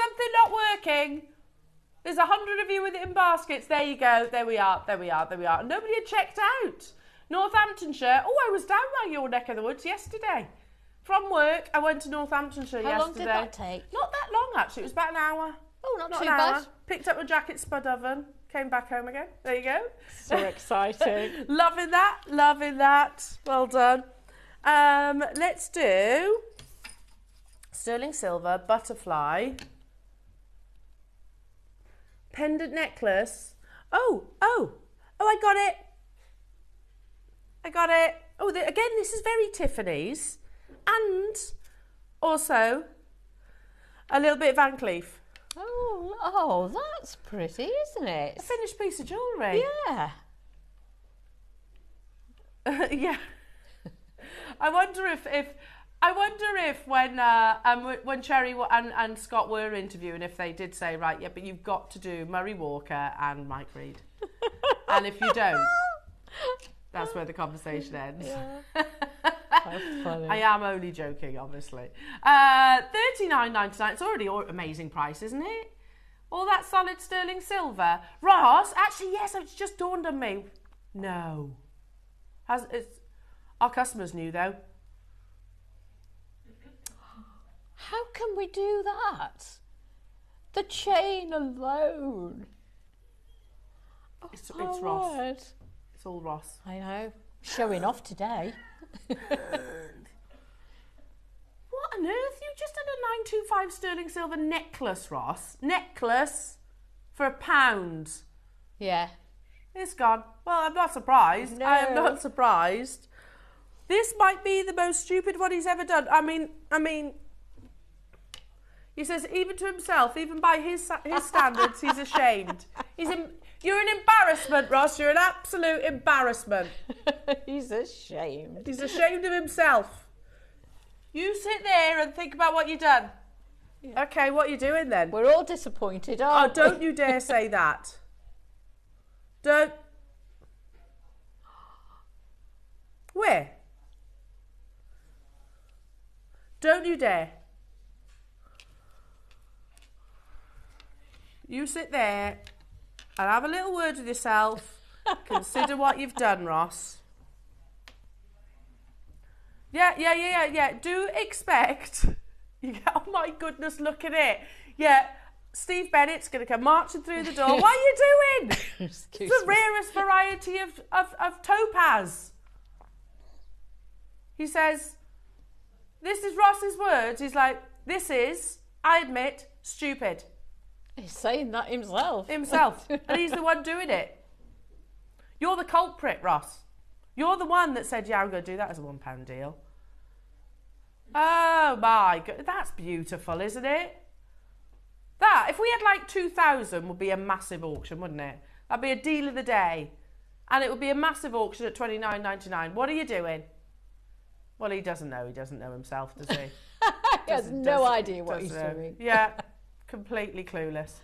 something not working? There's 100 of you with it in baskets. There you go. There we are. There we are. There we are. Nobody had checked out. Northamptonshire. Oh, I was down by your neck of the woods yesterday. From work, I went to Northamptonshire yesterday. How long did that take? Not that long, actually. It was about an hour. Oh, not too bad. Picked up a jacket spud oven. Came back home again. There you go. So exciting. Loving that. Loving that. Well done. Let's do sterling silver, butterfly, pendant necklace. Oh, I got it. I got it. Oh, again, this is very Tiffany's. And also a little bit of Van Cleef. Oh, that's pretty, isn't it? A finished piece of jewellery. Yeah. Yeah. I wonder if when Cherry and Scott were interviewing, if they did say, right, yeah, but you've got to do Murray Walker and Mike Reed. And if you don't, that's where the conversation ends. Yeah. How funny. I am only joking, obviously. $39.99. It's already an amazing price, isn't it? All that solid sterling silver. Ross, actually, yes, it's just dawned on me. No. Our customers knew, though. How can we do that? The chain alone. It's Ross. Word. It's all Ross. I know. Showing off today. What on earth? You just did a 925 sterling silver necklace, Ross. Necklace for £1. Yeah. It's gone. Well, I'm not surprised. No. I am not surprised. This might be the most stupid one he's ever done. I mean, he says even to himself, even by his standards, he's ashamed. You're an embarrassment, Ross. You're an absolute embarrassment. He's ashamed. He's ashamed of himself. You sit there and think about what you've done. Yeah. Okay, what are you doing then? We're all disappointed, aren't we? Don't you dare say that. Don't. Where? Don't you dare. You sit there and have a little word with yourself. Consider what you've done, Ross. Yeah. Do expect. Oh my goodness, look at it. Yeah, Steve Bennett's going to come marching through the door. What are you doing? It's the rarest variety of topaz. He says, this is Ross's words. He's like, this is, I admit, stupid. He's saying that himself. And he's the one doing it. You're the culprit, Ross. You're the one that said, yeah, I'm going to do that as a £1 deal. Oh my God, that's beautiful, isn't it? That, if we had like 2,000, would be a massive auction, wouldn't it? That'd be a deal of the day. And it would be a massive auction at $29.99. What are you doing? Well, he doesn't know. He doesn't know himself, does he? He has no idea what he's doing. Yeah, completely clueless.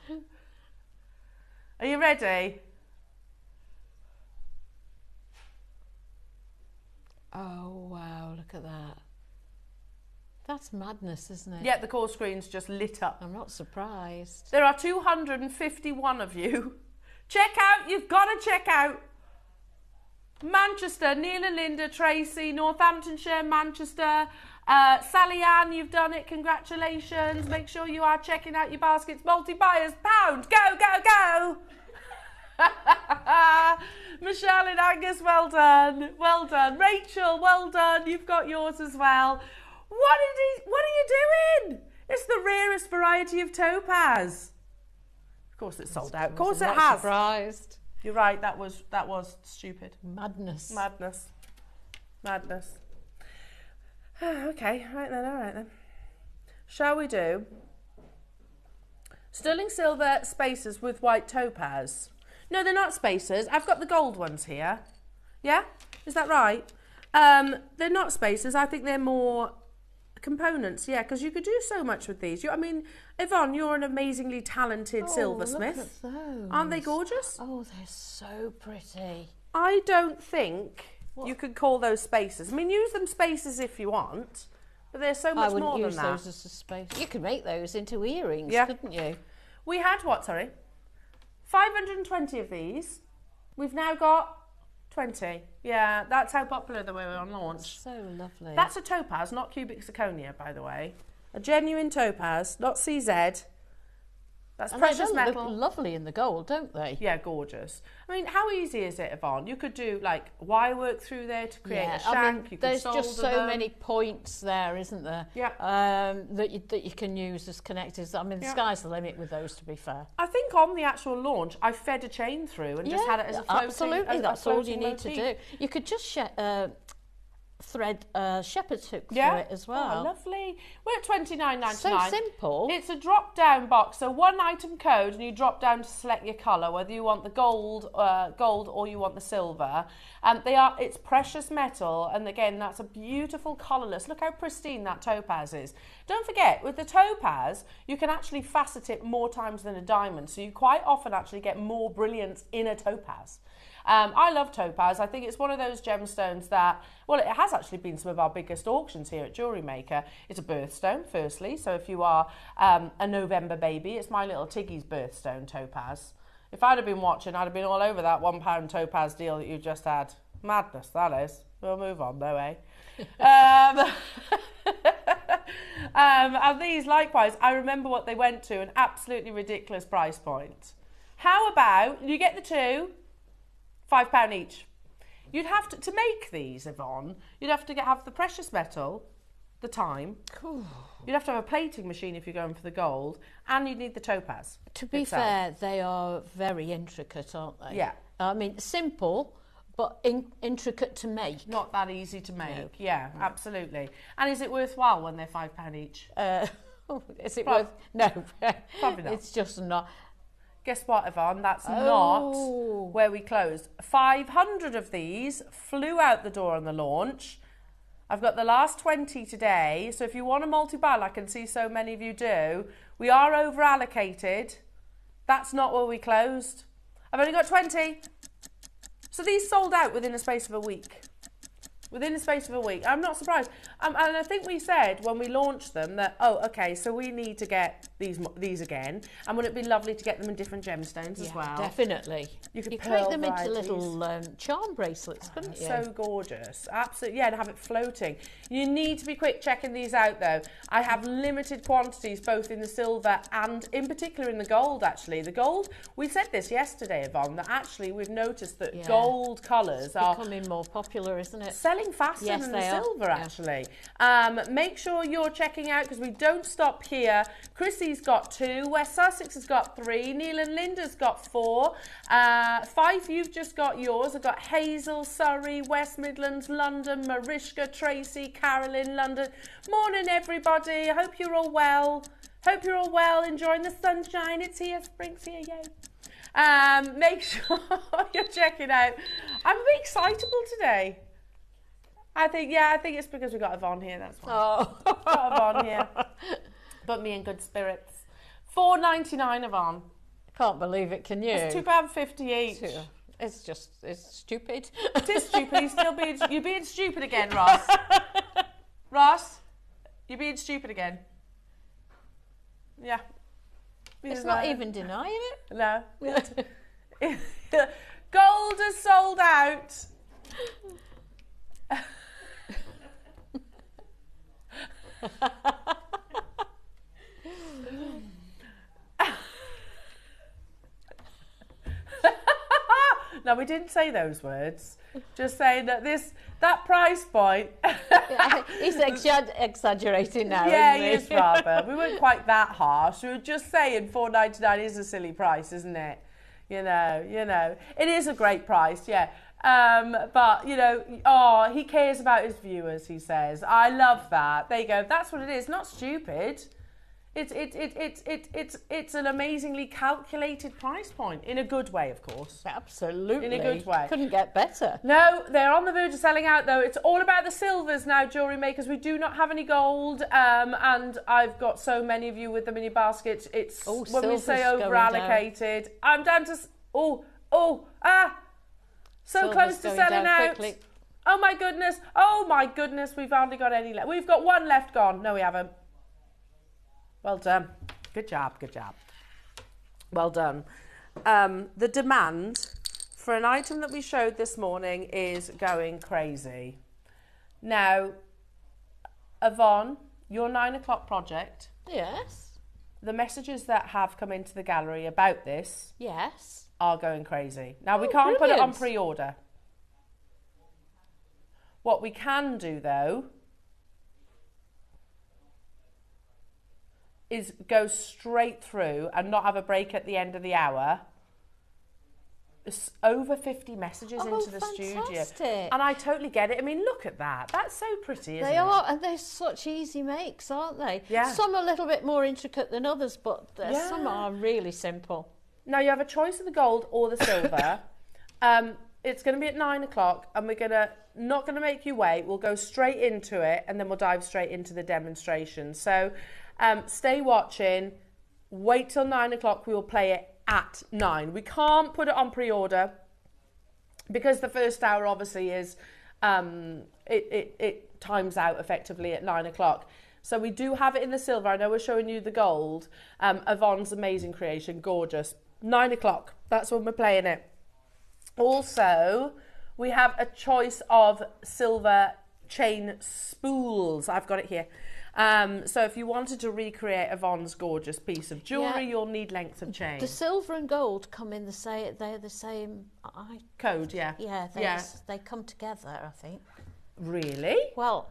Are you ready? Oh, wow, look at that. That's madness, isn't it? Yeah, the call screen's just lit up. I'm not surprised. There are 251 of you. Check out, you've got to check out. Manchester, Neil and Linda, Tracy, Northamptonshire, Manchester, Sally Ann, you've done it, congratulations. Make sure you are checking out your baskets. Multi-buyers, pound, go. Michelle and Angus, well done. Rachel, well done. You've got yours as well. What are you doing? It's the rarest variety of topaz. Of course it's sold out. Of course it has. Surprised. You're right, that was stupid. Madness. Okay, all right then. Shall we do sterling silver spacers with white topaz? No, they're not spacers. I've got the gold ones here. Yeah? Is that right? They're not spacers. I think they're more components, yeah, because you could do so much with these. I mean, Yvonne, you're an amazingly talented silversmith. Look at those. Aren't they gorgeous? Oh, they're so pretty. I don't think you could call those spacers. I mean, use them spacers if you want, But they're so I much wouldn't more than use that. those as a space. You could make those into earrings, Yeah. couldn't you? We had what, sorry? 520 of these. We've now got 20. Yeah, that's how popular they were on launch. So lovely. That's a topaz, not cubic zirconia, by the way. A genuine topaz, not CZ. That's and precious they metal. look lovely in the gold, don't they? Yeah, gorgeous. I mean, how easy is it, Yvonne? You could do like wire work through there to create a shank. I mean, You could there's solder just so them. many points there, isn't there? Yeah. That you can use as connectors. I mean, the sky's the limit with those, to be fair. I think on the actual launch, I fed a chain through and just had it as a floating. Absolutely, that's all you need to motif. do. You could just thread shepherd's hook through Yeah. it as well. Oh, lovely. We're at $29.99. So simple. It's a drop-down box, so one item code, and you drop down to select your colour, whether you want the gold, or you want the silver. It's precious metal, and again, that's a beautiful colourless. Look how pristine that topaz is. Don't forget, with the topaz, you can actually facet it more times than a diamond, so you quite often actually get more brilliance in a topaz. I love topaz. I think it's one of those gemstones that, well, it has actually been some of our biggest auctions here at JewelleryMaker. It's a birthstone, firstly, so if you are a November baby, it's my little Tiggy's birthstone topaz. If I'd have been watching, I'd have been all over that £1 topaz deal that you just had. Madness, that is. We'll move on, though, eh? And these, likewise, I remember what they went to, an absolutely ridiculous price point. How about, you get the two, £5 each. You'd have to make these, Yvonne, you'd have to have the precious metal, the time. You'd have to have a plating machine if you're going for the gold, and you'd need the topaz. To be fair, they are very intricate, aren't they? Yeah. I mean, simple, but intricate to make. Not that easy to make. No. Yeah, absolutely. And is it worthwhile when they're £5 each? Is it worth? No, Probably not. It's just not. Guess what, Yvonne? That's not where we closed. 500 of these flew out the door on the launch. I've got the last 20 today, so if you want a multi-buy, I can see so many of you do, we are over-allocated. That's not where we closed. I've only got 20. So these sold out within the space of a week. Within the space of a week. I'm not surprised. And I think we said when we launched them that, oh, okay, so we need to get these again. And wouldn't it be lovely to get them in different gemstones as well? Definitely. You could make pearl them into varieties. little charm bracelets, couldn't you? So gorgeous. Absolutely. Yeah, and have it floating. You need to be quick checking these out, though. I have limited quantities, both in the silver and in particular in the gold, actually. The gold, we said this yesterday, Yvonne, that actually we've noticed that gold colours are becoming more popular, isn't it? selling faster than the silver, actually. Make sure you're checking out, because we don't stop here. Chrissy's got 2, West Sussex has got 3, Neil and Linda's got 4, Fife, you've just got yours. I've got Hazel, Surrey, West Midlands, London, Mariska, Tracy, Carolyn, London. Morning, everybody. I hope you're all well. Hope you're all well, enjoying the sunshine. It's here, spring's here, yay. Make sure you're checking out. I'm a bit excitable today. I think it's because we got Yvonne here, that's why. Oh. Got Yvonne here. But me in good spirits. $4.99, Yvonne. Can't believe it, can you? It's £2.50 each. It's stupid. It is stupid. You're being stupid again, Ross. Ross, you're being stupid again. Yeah. It's not even denying it. No. Gold is sold out. No, we didn't say those words. Just saying that that price point. He's exaggerating now. Yeah, isn't he is rather. We weren't quite that harsh. We were just saying $4.99 is a silly price, isn't it? You know, it is a great price, yeah. But you know, he cares about his viewers. He says, I love that. There you go. That's what it is. Not stupid. It's an amazingly calculated price point, in a good way, of course. Absolutely. In a good way. Couldn't get better. No, they're on the verge of selling out, though. It's all about the silvers now, jewellery makers. We do not have any gold, and I've got so many of you with them in your baskets. It's when we say over allocated. I'm down to so Silver's close to going selling down out. quickly. Oh my goodness. Oh my goodness. We've hardly got any left. We've got one left gone. No, we haven't. Well done. Good job. Good job. Well done. The demand for an item that we showed this morning is going crazy. Now, Yvonne, your 9 o'clock project. Yes. The messages that have come into the gallery about this. Yes. Are going crazy. Now, we can't put it on pre-order. What we can do, though, is go straight through and not have a break at the end of the hour. It's over 50 messages into the studio. And I totally get it. I mean, look at that. That's so pretty, isn't it? They are, and they're such easy makes, aren't they? Yeah. Some are a little bit more intricate than others, but some are really simple. Now, you have a choice of the gold or the silver. It's going to be at 9 o'clock, and we're not going to make you wait. We'll go straight into it, and then we'll dive straight into the demonstration. So stay watching. Wait till 9 o'clock. We will play it at 9. We can't put it on pre-order because the first hour obviously is it times out effectively at 9 o'clock. So we do have it in the silver. I know we're showing you the gold. Yvonne's amazing creation, gorgeous. 9 o'clock. That's when we're playing it. Also, we have a choice of silver chain spools. I've got it here. So if you wanted to recreate Yvonne's gorgeous piece of jewellery, you'll need length of chain. The silver and gold come in the same, they're the same code, yeah. Yeah, they come together, I think. Really? Well,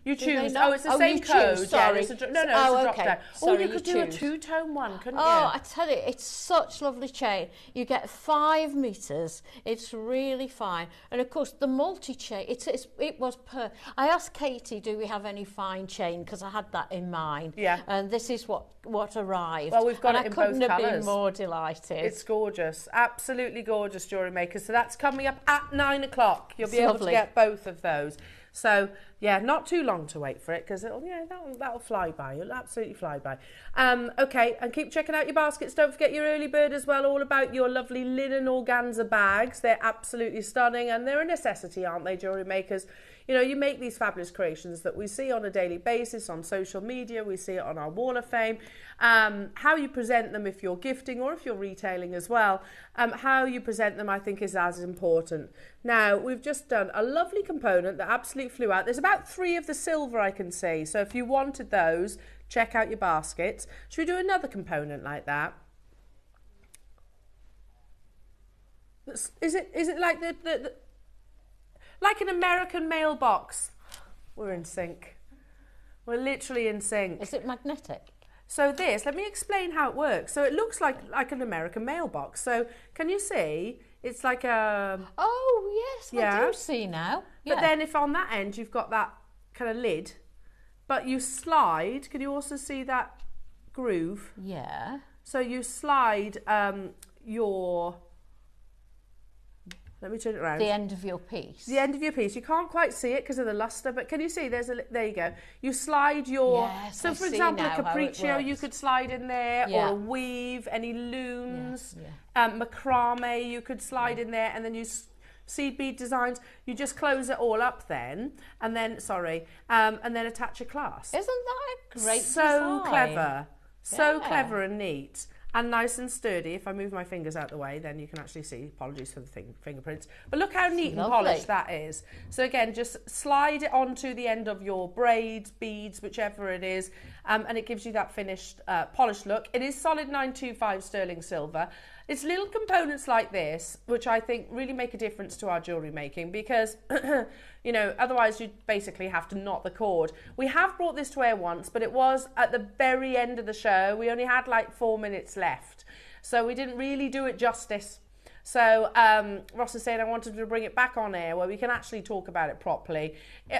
you choose. Oh, it's the same code. Choose, sorry. Yeah, it's a drop down. Sorry, you could do a two-tone one, couldn't you? Oh, I tell you, it's such lovely chain. You get 5 meters. It's really fine. And of course, the multi-chain, it was I asked Katie, do we have any fine chain? Because I had that in mind. Yeah. And this is what arrived. Well, we've got it in both colours. And I couldn't have been more delighted. It's gorgeous. Absolutely gorgeous, Jewellery Maker. So that's coming up at 9 o'clock. You'll be able to get both of those. So, yeah, not too long to wait for it because that'll fly by. It'll absolutely fly by. Okay, and keep checking out your baskets. Don't forget your early bird as well, all about your lovely linen organza bags. They're absolutely stunning and they're a necessity, aren't they, Jewellery Makers? You know, you make these fabulous creations that we see on a daily basis on social media. We see it on our wall of fame. How you present them if you're gifting or if you're retailing as well. How you present them, I think, is as important. Now, we've just done a lovely component that absolutely flew out. There's about 3 of the silver I can see. So if you wanted those, check out your baskets. Should we do another component like that? Is it like the like an American mailbox? We're in sync. We're literally in sync. Is it magnetic? So let me explain how it works. So it looks like an American mailbox. So can you see? It's like a... Oh, yes, I do see now. Yeah. But then if on that end you've got that kind of lid, but you slide, can you also see that groove? Yeah. So you slide your... Let me turn it around. The end of your piece. The end of your piece. You can't quite see it because of the luster, but can you see? There you go. You slide your... Yes, so, for example, a capriccio you could slide in there, or a weave, any looms, macrame you could slide in there, and then you seed bead designs. You just close it all up then, and then, and then attach a clasp. Isn't that a great design? Clever. So clever and neat. And nice and sturdy. If I move my fingers out the way, then you can actually see. Apologies for the fingerprints. But look how neat and polished that is. So again, just slide it onto the end of your braids, beads, whichever it is, and it gives you that finished, polished look. It is solid 925 sterling silver. It's little components like this, which I think really make a difference to our jewellery making because, you know, otherwise you'd basically have to knot the cord. We have brought this to air once, but it was at the very end of the show. We only had like 4 minutes left. So we didn't really do it justice. So Ross is saying I wanted to bring it back on air where we can actually talk about it properly.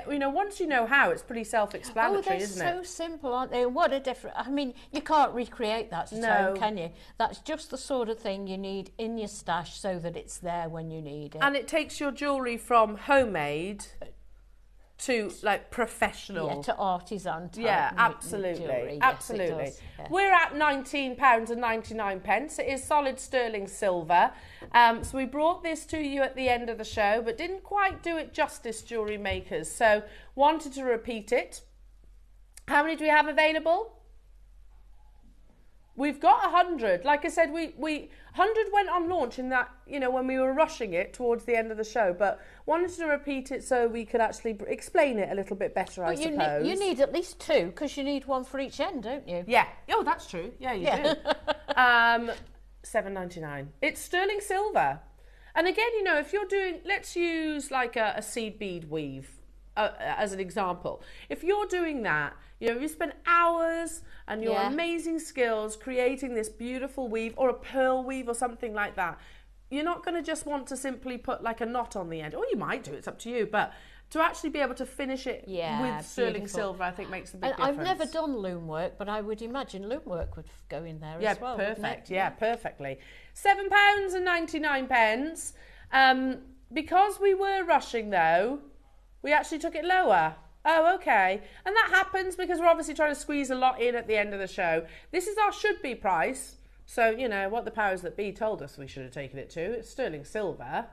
You know, once you know how, it's pretty self-explanatory, isn't it? They're so simple, aren't they? What a different... I mean, you can't recreate that at home, can you? That's just the sort of thing you need in your stash so that it's there when you need it. And it takes your jewellery from homemade to like professional. Yeah, to artisan type. Yeah, absolutely. Jewellery. Absolutely. Yes, it does, yeah. We're at £19.99. It is solid sterling silver. So we brought this to you at the end of the show, but didn't quite do it justice, jewellery makers. So wanted to repeat it. How many do we have available? We've got 100. Like I said, we 100 went on launch in that, you know, when we were rushing it towards the end of the show, but wanted to repeat it so we could actually explain it a little bit better, I suppose. You need at least 2 because you need one for each end, don't you? Yeah. Oh, that's true. Yeah, you do. $7.99. It's sterling silver. And again, you know, if you're doing, let's use like a seed bead weave as an example. If you're doing that, you know, you spend hours and your amazing skills creating this beautiful weave or a pearl weave or something like that, you're not going to just want to simply put like a knot on the end. Or you might do, it's up to you. But to actually be able to finish it with sterling silver, I think makes a big difference. I've never done loom work, but I would imagine loom work would go in there as well. Yeah, perfect. Yeah, perfectly. £7.99. Because we were rushing though, we actually took it lower. Oh, okay. And that happens because we're obviously trying to squeeze a lot in at the end of the show. This is our should-be price. So, you know, what the powers that be told us we should have taken it to. It's sterling silver.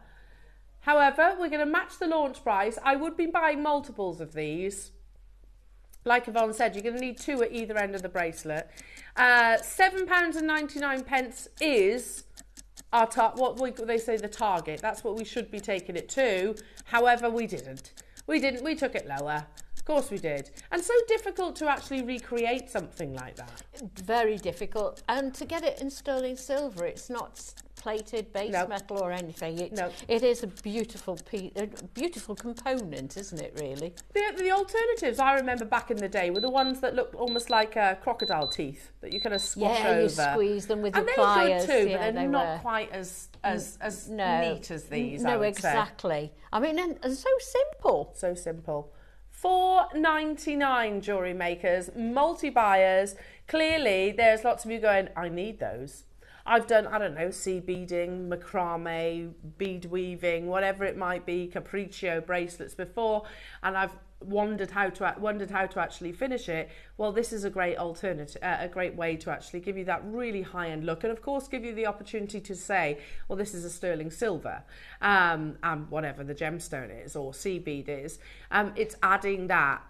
However, we're going to match the launch price. I would be buying multiples of these. Like Yvonne said, you're going to need 2 at either end of the bracelet. £7.99 is our they say the target. That's what we should be taking it to. However, we didn't. We took it lower. Of course we did. And so difficult to actually recreate something like that. Very difficult. And to get it in sterling silver, it's not plated base metal or anything. It is a beautiful piece, a beautiful component, isn't it, really? The alternatives I remember back in the day were the ones that looked almost like crocodile teeth that you kind of squash over. Yeah, you squeeze them with your pliers. pliers. And they were good too, but they're not quite as neat as these, I would say. Exactly. I mean, and so simple. So simple. $4.99, jewellery makers, multi-buyers. Clearly, there's lots of you going, I need those. I've done, I don't know, seed beading, macrame, bead weaving, whatever it might be, capriccio bracelets before, and I've wondered how to actually finish it. Well, this is a great alternative, a great way to actually give you that really high-end look, and of course give you the opportunity to say, well, this is a sterling silver, and whatever the gemstone is or sea bead is. It's adding that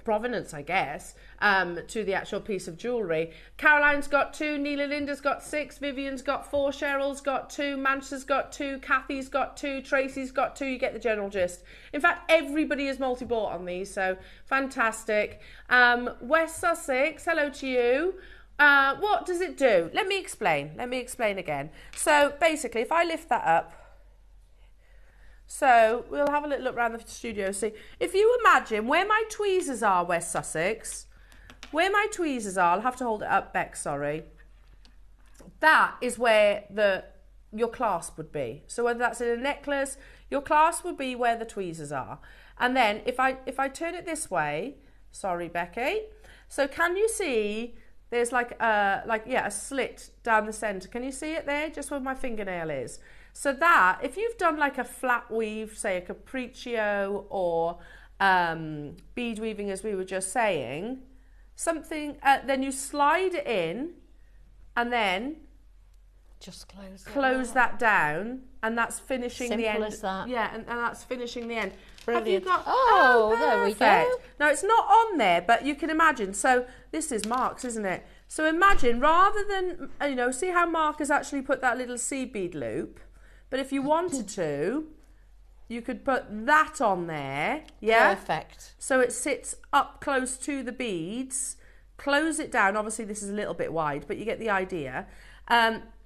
provenance, I guess, to the actual piece of jewellery. Caroline's got 2, Neela Linda's got 6, Vivian's got 4, Cheryl's got 2, Manchester's got 2, Kathy's got 2, Tracy's got 2. You get the general gist. In fact, everybody is multi-bought on these, so fantastic. West Sussex, hello to you. What does it do? Let me explain again. So basically, if I lift that up, so we'll have a little look around the studio. See, if you imagine where my tweezers are, West Sussex, where my tweezers are, I'll have to hold it up, Beck, sorry. That is where your clasp would be. So whether that's in a necklace, your clasp would be where the tweezers are. And then if I turn it this way, sorry, Becky. So can you see there's like a slit down the centre? Can you see it there? Just where my fingernail is. So that, if you've done like a flat weave, say a capriccio or bead weaving, as we were just saying, something, then you slide it in and then just close that down, and that's finishing the end. Simple as that. Yeah, and that's finishing the end. Brilliant. Have you got, there we go. Now, it's not on there, but you can imagine. So this is Mark's, isn't it? So imagine, rather than, see how Mark has actually put that little seed bead loop. But if you wanted to, you could put that on there. Yeah? Perfect. So it sits up close to the beads. Close it down. Obviously, this is a little bit wide, but you get the idea.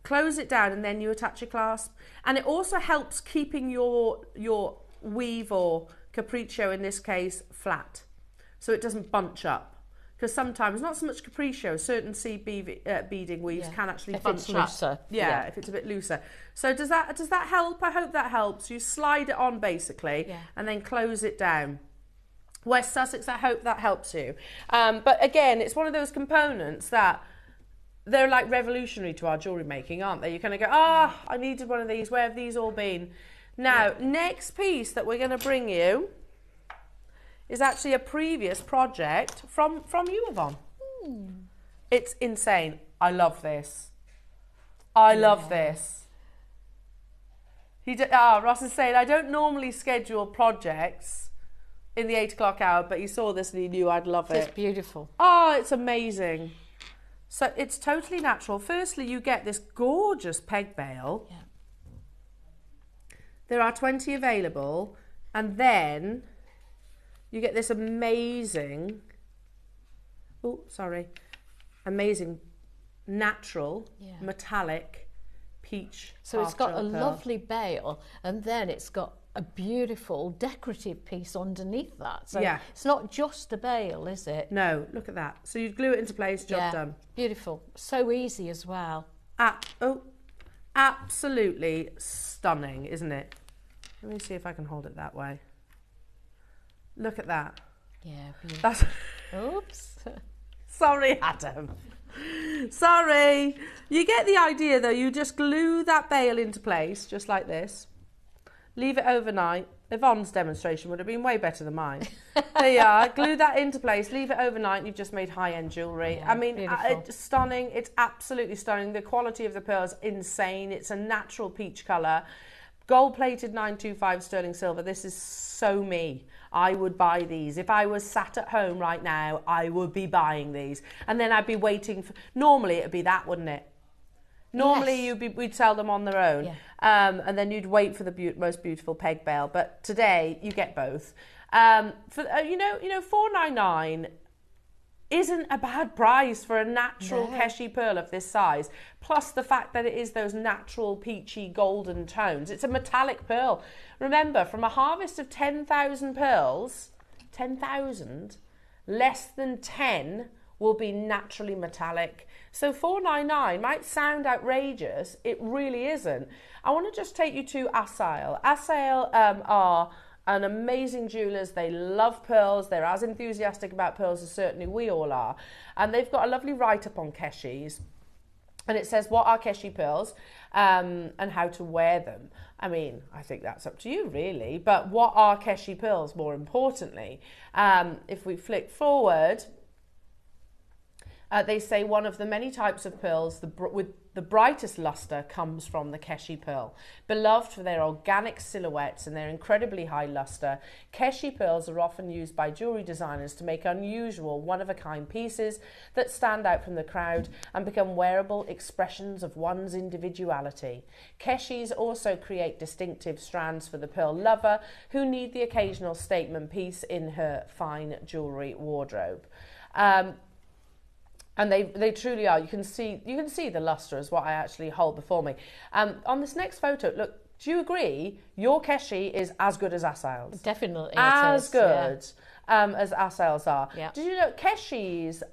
Close it down and then you attach your clasp. And it also helps keeping your weave or capriccio, in this case, flat. So it doesn't bunch up. Because sometimes, not so much capriccio, certain seed beading weaves can actually bunch up. Looser. Yeah, if it's a bit looser. So does that help? I hope that helps. You slide it on basically and then close it down. West Sussex, I hope that helps you. But again, it's one of those components that they're like revolutionary to our jewellery making, aren't they? You kind of go, I needed one of these. Where have these all been? Now, next piece that we're going to bring you is actually a previous project from you, Yvonne. It's insane. I love this. I love this. Ross is saying, I don't normally schedule projects in the 8 o'clock hour, but he saw this and he knew I'd love it. It's beautiful. Oh, it's amazing. So it's totally natural. Firstly, you get this gorgeous peg bail. Yeah. There are 20 available. And then you get this amazing, amazing natural metallic peach. So it's got a lovely bail, and then it's got a beautiful decorative piece underneath that. So it's not just a bail, is it? No, look at that. So you glue it into place, job done. Beautiful. So easy as well. Absolutely stunning, isn't it? Let me see if I can hold it that way. Look at that. Yeah, beautiful. Oops. Sorry, Adam. Sorry. You get the idea though. You just glue that bail into place, just like this. Leave it overnight. Yvonne's demonstration would have been way better than mine. There you are. Glue that into place. Leave it overnight. And you've just made high-end jewellery. Yeah, I mean, it's stunning. It's absolutely stunning. The quality of the pearls, insane. It's a natural peach colour. Gold-plated 925 sterling silver. This is so me. I would buy these. If I was sat at home right now, I would be buying these. And then I'd be waiting for... Normally, it'd be that, wouldn't it? Normally, we'd sell them on their own. Yeah. And then you'd wait for the most beautiful peg bail. But today, you get both. For $4.99 isn't a bad price for a natural Keshi pearl of this size. Plus the fact that it is those natural peachy golden tones. It's a metallic pearl. Remember, from a harvest of 10,000 pearls, 10,000, less than 10 will be naturally metallic. So $4.99 might sound outrageous. It really isn't. I want to just take you to Asail. Asail are an amazing jewellers. They love pearls. They're as enthusiastic about pearls as certainly we all are. And they've got a lovely write-up on Keshis. And it says, what are Keshi pearls and how to wear them? I mean, I think that's up to you, really. But what are Keshi pearls, more importantly? If we flick forward, they say one of the many types of pearls with the brightest luster comes from the Keshi pearl. Beloved for their organic silhouettes and their incredibly high luster, Keshi pearls are often used by jewellery designers to make unusual, one-of-a-kind pieces that stand out from the crowd and become wearable expressions of one's individuality. Keshis also create distinctive strands for the pearl lover who need the occasional statement piece in her fine jewellery wardrobe. And they truly are. You can see the luster as what I actually hold before me. On this next photo, look, do you agree your Keshi is as good as Asail's? Definitely. As good as Asail's are. Yeah. Did you know Keshis,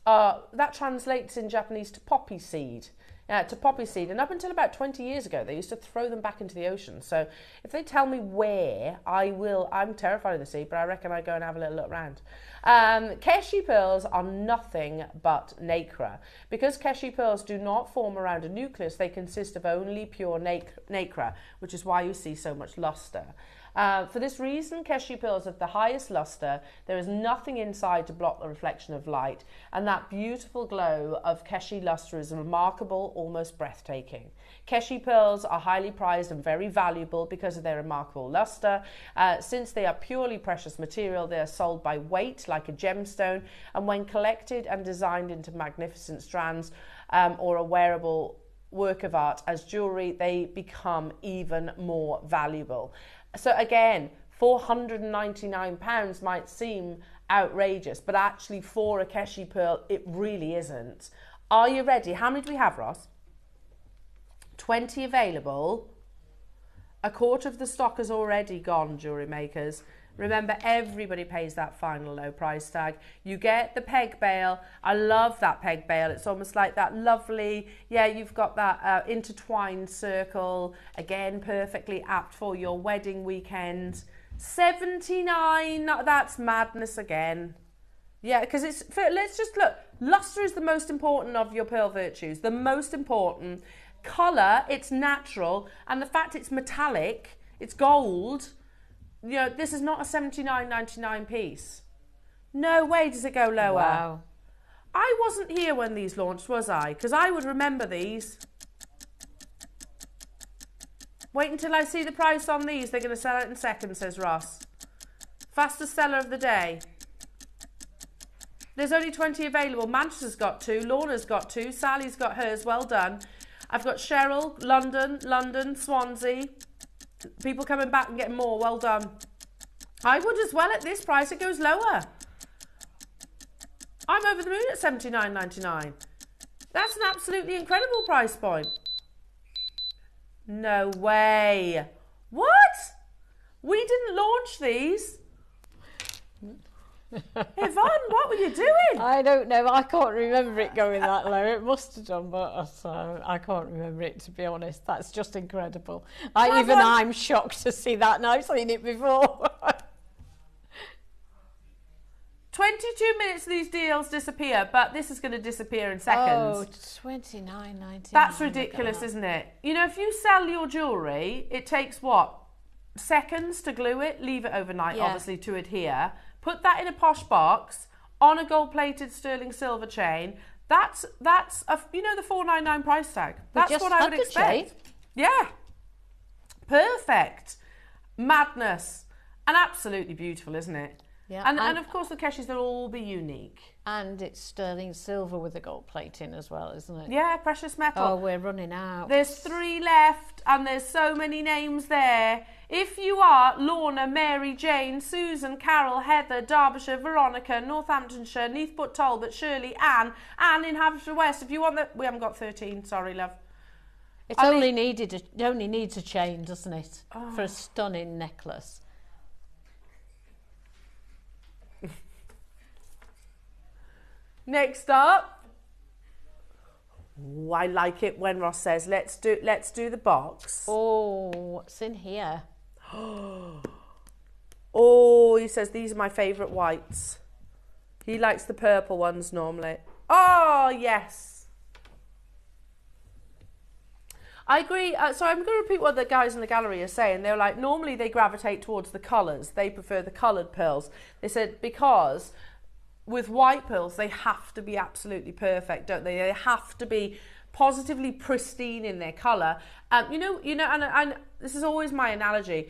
that translates in Japanese to poppy seed. And up until about 20 years ago, they used to throw them back into the ocean. So if they tell me where, I'm terrified of the sea, but I reckon I go and have a little look around. Keshi pearls are nothing but nacre. Because Keshi pearls do not form around a nucleus, they consist of only pure nacre, which is why you see so much luster. For this reason, Keshi pearls have the highest luster. There is nothing inside to block the reflection of light, and that beautiful glow of Keshi luster is remarkable, almost breathtaking. Keshi pearls are highly prized and very valuable because of their remarkable luster. Since they are purely precious material, they are sold by weight like a gemstone, and when collected and designed into magnificent strands or a wearable work of art as jewellery, they become even more valuable. So again, £499 might seem outrageous, but actually for a Keshi pearl, it really isn't. Are you ready? How many do we have, Ross? 20 available. A quarter of the stock has already gone, jewellery makers. Remember, everybody pays that final low price tag. You get the peg bail. I love that peg bail. It's almost like that lovely, you've got that intertwined circle. Again, perfectly apt for your wedding weekend. $79, that's madness again. Yeah, because let's just look. Luster is the most important of your pearl virtues. The most important. Colour, it's natural. And the fact it's metallic, it's gold. you know, this is not a $79.99 piece. No way does it go lower. Wow. I wasn't here when these launched, was I? Because I would remember these. Wait until I see the price on these. They're going to sell it in seconds, says Ross. Fastest seller of the day. There's only 20 available. Manchester's got 2. Lorna's got 2. Sally's got hers. Well done. I've got Cheryl, London, Swansea. People coming back and getting more. Well done. I would as well at this price. It goes lower. I'm over the moon at $79.99. That's an absolutely incredible price point. No way. What? We didn't launch these. Yvonne, what were you doing? I don't know. I can't remember it going that low. It must have done, but I can't remember it, to be honest. That's just incredible. I'm shocked to see that, and I've seen it before. 22 minutes these deals disappear, but this is going to disappear in seconds. Oh, $29.99. That's ridiculous, isn't it? You know, if you sell your jewellery, it takes, what, seconds to glue it, leave it overnight, obviously, to adhere. Put that in a posh box, on a gold-plated sterling silver chain. That's you know, the $499 price tag. That's what I would expect. Yeah. Perfect. Madness. And absolutely beautiful, isn't it? Yeah, and of course the Keshis, they'll all be unique. And it's sterling silver with the gold plating as well, isn't it? Yeah, precious metal. Oh, we're running out. There's 3 left and there's so many names there. If you are Lorna, Mary, Jane, Susan, Carol, Heather, Derbyshire, Veronica, Northamptonshire, Neathport, Talbot, Shirley, Anne in Haverfordwest, if you want we haven't got 13, sorry love. It only needs a chain, doesn't it? Oh. For a stunning necklace. Next up, I like it when Ross says, let's do the box. Oh, what's in here? Oh, he says, these are my favourite whites. He likes the purple ones normally. Oh, yes. I agree. So I'm going to repeat what the guys in the gallery are saying. They're like, normally they gravitate towards the colours. They prefer the coloured pearls. They said because with white pearls, they have to be absolutely perfect, don't they? They have to be positively pristine in their colour. You know, and this is always my analogy.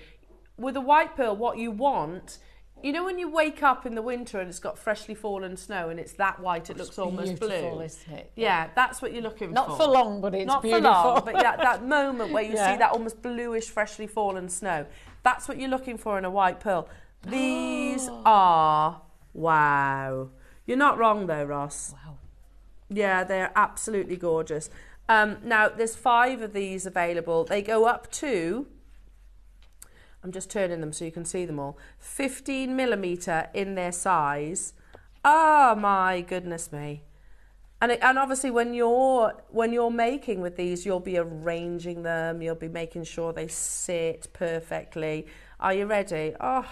With a white pearl, what you want, you know, when you wake up in the winter and it's got freshly fallen snow and it's that white, it looks almost blue. Isn't it? Yeah, that's what you're looking for. Not for long, but it's not beautiful. Not for long, but that moment where you see that almost bluish, freshly fallen snow. That's what you're looking for in a white pearl. These are... Wow. You're not wrong though, Ross. Wow. Yeah, they're absolutely gorgeous. Now, there's 5 of these available. They go up to, I'm just turning them so you can see them all, 15mm in their size. Oh my goodness me. And obviously when you're making with these, you'll be arranging them, you'll be making sure they sit perfectly. Are you ready? Oh,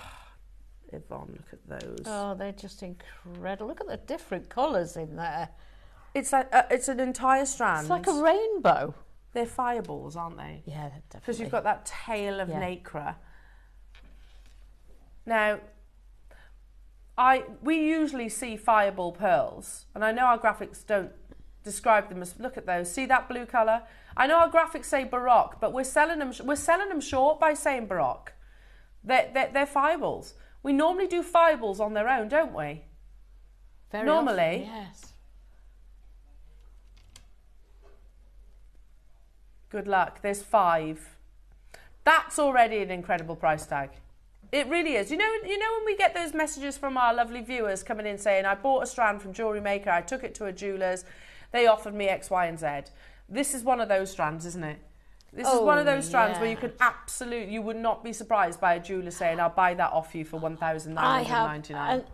Yvonne, look at those. Oh, they're just incredible. Look at the different colours in there. It's like it's an entire strand. It's like a rainbow. They're fireballs, aren't they? Yeah, definitely. Because you've got that tail of nacre. Now, we usually see fireball pearls, and I know our graphics don't describe them as. Look at those. See that blue colour? I know our graphics say baroque, but we're selling them short by saying baroque. They're fireballs. We normally do fireballs on their own, don't we? Very normally. Often, yes. Good luck. There's 5. That's already an incredible price tag. It really is. You know when we get those messages from our lovely viewers coming in saying, I bought a strand from JewelleryMaker, I took it to a jeweller's, they offered me X, Y, and Z. This is one of those strands, isn't it? This is one of those strands where you could you would not be surprised by a jeweller saying, I'll buy that off you for $1,999.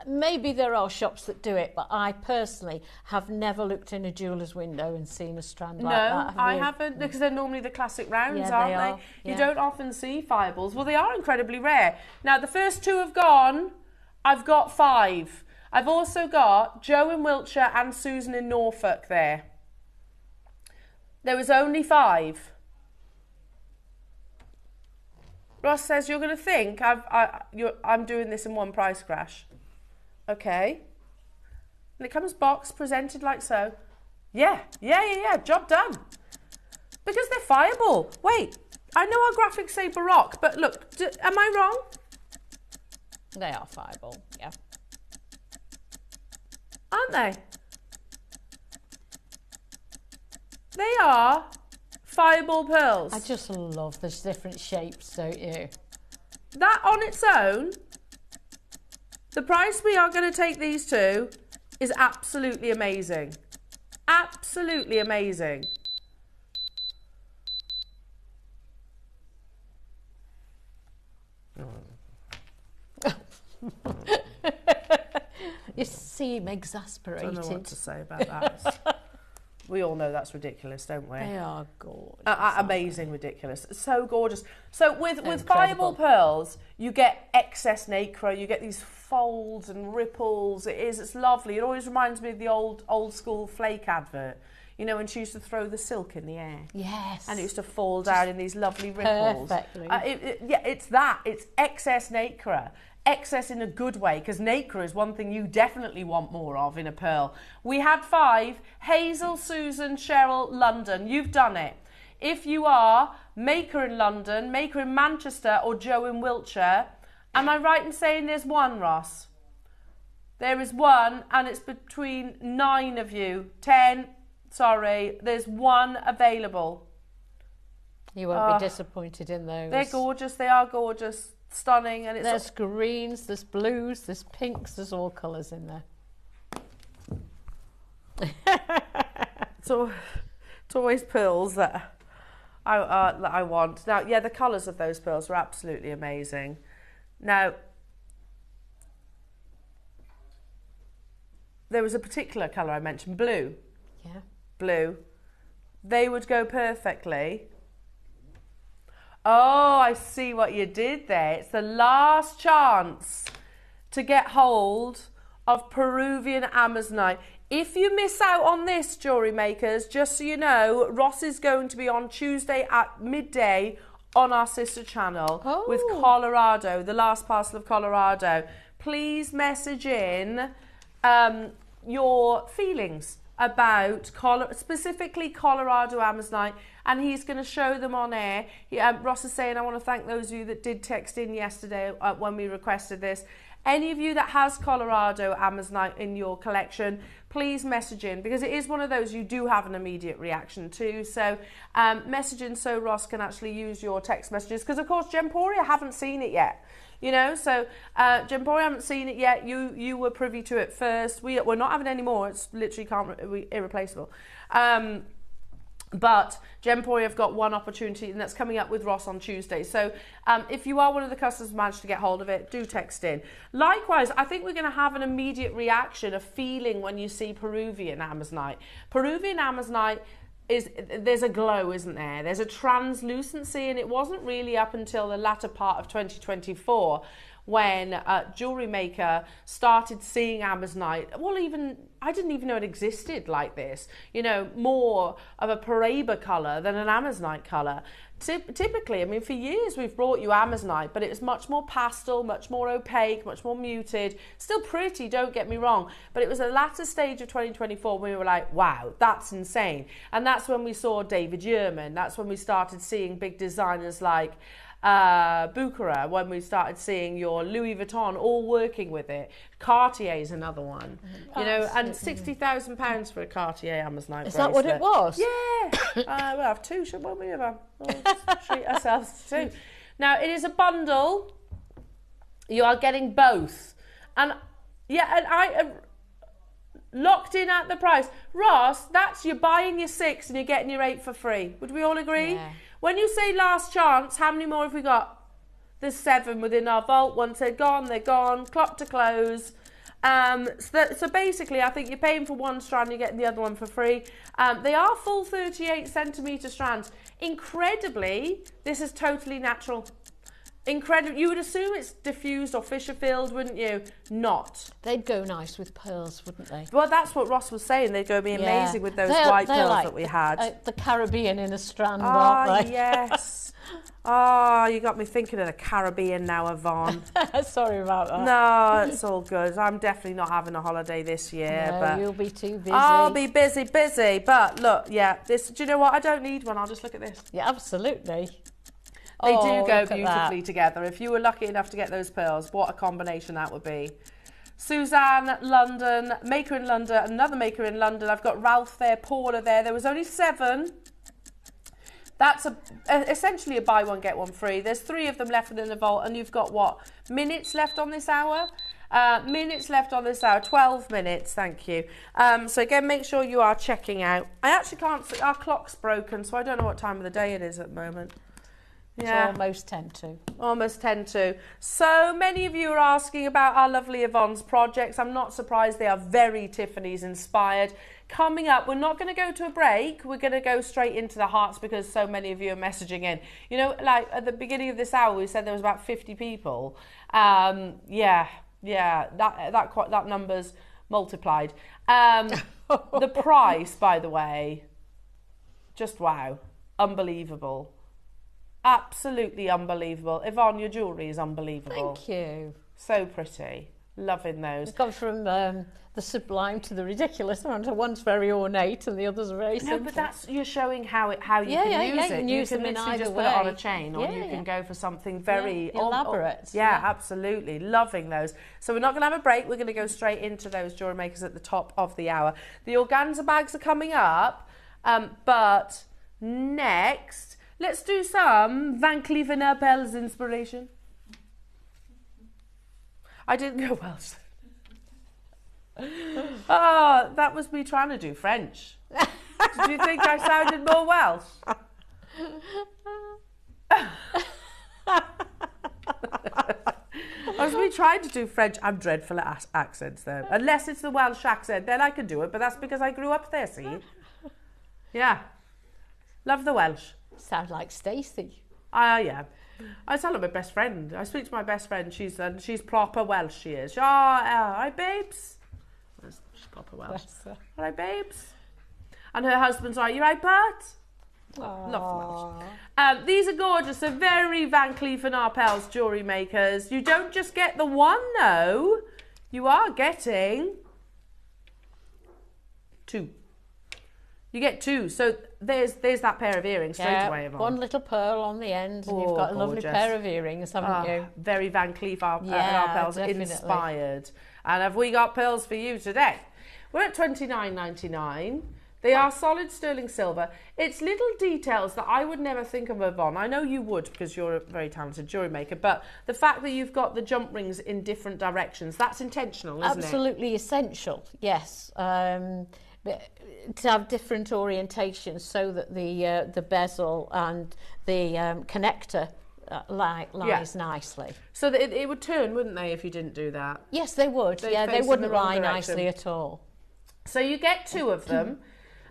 Maybe there are shops that do it, but I personally have never looked in a jeweller's window and seen a strand like that. No, I haven't, because they're normally the classic rounds, aren't they? Yeah. You don't often see fireballs. Well, they are incredibly rare. Now, the first 2 have gone. I've got 5. I've also got Joe in Wiltshire and Susan in Norfolk there. There was only 5. Ross says, you're going to think I'm doing this in one price crash. Okay. And it comes boxed, presented like so. Yeah, job done. Because they're fireable. Wait, I know our graphics say Baroque, but look, am I wrong? They are fireable, yeah. Aren't they? They are fireball pearls. I just love the different shapes, don't you? That on its own, the price we are going to take these to is absolutely amazing. Absolutely amazing. You seem exasperated. I don't know what to say about that. We all know that's ridiculous, don't we? They are gorgeous. Amazing, ridiculous. So gorgeous. So with fireball pearls, you get excess nacre, you get these folds and ripples. It's lovely. It always reminds me of the old school Flake advert. You know, when she used to throw the silk in the air. Yes. And it used to fall down in these lovely ripples. Perfectly. Yeah, it's that. It's excess nacre. Excess in a good way, because nacre is one thing you definitely want more of in a pearl. We had 5. Hazel, Susan, Cheryl, London. You've done it. If you are Maker in London, Maker in Manchester, or Joe in Wiltshire, am I right in saying there's 1, Ross? There is 1, and it's between 9 of you. 10, sorry. There's 1 available. You won't be disappointed in those. They're gorgeous. They are gorgeous. Stunning. And there's greens, there's blues, there's pinks, there's all colours in there. So it's always pearls that I want. Now, yeah, the colours of those pearls are absolutely amazing. Now, there was a particular colour I mentioned, blue. Yeah. Blue. They would go perfectly. Oh, I see what you did there. It's the last chance to get hold of Peruvian Amazonite. If you miss out on this, jewellery makers, just so you know, Ross is going to be on Tuesday at midday on our sister channel with Colorado, the last parcel of Colorado. Please message in your feelings about specifically Colorado Amazonite, and he's going to show them on air. Ross is saying, I want to thank those of you that did text in yesterday when we requested this. Any of you that has Colorado Amazonite in your collection, please message in, because it is one of those you do have an immediate reaction to. So message in so Ross can actually use your text messages, because of course Gemporia haven't seen it yet. You know, so Gemporia haven't seen it yet. You were privy to it first. We're not having any more. It's literally irreplaceable. But Gemporia have got one opportunity, and that's coming up with Ross on Tuesday. So if you are one of the customers who managed to get hold of it, do text in. Likewise, I think we're going to have an immediate reaction, a feeling when you see Peruvian Amazonite. Peruvian Amazonite there's a glow, isn't there? There's a translucency, and it wasn't really up until the latter part of 2024 when JewelleryMaker started seeing Amazonite. Well, I didn't even know it existed like this. You know, more of a Paraiba colour than an Amazonite colour. Typically, I mean, for years we've brought you Amazonite, but it's much more pastel, much more opaque, much more muted. Still pretty, don't get me wrong, but it was a latter stage of 2024 when we were like, wow, that's insane. And that's when we saw David Yurman. That's when we started seeing big designers like Bucara, when we started seeing your Louis Vuitton all working with it. Cartier is another one, you know, and £60,000 for a Cartier Amazonite Is bracelet. that what it was? Yeah. We'll have 2, shouldn't we? We'll treat ourselves to 2. Now, it is a bundle. You are getting both. And yeah, and I locked in at the price. Ross, that's you're buying your 6 and you're getting your 8 for free. Would we all agree? Yeah. When you say last chance, how many more have we got? There's 7 within our vault. Once they're gone. Clock to close. So basically, I think you're paying for 1 strand, you're getting the other one for free. They are full 38 centimetre strands. Incredibly, this is totally natural. Incredible. You would assume it's diffused or Fisher filled, wouldn't you? Not. They'd go nice with pearls, wouldn't they? Well, that's what Ross was saying. They'd go be amazing with those white pearls like that we had. The Caribbean in a strand, aren't they? Yes. Oh, you got me thinking of the Caribbean now, Yvonne. Sorry about that. No, it's all good. I'm definitely not having a holiday this year. No, but you'll be too busy. I'll be busy. But look, yeah, this. Do you know what? I don't need one. I'll just look at this. Yeah, absolutely. They do go beautifully together. If you were lucky enough to get those pearls, what a combination that would be. Suzanne, London, maker in London, another maker in London. I've got Ralph there, Paula there. There was only 7. That's essentially a buy one, get one free. There's 3 of them left in the vault, and you've got, what, minutes left on this hour? Minutes left on this hour, 12 minutes, thank you. So again, make sure you are checking out. I actually can't see, our clock's broken, so I don't know what time of the day it is at the moment. Yeah. It's almost 10 to. Almost 10 to. So many of you are asking about our lovely Yvonne's projects. I'm not surprised, they are very Tiffany's inspired. Coming up, we're not going to go to a break. We're going to go straight into the hearts because so many of you are messaging in. You know, like at the beginning of this hour, we said there was about 50 people. Yeah, that number's multiplied. The price, by the way, just wow, unbelievable. Absolutely unbelievable. Yvonne, your jewellery is unbelievable. Thank you. So pretty. Loving those. It's gone from the sublime to the ridiculous. One's very ornate and the other's very simple. No, but that's, you're showing how you can use it. You can use them in either just way. Put it on a chain, or you can go for something very elaborate. Absolutely. Loving those. So we're not going to have a break. We're going to go straight into those jewellery makers at the top of the hour. The organza bags are coming up, but next, let's do some Van Cleef & Arpels inspiration. I didn't go Welsh. Oh, that was me trying to do French. Did you think I sounded more Welsh? I was me trying to do French. I'm dreadful at accents, though. Unless it's the Welsh accent, then I can do it. But that's because I grew up there, see? Yeah. Love the Welsh. Sound like Stacey. Yeah. I tell her my best friend. I speak to my best friend. She's proper Welsh, she is. Hi, babes. She's proper Welsh. Hi, babes. And her husband's like, you right, Bert? Love the Welsh. These are gorgeous. They're very Van Cleef & Arpels jewellery makers. You don't just get the one, though. You are getting 2. You get 2, so there's that pair of earrings straight away. Yvonne. One little pearl on the end, and you've got a lovely pair of earrings, haven't you? Very Van Cleef Arpels inspired. And have we got pearls for you today? We're at $29.99. They are solid sterling silver. It's little details that I would never think of, Yvonne. I know you would because you're a very talented jewellery maker, but the fact that you've got the jump rings in different directions, that's intentional, isn't it? Absolutely essential, yes. To have different orientations so that the bezel and the connector lies nicely. So that it would turn, wouldn't they, if you didn't do that? Yes, they would. They wouldn't lie nicely at all. So you get 2 of them.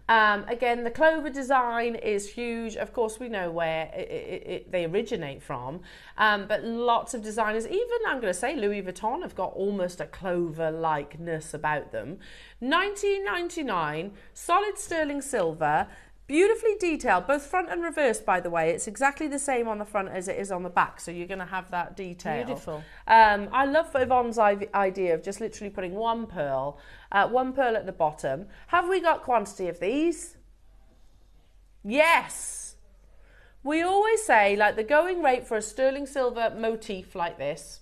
Again, the Clover design is huge. Of course, we know where they originate from. But lots of designers, even I'm going to say Louis Vuitton, have got almost a Clover-likeness about them. $19.99, solid sterling silver, beautifully detailed, both front and reverse, by the way. It's exactly the same on the front as it is on the back, so you're going to have that detail. Beautiful. I love Yvonne's idea of just literally putting one pearl at the bottom. Have we got quantity of these? Yes. We always say, like, the going rate for a sterling silver motif like this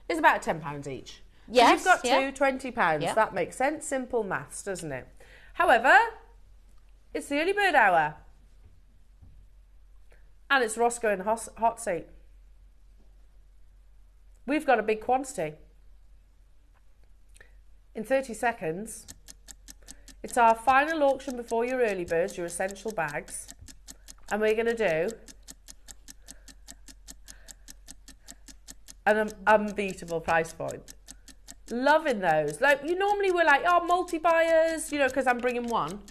is about £10 each. Yes. You've got 20 £20. Yeah. That makes sense. Simple maths, doesn't it? However, it's the early bird hour. And it's Roscoe in hot seat. We've got a big quantity. In 30 seconds, it's our final auction before your early birds, your essential bags. And we're going to do an unbeatable price point. Loving those. Like, you normally were like, oh, multi-buyers, you know, because I'm bringing one.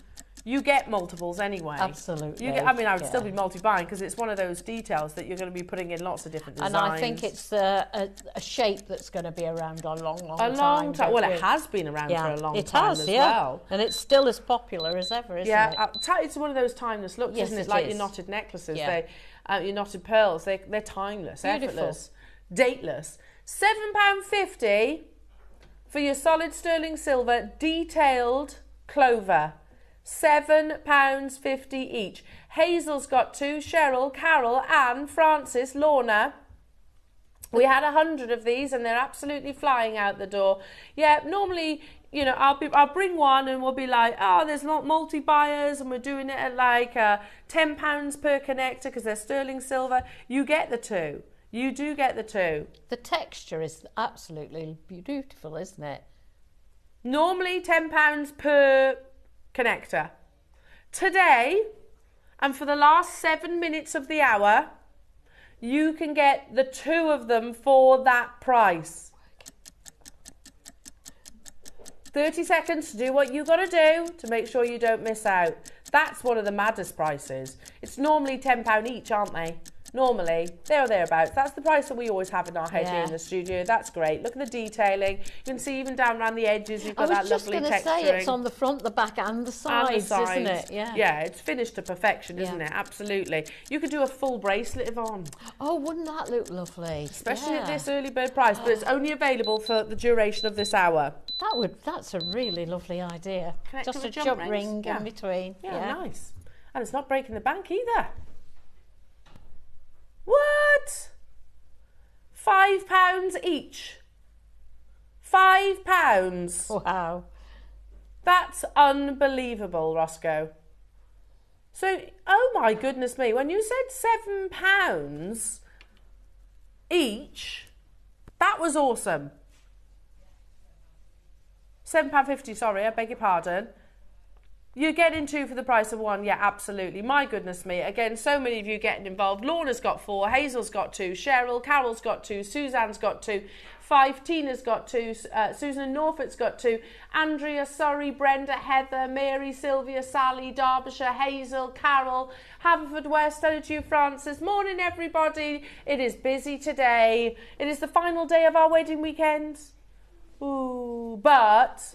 you get multiples anyway. Absolutely. I mean, I would still be multi-buying because it's one of those details that you're going to be putting in lots of different designs. And I think it's a shape that's going to be around a long time. A long time. Well, it has been around for a long time as well. And it's still as popular as ever, isn't it? Yeah, it's one of those timeless looks, isn't it? Like your knotted necklaces, your knotted pearls. They're timeless, effortless, dateless. £7.50 for your solid sterling silver detailed Clover. £7.50 each. Hazel's got 2, Cheryl, Carol, Anne, Francis, Lorna. We had 100 of these and they're absolutely flying out the door. Yeah, normally, you know, I'll bring one and we'll be like, oh, there's not multi-buyers and we're doing it at like £10 per connector because they're sterling silver. You get the 2. You do get the 2. The texture is absolutely beautiful, isn't it? Normally £10 per connector. Today, and for the last 7 minutes of the hour, you can get the 2 of them for that price. 30 seconds to do what you got to do to make sure you don't miss out. That's one of the maddest prices. It's normally £10 each, aren't they? Normally, there or thereabouts. That's the price that we always have in our head here in the studio. That's great. Look at the detailing. You can see even down around the edges, you've got that lovely texturing. I was just going to say, it's on the front, the back and the sides, isn't it? Yeah, it's finished to perfection, isn't it? Absolutely. You could do a full bracelet, Yvonne. Oh, wouldn't that look lovely? Especially at this early bird price, but it's only available for the duration of this hour. That's a really lovely idea. Just a jump ring in between. Yeah, nice. And it's not breaking the bank either. What? £5 each. £5. Wow. That's unbelievable, Roscoe. So, oh my goodness me, when you said £7 each, that was awesome. £7.50, sorry, I beg your pardon. You're getting 2 for the price of 1. Yeah, absolutely. My goodness me. Again, so many of you getting involved. Lorna's got 4. Hazel's got 2. Cheryl. Carol's got 2. Suzanne's got 2. 5. Tina's got 2. Susan and Norfolk's got 2. Andrea, Surrey, Brenda, Heather, Mary, Sylvia, Sally, Derbyshire, Hazel, Carol, Haverfordwest, hello to you, Francis. Morning, everybody. It is busy today. It is the final day of our wedding weekend. Ooh, but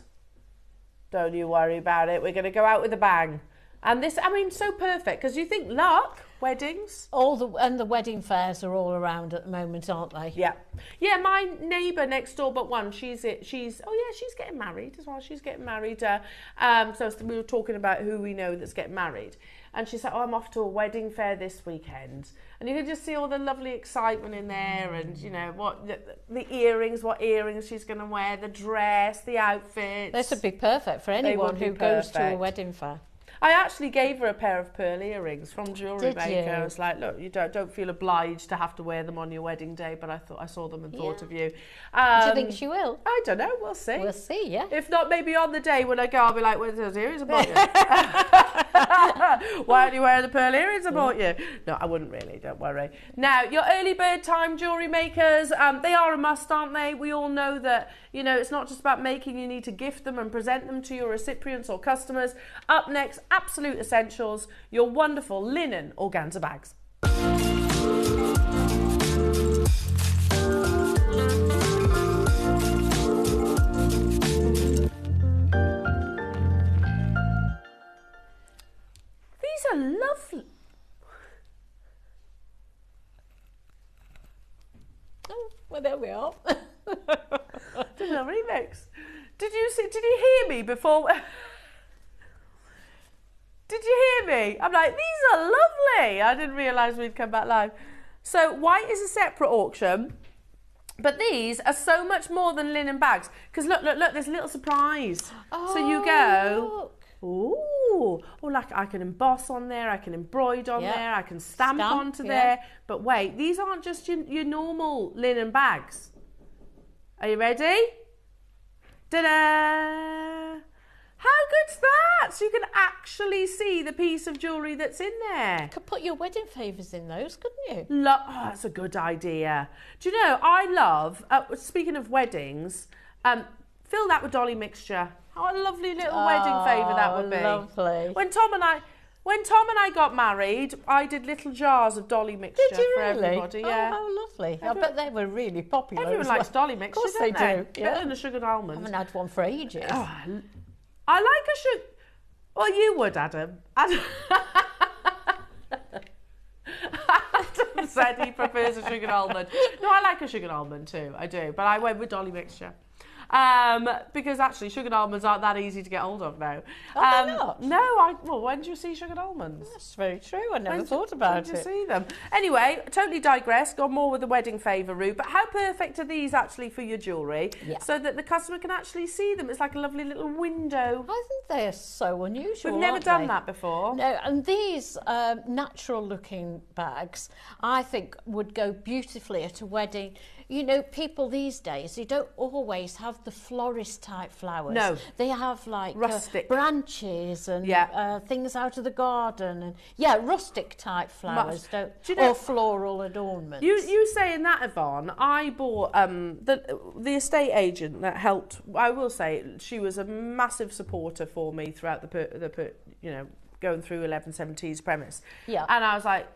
don't you worry about it. We're going to go out with a bang. And this, I mean, so perfect because you think luck, weddings. And the wedding fairs are all around at the moment, aren't they? Yeah. Yeah, my neighbour next door but one, she's getting married as well. She's getting married. So we were talking about who we know that's getting married. And she said, oh, I'm off to a wedding fair this weekend. And you can just see all the lovely excitement in there and, you know, what the earrings, what earrings she's going to wear, the dress, the outfits. This would be perfect for anyone who goes to a wedding fair. I actually gave her a pair of pearl earrings from JewelleryMaker. I was like, look, you don't feel obliged to have to wear them on your wedding day, but I saw them and thought of you. Do you think she will? I don't know. We'll see. We'll see, yeah. If not, maybe on the day when I go, I'll be like, where's those earrings I bought you? Why aren't you wearing the pearl earrings I bought you? No, I wouldn't really. Don't worry. Now, your early bird time jewellery makers, they are a must, aren't they? We all know that, you know, it's not just about making. You need to gift them and present them to your recipients or customers. Up next, absolute essentials, your wonderful linen organza bags. These are lovely. Oh, well, there we are. Did a remix. Did you hear me before? Did you hear me? I'm like, these are lovely. I didn't realise we'd come back live. So white is a separate auction, but these are so much more than linen bags. Because look, there's a little surprise. Oh, so you go, ooh, like I can emboss on there, I can embroider on there, I can stamp onto there. But wait, these aren't just your normal linen bags. Are you ready? Ta-da! How good's that? So you can actually see the piece of jewellery that's in there. You could put your wedding favours in those, couldn't you? Oh, that's a good idea. Do you know, I love, speaking of weddings, fill that with dolly mixture. What a lovely little wedding favour that would be. Lovely. When Tom and I got married, I did little jars of dolly mixture for everybody. Yeah. Oh, how lovely. I bet they were really popular. Everyone likes dolly mixture, Of course don't they do. Yeah. Better than a sugared almond. I haven't had one for ages. Oh, I like a sugar... Well, you would, Adam. Adam said he prefers a sugared almond. No, I like a sugared almond too. I do. But I went with dolly mixture. Because actually sugared almonds aren't that easy to get hold of now. Are they not? No, well, when do you see sugared almonds? That's very true. I never thought about When do you it. see them? Anyway, totally digressed, gone more with the wedding favour route, but how perfect are these actually for your jewellery? Yeah. So that the customer can actually see them. It's like a lovely little window. I think they are so unusual. We've never aren't done they? that before. No, and these natural looking bags, I think, would go beautifully at a wedding. You know, people these days, they don't always have the florist type flowers. No. They have like Rustic. branches and Yeah. things out of the garden. And rustic type flowers, Do you know- or floral adornments. You saying that, Yvonne, I bought the estate agent that helped. I will say she was a massive supporter for me throughout going through 1170's premise. Yeah. And I was like,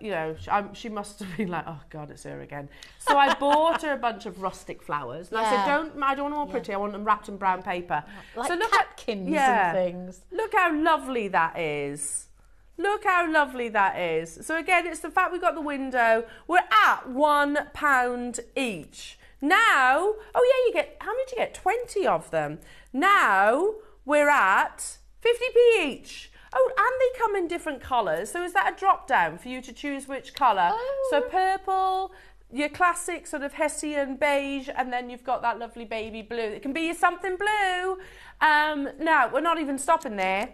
she must have been like, oh God, it's her again. So I bought her a bunch of rustic flowers. And I said, I don't want them all pretty. I want them wrapped in brown paper. Like so look catkins and things. Look how lovely that is. Look how lovely that is. So again, it's the fact we got the window. We're at £1 each. Now, how many do you get? 20 of them. Now we're at 50p each. Oh, and they come in different colours. So is that a drop down for you to choose which colour? Oh. So purple, your classic sort of Hessian beige, and then you've got that lovely baby blue. It can be your something blue. Now, we're not even stopping there.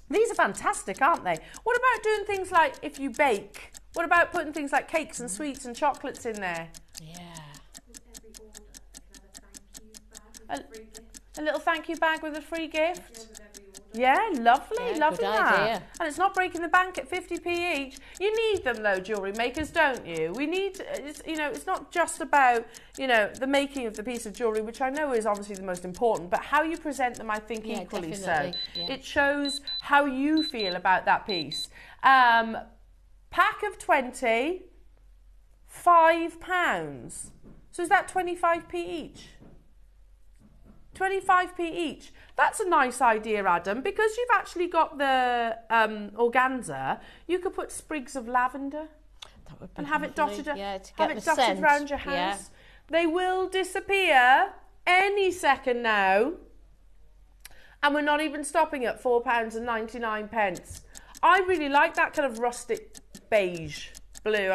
These are fantastic, aren't they? What about doing things like if you bake? What about putting things like cakes and sweets and chocolates in there? Yeah. A little thank you bag with a free gift. Yeah, lovely, Yeah, lovely good that. idea. And it's not breaking the bank at 50p each. You need them though, jewellery makers, don't you? We need, it's not just about, the making of the piece of jewellery, which I know is obviously the most important, but how you present them, I think, equally so. definitely, yeah. It shows how you feel about that piece. Pack of 20, £5. So is that 25p each? 25p each. That's a nice idea, Adam, because you've actually got the organza. You could put sprigs of lavender That would be and have it lovely. dotted, Yeah, to have get it the dotted scent. around your house. Yeah. They will disappear any second now, and we're not even stopping at £4.99. I really like that kind of rustic beige blue,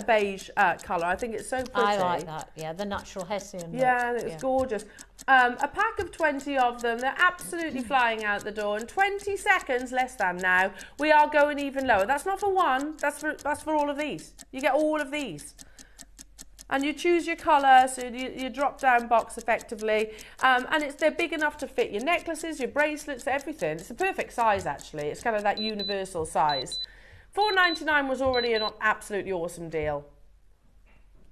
beige colour. I think it's so pretty. I like that. Yeah, the natural Hessian. Yeah, look. it's gorgeous. A pack of 20 of them. They're absolutely flying out the door. In 20 seconds, less than now, we are going even lower. That's not for one. That's for all of these. You get all of these. And you choose your colour, so your drop-down box effectively. And they're big enough to fit your necklaces, your bracelets, everything. It's the perfect size, actually. It's kind of that universal size. $4.99 was already an absolutely awesome deal.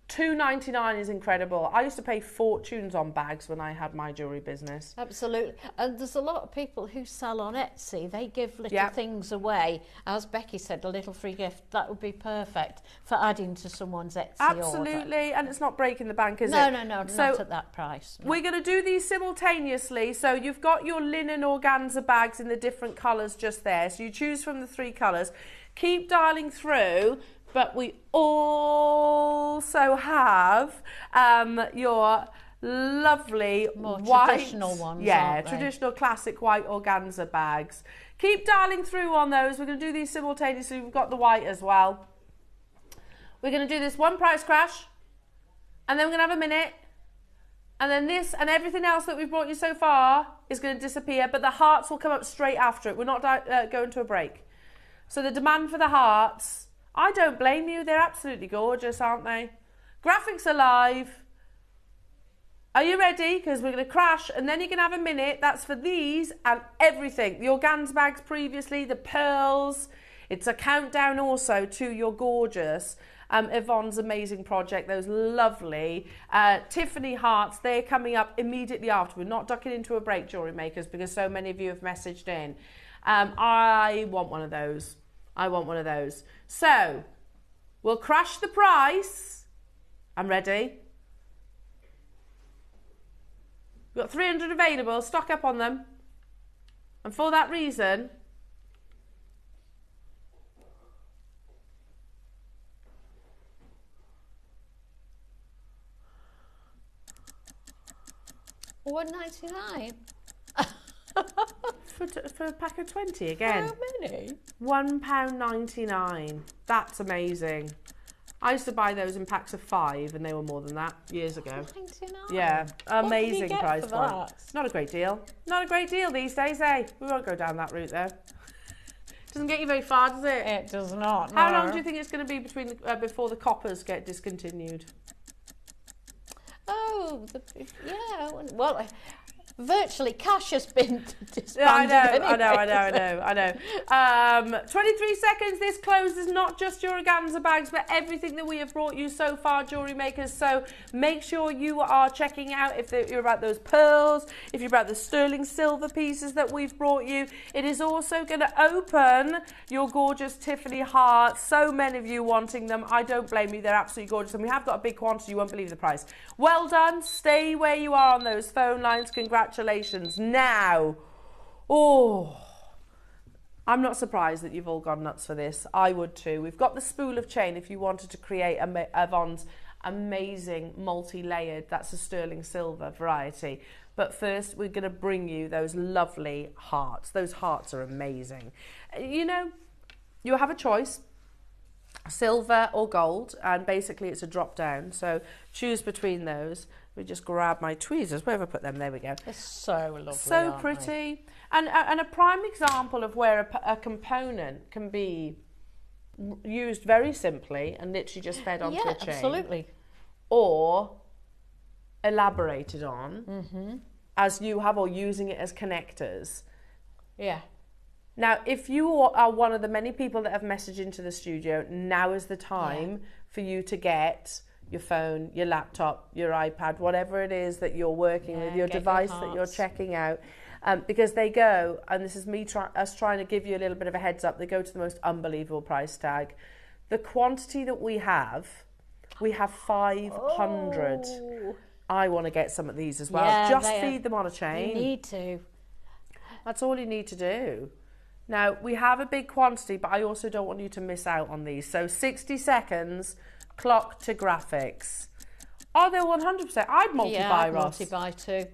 $2.99 is incredible. I used to pay fortunes on bags when I had my jewellery business. Absolutely. And there's a lot of people who sell on Etsy. They give little things away. As Becky said, a little free gift. That would be perfect for adding to someone's Etsy order. Absolutely. And it's not breaking the bank, is it? No, So not at that price. No. we're going to do these simultaneously. So you've got your linen organza bags in the different colours just there. So you choose from the 3 colours. Keep dialing through. But we also have your lovely More white, traditional ones, yeah, aren't they? traditional classic white organza bags. Keep dialing through on those. We're going to do these simultaneously. We've got the white as well. We're going to do this one price crash, and then we're going to have a minute, and then this and everything else that we've brought you so far is going to disappear, but the hearts will come up straight after it. We're not going to a break. So the demand for the hearts, I don't blame you. They're absolutely gorgeous, aren't they? Graphics are live. Are you ready? Because we're going to crash and then you can have a minute. That's for these and everything. The organza bags previously, the pearls. It's a countdown also to your gorgeous Yvonne's amazing project, those lovely Tiffany hearts. They're coming up immediately after. We're not ducking into a break, jewellery makers, because so many of you have messaged in. I want one of those. I want one of those. So we'll crash the price. I'm ready. We've got 300 available. Stock up on them. And for that reason, £1.99. for a pack of 20 again. How many? £1.99. That's amazing. I used to buy those in packs of 5 and they were more than that years ago. £1.99. Yeah, amazing what price for point. that? Not a great deal. Not a great deal these days, eh? We won't go down that route though. Doesn't get you very far, does it? It does not. How no. long do you think it's going to be between before the coppers get discontinued? Oh, yeah. Well, virtually cash has been disbanded. Yeah, I know. 23 seconds. This closes not just your organza bags, but everything that we have brought you so far, jewellery makers. So make sure you are checking out if you're about those pearls, if you're about the sterling silver pieces that we've brought you. It is also going to open your gorgeous Tiffany hearts. So many of you wanting them. I don't blame you. They're absolutely gorgeous. And we have got a big quantity. You won't believe the price. Well done. Stay where you are on those phone lines. Congratulations. Now, I'm not surprised that you've all gone nuts for this. I would too. We've got the spool of chain if you wanted to create Yvonne's amazing multi-layered, that's a sterling silver variety. But first, we're going to bring you those lovely hearts. Those hearts are amazing. You know, you have a choice, silver or gold, and basically it's a drop down. So choose between those. We just grab my tweezers. Where have I put them? There we go. They're so lovely. So pretty. And a prime example of where a component can be used very simply and literally just fed onto a chain. Yeah, absolutely. Or elaborated on as you have, or using it as connectors. Yeah. Now, if you are one of the many people that have messaged into the studio, now is the time for you to get your phone, your laptop, your iPad, whatever it is that you're working with, your device that you're checking out, because they go, and this is me trying to give you a little bit of a heads up, they go to the most unbelievable price tag. The quantity that we have 500. Oh. I want to get some of these as well. Yeah, just feed them on a chain. You need to. That's all you need to do. Now, we have a big quantity, but I also don't want you to miss out on these. So 60 seconds, clock to graphics. Oh, they're 100%. I'd multi-buy, Ross. Multi-buy too.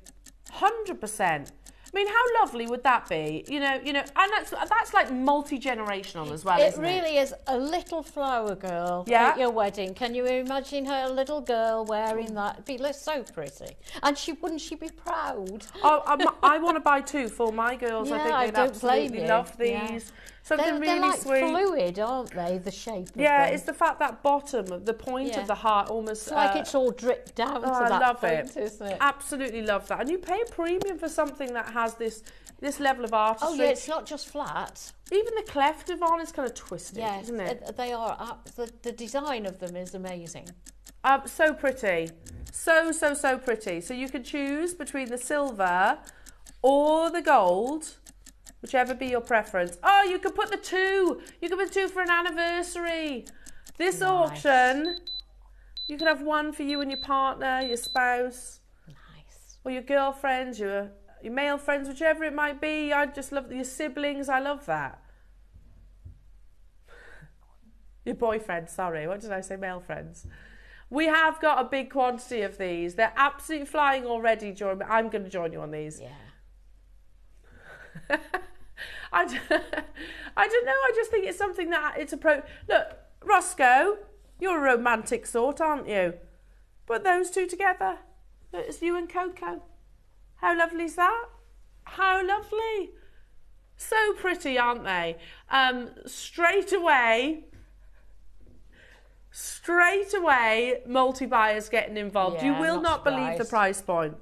100%. I mean, how lovely would that be? You know, and that's like multi-generational as well, isn't it? It really is. A little flower girl at your wedding. Can you imagine her little girl wearing that? It'd be so pretty. And wouldn't she be proud? Oh, I want to buy 2 for my girls. Yeah, I think they'd absolutely love these. Yeah. Something they're really like sweet. Fluid, aren't they? The shape of yeah, them. It's the fact that bottom of the point of the heart almost. It's like it's all dripped down to that I love point, it. Isn't it? Absolutely love that. And you pay a premium for something that has this level of artistry. Oh yeah, it's not just flat. Even the cleft of on is kind of twisted, isn't it? They are. The design of them is amazing. So pretty. So pretty. So you can choose between the silver or the gold, whichever be your preference. Oh, you could put the 2. You could put 2 for an anniversary. This auction, you can have 1 for you and your partner, your spouse. Nice. Or your girlfriends, your male friends, whichever it might be. I just love your siblings. I love that. Your boyfriend, sorry. What did I say? Male friends. We have got a big quantity of these. They're absolutely flying already. I'm going to join you on these. Yeah. I don't know. I just think it's something that it's Look, Roscoe, you're a romantic sort, aren't you? Put those 2 together. It's you and Coco. How lovely is that? How lovely. So pretty, aren't they? Straight away, multi-buyers getting involved. Yeah, you will not believe the price point.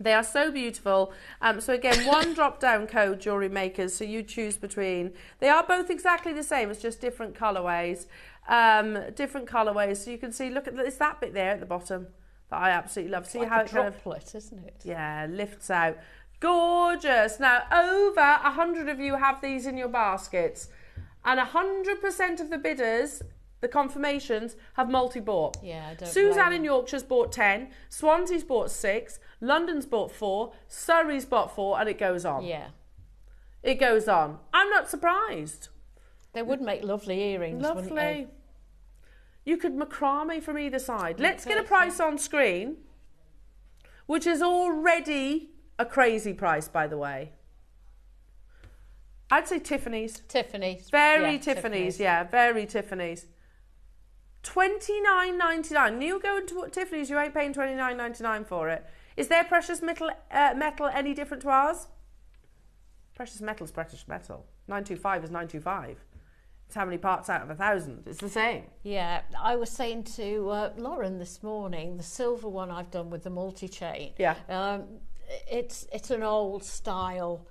They are so beautiful. So again, one drop-down code, Jewellery Makers, so you choose between. They are both exactly the same, it's just different colourways. So you can see, look at it's that bit there at the bottom that I absolutely love. See like how a it kind of, droplet, isn't it? yeah, lifts out. Gorgeous. Now, over 100 of you have these in your baskets, and 100% of the bidders, the confirmations, have multi-bought. Yeah, I don't Suzanne in Yorkshire's bought 10, Swansea's bought 6, London's bought 4, Surrey's bought 4, and it goes on. Yeah. It goes on. I'm not surprised. They would make lovely earrings, wouldn't Lovely. they? You could macrame from either side. Let's get a price on screen, which is already a crazy price, by the way. I'd say Tiffany's. Tiffany's. Very Tiffany's, yeah, very Tiffany's. $29.99. You go into Tiffany's, you ain't paying $29.99 for it. Is their precious metal any different to ours? Precious metal's precious metal. 925 is 925. It's how many parts out of 1,000. It's the same. Yeah, I was saying to Lauren this morning, the silver one I've done with the multi-chain. Yeah. It's an old style,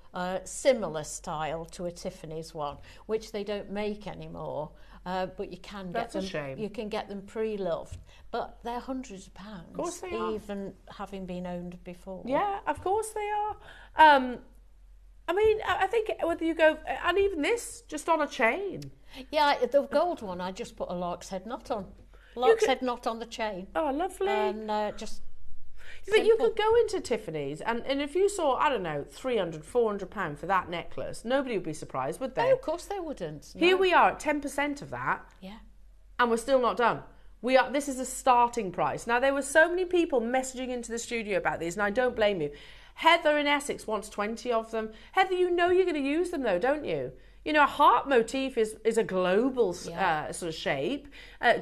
similar style to a Tiffany's one, which they don't make anymore. But you can get them. That's a shame. You can get them pre-loved, but they're hundreds of pounds. Of course they are. Even having been owned before. Yeah, of course they are. I mean, I think whether you go, and even this, just on a chain. Yeah, the gold one, I just put a lark's head knot on. Lark's head knot on the chain. Oh, lovely. And just... But you could go into Tiffany's and if you saw, I don't know, £300, £400 for that necklace, nobody would be surprised, would they? No, of course they wouldn't. No. Here we are at 10% of that. Yeah. And we're still not done. This is a starting price. Now, there were so many people messaging into the studio about these, and I don't blame you. Heather in Essex wants 20 of them. Heather, you know you're going to use them though, don't you? You know, a heart motif is a global sort of shape,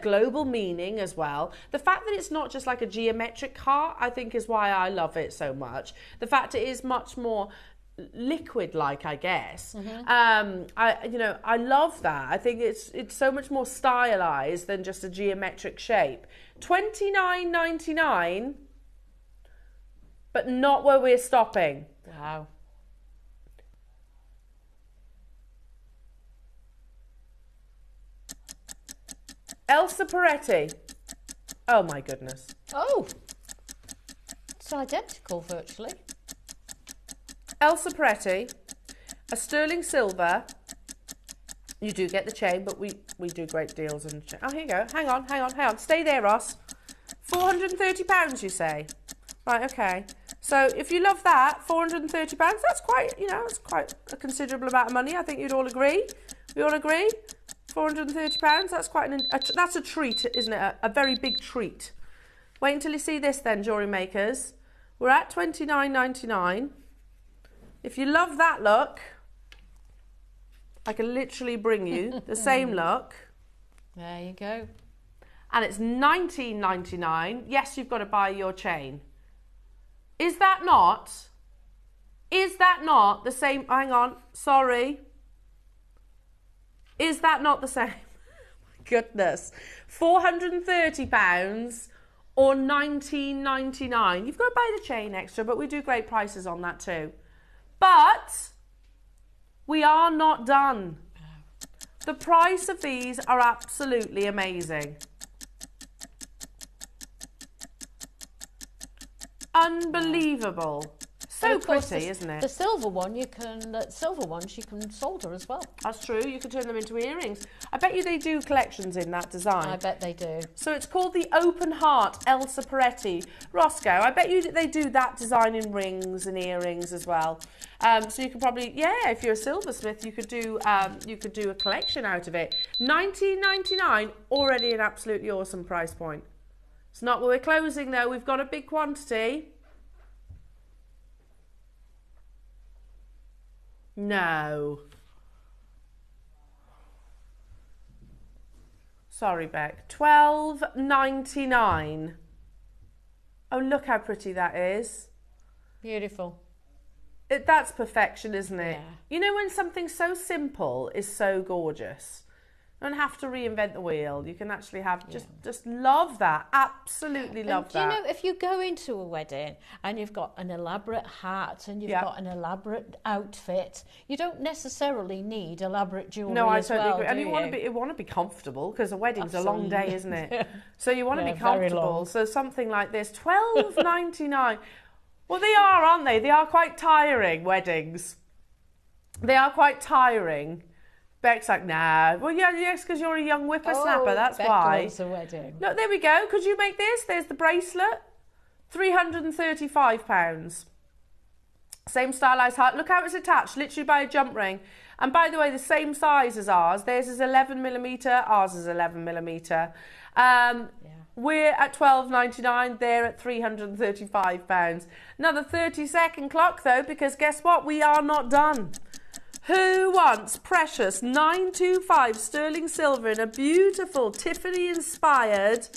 global meaning as well. The fact that it's not just like a geometric heart, I think is why I love it so much. The fact it is much more liquid-like, I guess. I love that. I think it's so much more stylized than just a geometric shape. $29.99, but not where we're stopping. Wow. Elsa Peretti. Oh my goodness. Oh, it's identical virtually. Elsa Peretti, a sterling silver. You do get the chain, but we do great deals. Oh, here you go. Hang on. Stay there, Ross. £430, you say? Right, okay. So if you love that, £430, that's quite, it's quite a considerable amount of money. I think you'd all agree. We all agree? £430, that's quite that's a treat, isn't it? A very big treat. Wait until you see this then, Jewellery Makers. We're at $29.99. If you love that look, I can literally bring you the same look. There you go. And it's $19.99. Yes, you've got to buy your chain. Is that not the same? Hang on, sorry. Is that not the same? My goodness. £430 or $19.99. You've got to buy the chain extra, but we do great prices on that too. But we are not done. The price of these are absolutely amazing. Unbelievable. So pretty, isn't it? The silver one silver ones you can solder as well. That's true. You can turn them into earrings. I bet you they do collections in that design. I bet they do. So it's called the Open Heart Elsa Peretti. Roscoe, I bet you they do that design in rings and earrings as well. So you could probably, if you're a silversmith, you could do a collection out of it. $19.99, already an absolutely awesome price point. It's not where we're closing though. We've got a big quantity. No. Sorry, Beck. $12.99. Oh, look how pretty that is. Beautiful. That's perfection, isn't it? Yeah. You know when something so simple is so gorgeous? Don't have to reinvent the wheel. You can actually have just love that. Absolutely love that. Do you know, if you go into a wedding and you've got an elaborate hat and you've got an elaborate outfit, you don't necessarily need elaborate jewellery. No, I as totally well, agree. And you want to be comfortable, because a wedding's Absolutely. a long day, isn't it? So you want to be very comfortable. long. So something like this, $12.99. Well, they are, aren't they? They are quite tiring, weddings. They are quite tiring. Beck's like, nah. Well, yes, because you're a young whippersnapper, that's Beck why. loves a wedding. Look, there we go. Could you make this? There's the bracelet. £335. Same stylized heart. Look how it's attached, literally by a jump ring. And by the way, the same size as ours. Theirs is 11mm, ours is 11mm. We're at $12.99, they're at £335. Another 30-second clock though, because guess what? We are not done. Who wants precious 925 sterling silver in a beautiful Tiffany-inspired?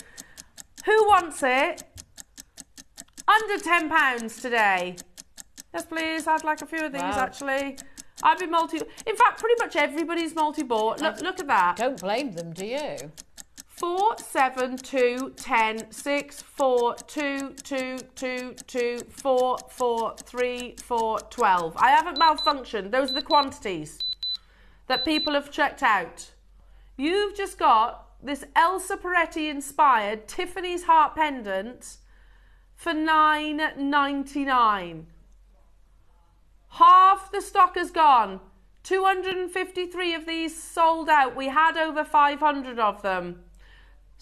Who wants it? Under £10 today. Yes, please. I'd like a few of these, actually. I've been in fact, pretty much everybody's multi-bought. Look at that. Don't blame them, do you? 4, 7, 2, 10, 6, 4, 2, 2, 2, 2, 4, 4, 3, 4, 12. I haven't malfunctioned. Those are the quantities that people have checked out. You've just got this Elsa Peretti-inspired Tiffany's heart pendant for $9.99. Half the stock has gone. 253 of these sold out. We had over 500 of them.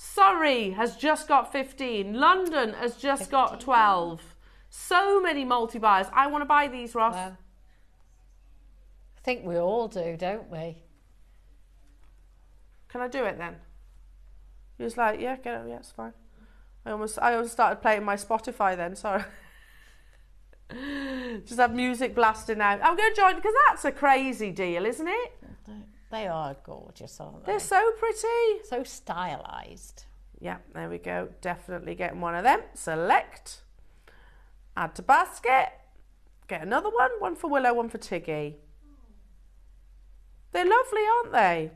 Surrey has just got 15. London has just got 12. So many multi-buyers. I want to buy these, Ross. Well, I think we all do, don't we? Can I do it then? He was like, yeah, get it. Yeah, it's fine. I almost started playing my Spotify then, sorry. Just have music blasting out. I'm going to join, because that's a crazy deal, isn't it? They are gorgeous, aren't they? They're so pretty. So stylised. Yeah, there we go. Definitely getting one of them. Select. Add to basket. Get another one. One for Willow, one for Tiggy. They're lovely, aren't they?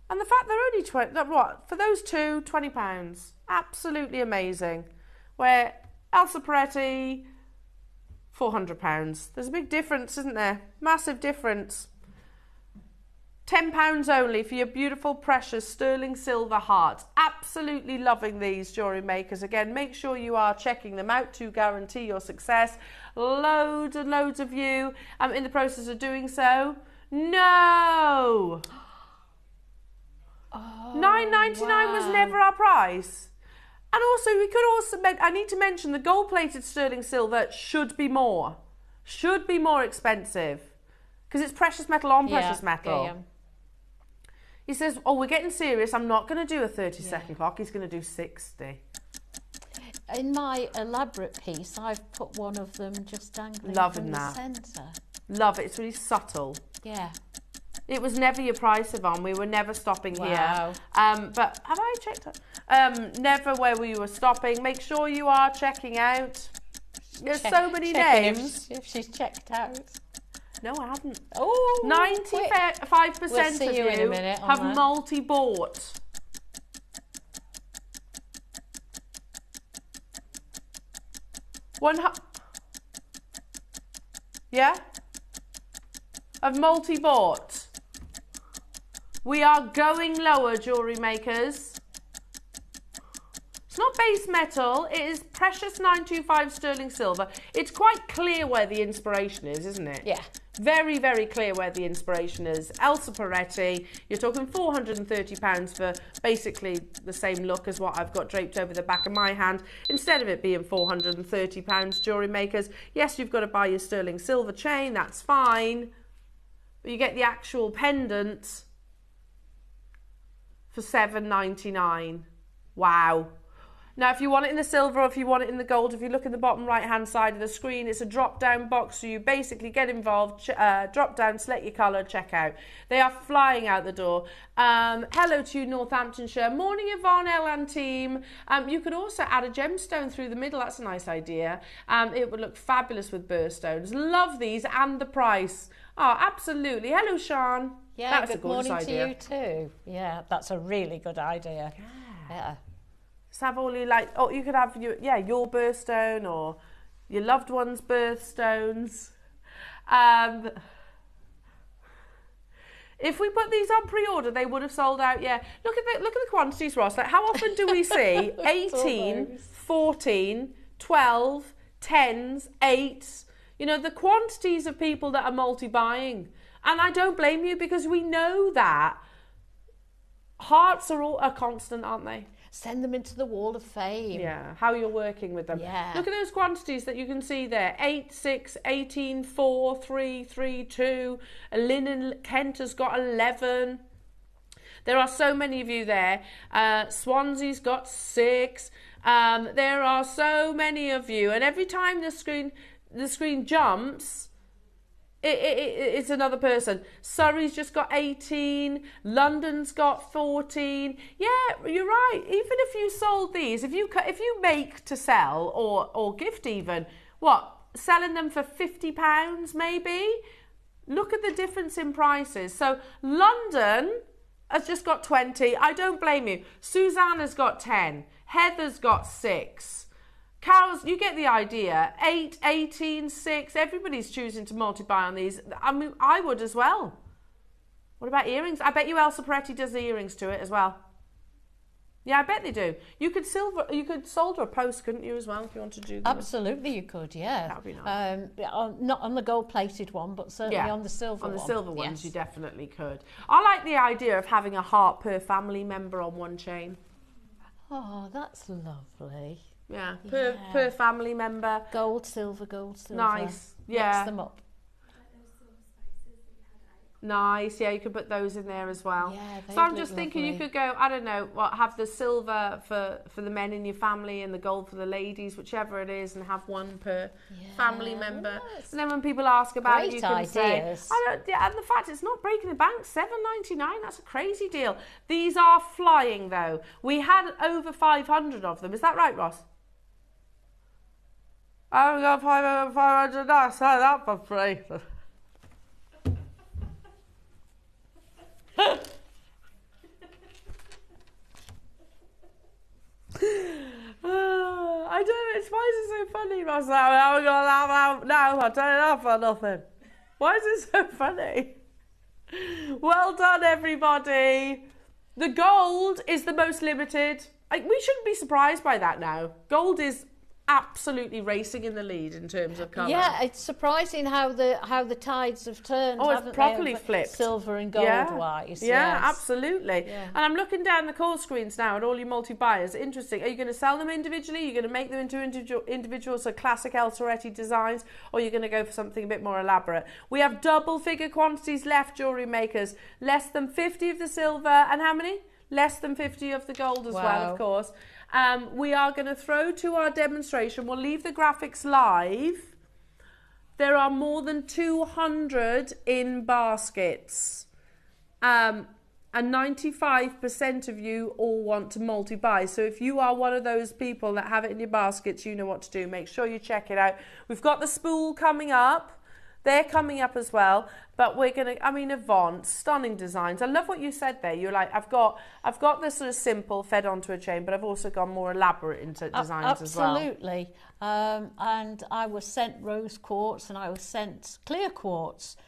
And the fact they're only 20, what? For those two, £20. Absolutely amazing. Where Elsa Peretti, £400. There's a big difference, isn't there? Massive difference. £10 only for your beautiful, precious sterling silver heart. Absolutely loving these jewellery makers. Again, make sure you are checking them out to guarantee your success. Loads and loads of you in the process of doing so. No! Oh, $9.99 was never our price. And also, we could also, I need to mention the gold-plated sterling silver should be more. Should be more expensive. Because it's precious metal on precious metal. Yeah. He says, oh, we're getting serious. I'm not going to do a 30-second clock. He's going to do 60. In my elaborate piece, I've put one of them just dangling Loving from that. the centre. Love it. It's really subtle. Yeah. It was never your price, Yvonne. We were never stopping here. But have I checked out? Never where we were stopping. Make sure you are checking out. There's so many names. If she's checked out. No, I haven't. Oh, 95% of you have multi-bought. Yeah? Of multi-bought. We are going lower, jewellery makers. It's not base metal, it is precious 925 sterling silver. It's quite clear where the inspiration is, isn't it? Yeah. Very, very clear where the inspiration is. Elsa Peretti, you're talking £430 for basically the same look as what I've got draped over the back of my hand. Instead of it being £430, jewellery makers, yes, you've got to buy your sterling silver chain, that's fine. But you get the actual pendant for $7.99. Wow. Now, if you want it in the silver or if you want it in the gold, if you look in the bottom right-hand side of the screen, it's a drop-down box, so you basically get involved, drop down, select your colour, check out. They are flying out the door. Hello to Northamptonshire. Morning, Yvonne, L and team. You could also add a gemstone through the middle. That's a nice idea. It would look fabulous with birthstones. Love these and the price. Oh, absolutely. Hello, Sean. Yeah, that's good a gorgeous morning idea. to you too. Yeah, that's a really good idea. Yeah. Just have all your, like, oh, you could have your birthstone or your loved one's birthstones. If we put these on pre-order, they would have sold out. Yeah, look at the quantities, Ross. Like, how often do we see 18, 14, 12, 10s, 8s? You know, the quantities of people that are multi-buying. And I don't blame you, because we know that hearts are constant, aren't they? Send them into the Wall of Fame. Yeah, how you're working with them. Yeah. Look at those quantities that you can see there. 8, 6, 18, 4, 3, 3, 2. Linen Kent has got 11. There are so many of you there. Swansea's got 6. There are so many of you. And every time the screen jumps, it's another person. Surrey's just got 18. London's got 14. Yeah, you're right. Even if you sold these, if you make to sell or gift even, selling them for £50 maybe? Look at the difference in prices. So London has just got 20. I don't blame you. Susanna's got 10. Heather's got 6. Carol's, you get the idea. 8, 18, 6. Everybody's choosing to multi-buy on these. I mean, I would as well. What about earrings? I bet you Elsa Peretti does the earrings to it as well. Yeah, I bet they do. You could solder a post, couldn't you, as well, if you want to do them? Absolutely, you could. Yeah. That would be nice. Not on the gold-plated one, but certainly on the silver one. On the silver ones, you definitely could. I like the idea of having a heart per family member on one chain. Oh, that's lovely. Yeah, per family member. Gold, silver, gold, silver. Nice, yeah. Mix them up. Nice, yeah, you could put those in there as well. Yeah, so I'm just thinking you could go, I don't know, have the silver for the men in your family and the gold for the ladies, whichever it is, and have one per family member. Nice. And then when people ask about it, you can say, and the fact it's not breaking the bank, $7.99, that's a crazy deal. These are flying though. We had over 500 of them. Is that right, Ross? I only got 500, I sell that for free. I don't know, why is it so funny, Ross? I'm gonna laugh out now, I'll turn it off for nothing. Why is it so funny? Well done, everybody. The gold is the most limited. We shouldn't be surprised by that now. Gold is absolutely racing in the lead in terms of colour. Yeah, it's surprising how the tides have turned. Oh, it's properly flipped. Silver and gold wise. Yeah, yes. absolutely. Yeah. And I'm looking down the call screens now at all your multi-buyers. Interesting. Are you going to sell them individually? Are you going to make them into individual, so classic Elsa Peretti designs? Or are you going to go for something a bit more elaborate? We have double figure quantities left, jewellery makers. Less than 50 of the silver. And how many? Less than 50 of the gold as well, of course. We are going to throw to our demonstration. We'll leave the graphics live. There are more than 200 in baskets. And 95% of you all want to multi-buy. So if you are one of those people that have it in your baskets, you know what to do. Make sure you check it out. We've got the spool coming up. They're coming up as well, but we're going to, I mean, Yvonne, stunning designs. I love what you said there. You're like, I've got this sort of simple fed onto a chain, but I've also gone more elaborate into designs as well. Absolutely. And I was sent rose quartz and I was sent clear quartz.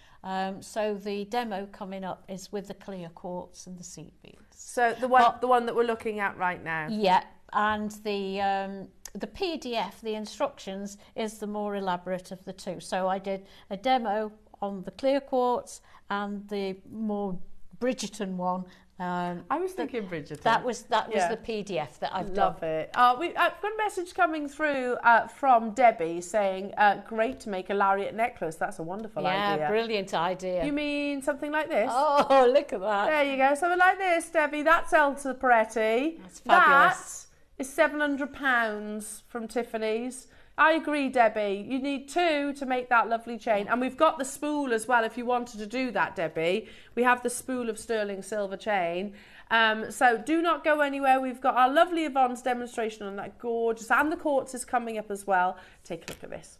So the demo coming up is with the clear quartz and the seed beads. So the one that we're looking at right now. Yeah, and the PDF, the instructions, is the more elaborate of the two. So I did a demo on the clear quartz and the more Bridgerton one. I was thinking Bridgerton. That was the PDF that I've done. Love it. We've got a message coming through from Debbie saying, great to make a lariat necklace. That's a wonderful idea. Yeah, brilliant idea. You mean something like this? Oh, look at that. There you go. Something like this, Debbie. That's Elsa Peretti. That's fabulous. Is £700 from Tiffany's. I agree, Debbie. You need 2 to make that lovely chain. And we've got the spool as well if you wanted to do that, Debbie. We have the spool of sterling silver chain. So do not go anywhere. We've got our lovely Yvonne's demonstration on that gorgeous. And the quartz is coming up as well. Take a look at this.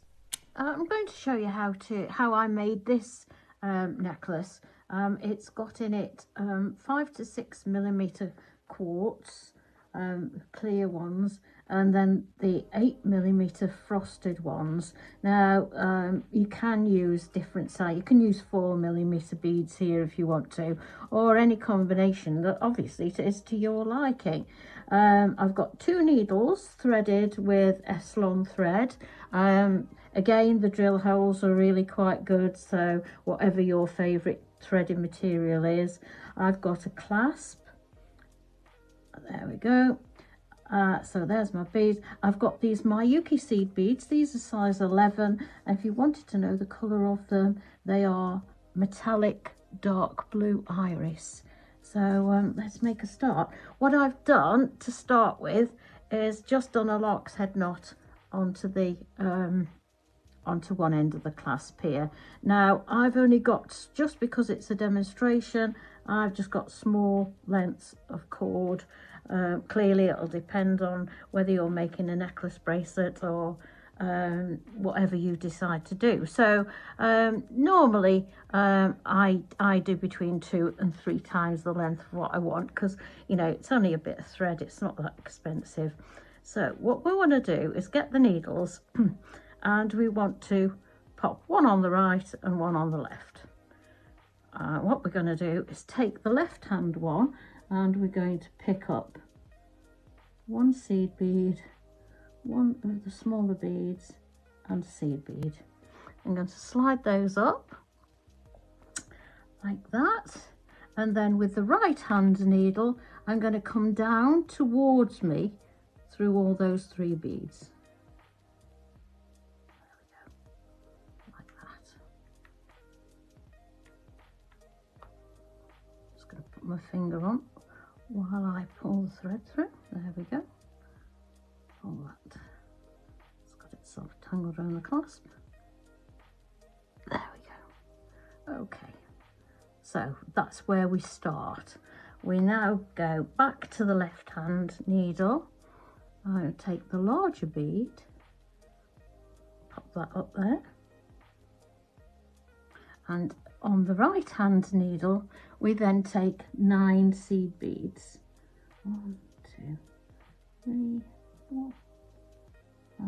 I'm going to show you how I made this necklace. It's got in it 5 to 6 millimeter quartz, clear ones, and then the 8 millimeter frosted ones. Now you can use different size. You can use 4 millimeter beads here if you want to, or any combination that obviously is to your liking. I've got 2 needles threaded with Eslon thread. Again, the drill holes are really quite good, so whatever your favourite threading material is. I've got a clasp. There we go. So there's my beads. I've got these Miyuki seed beads. These are size 11. And if you wanted to know the colour of them, they are metallic dark blue iris. So let's make a start. What I've done to start with is just done a lark's head knot onto the onto one end of the clasp here. Now I've only got, just because it's a demonstration, I've just got small lengths of cord. Clearly it'll depend on whether you're making a necklace, bracelet, or whatever you decide to do. So normally I do between 2 and 3 times the length of what I want, because you know it's only a bit of thread, it's not that expensive. So what we want to do is get the needles and we want to pop one on the right and one on the left. What we're going to do is take the left hand one and we're going to pick up 1 seed bead, 1 of the smaller beads and a seed bead. I'm going to slide those up like that, and then with the right hand needle I'm going to come down towards me through all those 3 beads. My finger on while I pull the thread through. There we go. Pull that. It's got itself tangled around the clasp. There we go. Okay, so that's where we start. We now go back to the left hand needle. I'll take the larger bead, pop that up there, and on the right hand needle we then take 9 seed beads. 1, 2, 3, 4, 5,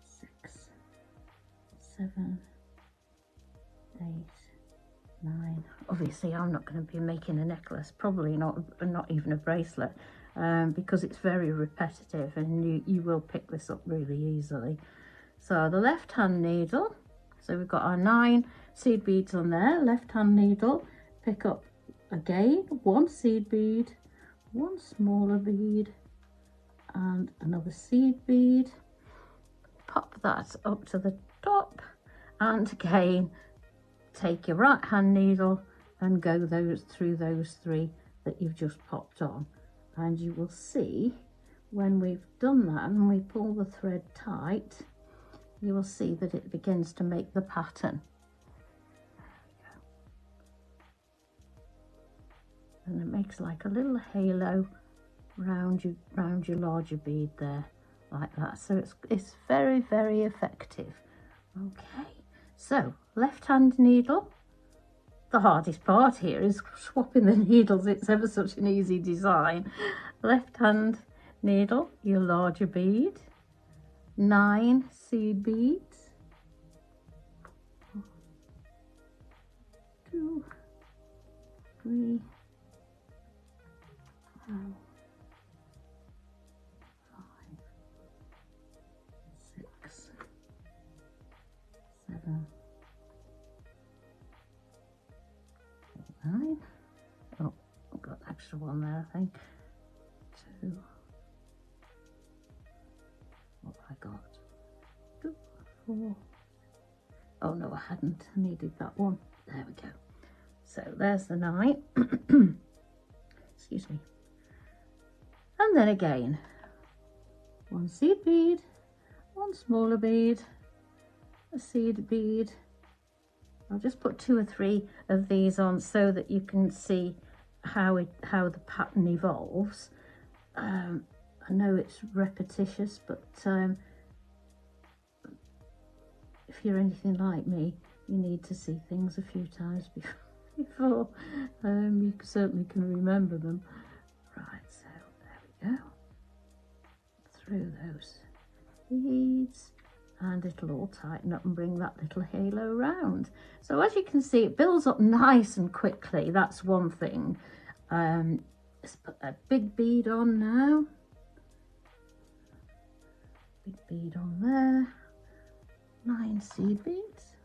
6, 7, 8, 9. Obviously I'm not going to be making a necklace, probably not even a bracelet, because it's very repetitive and you will pick this up really easily. So the left hand needle, so we've got our 9 seed beads on there, left hand needle, pick up again 1 seed bead, 1 smaller bead and another seed bead, pop that up to the top, and again take your right hand needle and go through those 3 that you've just popped on, and you will see when we've done that and we pull the thread tight, you will see that it begins to make the pattern. And it makes like a little halo round your larger bead there, like that. So it's very, very effective. Okay, so left hand needle. The hardest part here is swapping the needles. It's ever such an easy design. Left hand needle, your larger bead, 9 seed beads, 2, 3, 4, 5, 6, 7, 8, 9. Oh, I've got an extra one there, I think. 2. What have I got? 2, 4. Oh no, I hadn't. I needed that one. There we go. So there's the 9. Excuse me. And then again, 1 seed bead, 1 smaller bead, a seed bead. I'll just put 2 or 3 of these on so that you can see how the pattern evolves. I know it's repetitious, but if you're anything like me, you need to see things a few times before you certainly can remember them. Right, so there we go. Through those beads, and it'll all tighten up and bring that little halo round. So as you can see, it builds up nice and quickly. That's one thing. Let's put a big bead on now. Big bead on there. 9 seed beads.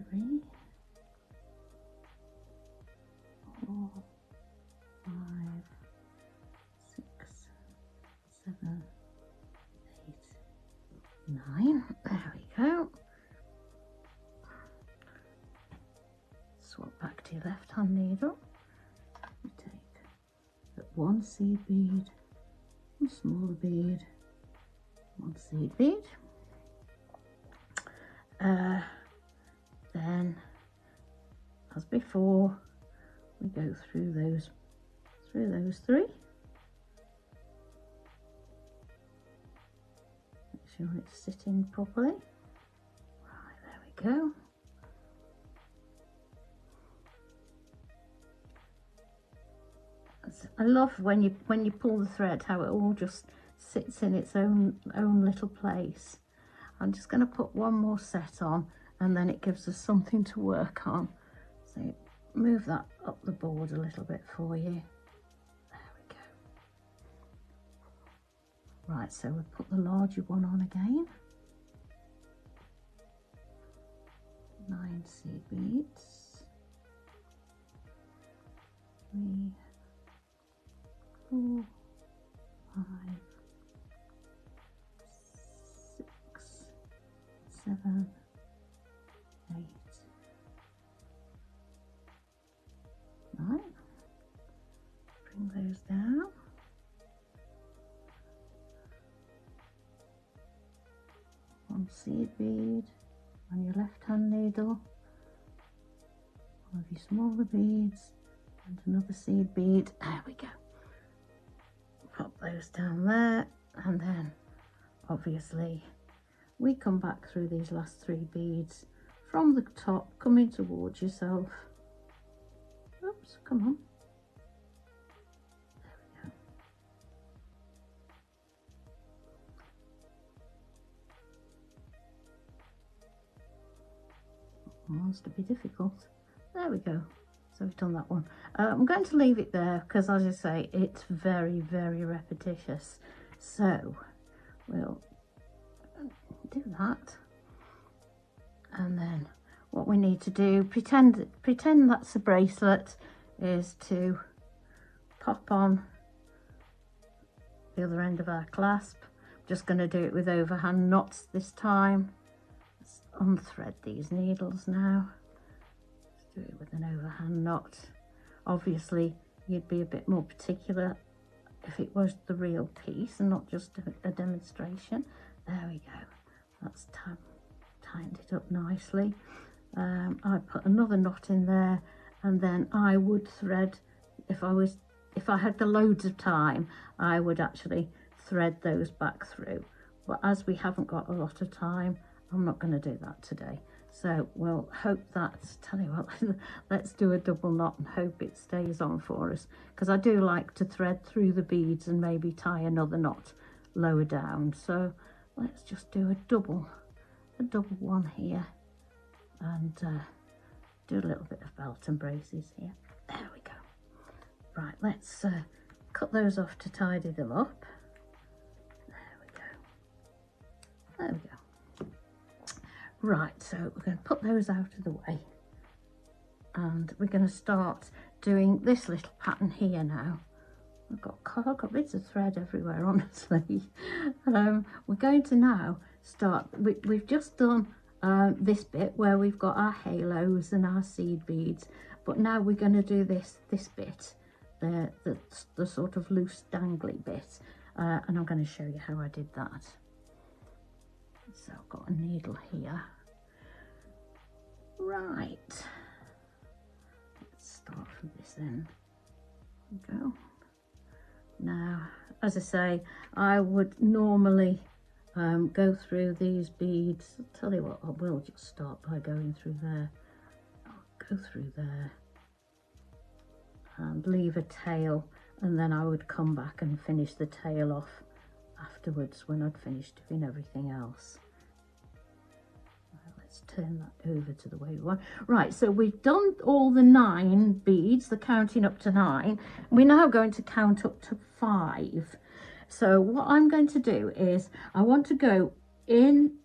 3, 4, 5, 6, 7, 8, 9. There we go. Swap back to your left hand needle. You take that 1 seed bead, 1 smaller bead, 1 seed bead. Then, as before, we go through those 3. Make sure it's sitting properly. Right, there we go. I love when you pull the thread, how it all just sits in its own little place. I'm just going to put one more set on, and then it gives us something to work on. So move that up the board a little bit for you. There we go. Right, so we'll put the larger one on again. 9 seed beads. 3, 4, 5, 6, 7, 8, 9. Bring those down. One seed bead on your left hand needle, one of your smaller beads, and another seed bead. There we go. Pop those down there, and then obviously we come back through these last 3 beads from the top, coming towards yourself. Oops, come on. There we go. Wants to be difficult. There we go. So we've done that one. I'm going to leave it there because, as I say, it's very, very repetitious. So we'll do that, and then what we need to do, pretend that's a bracelet, is to pop on the other end of our clasp. I'm just going to do it with overhand knots this time. Let's unthread these needles now. Let's do it with an overhand knot. Obviously you'd be a bit more particular if it was the real piece and not just a demonstration. There we go. That's tightened it up nicely. I put another knot in there, and then I would thread, if I had the loads of time, I would actually thread those back through. But as we haven't got a lot of time, I'm not going to do that today. So we'll hope that's, tell you what, let's do a double knot and hope it stays on for us, because I do like to thread through the beads and maybe tie another knot lower down. So let's just do a double one here, and do a little bit of belt and braces here. There we go. Right, let's cut those off to tidy them up. There we go. There we go. Right, so we're going to put those out of the way, and we're going to start doing this little pattern here now. I've got bits of thread everywhere, honestly. We're going to now start, we've just done this bit where we've got our halos and our seed beads, but now we're going to do this bit, the sort of loose dangly bit, and I'm going to show you how I did that. So I've got a needle here. Right, let's start from this end. There we go. Now, as I say, I would normally go through these beads. I'll tell you what, I will just start by going through there. I'll go through there and leave a tail, and then I would come back and finish the tail off afterwards when I'd finished doing everything else. Let's turn that over to the way we want. Right, so we've done all the 9 beads, the counting up to 9. We're now going to count up to 5. So what I'm going to do is I want to go in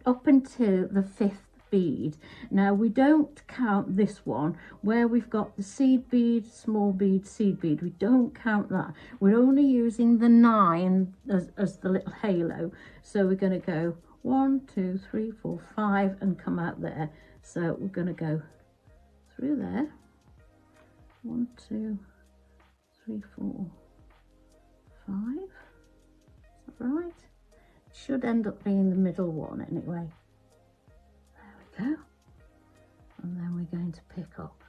up until the 5th bead. Now we don't count this one where we've got the seed bead, small bead, seed bead. We don't count that. We're only using the 9 as the little halo. So we're going to go 1, 2, 3, 4, 5 and come out there. So we're going to go through there. 1, 2, 3, 4, 5. Is that right? It should end up being the middle one anyway. There we go. And then we're going to pick up.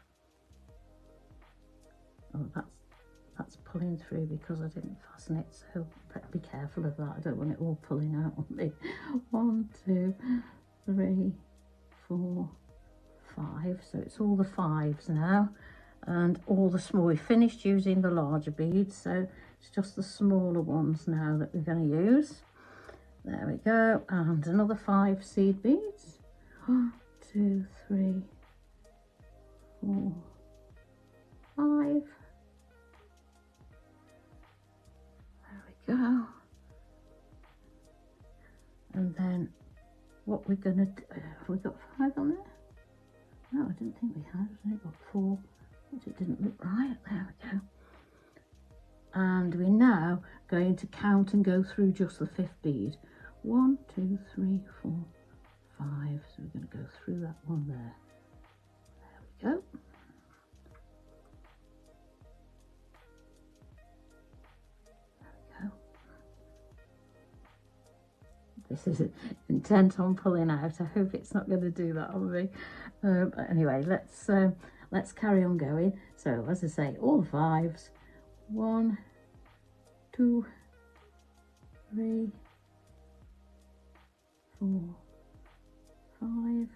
Oh, that's pulling through because I didn't fasten it, so be careful of that. I don't want it all pulling out on me. 1, 2, 3, 4, 5. So it's all the 5s now, and all the small. We finished using the larger beads, so it's just the smaller ones now that we're going to use. There we go, and another 5 seed beads. 1, 2, 3, 4, 5. Go. And then what we're going to do, have we got 5 on there? No, I didn't think we had. I only got 4, but it didn't look right. There we go. And we're now going to count and go through just the 5th bead. 1, 2, 3, 4, 5. So we're going to go through that one there. There we go. This is intent on pulling out. I hope it's not going to do that on me. But anyway, let's carry on going. So as I say, all the 5s. 1, 2, 3, 4, 5.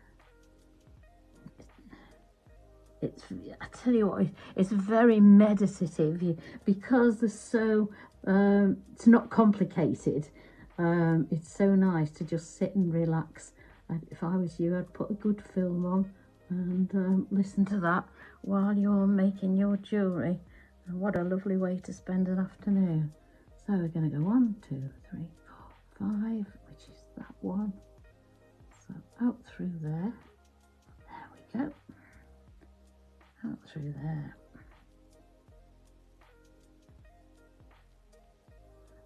I tell you what, it's very meditative because they're so. It's not complicated. It's so nice to just sit and relax. If I was you, I'd put a good film on and listen to that while you're making your jewellery. And what a lovely way to spend an afternoon. So we're going to go 1, 2, 3, 4, 5, which is that one. So out through there. There we go. Out through there.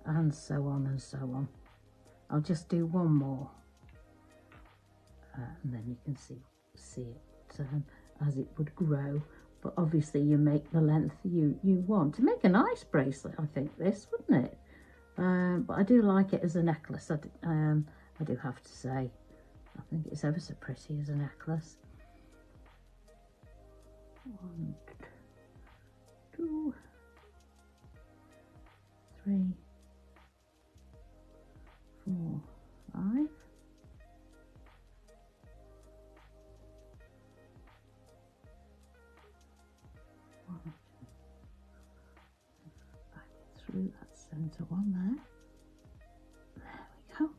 And so on and so on. I'll just do one more, and then you can see it as it would grow. But obviously you make the length you want. To make a nice bracelet, I think this, wouldn't it? But I do like it as a necklace. I do have to say, I think it's ever so pretty as a necklace. 1, 2, 3, 4, 5. Back through that centre one there. There we go.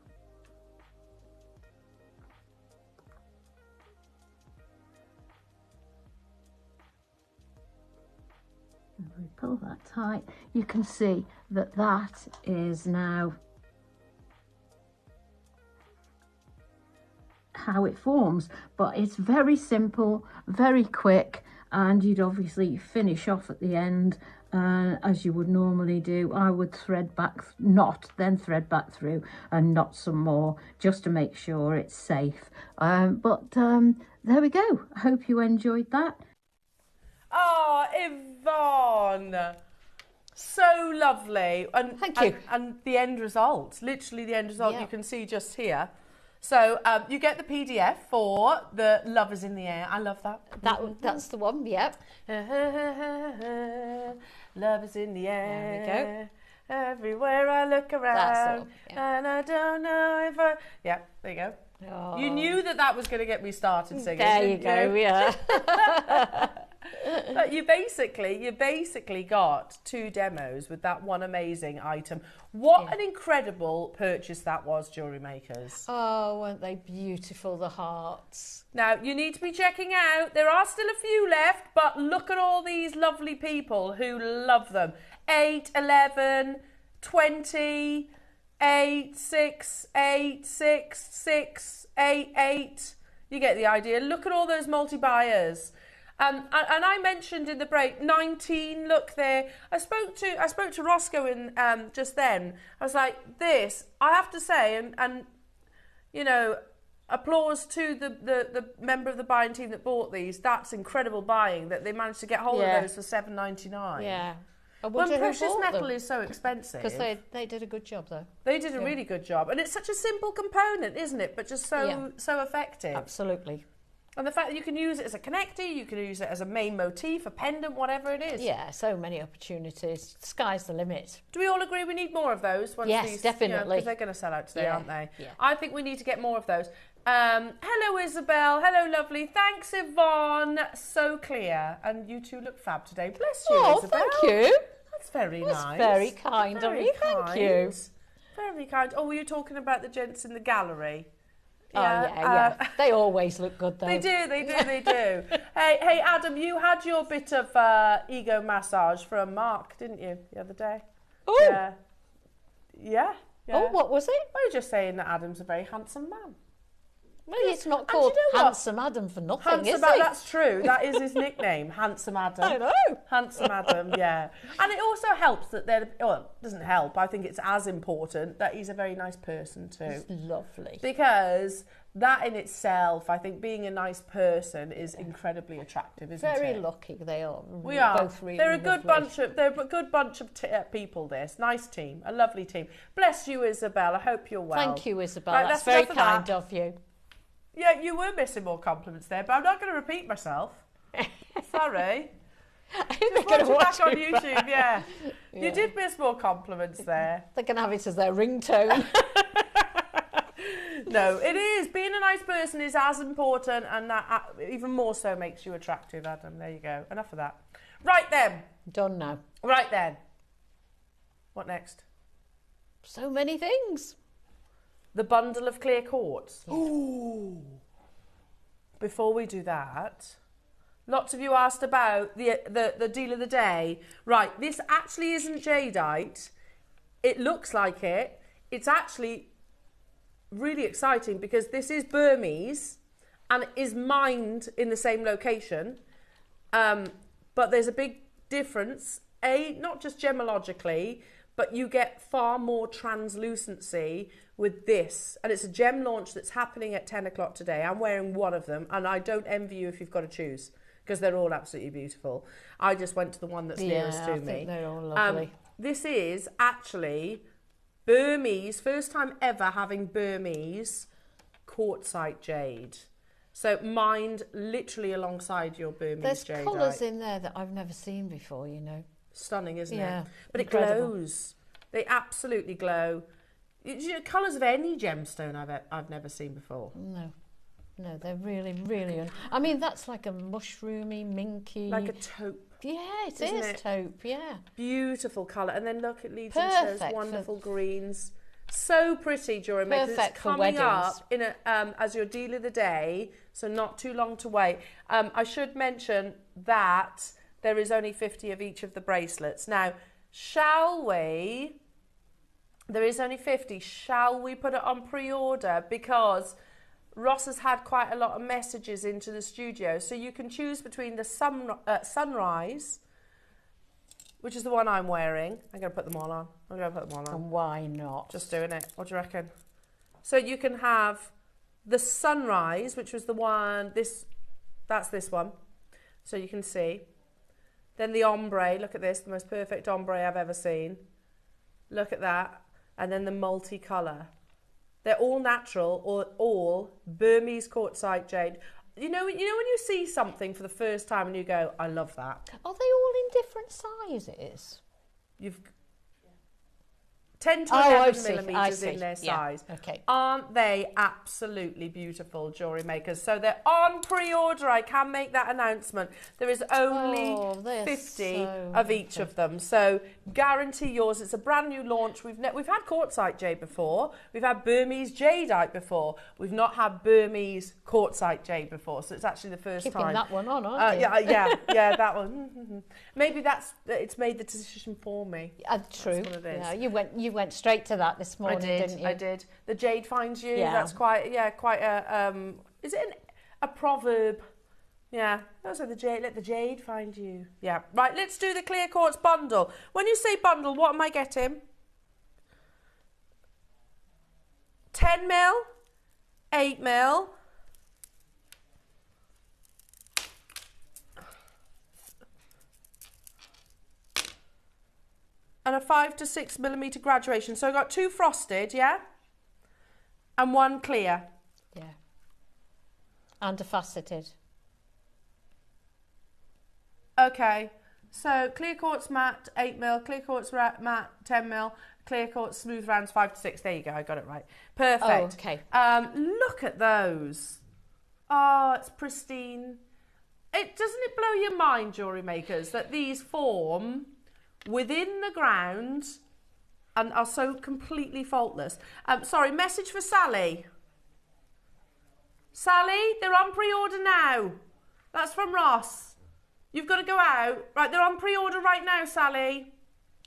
If we pull that tight, you can see that that is now how it forms, but it's very simple, very quick, and you'd obviously finish off at the end as you would normally do. I would thread back, then thread back through and knot some more just to make sure it's safe. But there we go. I hope you enjoyed that. Oh, Yvonne, so lovely. And, thank you. And the end result, literally the end result, yeah. You can see just here. So you get the PDF for the Love is in the Air. I love that. That's the one, yep. Love is in the air. There we go. Everywhere I look around. That's the one, yeah. And I don't know if I... Yeah, there you go. Oh. You knew that was going to get me started singing. There you go, yeah. But you basically got 2 demos with that one amazing item. What an incredible purchase that was, Jewellery Makers. Oh, weren't they beautiful, the hearts? Now, you need to be checking out. There are still a few left, but look at all these lovely people who love them. 8, 11, 20, 8, 6, 8, 6, 6, 8, 8. You get the idea. Look at all those multi-buyers. And I mentioned in the break, 19, look there. I spoke to Roscoe in, just then. I was like, this, I have to say, and you know, applause to the member of the buying team that bought these. That's incredible buying, that they managed to get hold of those for $7.99. Yeah. When precious metal is so expensive. Because they did a good job, though. They did a really good job. And it's such a simple component, isn't it? But just so effective. Absolutely. And the fact that you can use it as a connector, you can use it as a main motif, a pendant, whatever it is. Yeah, so many opportunities. Sky's the limit. Do we all agree we need more of those? Yes, definitely. Because they're going to sell out today, aren't they? Yeah. I think we need to get more of those. Hello, Isabel. Hello, lovely. Thanks, Yvonne. So clear. And you two look fab today. Bless you, Isabel. Thank you. That's very nice. That's very kind of you. Thank you. Very kind. Oh, were you talking about the gents in the gallery? Yeah. They always look good, though. They do. Hey, Adam, you had your bit of ego massage from Mark, didn't you, the other day? Oh. Yeah. Oh, what was it? I was just saying that Adam's a very handsome man. Well, it's not called Handsome Adam for nothing, is it? That's true. That is his nickname, Handsome Adam. I know. Handsome Adam, yeah. And it also helps that it doesn't help. I think it's as important that he's a very nice person too. He's lovely. Because that in itself, I think being a nice person is incredibly attractive, isn't it? Very lucky they are. We are. Both really They're a good lovely. bunch of people. This nice team, a lovely team. Bless you, Isabel. I hope you're well. Thank you, Isabel. Right, that's very kind of you. Yeah, you were missing more compliments there, but I'm not going to repeat myself. Sorry. They're going to watch back on YouTube. Yeah, you did miss more compliments there. They can have it as their ringtone. No, it is. Being a nice person is as important, and that even more so makes you attractive, Adam. There you go. Enough of that. Right then. Done now. Right then. What next? So many things. The bundle of clear quartz. Ooh. Before we do that, lots of you asked about the deal of the day. Right, this actually isn't jadeite. It looks like it. It's actually really exciting because this is Burmese and it is mined in the same location. But there's a big difference. Not just gemologically, but you get far more translucency with this. And it's a gem launch that's happening at 10 o'clock today. I'm wearing one of them, and I don't envy you if you've got to choose, because they're all absolutely beautiful. I just went to the one that's nearest to me. I think they're all lovely. This is actually Burmese, first time ever having Burmese quartzite jade. So mined literally alongside your Burmese jadeite. There's colours in there that I've never seen before, you know. Stunning, isn't it? But incredible. It glows. They absolutely glow. Colours of any gemstone I've never seen before. No, they're really, really... I mean, that's like a mushroomy, minky... Like a taupe. Yeah, it is taupe, yeah. Beautiful colour. And then look, it leads into those wonderful greens. So pretty, Jewellery Maker. Perfect it's for coming weddings. up in as your deal of the day, so not too long to wait. I should mention that there is only 50 of each of the bracelets. Now, shall we... There is only 50. Shall we put it on pre-order? Because Ross has had quite a lot of messages into the studio. So you can choose between the sunrise, which is the one I'm wearing. I'm going to put them all on. And why not? Just doing it. What do you reckon? So you can have the sunrise, which was the one, that's this one. So you can see. Then the ombre. Look at this. The most perfect ombre I've ever seen. Look at that. And then the multicolour. They're all natural or all Burmese quartzite jade. You know when you see something for the first time and you go, I love that. Are they all in different sizes? You've 10 to Oh, 11 millimetres in their size. Yeah. Okay. Aren't they absolutely beautiful, jewellery makers? So they're on pre-order. I can make that announcement. There is only 50 of each of them. So guarantee yours. It's a brand new launch. We've had quartzite jade before. We've had Burmese jadeite before. We've not had Burmese quartzite jade before. So it's actually the first time. Keeping that one on, aren't you? Yeah, that one. Maybe it's made the decision for me. True. That's what it is. Yeah, you went straight to that this morning, didn't you? I did. The jade finds you. Yeah. That's quite a is it a proverb? Yeah. Also let the jade find you. Yeah. Right, let's do the clear quartz bundle. When you say bundle, what am I getting? 10 mil, 8 mil. And a 5 to 6 millimetre graduation. So I got 2 frosted, yeah? And 1 clear. Yeah. And a faceted. Okay. So clear quartz matte, 8 mil, clear quartz matte, 10 mil, clear quartz smooth rounds, 5 to 6. There you go, I got it right. Perfect. Oh, okay. Look at those. Oh, it's pristine. Doesn't it blow your mind, jewellery makers, that these form within the ground and are so completely faultless. Sorry, message for Sally. Sally, they're on pre-order now. That's from Ross. You've got to go out. Right, they're on pre-order right now, Sally.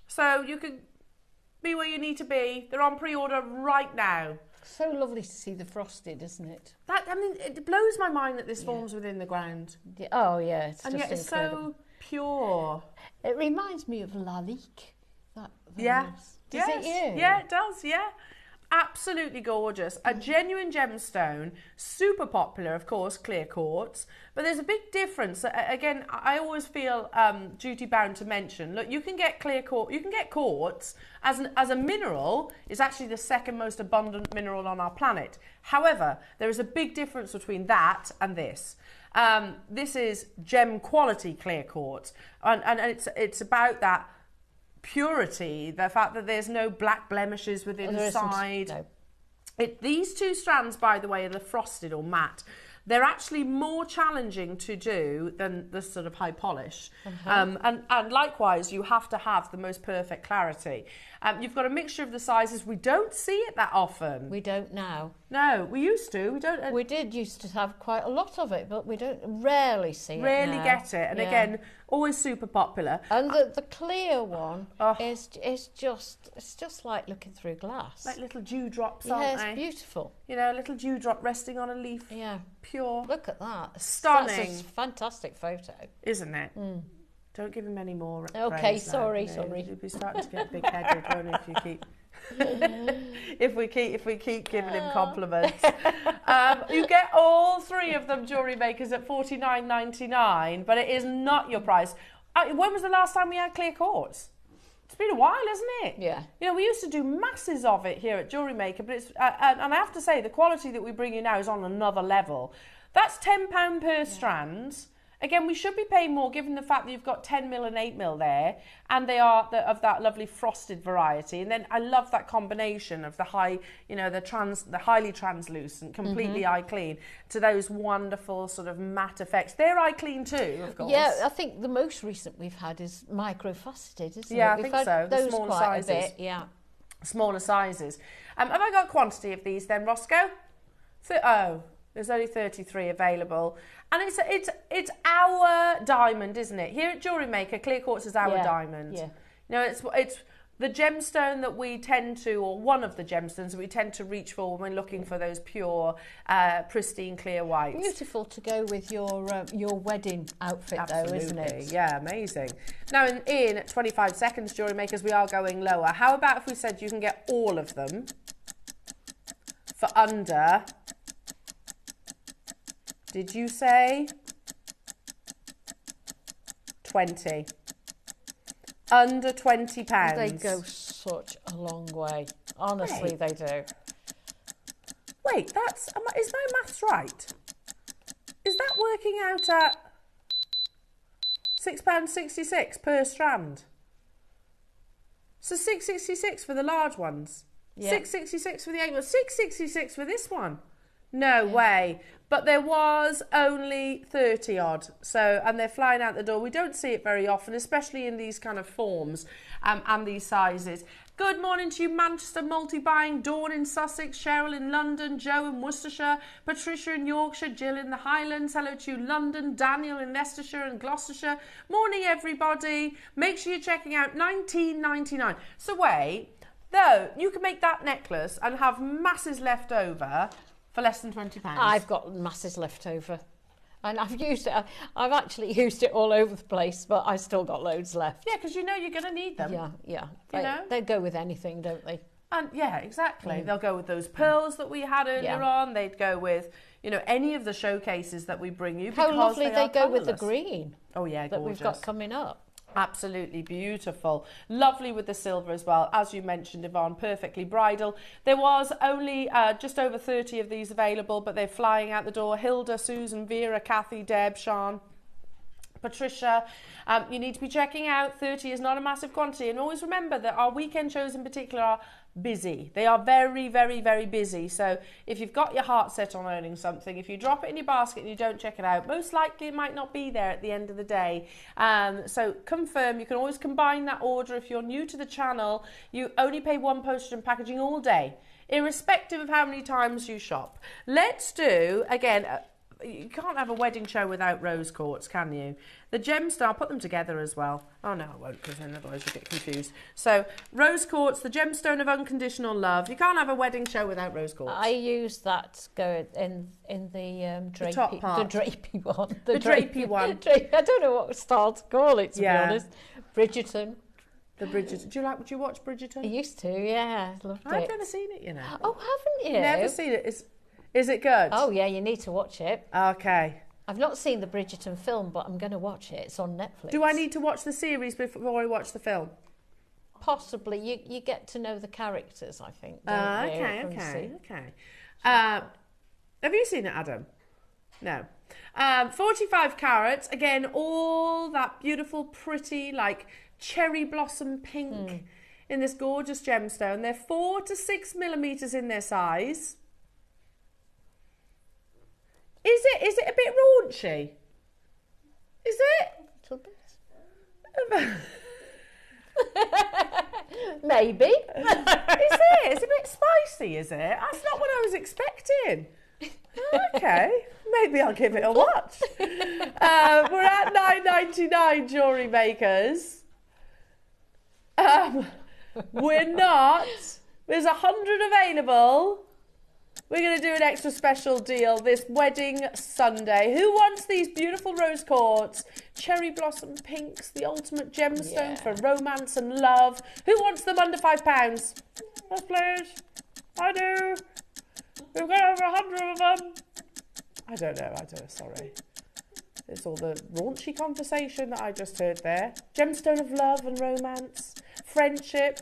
So you can be where you need to be. They're on pre-order right now. So lovely to see the frosted, isn't it? It blows my mind that this forms within the ground. Yeah. Oh, yeah, it's and just yet it's incredible. so pure. It reminds me of Lalique. Yeah. Does it you? Yeah, it does, yeah. Absolutely gorgeous. A genuine gemstone, super popular, of course, clear quartz. But there's a big difference. Again, I always feel duty bound to mention. Look, you can get clear quartz. You can get quartz as a mineral. It's actually the second most abundant mineral on our planet. However, there is a big difference between that and this. This is gem quality clear quartz, and it's about that purity, the fact that there's no black blemishes within the side. No. These 2 strands, by the way, are the frosted or matte. They're actually more challenging to do than the sort of high polish. And likewise, you have to have the most perfect clarity. You've got a mixture of the sizes. We don't see it that often. We don't now. No, we used to. We don't. We did used to have quite a lot of it, but we rarely see it now. Rarely get it. And again, always super popular. And the clear one is just like looking through glass. Like little dewdrops, aren't they? Yeah, it's beautiful. You know, a little dewdrop resting on a leaf. Yeah. Pure. Look at that. Stunning. That's a fantastic photo. Isn't it? Mm. Don't give him any more. Okay, sorry. You'll be starting to get big-headed, won't you, if you keep... if we keep giving him compliments. You get all 3 of them, jewellery makers, at $49.99, but it is not your price. When was the last time we had clear quartz? It's been a while, hasn't it? Yeah. You know, we used to do masses of it here at Jewellery Maker, but it's and I have to say the quality that we bring you now is on another level. That's £10 per strand. Again, we should be paying more given the fact that you've got 10 mil and 8 mil there, and they are of that lovely frosted variety. And then I love that combination of the high, you know, the highly translucent, completely eye clean, to those wonderful sort of matte effects. They're eye clean too, of course. Yeah, I think the most recent we've had is micro faceted, isn't it? Yeah, I We've think had so. The those smaller quite sizes. a bit, yeah. Smaller sizes. Have I got quantity of these then, Roscoe? There's only 33 available. And it's our diamond, isn't it? Here at Jewellery Maker, clear quartz is our diamond. Yeah. You know, it's the gemstone that we tend to, or one of the gemstones that we tend to reach for when we're looking for those pure, pristine, clear whites. Beautiful to go with your wedding outfit, though, isn't it? Yeah, amazing. Now, in 25 seconds, Jewellery Makers, we are going lower. How about if we said you can get all of them for under... Did you say 20? Under £20. They go such a long way. Honestly, they do. wait, is my maths right? Is that working out at £6.66 per strand? So £6.66 for the large ones. Yeah. £6.66 for the 8 ones. £6.66 for this one. No way. But there was only 30 odd. So, and they're flying out the door. We don't see it very often, especially in these kind of forms and these sizes. Good morning to you, Manchester multi-buying, Dawn in Sussex, Cheryl in London, Joe in Worcestershire, Patricia in Yorkshire, Jill in the Highlands. Hello to you, London, Daniel in Leicestershire and Gloucestershire. Morning, everybody. Make sure you're checking out £19.99. So wait, though, you can make that necklace and have masses left over for less than £20. I've got masses left over. And I've used it. I've actually used it all over the place, but I've still got loads left. Yeah, because you know you're going to need them. Yeah. You They go with anything, don't they? And yeah, exactly. They'll go with those pearls that we had earlier on. They'd go with, you know, any of the showcases that we bring you. How lovely they go with the green. Oh yeah, that we've got coming up. Absolutely beautiful. Lovely with the silver as well. As you mentioned, Yvonne, perfectly bridal. There was only just over 30 of these available, but they're flying out the door. Hilda, Susan, Vera, Kathy, Deb, Sean, Patricia. You need to be checking out. 30 is not a massive quantity. And always remember that our weekend shows in particular are busy. They are very, very, very busy. So if you've got your heart set on owning something, if you drop it in your basket and you don't check it out, most likely it might not be there at the end of the day. So confirm. You can always combine that order. If you're new to the channel, you only pay one postage and packaging all day, irrespective of how many times you shop. Let's do, again, you can't have a wedding show without rose quartz, can you? The gemstone, I'll put them together as well. Oh no, I won't, because then otherwise you get confused. So, rose quartz, the gemstone of unconditional love. You can't have a wedding show without rose quartz. I use that in the drapey, the top part. The drapey one. The drapey one. I don't know what style to call it, to be honest. Bridgerton. The Bridgerton. Do you watch Bridgerton? I used to, yeah. Loved it. I've never seen it, you know. Oh, haven't you? Never seen it. Is it good? Oh, yeah, you need to watch it. Okay. I've not seen the Bridgerton film, but I'm going to watch it. It's on Netflix. Do I need to watch the series before I watch the film? Possibly. You get to know the characters, I think. Okay. Have you seen it, Adam? No. 45 carats. Again, all that beautiful, pretty, like cherry blossom pink in this gorgeous gemstone. They're 4 to 6 millimeters in their size. Is it a bit raunchy? Is it? A little bit. Maybe. Is it? It's a bit spicy, is it? That's not what I was expecting. Okay, maybe I'll give it a watch. We're at £9.99, jewellery makers. We're not. There's 100 available. We're going to do an extra special deal this wedding Sunday. Who wants these beautiful rose quartz, cherry blossom pinks, the ultimate gemstone for romance and love? Who wants them under £5? Yes, please. I do. We've got over 100 of them. I don't know, sorry. It's all the raunchy conversation that I just heard there. Gemstone of love and romance, friendship.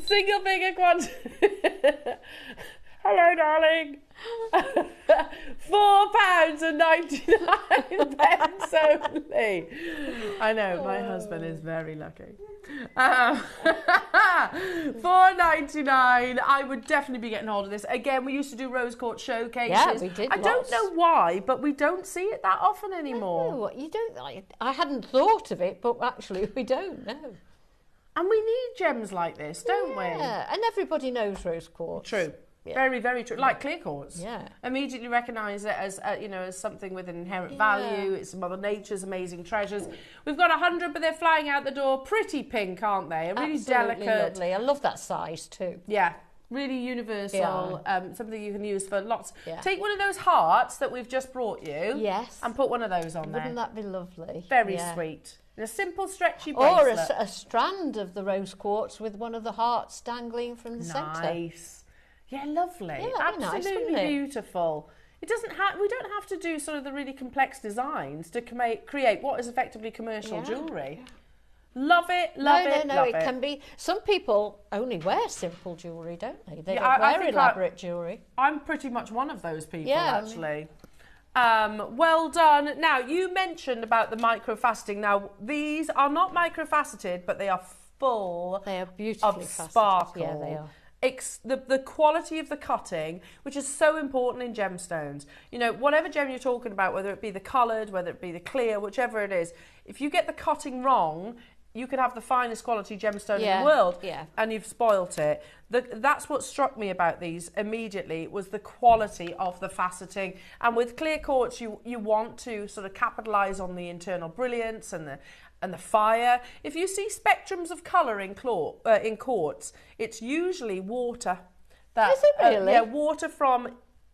Single finger quantity. Hello, darling. £4.99 only. I know, my husband is very lucky. £4.99. I would definitely be getting hold of this. Again, we used to do rose quartz showcases. Yeah, we did. I don't know why, but we don't see it that often anymore. No, you don't. I hadn't thought of it, but actually we don't know. And we need gems like this, don't we? Yeah, and everybody knows rose quartz. True. Yeah. Very, very true. Like clear quartz. Yeah. Immediately recognise it as, as something with an inherent value. It's Mother Nature's amazing treasures. We've got 100, but they're flying out the door. Pretty pink, aren't they? Really Absolutely delicate. Lovely. I love that size too. Yeah. Really universal. Something you can use for lots. Yeah. Take one of those hearts that we've just brought you. Yes. And put one of those on there. Wouldn't that be lovely? Very sweet. And a simple stretchy bracelet. Or a strand of the rose quartz with one of the hearts dangling from the centre. Nice. Yeah, lovely. Yeah, absolutely nice, beautiful. It doesn't have. We don't have to do sort of the really complex designs to create what is effectively commercial jewellery. Love it, love it, No, love it can be. Some people only wear simple jewellery, don't they? They Yeah, don't wear elaborate jewellery. I'm pretty much one of those people, Yeah, actually. Well done. Now, you mentioned about the microfaceting. Now, these are not microfaceted, but they are full They are beautifully of faceted. sparkle. Yeah, they are. The quality of the cutting, which is so important in gemstones. You know, whatever gem you're talking about, whether it be the coloured, whether it be the clear, whichever it is, if you get the cutting wrong, you could have the finest quality gemstone in the world, and you've spoilt it. That's what struck me about these immediately, was the quality of the faceting. And with clear quartz, you want to sort of capitalise on the internal brilliance and the fire. If you see spectrums of colour in quartz, it's usually water. Is it really? Yeah, water from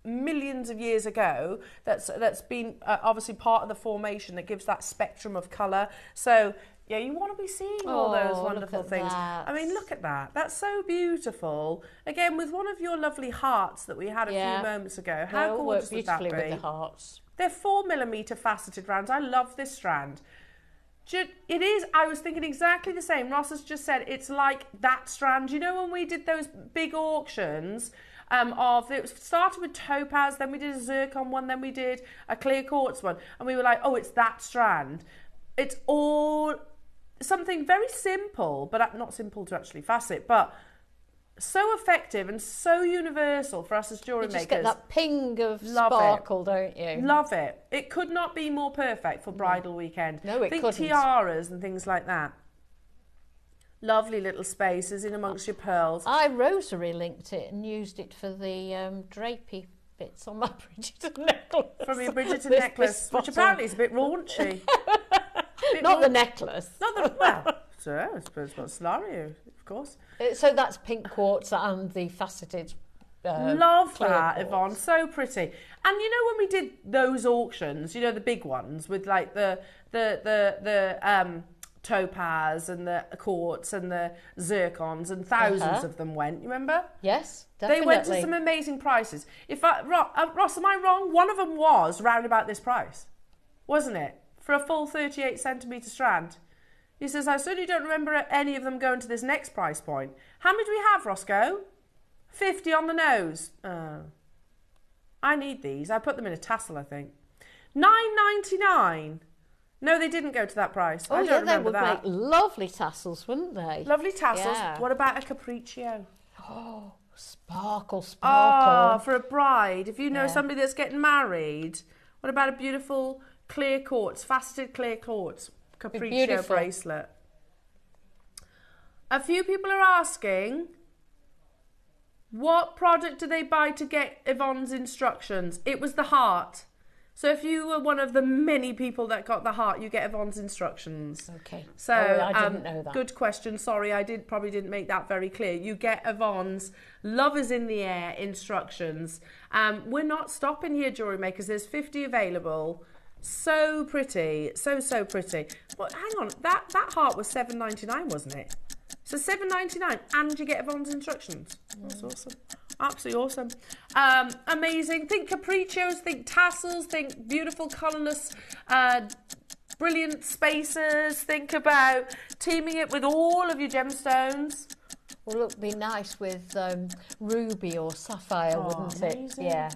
millions of years ago that's been obviously part of the formation that gives that spectrum of colour. So yeah, you want to be seeing all those wonderful things. That. I mean, look at that. That's so beautiful. Again, with one of your lovely hearts that we had a few moments ago. How gorgeous would that be? Beautifully with the hearts. They're 4mm faceted rounds. I love this strand. It is, I was thinking exactly the same. Ross has just said it's like that strand. You know, when we did those big auctions, it started with topaz, then we did a zircon one, then we did a clear quartz one, and we were like, oh, it's that strand. It's all something very simple, but not simple to actually facet, but so effective and so universal for us as jewellery makers. You just get that ping of sparkle, don't you? Love it. It could not be more perfect for bridal weekend. No, it couldn't. Think tiaras and things like that. Lovely little spaces in amongst your pearls. I rosary linked it and used it for the drapey bits on my Bridgerton necklace. From your Bridgerton necklace, which apparently is a bit raunchy. Not the necklace. Not the, well, so I suppose what's Solario, of course. So that's pink quartz and the faceted love that, quartz. Yvonne, so pretty. And you know when we did those auctions, you know, the big ones with like the topaz and the quartz and the zircons, and thousands of them went, you remember? Yes, definitely. They went to some amazing prices. Ross, am I wrong? One of them was round about this price, wasn't it? For a full 38cm strand. He says, I certainly don't remember any of them going to this next price point. How many do we have, Roscoe? 50 on the nose. I need these. I put them in a tassel, I think. $9.99. No, they didn't go to that price. I don't remember that. They would make lovely tassels, wouldn't they? Lovely tassels. Yeah. What about a capriccio? Oh, sparkle. Oh, for a bride. If you know somebody that's getting married, what about a beautiful clear quartz, faceted clear quartz capriccio bracelet? A few people are asking, what product do they buy to get Yvonne's instructions? It was the heart. So if you were one of the many people that got the heart, you get Yvonne's instructions. Okay. So I didn't know that. Good question. Sorry, I probably didn't make that very clear. You get Yvonne's Love is in the Air instructions. We're not stopping here, jewellery makers. There's 50 available. So pretty, so pretty. But hang on, that heart was $7.99, wasn't it? So $7.99, and you get Yvonne's instructions. That's awesome. Absolutely awesome. Amazing. Think capriccios, think tassels, think beautiful colourless, brilliant spaces. Think about teaming it with all of your gemstones. Well, it'd be nice with ruby or sapphire, wouldn't amazing. it? Yeah.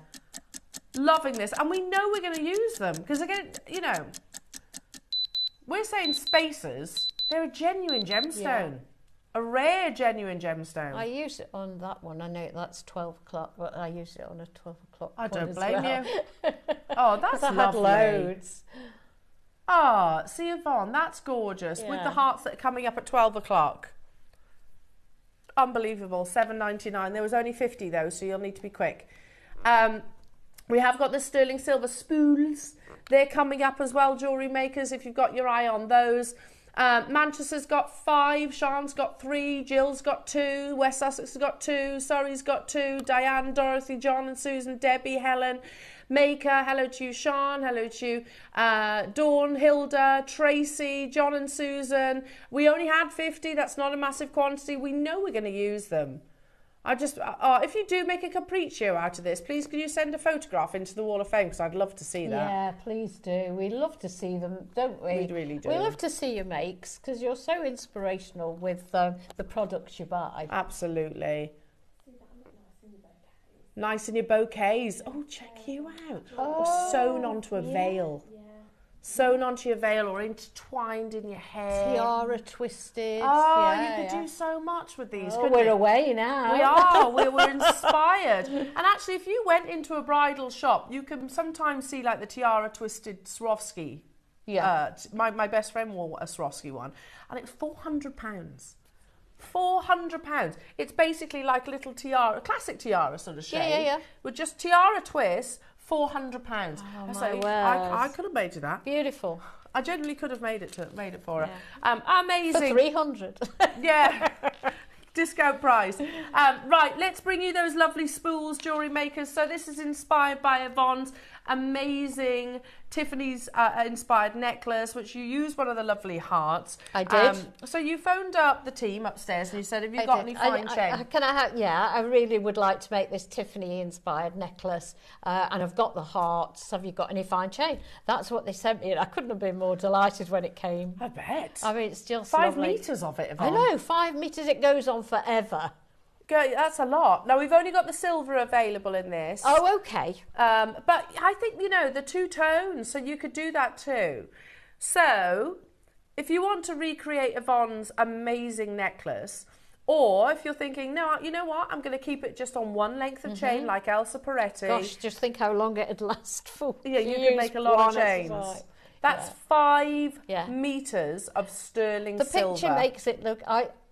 Loving this. And we know we're going to use them. Because again, you know, we're saying spacers. They're a genuine gemstone. Yeah. A rare, genuine gemstone. I use it on that one. I know that's 12 o'clock, but I use it on a 12 o'clock. I don't blame you. Oh, that's I lovely. had loads. Oh, see, Yvonne, that's gorgeous. With the hearts that are coming up at 12 o'clock. Unbelievable. $7.99. There was only 50 though, so you'll need to be quick. We have got the sterling silver spools. They're coming up as well, jewellery makers, if you've got your eye on those. Manchester's got 5, Sean's got 3, Jill's got 2, West Sussex has got 2, Surrey's got 2, Diane, Dorothy, John and Susan, Debbie, Helen, Maker, hello to you, Sean, hello to you, Dawn, Hilda, Tracy, John and Susan. We only had 50, that's not a massive quantity. We know we're going to use them. If you do make a capriccio out of this, please can you send a photograph into the Wall of Fame, because I'd love to see that. Yeah, please do. We love to see them, don't we? We really do. We love to see your makes, because you're so inspirational with the products you buy. Absolutely. Nice in your bouquets. Oh, check you out. Or sewn onto a veil. Yeah. Sewn onto your veil or intertwined in your hair. Tiara twisted. Oh, you could do so much with these, couldn't we're you? away now. We are. We're inspired. And actually, if you went into a bridal shop, you can sometimes see like the tiara twisted Swarovski. Yeah. My best friend wore a Swarovski one, and it's £400. £400. It's basically like a little tiara, a classic tiara sort of shape. Yeah. With just tiara twists, £400. Oh, I could have made you that. Beautiful. I genuinely could have made it for her. Amazing. For 300. Yeah. Discount price. Right, let's bring you those lovely spools, jewellery makers. So this is inspired by Yvonne's amazing Tiffany's inspired necklace, which you used one of the lovely hearts. I did. So you phoned up the team upstairs and you said, have you got any fine chain? I really would like to make this Tiffany inspired necklace, and I've got the hearts. Have you got any fine chain? That's what they sent me, and I couldn't have been more delighted when it came. I bet. I mean, it's just 5 lovely. metres of it, Yvonne. I know, 5 metres. It goes on forever. That's a lot. Now, we've only got the silver available in this. Oh, okay. But I think, the 2 tones, so you could do that too. So, if you want to recreate Yvonne's amazing necklace, or if you're thinking, no, you know what, I'm going to keep it just on one length of chain, like Elsa Peretti. Gosh, just think how long it'd last for. Yeah, you could make a lot of chains. That's 5 metres of sterling silver. The picture makes it look...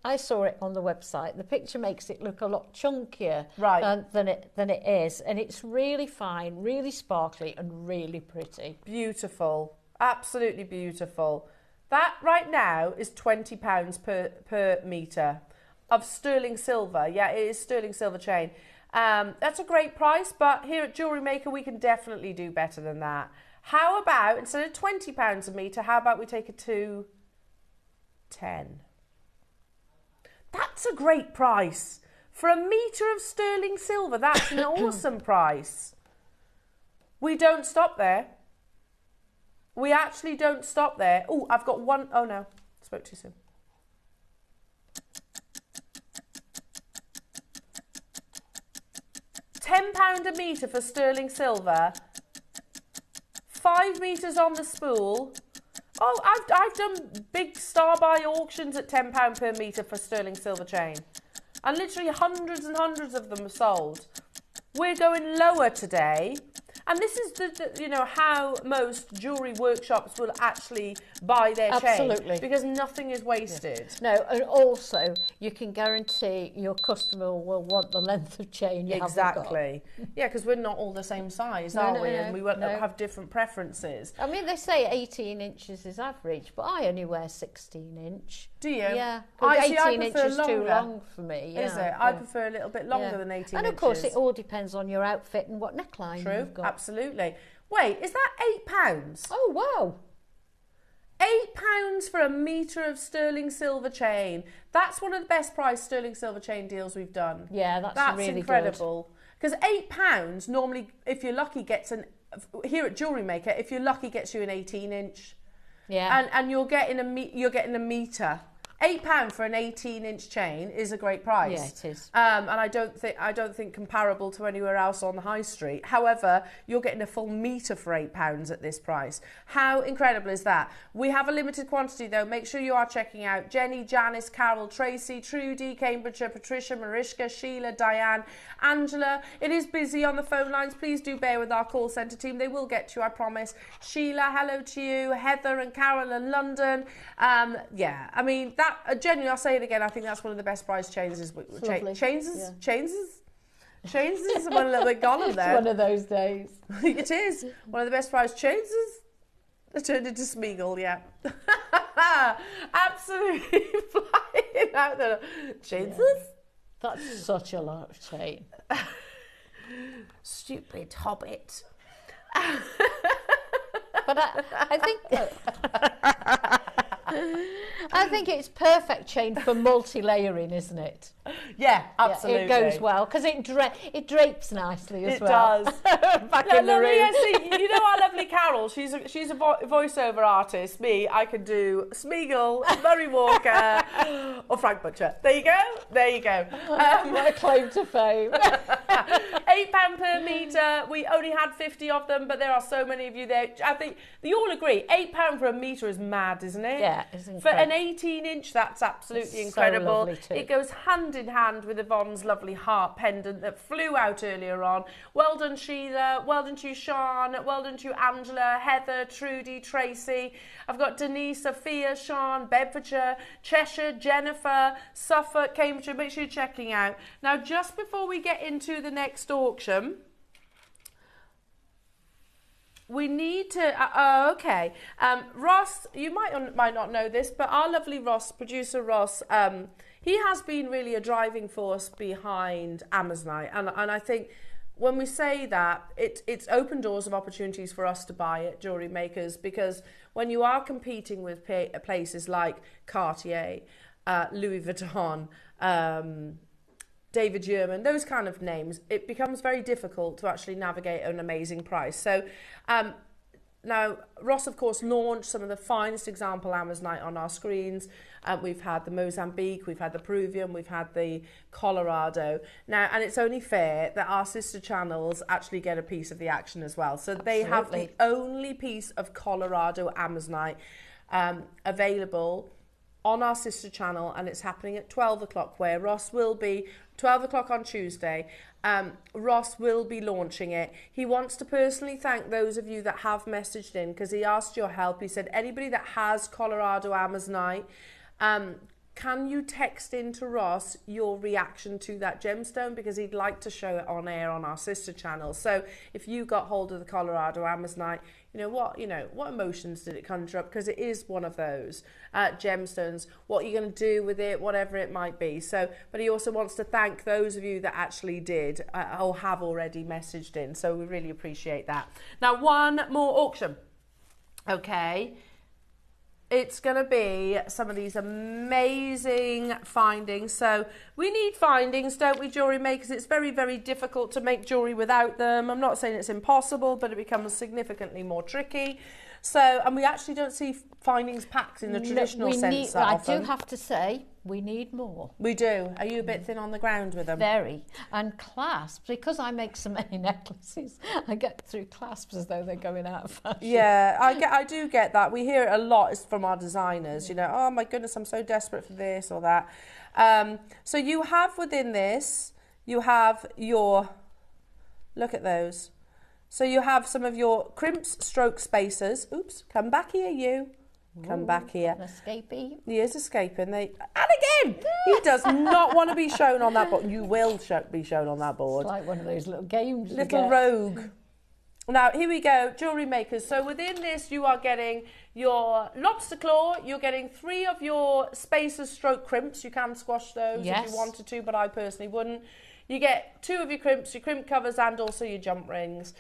I saw it on the website. The picture makes it look a lot chunkier than it is, and it's really fine, really sparkly, and really pretty. Beautiful, absolutely beautiful. That right now is £20 per metre of sterling silver. Yeah, it is sterling silver chain. That's a great price, but here at Jewellery Maker we can definitely do better than that. How about, instead of £20 a metre, how about we take it to 10? That's a great price. For a metre of sterling silver, that's an awesome price. We don't stop there. We actually don't stop there. Oh, I've got one. Oh, no. Spoke too soon. £10 a metre for sterling silver. 5 metres on the spool. Oh, I've done big star buy auctions at £10 per metre for sterling silver chain. And literally hundreds and hundreds of them are sold. We're going lower today. And this is how most jewellery workshops will actually buy their chain. Absolutely. Because nothing is wasted. No, and also you can guarantee your customer will want the length of chain you haven't got. Exactly. Yeah, because we're not all the same size, are we? And we won't have different preferences. I mean, they say 18 inches is average, but I only wear 16 inch. Do you? Yeah. 18 inches is too long for me. Yeah. Is it? I prefer a little bit longer than 18 inches. And of course, it all depends on your outfit and what neckline you've got. Absolutely. Wait, is that £8? Oh, wow. £8 for a metre of sterling silver chain. That's one of the best priced sterling silver chain deals we've done. Yeah, that's really incredible. Because £8 normally, if you're lucky, gets here at Jewellery Maker, if you're lucky, gets you an 18 inch. Yeah. And you're getting a metre. £8 for an 18-inch chain is a great price. Yeah, it is. And I don't think comparable to anywhere else on the high street. However, you're getting a full metre for £8 at this price. How incredible is that? We have a limited quantity though. Make sure you are checking out Jenny, Janice, Carol, Tracy, Trudy, Cambridgeshire, Patricia, Mariska, Sheila, Diane, Angela. It is busy on the phone lines. Please do bear with our call centre team. They will get to you, I promise. Sheila, hello to you. Heather and Carol in London. Yeah, I mean, that genuinely, I'll say it again, I think that's one of the best price chains. Chains is one a little bit gone on there. It's one of those days. It is. One of the best price chains is turned into Smeagol, yeah. Absolutely flying out there. Chains is? That's such a lot of chain. Stupid hobbit. But I think... I think it's perfect chain for multi-layering, isn't it? Yeah, absolutely. Yeah, it goes well because it drapes nicely as well. It does. Back in the room. Yeah, see, you know our lovely Carol, she's a voiceover artist. Me, I could do Smeagol, Murray Walker or Frank Butcher. There you go. There you go. What a claim to fame. £8 per metre. We only had 50 of them, but there are so many of you there. I think you all agree, £8 for a metre is mad, isn't it? Yeah, it's incredible. For an 18-inch, that's absolutely incredible. So lovely too. It goes hand in hand with Yvonne's lovely heart pendant that flew out earlier on. Well done, Sheila. Well done to you, Sean. Well done to you, Angela, Heather, Trudy, Tracy. I've got Denise, Sophia, Sean, Bedfordshire, Cheshire, Jennifer, Suffolk, Cambridgeshire. Make sure you're checking out. Now, just before we get into the next auction, we need to, okay. Ross, you might not know this, but our lovely Ross, producer Ross, he has been really a driving force behind Amazonite. And I think when we say that, it's opened doors of opportunities for us to buy it, jewellery makers, because when you are competing with places like Cartier, Louis Vuitton, David Yurman, those kind of names, it becomes very difficult to actually navigate an amazing price. So now, Ross, of course, launched some of the finest example Amazonite on our screens. We've had the Mozambique, we've had the Peruvian, we've had the Colorado. Now, and it's only fair that our sister channels actually get a piece of the action as well. So they have the only piece of Colorado Amazonite available on our sister channel, and it's happening at 12 o'clock, where Ross will be, 12 o'clock on Tuesday, Ross will be launching it. He wants to personally thank those of you that have messaged in, because he asked your help. He said, anybody that has Colorado Amazonite, can you text in to Ross your reaction to that gemstone, because he'd like to show it on air on our sister channel. So if you got hold of the Colorado Amazonite, what emotions did it conjure up? Because it is one of those gemstones. What are you going to do with it? Whatever it might be. So, but he also wants to thank those of you that actually did or have already messaged in. So we really appreciate that. Now, one more auction. Okay. It's going to be some of these amazing findings. So we need findings, don't we, jewellery makers? It's very, very difficult to make jewellery without them. I'm not saying it's impossible, but it becomes significantly more tricky. So, and we actually don't see findings packs in the traditional sense that often. I do have to say, we need more. We do. Are you a bit thin on the ground with them? Very. And clasps, because I make so many necklaces, I get through clasps as though they're going out of fashion. Yeah, I do get that. We hear it a lot from our designers, oh my goodness, I'm so desperate for this or that. So you have within this, you have your, look at those. So you have some of your crimps stroke spacers. Oops, come back here, you. Come back here. Escapee. He is escaping. And again, he does not want to be shown on that board. You will be shown on that board. It's like one of those little games. Little rogue. Now, here we go, jewellery makers. So within this, you are getting your lobster claw. You're getting 3 of your spacers stroke crimps. You can squash those if you wanted to, but I personally wouldn't. You get 2 of your crimp covers, and also your jump rings.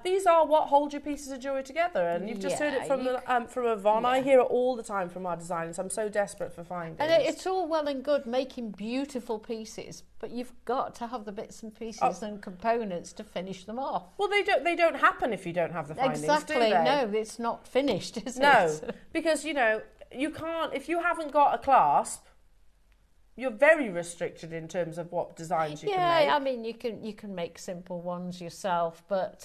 These are what hold your pieces of jewellery together. And you've just heard it from Yvonne. I hear it all the time from our designers. I'm so desperate for findings. And it's all well and good making beautiful pieces, but you've got to have the bits and pieces and components to finish them off. Well, they don't happen if you don't have the findings, exactly. Do they? No, it's not finished, is it? No, because, you can't, if you haven't got a clasp, you're very restricted in terms of what designs you can make. Yeah, I mean, you can make simple ones yourself, but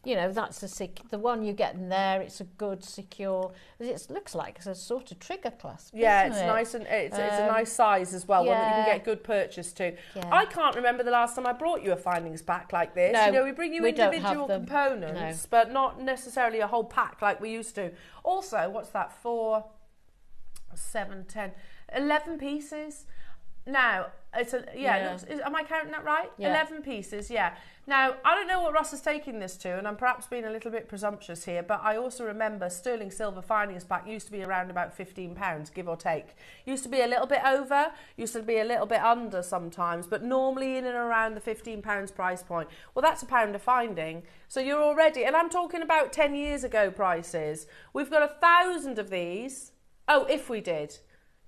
that's the one you get in there. It's a good, secure. It looks like it's a sort of trigger clasp. Yeah, it's nice, and it's a nice size as well, one that you can get good purchase to. Yeah. I can't remember the last time I brought you a findings pack like this. No, we bring you individual components, but not necessarily a whole pack like we used to. Also, what's that? 4, 7, 10, 11 pieces. Now, am I counting that right? Yeah. 11 pieces, yeah. Now, I don't know what Ross is taking this to, and I'm perhaps being a little bit presumptuous here, but I also remember sterling silver findings pack used to be around about £15, give or take. Used to be a little bit over, used to be a little bit under sometimes, but normally in and around the £15 price point. Well, that's £1 a finding. So you're already, and I'm talking about 10 years ago prices. We've got 1,000 of these Oh, if we did.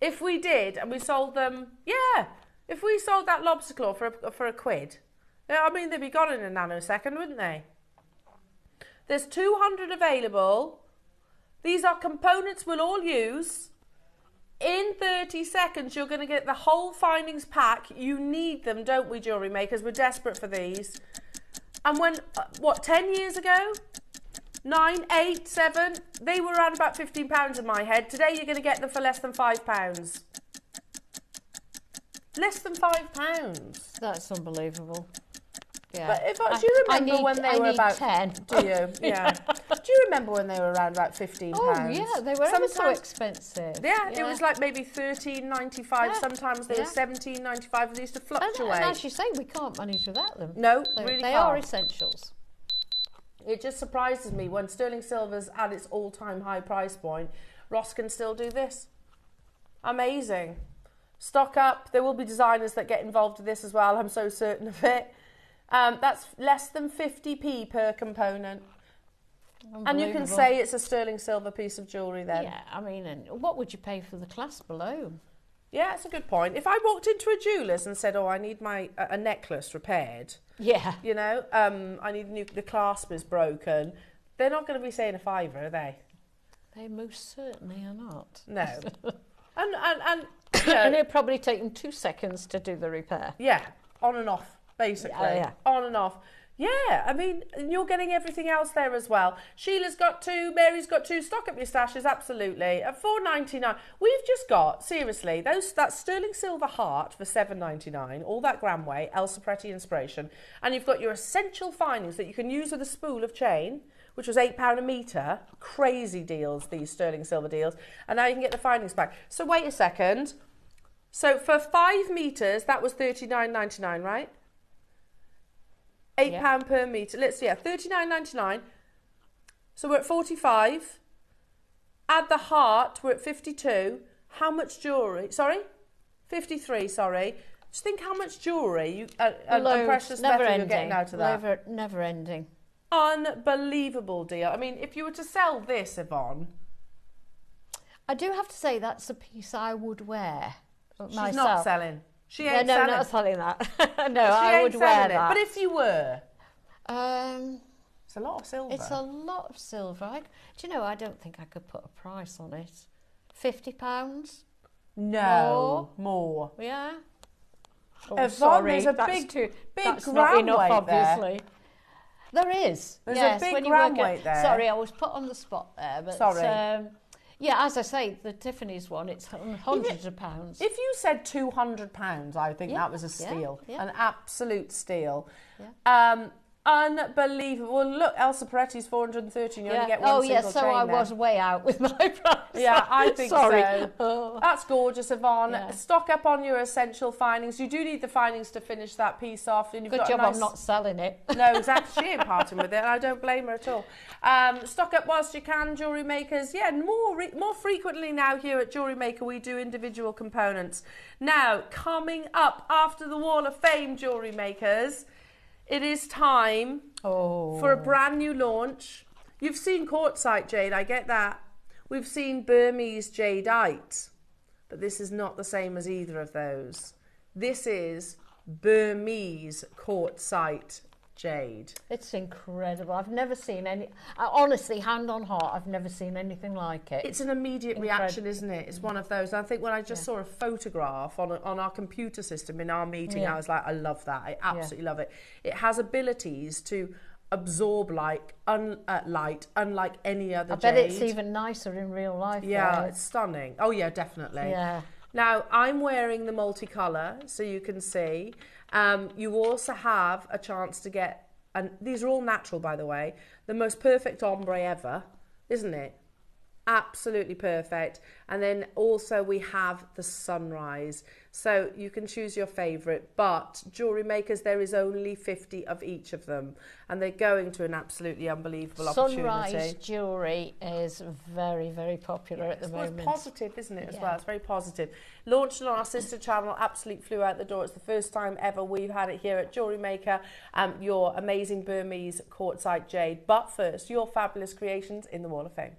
If we did and we sold them, yeah. If we sold that lobster claw for a quid, I mean, they'd be gone in a nanosecond, wouldn't they? There's 200 available. These are components we'll all use. In 30 seconds, you're going to get the whole findings pack. You need them, don't we, jewellery makers? We're desperate for these. And when, what, 10 years ago? 9, 8, 7, they were around about £15 in my head. Today you're going to get them for less than £5. Less than £5. That's unbelievable. Yeah. But do you remember when they were about 10? Do you? Yeah. Do you remember when they were around about £15? Oh yeah, they were ever so expensive. Yeah, it was like maybe £13.95. Yeah. Sometimes they were £17.95. They used to fluctuate. And as you say, we can't manage without them. No, so really they can't. are essentials. It just surprises me when sterling silver's at its all-time high price point, Ross can still do this. Amazing. Stock up. There will be designers that get involved with this as well. I'm so certain of it. That's less than 50p per component. And you can say it's a sterling silver piece of jewellery then. Yeah, I mean, and what would you pay for the clasp alone? Yeah, that's a good point. If I walked into a jeweller's and said, oh, I need my a necklace repaired, yeah, you know, I need the clasp is broken, they're not going to be saying a fiver, are they? They most certainly are not. No. and and it'll probably take them 2 seconds to do the repair. Yeah, on and off, basically. Yeah. On and off. Yeah, I mean, you're getting everything else there as well. Sheila's got 2, Mary's got 2. Stock up your stashes, absolutely. At $4.99, we've just got, seriously, that sterling silver heart for $7.99, all that Gramway, Elsa Pretty inspiration, and you've got your essential findings that you can use with a spool of chain, which was £8 a metre. Crazy deals, these sterling silver deals. And now you can get the findings back. So wait a second. So for 5 metres, that was $39.99, right? £8 per metre. Let's see, $39.99. So we're at 45. Add the heart, we're at 52. How much jewellery? Sorry? 53, sorry. Just think how much jewellery and precious metal you're getting out of that. Never ending. Unbelievable deal. I mean, if you were to sell this, Yvonne. I do have to say that's a piece I would wear myself. She's not selling. She ain't selling. selling. No, not selling that. No, I would wear that. But if you were, it's a lot of silver. It's a lot of silver. Do you know? I don't think I could put a price on it. £50. No, more. Yeah. Oh, sorry, there's a big gram enough, weight obviously. There is. There's a big gram weight there. Sorry, I was put on the spot there. But, sorry. Yeah, as I say, the Tiffany's one, it's hundreds of pounds. If you said £200, I would think that was a steal. An absolute steal. Yeah. Unbelievable. Well, look, Elsa Peretti's 413. You only get one single chain. So I was way out with my price. Yeah, I think so. Oh. That's gorgeous, Yvonne. Yeah. Stock up on your essential findings. You do need the findings to finish that piece off. And you've Good got job a nice... I'm not selling it. No, exactly. She ain't parting with it. And I don't blame her at all. Stock up whilst you can, jewellery makers. Yeah, more frequently now here at Jewellery Maker, we do individual components. Now, coming up after the Wall of Fame, jewellery makers, it is time for a brand new launch. You've seen Quartzite Jade, I get that. We've seen Burmese Jadeite, but this is not the same as either of those. This is Burmese Quartzite Jade. It's incredible. I've never seen any, honestly, hand on heart, I've never seen anything like it. It's an immediate reaction, isn't it? It's one of those. I think when I just saw a photograph on our computer system in our meeting, I was like, I love that. I absolutely love it. It has abilities to absorb light, unlike any other jade. I bet it's even nicer in real life. Yeah, it's stunning. Oh yeah, definitely. Yeah. Now, I'm wearing the multicolour, so you can see. You also have a chance to get, and these are all natural, by the way, the most perfect ombre ever, isn't it? Absolutely perfect. And then also we have the sunrise. So you can choose your favourite, but jewellery makers, there is only 50 of each of them. And they're going to an absolutely unbelievable opportunity. Sunrise jewellery is very, very popular at the moment. It's positive, isn't it, as well? It's very positive. Launched on our sister channel, absolutely flew out the door. It's the first time ever we've had it here at Jewellery Maker. Your amazing Burmese Quartzite Jade. But first, your fabulous creations in the Wall of Fame.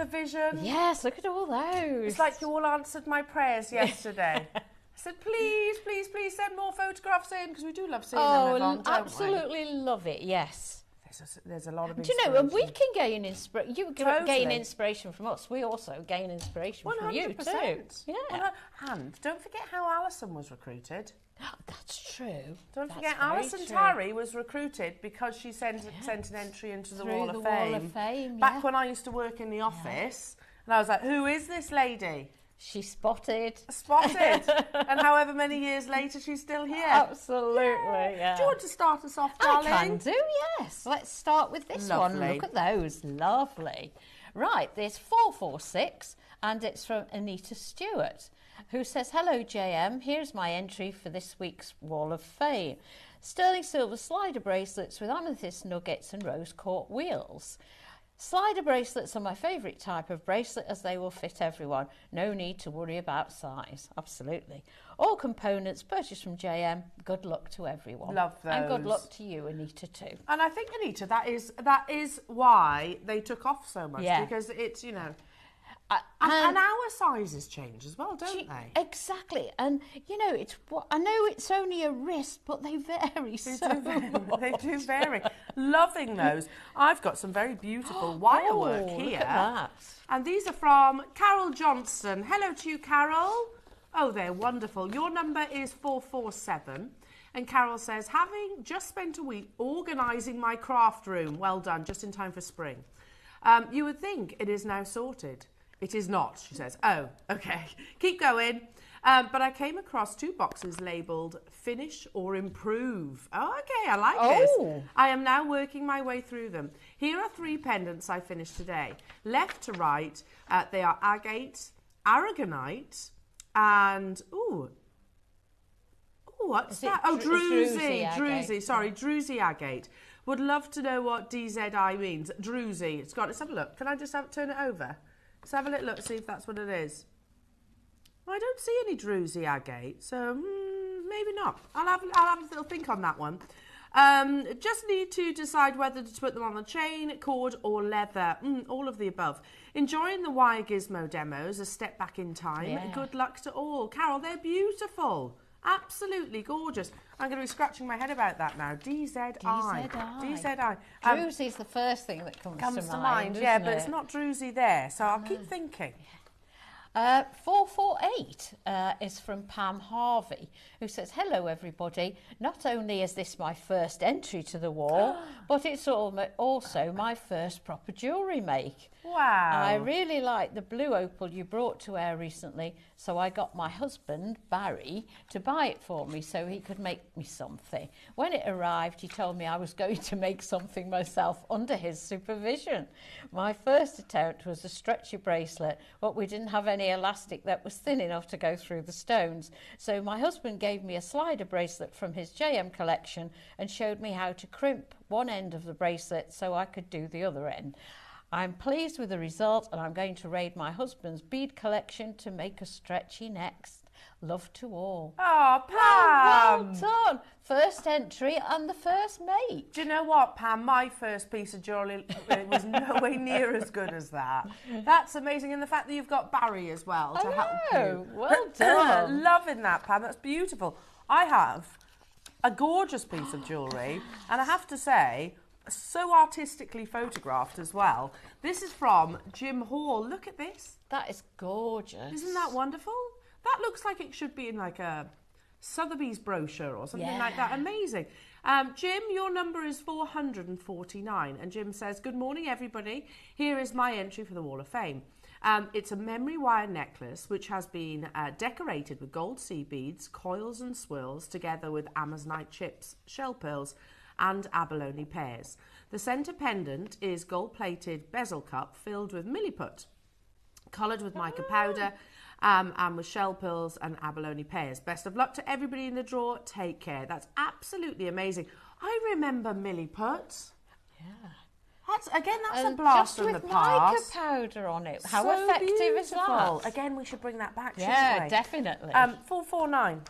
vision. Yes, look at all those. It's like you all answered my prayers yesterday. I said, please, please, please send more photographs in, because we do love seeing them, Yvonne, don't absolutely love it, yes. There's a lot of Do inspiration. you know, and we can gain inspiration. You can Totally. gain inspiration from us. We also gain inspiration from you too. Yeah. And don't forget how Alison was recruited. That's true. Don't forget, Alison Tarry was recruited because she sent an entry into the Wall of Fame. Back when I used to work in the office, and I was like, who is this lady? She spotted. And however many years later, she's still here. Absolutely, yeah. Do you want to start us off, darling? I can do, yes. Let's start with this one. Lovely. Look at those. Lovely. Right, there's 446, and it's from Anita Stewart, who says, hello, JM. Here's my entry for this week's Wall of Fame. Sterling silver slider bracelets with amethyst nuggets and rose quartz wheels. Slider bracelets are my favourite type of bracelet, as they will fit everyone. No need to worry about size. Absolutely. All components purchased from JM. Good luck to everyone. Love those. And good luck to you, Anita, too. And I think, Anita, that is why they took off so much. Yeah. Because it's, you know... And our sizes change as well, don't they? Exactly. And, you know, I know it's only a wrist, but they vary so much. They do vary. Loving those. I've got some very beautiful wire work here. Look at that. And these are from Carol Johnston. Hello to you, Carol. Oh, they're wonderful. Your number is 447. And Carol says, having just spent a week organising my craft room. Well done, just in time for spring. You would think it is now sorted. It is not, she says. Oh, okay. Keep going. But I came across 2 boxes labelled Finish or Improve. Oh, okay, I like this. I am now working my way through them. Here are 3 pendants I finished today. Left to right, they are agate, aragonite, and... what's that? Oh, druzy. Sorry, druzy agate. Would love to know what DZI means. Druzy. Let's have a look. Can I just turn it over? Let's have a little look, see if that's what it is. I don't see any druzy agate, so maybe not. I'll have a little think on that one. Just need to decide whether to put them on the chain, cord or leather. All of the above. Enjoying the wire gizmo demos, a step back in time. Yeah. Good luck to all. Carol, they're beautiful. Absolutely gorgeous. I'm going to be scratching my head about that now. DZI. Druzy is the first thing that comes to mind. Yeah, but it's not druzy there, so I'll keep thinking. 448 is from Pam Harvey, who says, hello everybody. Not only is this my first entry to the wall, but it's also my first proper jewellery make. Wow. I really like the blue opal you brought to air recently, so I got my husband, Barry, to buy it for me so he could make me something. When it arrived, he told me I was going to make something myself under his supervision. My first attempt was a stretchy bracelet, but we didn't have any elastic that was thin enough to go through the stones. So my husband gave me a slider bracelet from his JM collection and showed me how to crimp one end of the bracelet so I could do the other end. I'm pleased with the result, and I'm going to raid my husband's bead collection to make a stretchy next. Love to all. Oh, Pam! Oh, well done. First entry and the first make. Do you know what, Pam? My first piece of jewellery was no way near as good as that. That's amazing. And the fact that you've got Barry as well to help you. Well done. Loving that, Pam. That's beautiful. I have a gorgeous piece of jewellery, and I have to say, so artistically photographed as well. This is from Jim Hall. Look at this. That is gorgeous. Isn't that wonderful? That looks like it should be in like a Sotheby's brochure or something like that. Amazing. Jim, your number is 449. And Jim says, good morning, everybody. Here is my entry for the Wall of Fame. It's a memory wire necklace which has been decorated with gold seed beads, coils and swirls, together with amazonite chips, shell pearls, and abalone pears. The centre pendant is gold-plated bezel cup filled with milliput, coloured with mica powder, and with shell pearls and abalone pears. Best of luck to everybody in the draw. Take care. That's absolutely amazing. I remember milliput. Yeah. That's a blast from the past. Just with mica powder on it. How so effective beautiful. is that? Again, we should bring that back, shouldn't we? Yeah, definitely. 449.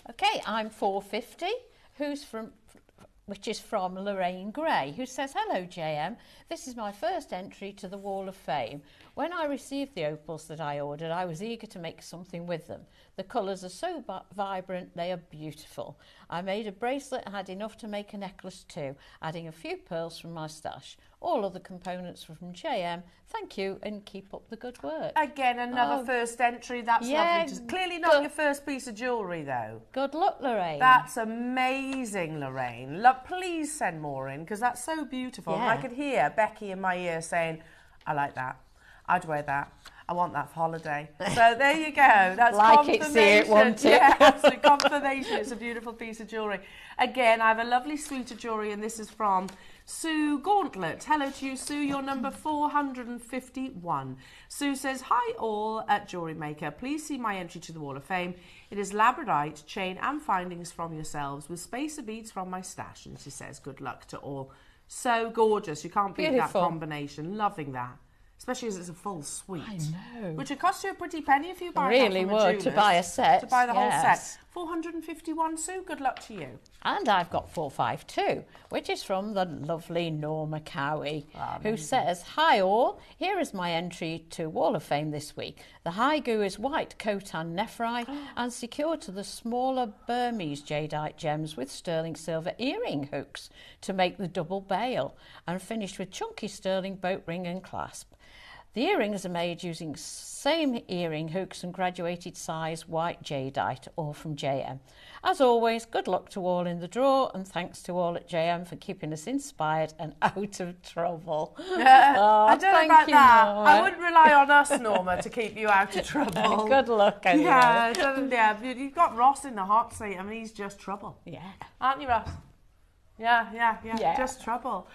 Okay, I'm 450. Who's from which is from Lorraine Gray, who says, "Hello, JM. This is my first entry to the Wall of Fame. When I received the opals that I ordered, I was eager to make something with them. The colours are so vibrant, they are beautiful. I made a bracelet and had enough to make a necklace too, adding a few pearls from my stash. All other components were from JM. Thank you and keep up the good work." Again, another first entry. That's lovely. Just clearly not your first piece of jewellery, though. Good luck, Lorraine. That's amazing, Lorraine. Please send more in, because that's so beautiful. Yeah. And I could hear Becky in my ear saying, I like that. I'd wear that. I want that for holiday. So there you go. That's like confirmation. it, see it, want it. Yeah, absolute confirmation. It's a beautiful piece of jewellery. Again, I have a lovely suite of jewellery, and this is from Sue Gauntlet. Hello to you, Sue. You're number 451. Sue says, "Hi all at JewelleryMaker. Please see my entry to the Wall of Fame. It is labradorite, chain and findings from yourselves with spacer beads from my stash." And she says, "Good luck to all." So gorgeous. You can't beat that combination. Loving that. Especially as it's a full suite. I know. Which would cost you a pretty penny if you buy really that from would, to buy a set. To buy the whole set. 451, Sue. Good luck to you. And I've got 452, which is from the lovely Norma Cowie, who says, "Hi all, here is my entry to Wall of Fame this week. The haiku is white Khotan nephrite and secured to the smaller Burmese jadeite gems with sterling silver earring hooks to make the double bail, and finished with chunky sterling boat ring and clasp. The earrings are made using same earring hooks and graduated size white jadeite, all from JM. As always, good luck to all in the draw, and thanks to all at JM for keeping us inspired and out of trouble." I don't know about that. Norma. I wouldn't rely on us, Norma, to keep you out of trouble. Good luck, anyway. Yeah, you've got Ross in the hot seat. I mean, he's just trouble. Yeah. Aren't you, Ross? Yeah. Just trouble.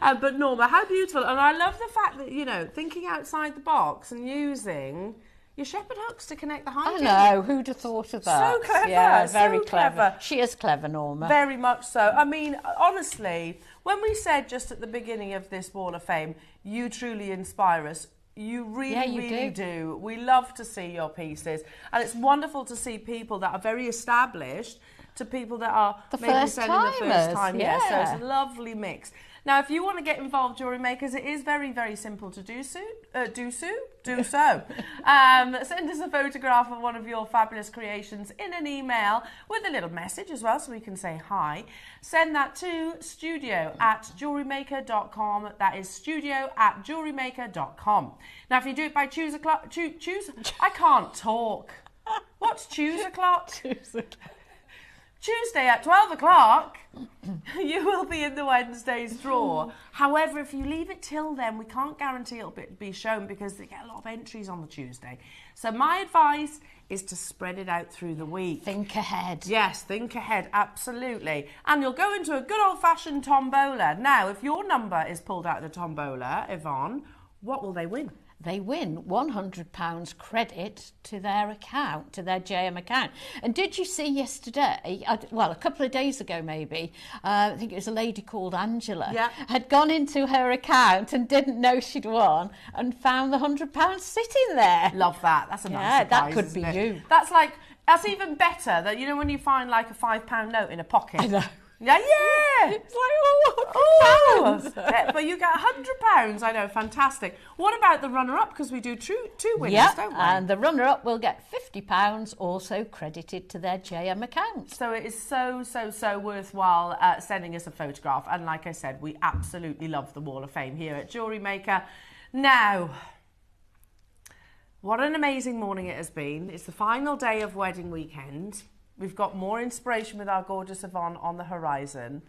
But Norma, how beautiful. And I love the fact that, you know, thinking outside the box and using your shepherd hooks to connect the high. I know, who'd have thought of that? So clever. Yeah, so very clever. She is clever, Norma. Very much so. I mean, honestly, when we said just at the beginning of this Wall of Fame, you truly inspire us, you really do. We love to see your pieces. And it's wonderful to see people that are very established to people that are maybe selling the first time. Yeah. So it's a lovely mix. Now, if you want to get involved, Jewellery Makers, it is very, very simple to do so. Send us a photograph of one of your fabulous creations in an email with a little message as well, so we can say hi. Send that to studio@jewellerymaker.com. That is studio@jewellerymaker.com. Now, if you do it by I can't talk. What's choose o'clock? Tuesday at 12 o'clock, you will be in the Wednesday's draw. However, if you leave it till then, we can't guarantee it'll be shown because they get a lot of entries on the Tuesday. So my advice is to spread it out through the week. Think ahead. Yes, think ahead, absolutely. And you'll go into a good old-fashioned tombola. Now, if your number is pulled out of the tombola, Yvonne, what will they win? They win £100 credit to their account, to their JM account. And did you see yesterday, well, a couple of days ago maybe, I think it was a lady called Angela, had gone into her account and didn't know she'd won and found the £100 sitting there. Love that. That's a nice surprise, that could be you. That's even better, that, you know, when you find like a £5 note in a pocket. I know. Yeah. It's like, £100. But you get £100. I know, fantastic. What about the runner-up? Because we do two winners, don't we? And the runner-up will get £50 also credited to their JM account. So it is so worthwhile sending us a photograph. And like I said, we absolutely love the Wall of Fame here at Jewellery Maker. Now, what an amazing morning it has been. It's the final day of wedding weekend. We've got more inspiration with our gorgeous Yvonne on the horizon.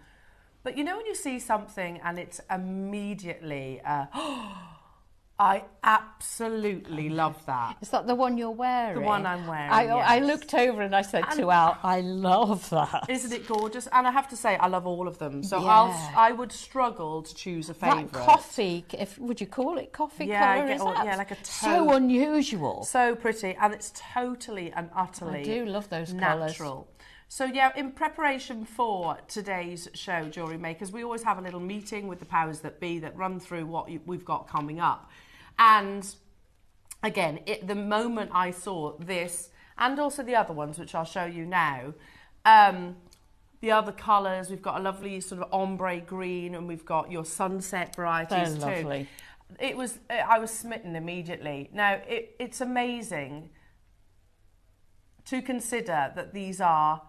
But you know when you see something and it's immediately, I absolutely love that. Is that the one you're wearing? The one I'm wearing, I looked over and I said to Al, I love that. Isn't it gorgeous? And I have to say, I love all of them. So I would struggle to choose a favourite. That coffee, would you call it coffee colour? Like a so unusual. So pretty. And it's totally and utterly I do love those natural. Colours. So yeah, in preparation for today's show, Jewellery Makers, we always have a little meeting with the powers that be that run through what we've got coming up. And again, the moment I saw this, and also the other ones, which I'll show you now, the other colours. We've got a lovely sort of ombre green, and we've got your sunset varieties too. Lovely. I was smitten immediately. Now, it's amazing to consider that these are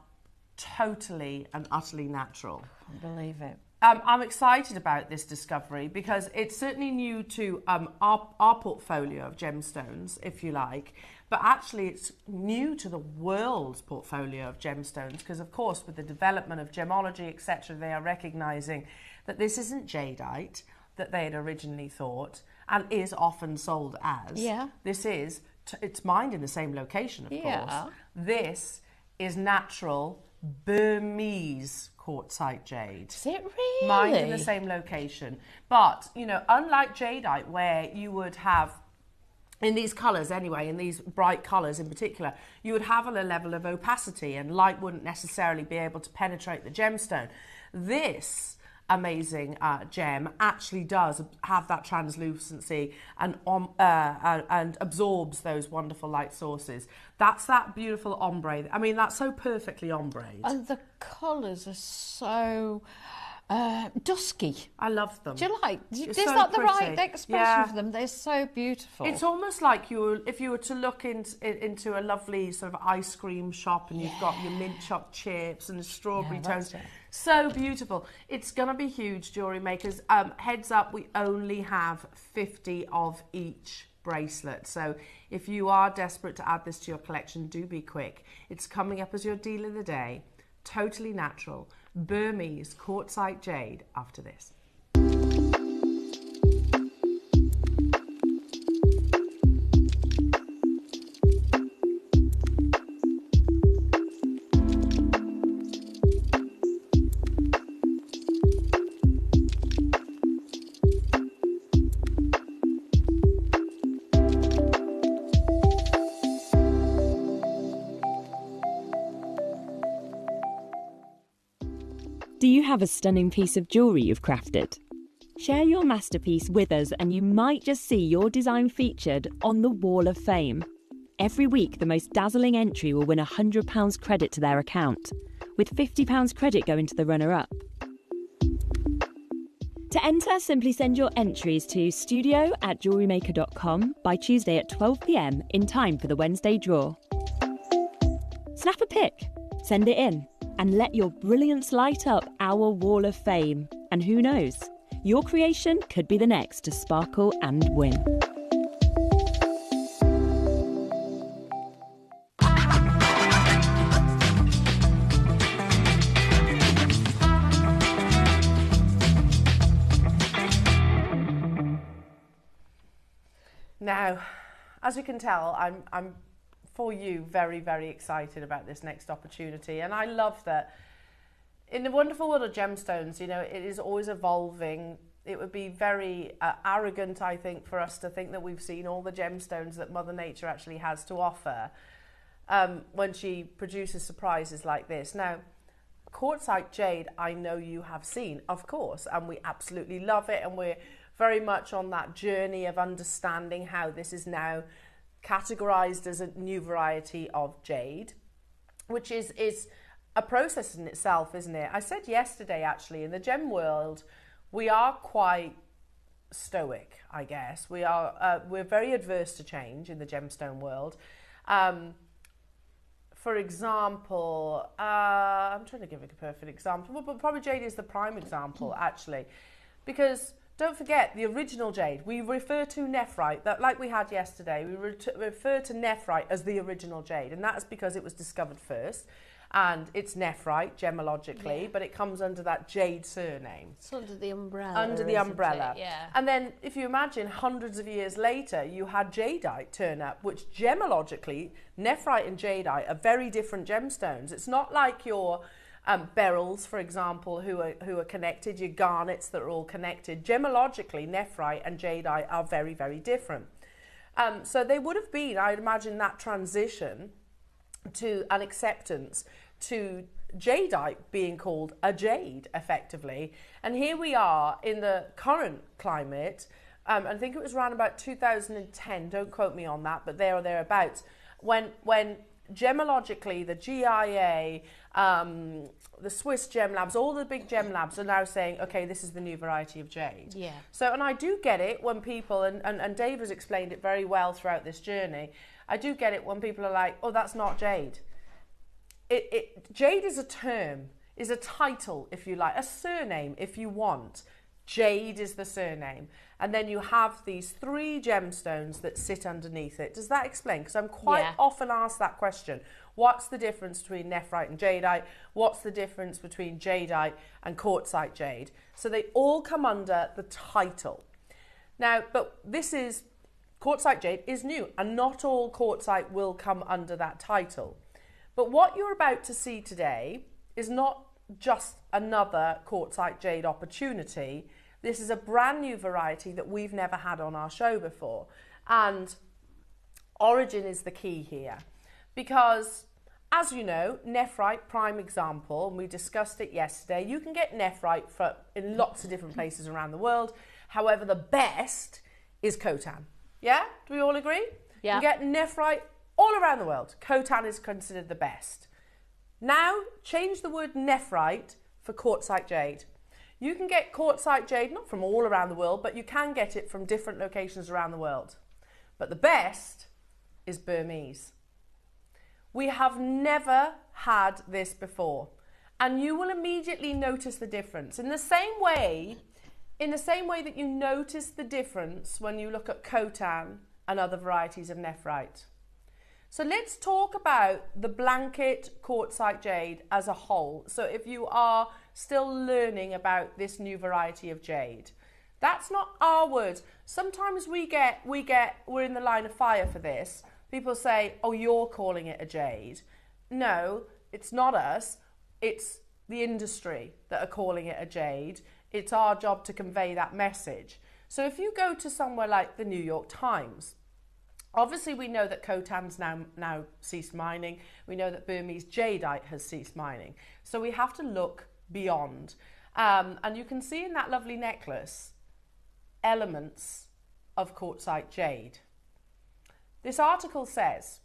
totally and utterly natural. I can't believe it. I'm excited about this discovery because it's certainly new to our portfolio of gemstones, if you like, but actually it's new to the world's portfolio of gemstones because, of course, with the development of gemology, etc., they are recognising that this isn't jadeite that they had originally thought and is often sold as. Yeah. This is, it's mined in the same location, of course. This is natural Burmese quartzite jade. Is it really? Mined in the same location. But, you know, unlike jadeite, where you would have, in these colours anyway, in these bright colours in particular, you would have a level of opacity and light wouldn't necessarily be able to penetrate the gemstone. This amazing gem actually does have that translucency and absorbs those wonderful light sources. That's that beautiful ombre. I mean, that's so perfectly ombre. And the colours are so dusky. I love them. Do you like? Is so that the pretty. right expression for them? They're so beautiful. It's almost like if you were to look into a lovely sort of ice cream shop and you've got your mint chopped chips and the strawberry toast. So beautiful. It's going to be huge, jewellery makers. Heads up, we only have 50 of each bracelet. So if you are desperate to add this to your collection, do be quick. It's coming up as your deal of the day. Totally natural. Burmese quartzite jade after this. Do you have a stunning piece of jewellery you've crafted? Share your masterpiece with us and you might just see your design featured on the Wall of Fame. Every week, the most dazzling entry will win £100 credit to their account, with £50 credit going to the runner-up. To enter, simply send your entries to studio@jewellerymaker.com by Tuesday at 12 p.m. in time for the Wednesday draw. Snap a pic, send it in, and let your brilliance light up our Wall of Fame. And who knows, your creation could be the next to sparkle and win. Now, as you can tell, I'm for you very, very excited about this next opportunity, and I love that in the wonderful world of gemstones, you know, it is always evolving. It would be very arrogant, I think, for us to think that we've seen all the gemstones that Mother Nature actually has to offer when she produces surprises like this. Now, quartzite jade, I know you have seen, of course, and we absolutely love it, and we're very much on that journey of understanding how this is now categorized as a new variety of jade, which is a process in itself, isn't it? I said yesterday, actually, in the gem world, we are quite stoic, I guess. We're very adverse to change in the gemstone world. For example, I'm trying to give a perfect example, but probably jade is the prime example, actually, because don't forget, the original jade, we refer to nephrite, that like we had yesterday, we refer to nephrite as the original jade, and that's because it was discovered first, and it's nephrite, gemologically, but it comes under that jade surname. It's under the umbrella. Under the umbrella. Yeah. And then, if you imagine, hundreds of years later, you had jadeite turn up, which gemologically, nephrite and jadeite are very different gemstones. It's not like your beryls, for example, who are connected, your garnets that are all connected. Gemologically, nephrite and jadeite are very, very different. So they would have been, I'd imagine, that transition to an acceptance to jadeite being called a jade, effectively. And here we are in the current climate, I think it was around about 2010, don't quote me on that, but there or thereabouts, when gemologically, the GIA, the Swiss Gem Labs, all the big gem labs are now saying, okay, this is the new variety of jade. Yeah. So, and I do get it when people, and Dave has explained it very well throughout this journey, I do get it when people are like, oh, that's not jade. Jade is a term, is a title, if you like, a surname, if you want. Jade is the surname. And then you have these 3 gemstones that sit underneath it. Does that explain? Because I'm quite often asked that question. What's the difference between nephrite and jadeite? What's the difference between jadeite and quartzite jade? So they all come under the title. Now, but this is, quartzite jade is new, and not all quartzite will come under that title. But what you're about to see today is not just another quartzite jade opportunity. This is a brand new variety that we've never had on our show before. And origin is the key here. Because, as you know, nephrite, prime example, and we discussed it yesterday, you can get nephrite in lots of different places around the world. However, the best is Khotan. Yeah? Do we all agree? Yeah. You get nephrite all around the world. Khotan is considered the best. Now, change the word nephrite for quartzite jade. You can get quartzite jade, not from all around the world, but you can get it from different locations around the world. But the best is Burmese. We have never had this before. And you will immediately notice the difference. In the same way that you notice the difference when you look at Khotan and other varieties of nephrite. So let's talk about the blanket quartzite jade as a whole. So if you are still learning about this new variety of jade, that's not our words. Sometimes we're in the line of fire for this. People say, oh, you're calling it a jade. No, it's not us. It's the industry that are calling it a jade. It's our job to convey that message. So if you go to somewhere like the New York Times, obviously, we know that Khotan's now ceased mining. We know that Burmese jadeite has ceased mining. So we have to look beyond. And you can see in that lovely necklace elements of quartzite jade. This article says,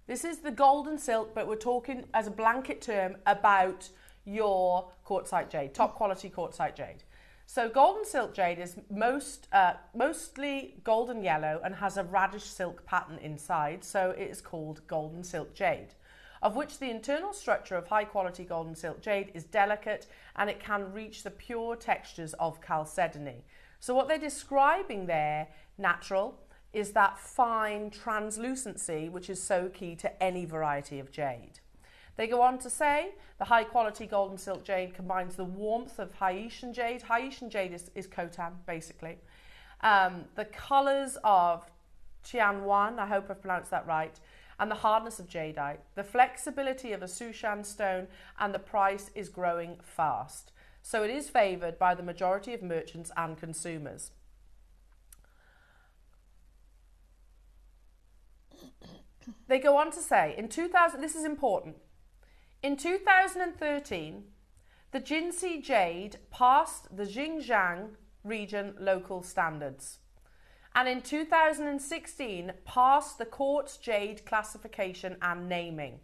this is the gold and silk, but we're talking as a blanket term about your quartzite jade, top quality quartzite jade. So golden silk jade is mostly golden yellow and has a radish silk pattern inside, so it is called golden silk jade, of which the internal structure of high quality golden silk jade is delicate and it can reach the pure textures of chalcedony. So what they're describing there, natural, is that fine translucency which is so key to any variety of jade. They go on to say the high quality golden silk jade combines the warmth of Haitian jade. Haitian jade is Khotan, basically. The colours of Tianwan, I hope I've pronounced that right, and the hardness of jadeite, the flexibility of a Sushan stone, and the price is growing fast. So it is favoured by the majority of merchants and consumers. They go on to say, this is important, in 2013, the Jinsi jade passed the Xinjiang region local standards. And in 2016, passed the quartz jade classification and naming.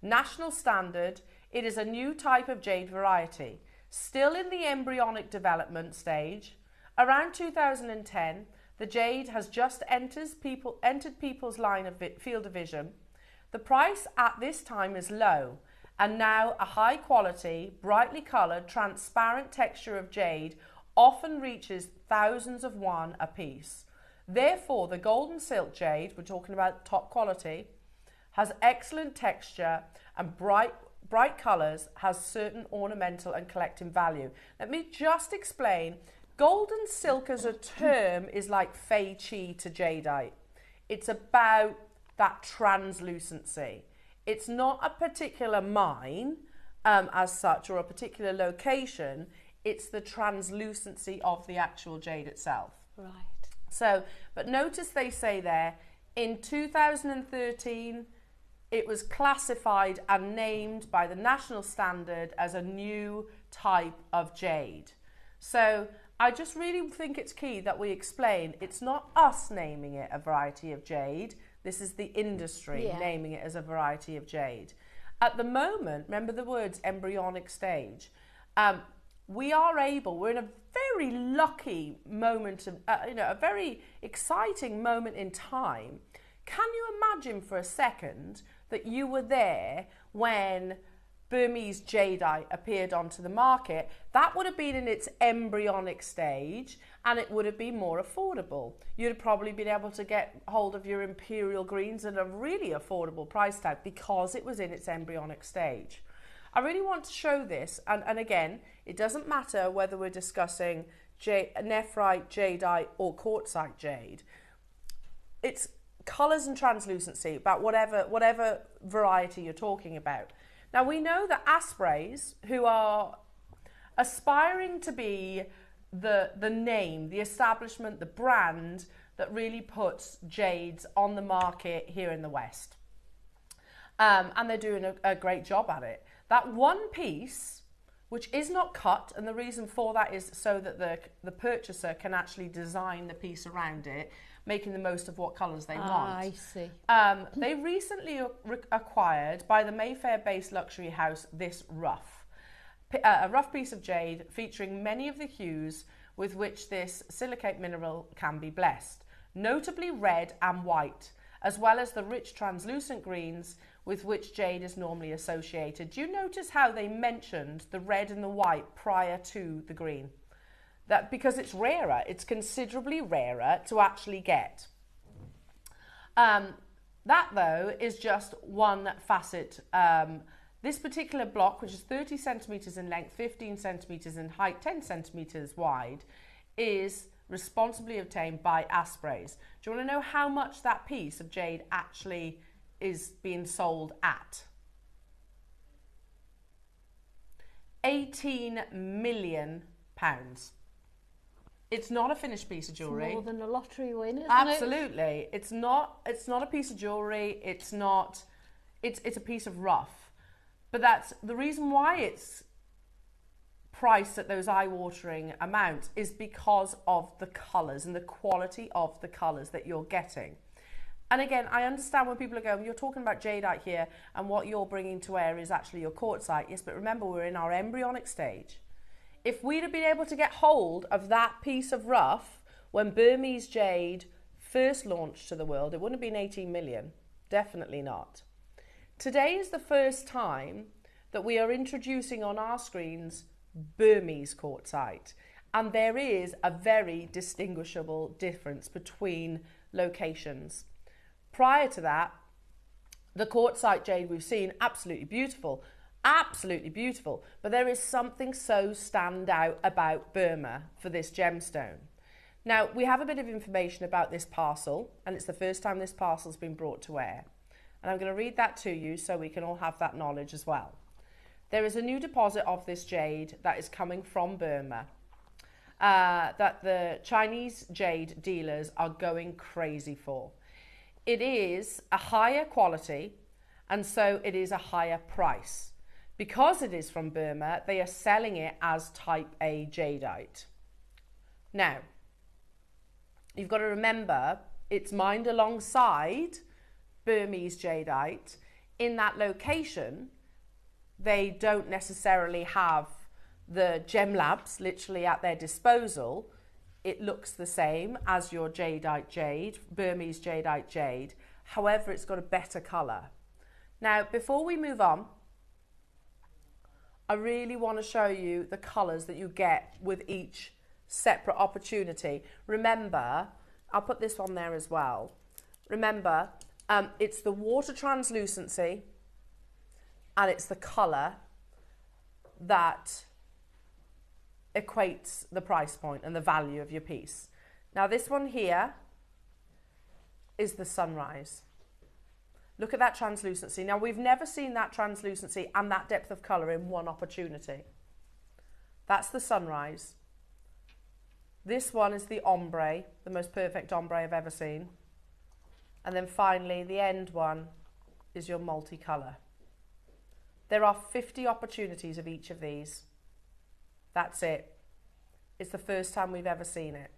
National standard, it is a new type of jade variety, still in the embryonic development stage. Around 2010, the jade has just entered people's line of field of vision. The price at this time is low, and now a high quality, brightly coloured, transparent texture of jade often reaches thousands of yuan a piece. Therefore, the golden silk jade, we're talking about top quality, has excellent texture and bright colours, has certain ornamental and collecting value. Let me just explain. Golden silk as a term is like fei qi to jadeite. It's about that translucency. It's not a particular mine as such or a particular location. It's the translucency of the actual jade itself. Right. So, but notice they say there, in 2013, it was classified and named by the national standard as a new type of jade. So I just really think it's key that we explain it's not us naming it a variety of jade. This is the industry naming it as a variety of jade. At the moment, remember the words embryonic stage. We're in a very lucky moment, a very exciting moment in time. Can you imagine for a second that you were there when Burmese jadeite appeared onto the market? That would have been in its embryonic stage and it would have been more affordable. You'd have probably been able to get hold of your imperial greens at a really affordable price tag because it was in its embryonic stage. I really want to show this, and again, it doesn't matter whether we're discussing nephrite, jadeite or quartzite jade. It's colours and translucency about whatever variety you're talking about. Now we know that ospreys who are aspiring to be the name, the establishment, the brand that really puts jades on the market here in the West. And they're doing a great job at it. That one piece, which is not cut, and the reason for that is so that the purchaser can actually design the piece around it, making the most of what colours they want. I see. They recently acquired by the Mayfair-based luxury house this a rough piece of jade featuring many of the hues with which this silicate mineral can be blessed, notably red and white, as well as the rich translucent greens with which jade is normally associated. Do you notice how they mentioned the red and the white prior to the green? That because it's rarer, it's considerably rarer to actually get. That though is just one facet. This particular block, which is 30 centimetres in length, 15 centimetres in height, 10 centimetres wide, is responsibly obtained by ospreys. Do you want to know how much that piece of jade actually is being sold at? £18 million. It's not a finished piece of jewellery. It's more than a lottery win, isn't Absolutely. it? It's not a piece of jewellery. It's a piece of rough. But that's the reason why it's priced at those eye-watering amounts, is because of the colours and the quality of the colours that you're getting. And again, I understand when people are going, you're talking about jadeite here and what you're bringing to air is actually your quartzite. Yes, but remember, we're in our embryonic stage. If we'd have been able to get hold of that piece of rough when Burmese jade first launched to the world, it wouldn't have been 18 million. Definitely not. Today is the first time that we are introducing on our screens Burmese quartzite. And there is a very distinguishable difference between locations. Prior to that, the quartzite jade we've seen, absolutely beautiful, but there is something so stand out about Burma for this gemstone. Now, we have a bit of information about this parcel, and it's the first time this parcel's been brought to air. And I'm going to read that to you so we can all have that knowledge as well. There is a new deposit of this jade that is coming from Burma, that the Chinese jade dealers are going crazy for. It is a higher quality, and so it is a higher price. Because it is from Burma, they are selling it as type A jadeite. Now, you've got to remember, it's mined alongside Burmese jadeite. In that location, they don't necessarily have the gem labs literally at their disposal. It looks the same as your jadeite jade, Burmese jadeite jade. However, it's got a better colour. Now, before we move on, I really want to show you the colours that you get with each separate opportunity. Remember, I'll put this on there as well. Remember, it's the water translucency and it's the colour that equates the price point and the value of your piece. Now this one here is the sunrise. Look at that translucency. Now we've never seen that translucency and that depth of colour in one opportunity. That's the sunrise. This one is the ombre, the most perfect ombre I've ever seen. And then finally, the end one is your multicolour. There are 50 opportunities of each of these. That's it. It's the first time we've ever seen it.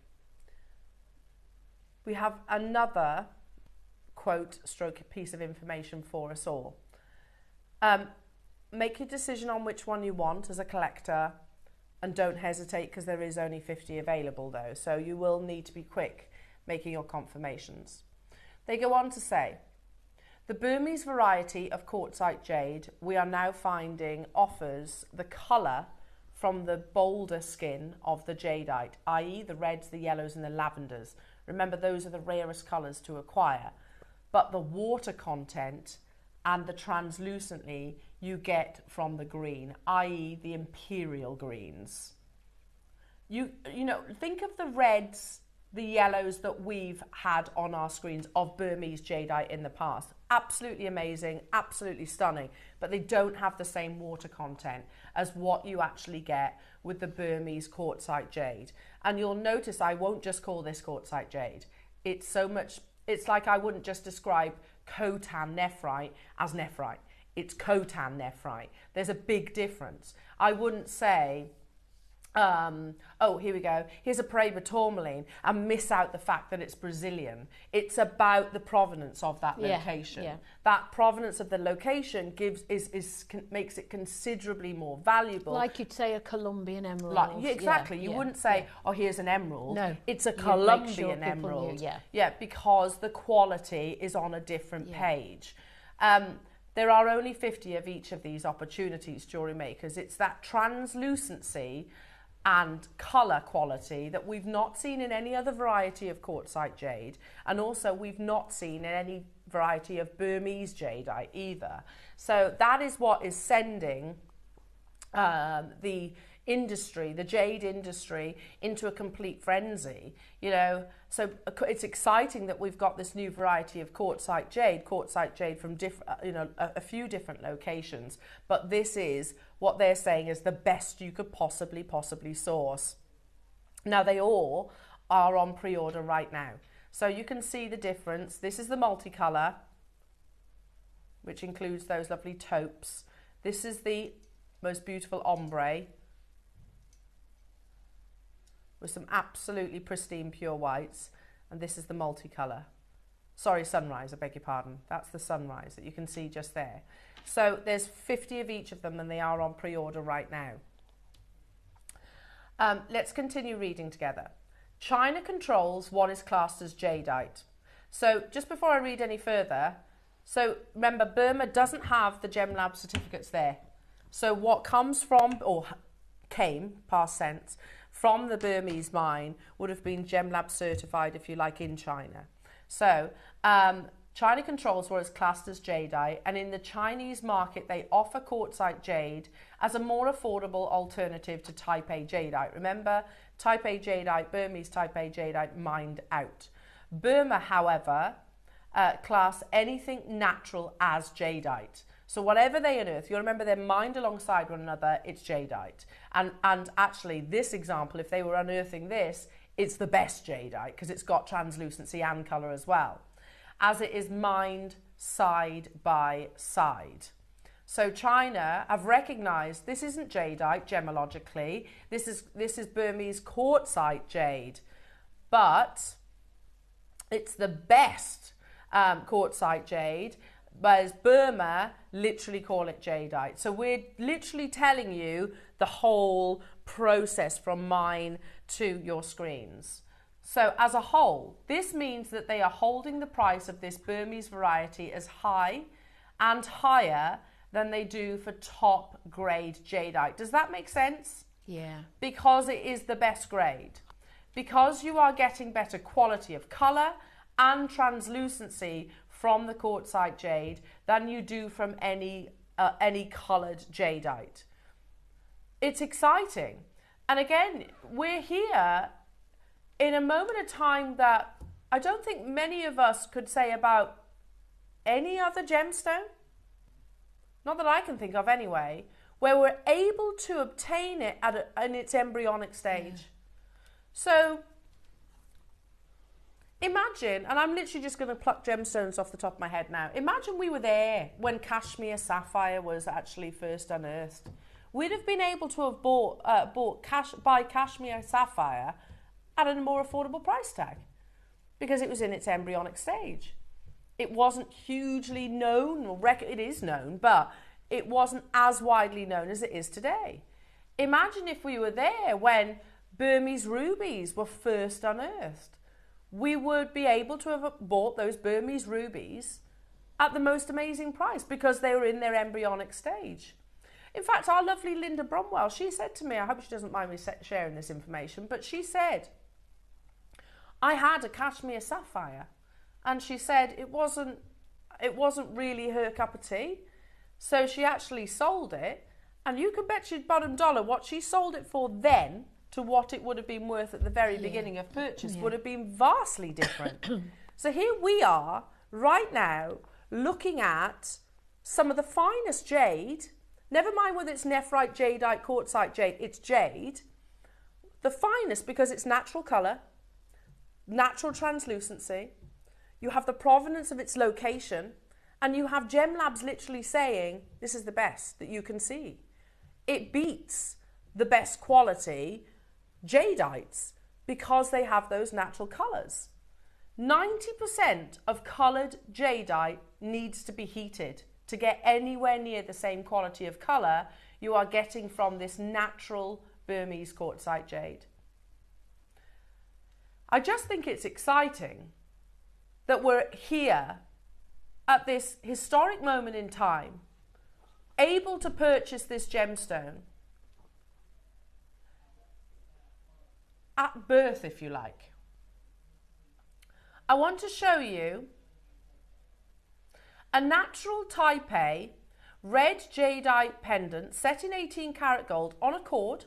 We have another quote stroke piece of information for us all. Make your decision on which one you want as a collector, and don't hesitate, because there is only 50 available though, so you will need to be quick making your confirmations. They go on to say, the Burmese variety of quartzite jade we are now finding offers the colour from the bolder skin of the jadeite, i.e. the reds, the yellows and the lavenders. Remember, those are the rarest colours to acquire. But the water content and the translucency you get from the green, i.e. the imperial greens. You know, think of the reds, the yellows that we've had on our screens of Burmese jadeite in the past. Absolutely amazing, absolutely stunning, but they don't have the same water content as what you actually get with the Burmese quartzite jade. And you'll notice I won't just call this quartzite jade. It's so much, it's like I wouldn't just describe Khotan nephrite as nephrite. It's Khotan nephrite. There's a big difference. I wouldn't say, oh, here we go, here's a Paraiba tourmaline, and miss out the fact that it's Brazilian. It's about the provenance of that location. Yeah. That provenance of the location makes it considerably more valuable. Like you'd say a Colombian emerald. Like, exactly. You wouldn't say, oh, here's an emerald. No. It's a Colombian emerald. Yeah, because the quality is on a different page. There are only 50 of each of these opportunities, jewellery makers. It's that translucency and colour quality that we've not seen in any other variety of quartzite jade, and also we've not seen in any variety of Burmese jadeite either. So that is what is sending the industry, the jade industry, into a complete frenzy, you know. So it's exciting that we've got this new variety of quartzite jade from a few different locations, but this is what they're saying is the best you could possibly source. Now they all are on pre-order right now, so you can see the difference. This is the multicolour, which includes those lovely taupes. This is the most beautiful ombre with some absolutely pristine pure whites, and this is the multicolour. Sorry, sunrise, I beg your pardon. That's the sunrise that you can see just there. So there's 50 of each of them, and they are on pre-order right now. Let's continue reading together. China controls what is classed as jadeite. So just before I read any further, so remember, Burma doesn't have the GemLab certificates there. So what comes from, or came, past tense, from the Burmese mine would have been GemLab certified, if you like, in China. So China controls what is classed as jadeite, and in the Chinese market they offer quartzite jade as a more affordable alternative to Type A jadeite. Remember, Type A jadeite, Burmese Type A jadeite, mined out. Burma, however, class anything natural as jadeite. So whatever they unearth, you'll remember they're mined alongside one another, it's jadeite. And actually, this example, if they were unearthing this, it's the best jadeite because it's got translucency and colour as well, as it is mined side by side. So China have recognised this isn't jadeite gemologically, this is Burmese quartzite jade, but it's the best quartzite jade, whereas Burma literally call it jadeite. So we're literally telling you the whole process from mine to your screens. So as a whole, this means that they are holding the price of this Burmese variety as high and higher than they do for top grade jadeite. Does that make sense? Yeah. Because it is the best grade. Because you are getting better quality of colour and translucency from the quartzite jade than you do from any coloured jadeite. It's exciting. And again, we're here in a moment of time that I don't think many of us could say about any other gemstone, not that I can think of anyway, where we're able to obtain it in its embryonic stage. Yeah. So imagine, and I'm literally just going to pluck gemstones off the top of my head now. Imagine we were there when cashmere sapphire was actually first unearthed. We'd have been able to have buy cashmere sapphire at a more affordable price tag because it was in its embryonic stage. it wasn't hugely known, or it is known, but it wasn't as widely known as it is today. Imagine if we were there when Burmese rubies were first unearthed. We would be able to have bought those Burmese rubies at the most amazing price because they were in their embryonic stage. In fact, our lovely Linda Bromwell, she said to me, I hope she doesn't mind me sharing this information, but she said, I had a cashmere sapphire, and she said it wasn't really her cup of tea, so she actually sold it, and you can bet your bottom dollar what she sold it for then to what it would have been worth at the very beginning of purchase would have been vastly different. So here we are right now looking at some of the finest jade. Never mind whether it's nephrite, jadeite, quartzite jade, it's jade. The finest because it's natural colour, natural translucency. You have the provenance of its location, and you have Gem Labs literally saying this is the best that you can see. It beats the best quality jadeites because they have those natural colours. 90% of coloured jadeite needs to be heated to get anywhere near the same quality of colour you are getting from this natural Burmese quartzite jade. I just think it's exciting that we're here at this historic moment in time, able to purchase this gemstone at birth, if you like. I want to show you a natural type A red jadeite pendant set in 18 karat gold on a cord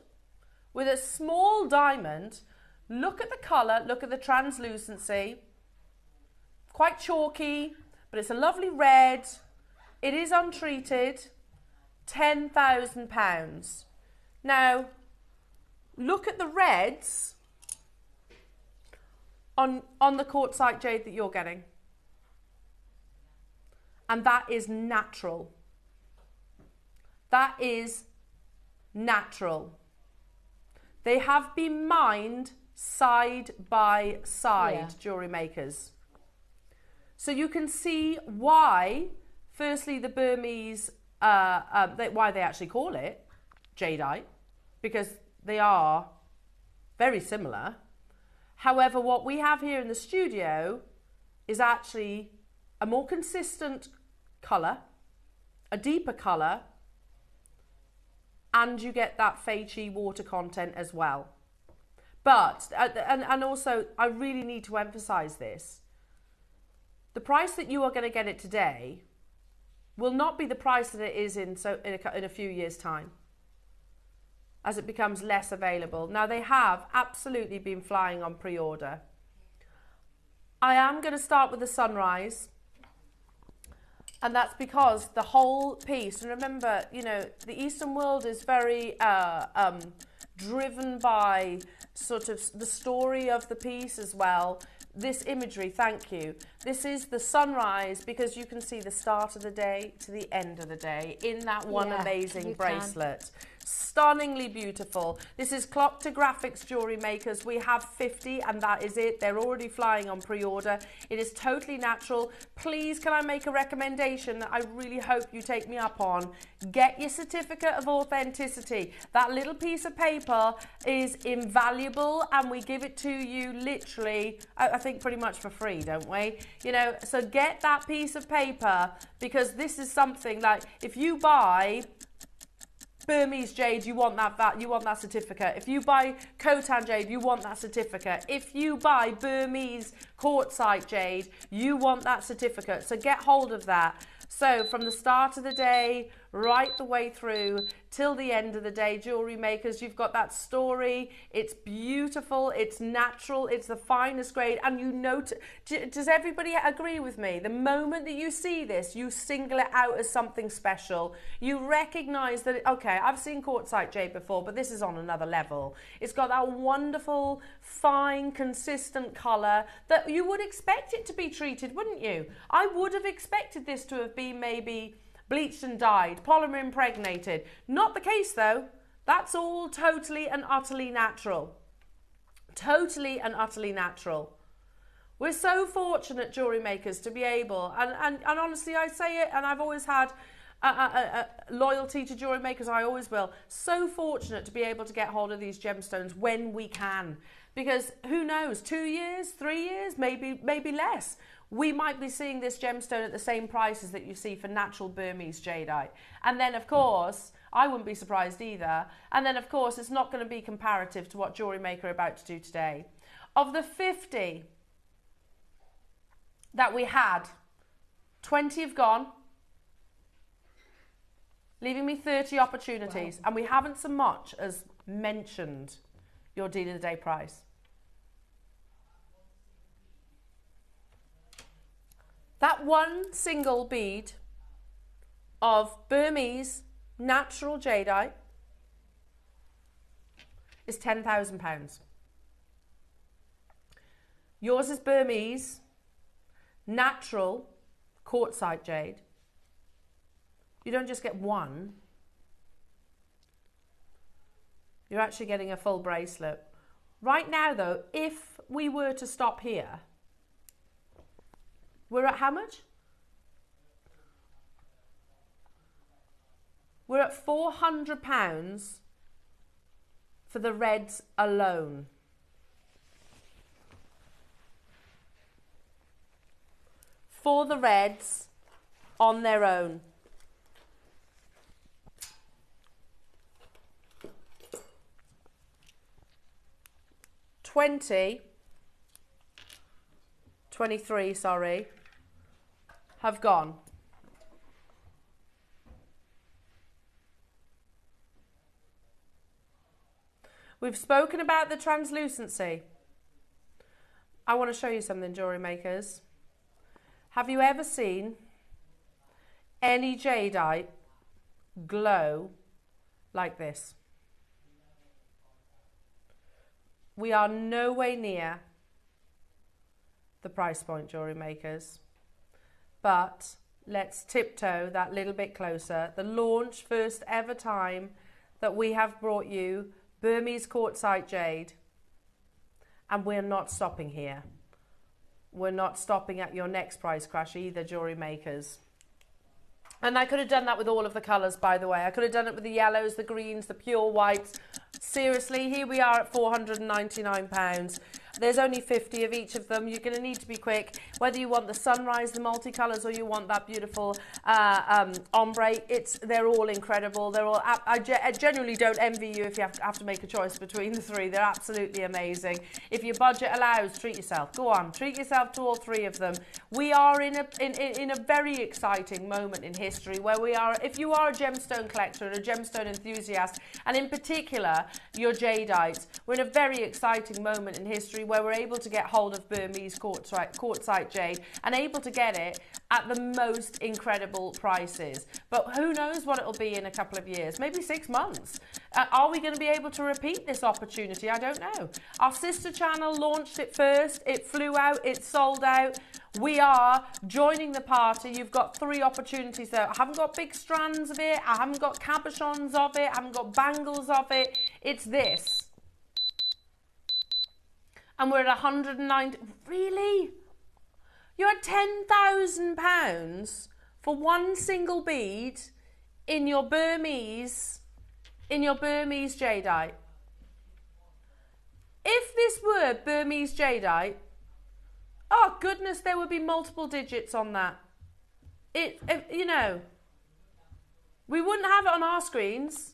with a small diamond. Look at the colour, look at the translucency, quite chalky, but it's a lovely red. It is untreated, £10,000. Now, look at the reds on the quartzite jade that you're getting. And that is natural. That is natural. They have been mined side by side, jewellery makers. So you can see why, firstly, the Burmese, why they actually call it jadeite, because they are very similar. However, what we have here in the studio is actually a more consistent colour, a deeper colour, and you get that Fei-Chi water content as well. But, and also, I really need to emphasise this. The price that you are going to get it today will not be the price that it is in a few years' time, as it becomes less available. Now, they have absolutely been flying on pre-order. I am going to start with the sunrise, and that's because the whole piece, and remember, you know, the Eastern world is very driven by sort of the story of the piece as well. This imagery, thank you. This is the sunrise because you can see the start of the day to the end of the day in that one amazing bracelet. Stunningly beautiful. This is Clock to Graphics Jewellery Makers. We have 50 and that is it. They're already flying on pre-order. It is totally natural. Please, can I make a recommendation that I really hope you take me up on? Get your certificate of authenticity. That little piece of paper is invaluable and we give it to you literally, I think pretty much for free, don't we? You know, so get that piece of paper because this is something like if you buy Burmese jade, you want that certificate. If you buy Khotan jade, you want that certificate. If you buy Burmese quartzite jade, you want that certificate. So get hold of that. So from the start of the day right the way through till the end of the day, jewellery makers, you've got that story. It's beautiful, it's natural, it's the finest grade, and you note, does everybody agree with me? The moment that you see this, you single it out as something special. You recognise that, okay, I've seen quartzite jade before, but this is on another level. It's got that wonderful, fine, consistent colour that you would expect it to be treated, wouldn't you? I would have expected this to have been maybe bleached and dyed, polymer impregnated. Not the case though. That's all totally and utterly natural. Totally and utterly natural. We're so fortunate, jewellery makers, to be able, and honestly I say it, and I've always had a loyalty to jewellery makers, I always will. So fortunate to be able to get hold of these gemstones when we can. Because who knows, 2 years, 3 years, maybe less. We might be seeing this gemstone at the same prices that you see for natural Burmese jadeite. And then, of course, I wouldn't be surprised either. And then, of course, it's not going to be comparative to what Jewellery Maker are about to do today. Of the 50 that we had, 20 have gone, leaving me 30 opportunities. Wow. And we haven't so much as mentioned your deal of the day price. That one single bead of Burmese natural jadeite is £10,000. Yours is Burmese natural quartzite jade. You don't just get one. You're actually getting a full bracelet. Right now though, if we were to stop here, we're at how much? We're at £400 for the reds alone. For the reds on their own. $23, sorry, have gone. We've spoken about the translucency. I want to show you something, jewellery makers. Have you ever seen any jadeite glow like this? We are no way near the price point, jewellery makers, but let's tiptoe that little bit closer. The launch, first ever time that we have brought you Burmese quartzite jade, and we're not stopping here. We're not stopping at your next price crash either, jewellery makers. And I could have done that with all of the colours, by the way. I could have done it with the yellows, the greens, the pure whites. Seriously, here we are at £499. There's only 50 of each of them. You're going to need to be quick. Whether you want the sunrise, the multicolours, or you want that beautiful ombre, they're all incredible. They're all. I genuinely don't envy you if you have to make a choice between the three. They're absolutely amazing. If your budget allows, treat yourself. Go on, treat yourself to all three of them. We are in a very exciting moment in history where we are. If you are a gemstone collector and a gemstone enthusiast, and in particular your jadeites, we're in a very exciting moment in history where we're able to get hold of Burmese quartzite jade and able to get it at the most incredible prices. But who knows what it'll be in a couple of years, maybe 6 months. Are we going to be able to repeat this opportunity? I don't know. Our sister channel launched it first. It flew out. It sold out. We are joining the party. You've got 3 opportunities there. I haven't got big strands of it. I haven't got cabochons of it. I haven't got bangles of it. It's this. And we're at 190. Really? You're at £10,000 for one single bead in your Burmese jadeite. If this were Burmese jadeite, oh goodness, there would be multiple digits on that. You know, we wouldn't have it on our screens.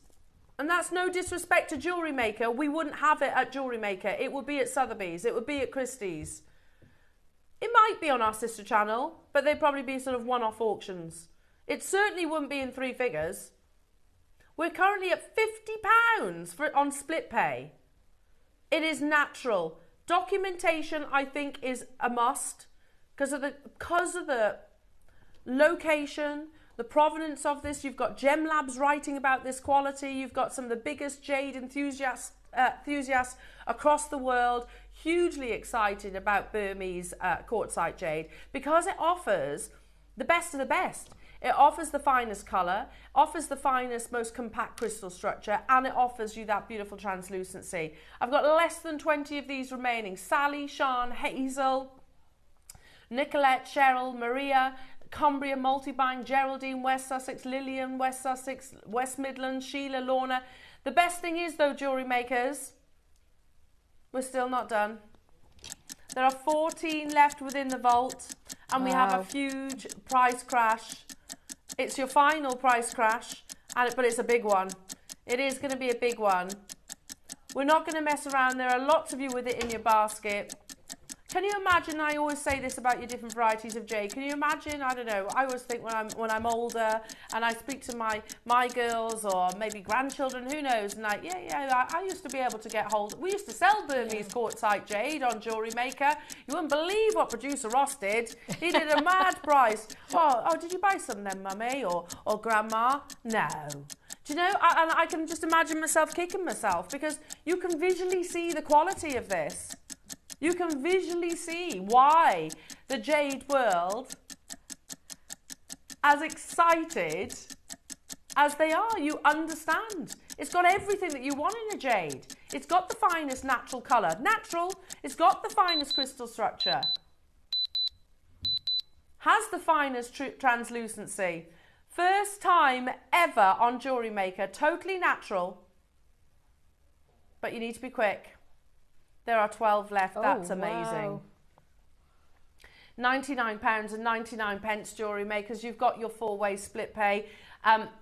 And that's no disrespect to Jewellery Maker. We wouldn't have it at Jewellery Maker. It would be at Sotheby's. It would be at Christie's. It might be on our sister channel, but they'd probably be sort of one-off auctions. It certainly wouldn't be in 3 figures. We're currently at £50 on split pay. It is natural. Documentation, I think, is a must because of the location, the provenance of this. You've got Gem Labs writing about this quality. You've got some of the biggest jade enthusiasts across the world, hugely excited about Burmese quartzite jade because it offers the best of the best. It offers the finest colour, offers the finest, most compact crystal structure, and it offers you that beautiful translucency. I've got less than 20 of these remaining. Sally, Sean, Hazel, Nicolette, Cheryl, Maria, Cumbria, Multibank, Geraldine, West Sussex, Lillian, West Sussex, West Midlands, Sheila, Lorna. The best thing is though, jewellery makers, we're still not done. There are 14 left within the vault, and we have a huge price crash. It's your final price crash, but it's a big one. It is going to be a big one. We're not going to mess around. There are lots of you with it in your basket. Can you imagine, I always say this about your different varieties of jade, can you imagine, I don't know, I always think when I'm older and I speak to my girls or maybe grandchildren, who knows, and I used to be able to get hold, we used to sell Burmese Quartzite jade on JewelleryMaker. You wouldn't believe what producer Ross did. He did a mad price. Oh, did you buy some then, mummy or grandma? No. Do you know, I can just imagine myself kicking myself because you can visually see the quality of this. You can visually see why the jade world, as excited as they are, you understand. It's got everything that you want in a jade. It's got the finest natural colour. Natural, it's got the finest crystal structure. Has the finest translucency. First time ever on JewelleryMaker, totally natural. But you need to be quick. There are 12 left. That's amazing. Wow. £99.99 jewellery makers. You've got your 4-way split pay.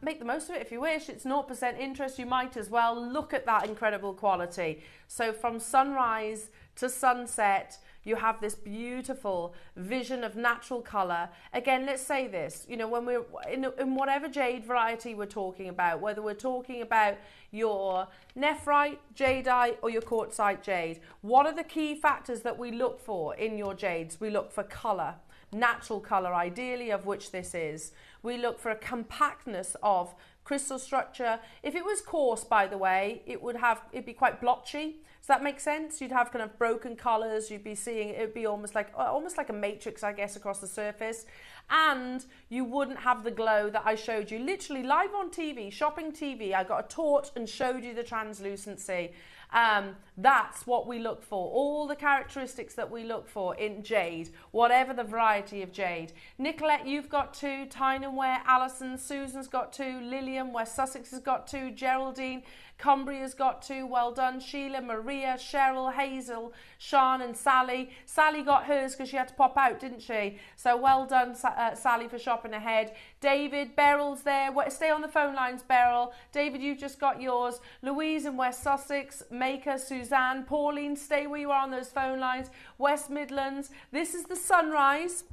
Make the most of it if you wish. It's 0% interest. You might as well. Look at that incredible quality. So from sunrise to sunset, you have this beautiful vision of natural colour. Again, let's say this, you know, when we're in whatever jade variety we're talking about, whether we're talking about your nephrite, jadeite or your quartzite jade, what are the key factors that we look for in your jades? We look for colour, natural colour ideally, of which this is. We look for a compactness of crystal structure. If it was coarse, by the way, it'd be quite blotchy. Does that make sense? You'd have kind of broken colours. You'd be seeing, it'd be almost like a matrix, I guess, across the surface. And you wouldn't have the glow that I showed you literally live on TV, shopping TV. I got a torch and showed you the translucency. That's what we look for. All the characteristics that we look for in jade, whatever the variety of jade. Nicolette, you've got 2. Tynanware, Alison, Susan's got 2. Lillian, West Sussex has got 2. Geraldine, Cumbria's got 2. Well done. Sheila, Maria, Cheryl, Hazel, Sean and Sally. Sally got hers because she had to pop out, didn't she? So well done, Sally, for shopping ahead. David, Beryl's there. Stay on the phone lines, Beryl. David, you've just got yours. Louise in West Sussex, Maker, Suzanne, Pauline, stay where you are on those phone lines. West Midlands. This is the sunrise.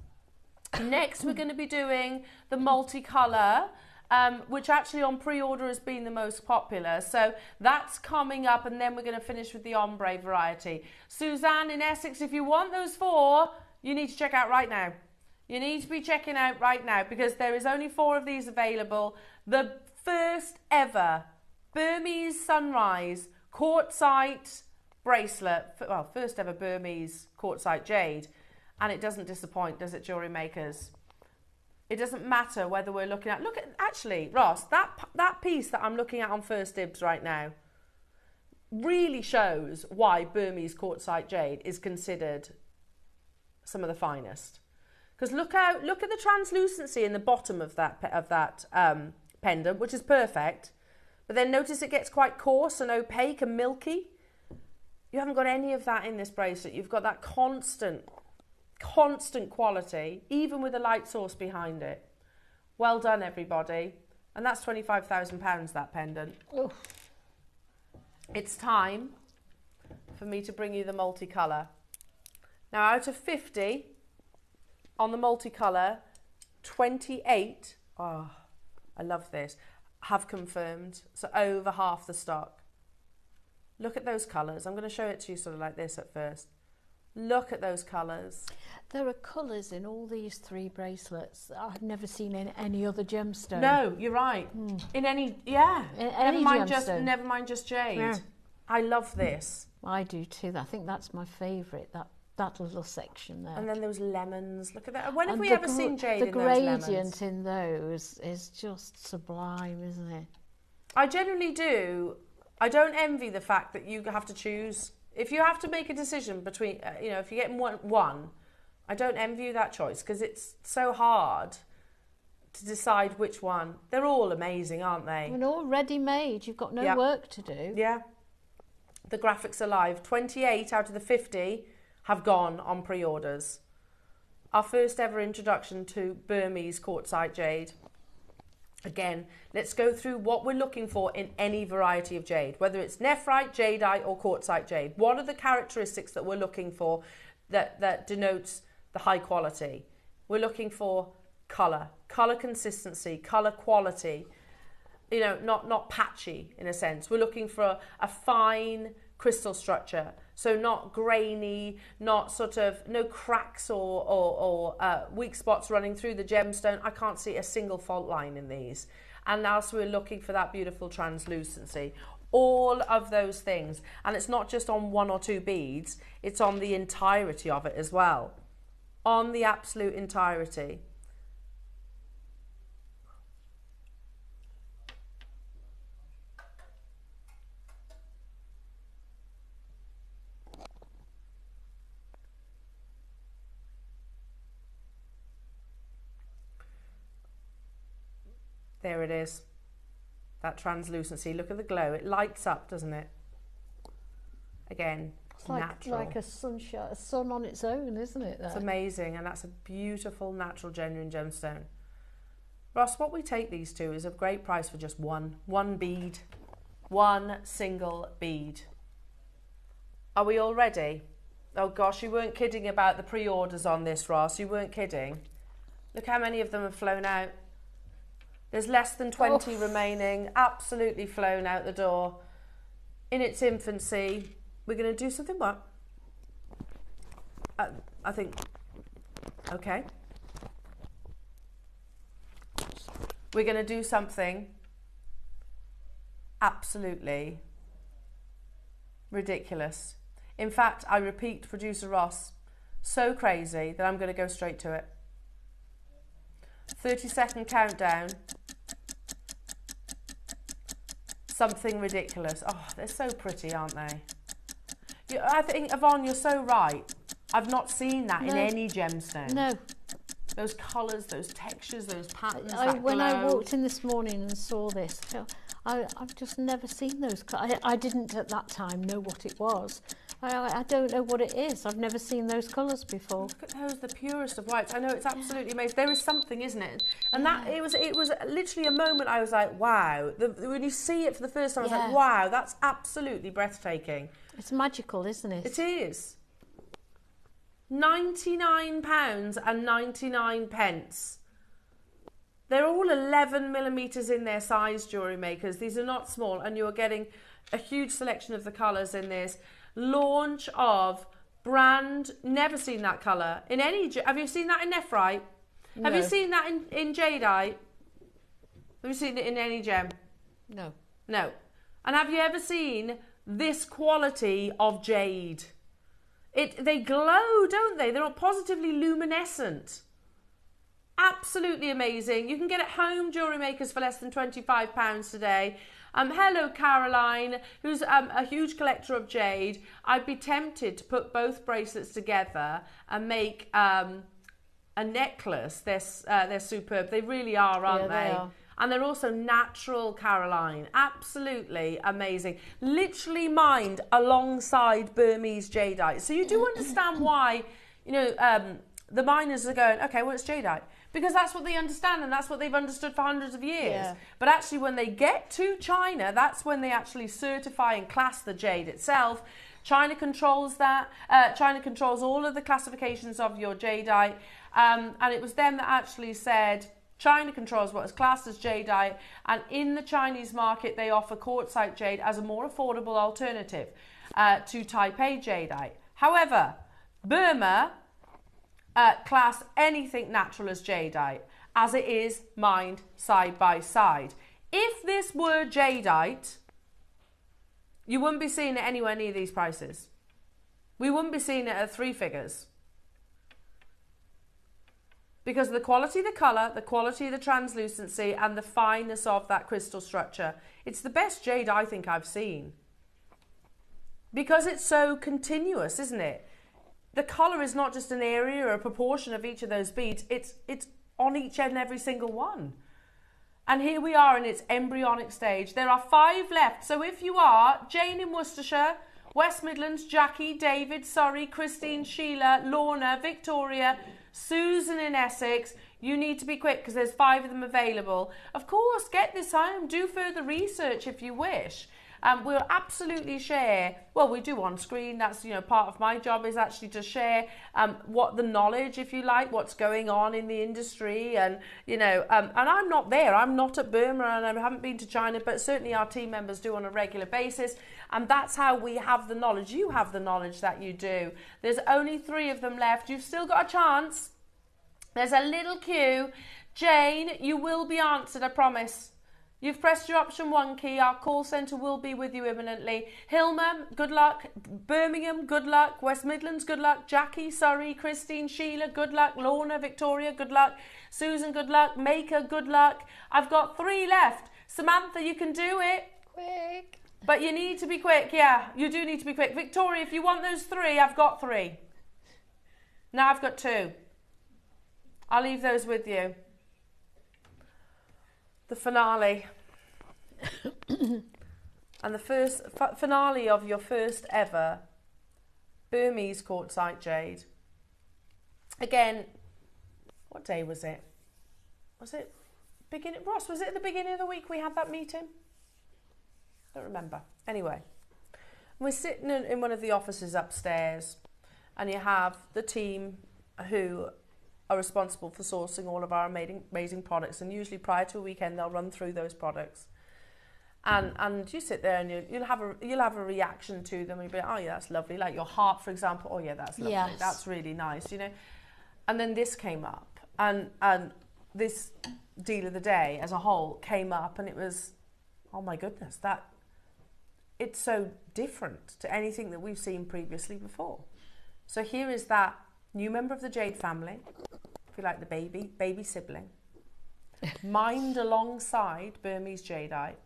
Next, we're going to be doing the multicolour, which actually on pre-order has been the most popular. So that's coming up, and then we're going to finish with the ombre variety. Suzanne in Essex, if you want those 4, you need to check out right now. You need to be checking out right now because there is only 4 of these available. The first ever Burmese sunrise quartzite bracelet, well, first ever Burmese quartzite jade, and it doesn't disappoint, does it, jewellery makers? It doesn't matter whether we're looking at, actually, Ross, that piece that I'm looking at on First Dibs right now really shows why Burmese quartzite jade is considered some of the finest. Because look at the translucency in the bottom of that pendant, which is perfect. But then notice it gets quite coarse and opaque and milky. You haven't got any of that in this bracelet. You've got that constant quality, even with a light source behind it. Well done, everybody. And that's £25,000, that pendant. Oof. It's time for me to bring you the multicolour. Now, out of 50 on the multicolour, 28, oh, I love this, have confirmed. So over half the stock. Look at those colours. I'm going to show it to you sort of like this at first. Look at those colours. There are colours in all these 3 bracelets that I've never seen in any other gemstone. No, you're right. In any, yeah. In any gemstone. Never mind just jade. Yeah. I love this. I do too. I think that's my favourite, that little section there. And then those lemons. Look at that. When have we ever seen jade in those lemons? The gradient in those is just sublime, isn't it? I generally do. I don't envy the fact that you have to choose. If you have to make a decision between, if you get one, I don't envy you that choice because it's so hard to decide which one. They're all amazing, aren't they? And all ready-made. You've got no work to do. Yeah. The graphics are live. 28 out of the 50 have gone on pre-orders. Our first ever introduction to Burmese Quartzite Jade. Again, let's go through what we're looking for in any variety of jade, whether it's nephrite, jadeite or quartzite jade. What are the characteristics that we're looking for that denotes the high quality? We're looking for colour consistency, colour quality, you know, not patchy in a sense. We're looking for a fine crystal structure, so not grainy, not sort of, no cracks or weak spots running through the gemstone. I can't see a single fault line in these. And also we're looking for that beautiful translucency. All of those things. And it's not just on one or two beads, it's on the entirety of it as well. On the absolute entirety. There it is, that translucency. Look at the glow. It lights up, doesn't it? Again, it's like a sunshine, a sun on its own, isn't it? It's amazing, and that's a beautiful, natural, genuine gemstone. Ross, what we take these to is a great price for just one bead, one single bead. Are we all ready? Oh gosh, you weren't kidding about the pre-orders on this, Ross. You weren't kidding. Look how many of them have flown out. There's less than 20 remaining, absolutely flown out the door. In its infancy, we're going to do something what? I think, okay. We're going to do something absolutely ridiculous. In fact, I repeat, producer Ross, so crazy that I'm going to go straight to it. 30-second countdown. Something ridiculous. Oh, they're so pretty, aren't they? I think, Yvonne, you're so right. I've not seen that in any gemstone. No. Those colours, those textures, those patterns, when I walked in this morning and saw this, I've just never seen those colours. I didn't at that time know what it was. I don't know what it is. I've never seen those colours before. Look at those, the purest of whites. I know, it's absolutely amazing. There is something, isn't it? And that it was literally a moment I was like, wow. When you see it for the first time, I was like, wow, that's absolutely breathtaking. It's magical, isn't it? It is. £99 and 99 pence. They're all 11 millimetres in their size, jewellery makers. These are not small, and you're getting a huge selection of the colours in this. Launch of brand, never seen that colour in any. Have you seen that in nephrite? No. Have you seen that in jadeite? Have you seen it in any gem? No. No. And have you ever seen this quality of jade? They glow, don't they? They're positively luminescent. Absolutely amazing. You can get it home, jewellery makers, for less than £25 today. Hello, Caroline, who's a huge collector of jade. I'd be tempted to put both bracelets together and make a necklace. They're superb. They really are, aren't they? They are. And they're also natural, Caroline. Absolutely amazing. Literally mined alongside Burmese jadeite. So you do understand why, you know, the miners are going, okay, well, it's jadeite. Because that's what they understand, and that's what they've understood for hundreds of years. Yeah. But actually, when they get to China, that's when they actually certify and class the jade itself. China controls that. China controls all of the classifications of your jadeite. And it was them that actually said, China controls what is classed as jadeite, and in the Chinese market, they offer quartzite jade as a more affordable alternative to Type A jadeite. However, Burma class anything natural as jadeite, as it is mined side by side. If this were jadeite, you wouldn't be seeing it anywhere near these prices. We wouldn't be seeing it at 3 figures. Because of the quality of the colour, the quality of the translucency, and the fineness of that crystal structure. It's the best jade I think I've seen. Because it's so continuous, isn't it? the colour is not just an area or a proportion of each of those beads, it's on each and every single one. And here we are in its embryonic stage. There are 5 left. So if you are Jane in Worcestershire, West Midlands, Jackie, David, Surrey, Christine, Sheila, Lorna, Victoria, Susan in Essex, you need to be quick because there's 5 of them available. Of course, get this home. Do further research if you wish. We'll absolutely share, well, we do on screen, that's, you know, part of my job is actually to share what the knowledge, if you like, what's going on in the industry, and, you know, and I'm not there, I'm not at Burma, and I haven't been to China, but certainly our team members do on a regular basis, and that's how we have the knowledge. You have the knowledge that you do. There's only 3 of them left. You've still got a chance. There's a little queue. Jane, you will be answered, I promise. You've pressed your option 1 key. Our call centre will be with you imminently. Hilma, good luck. Birmingham, good luck. West Midlands, good luck. Jackie, Surrey, Christine, Sheila, good luck. Lorna, Victoria, good luck. Susan, good luck. Maker, good luck. I've got 3 left. Samantha, you can do it. Quick. But you need to be quick. Yeah, you do need to be quick. Victoria, if you want those 3, I've got 3. Now I've got 2. I'll leave those with you. The finale. And the first finale of your first ever Burmese Quartzite Jade. Again, what day was it? Was it beginning? Ross, was it at the beginning of the week we had that meeting? Don't remember. Anyway, we're sitting in one of the offices upstairs, and you have the team who are responsible for sourcing all of our amazing products, and usually prior to a weekend they'll run through those products, and you sit there and you'll have a reaction to them, and you'll be like, oh yeah, that's lovely, like your heart, for example. Oh yeah, that's lovely. Yes. That's really nice, you know. And then this came up, and this deal of the day as a whole came up, and it was, oh my goodness, that it's so different to anything that we've seen previously before. So here is that new member of the Jade family, if you like, the baby sibling, mined alongside Burmese jadeite,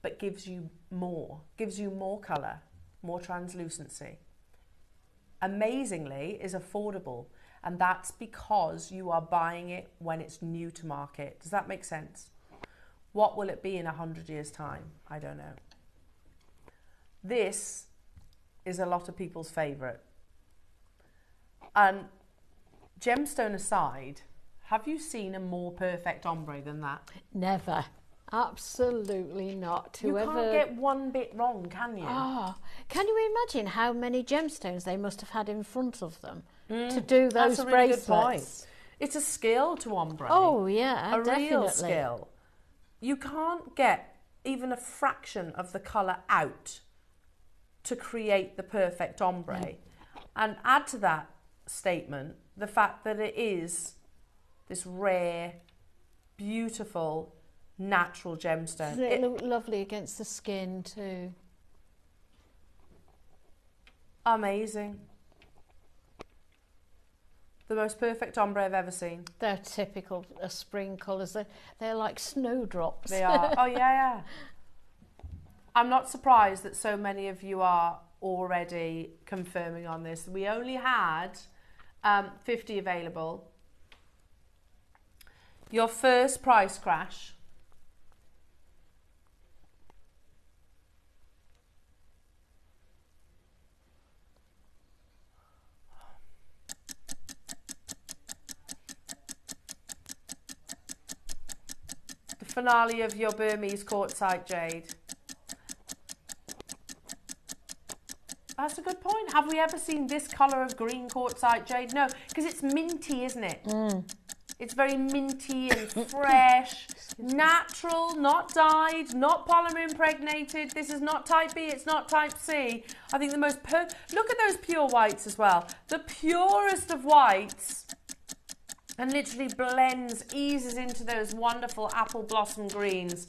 but gives you more colour, more translucency. Amazingly, is affordable, and that's because you are buying it when it's new to market. Does that make sense? What will it be in 100 years' time? I don't know. This is a lot of people's favourite. And gemstone aside, have you seen a more perfect ombre than that? Never. Absolutely not. You can't get one bit wrong, can you? Oh, can you imagine how many gemstones they must have had in front of them to do those That's a really bracelets? good point. It's a skill to ombre. Oh yeah, definitely. Real skill. You can't get even a fraction of the colour out to create the perfect ombre. Yeah. And add to that statement the fact that it is this rare, beautiful, natural gemstone. It look lovely against the skin too. Amazing. The most perfect ombre I've ever seen. They're typical spring colours. They're like snowdrops. They are. Oh yeah. I'm not surprised that so many of you are already confirming on this. We only had 50 available. Your first price crash. The finale of your Burmese Quartzite Jade. That's a good point. Have we ever seen this colour of green Quartzite Jade? No, because it's minty, isn't it? It's very minty and fresh, natural, not dyed, not polymer impregnated. This is not type B, it's not type C. I think the most, look at those pure whites as well. The purest of whites, and literally blends, eases into those wonderful apple blossom greens.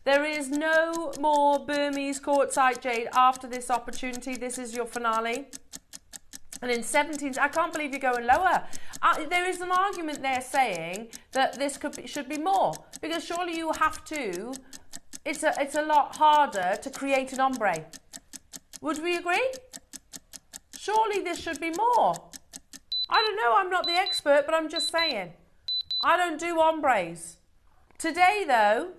There is no more Burmese Quartzite Jade after this opportunity. This is your finale. And in 17, I can't believe you're going lower. There is an argument there saying that this should be more, because surely you have to. It's a lot harder to create an ombre. Would we agree? Surely this should be more. I don't know, I'm not the expert, but I'm just saying. I don't do ombres. Today, though,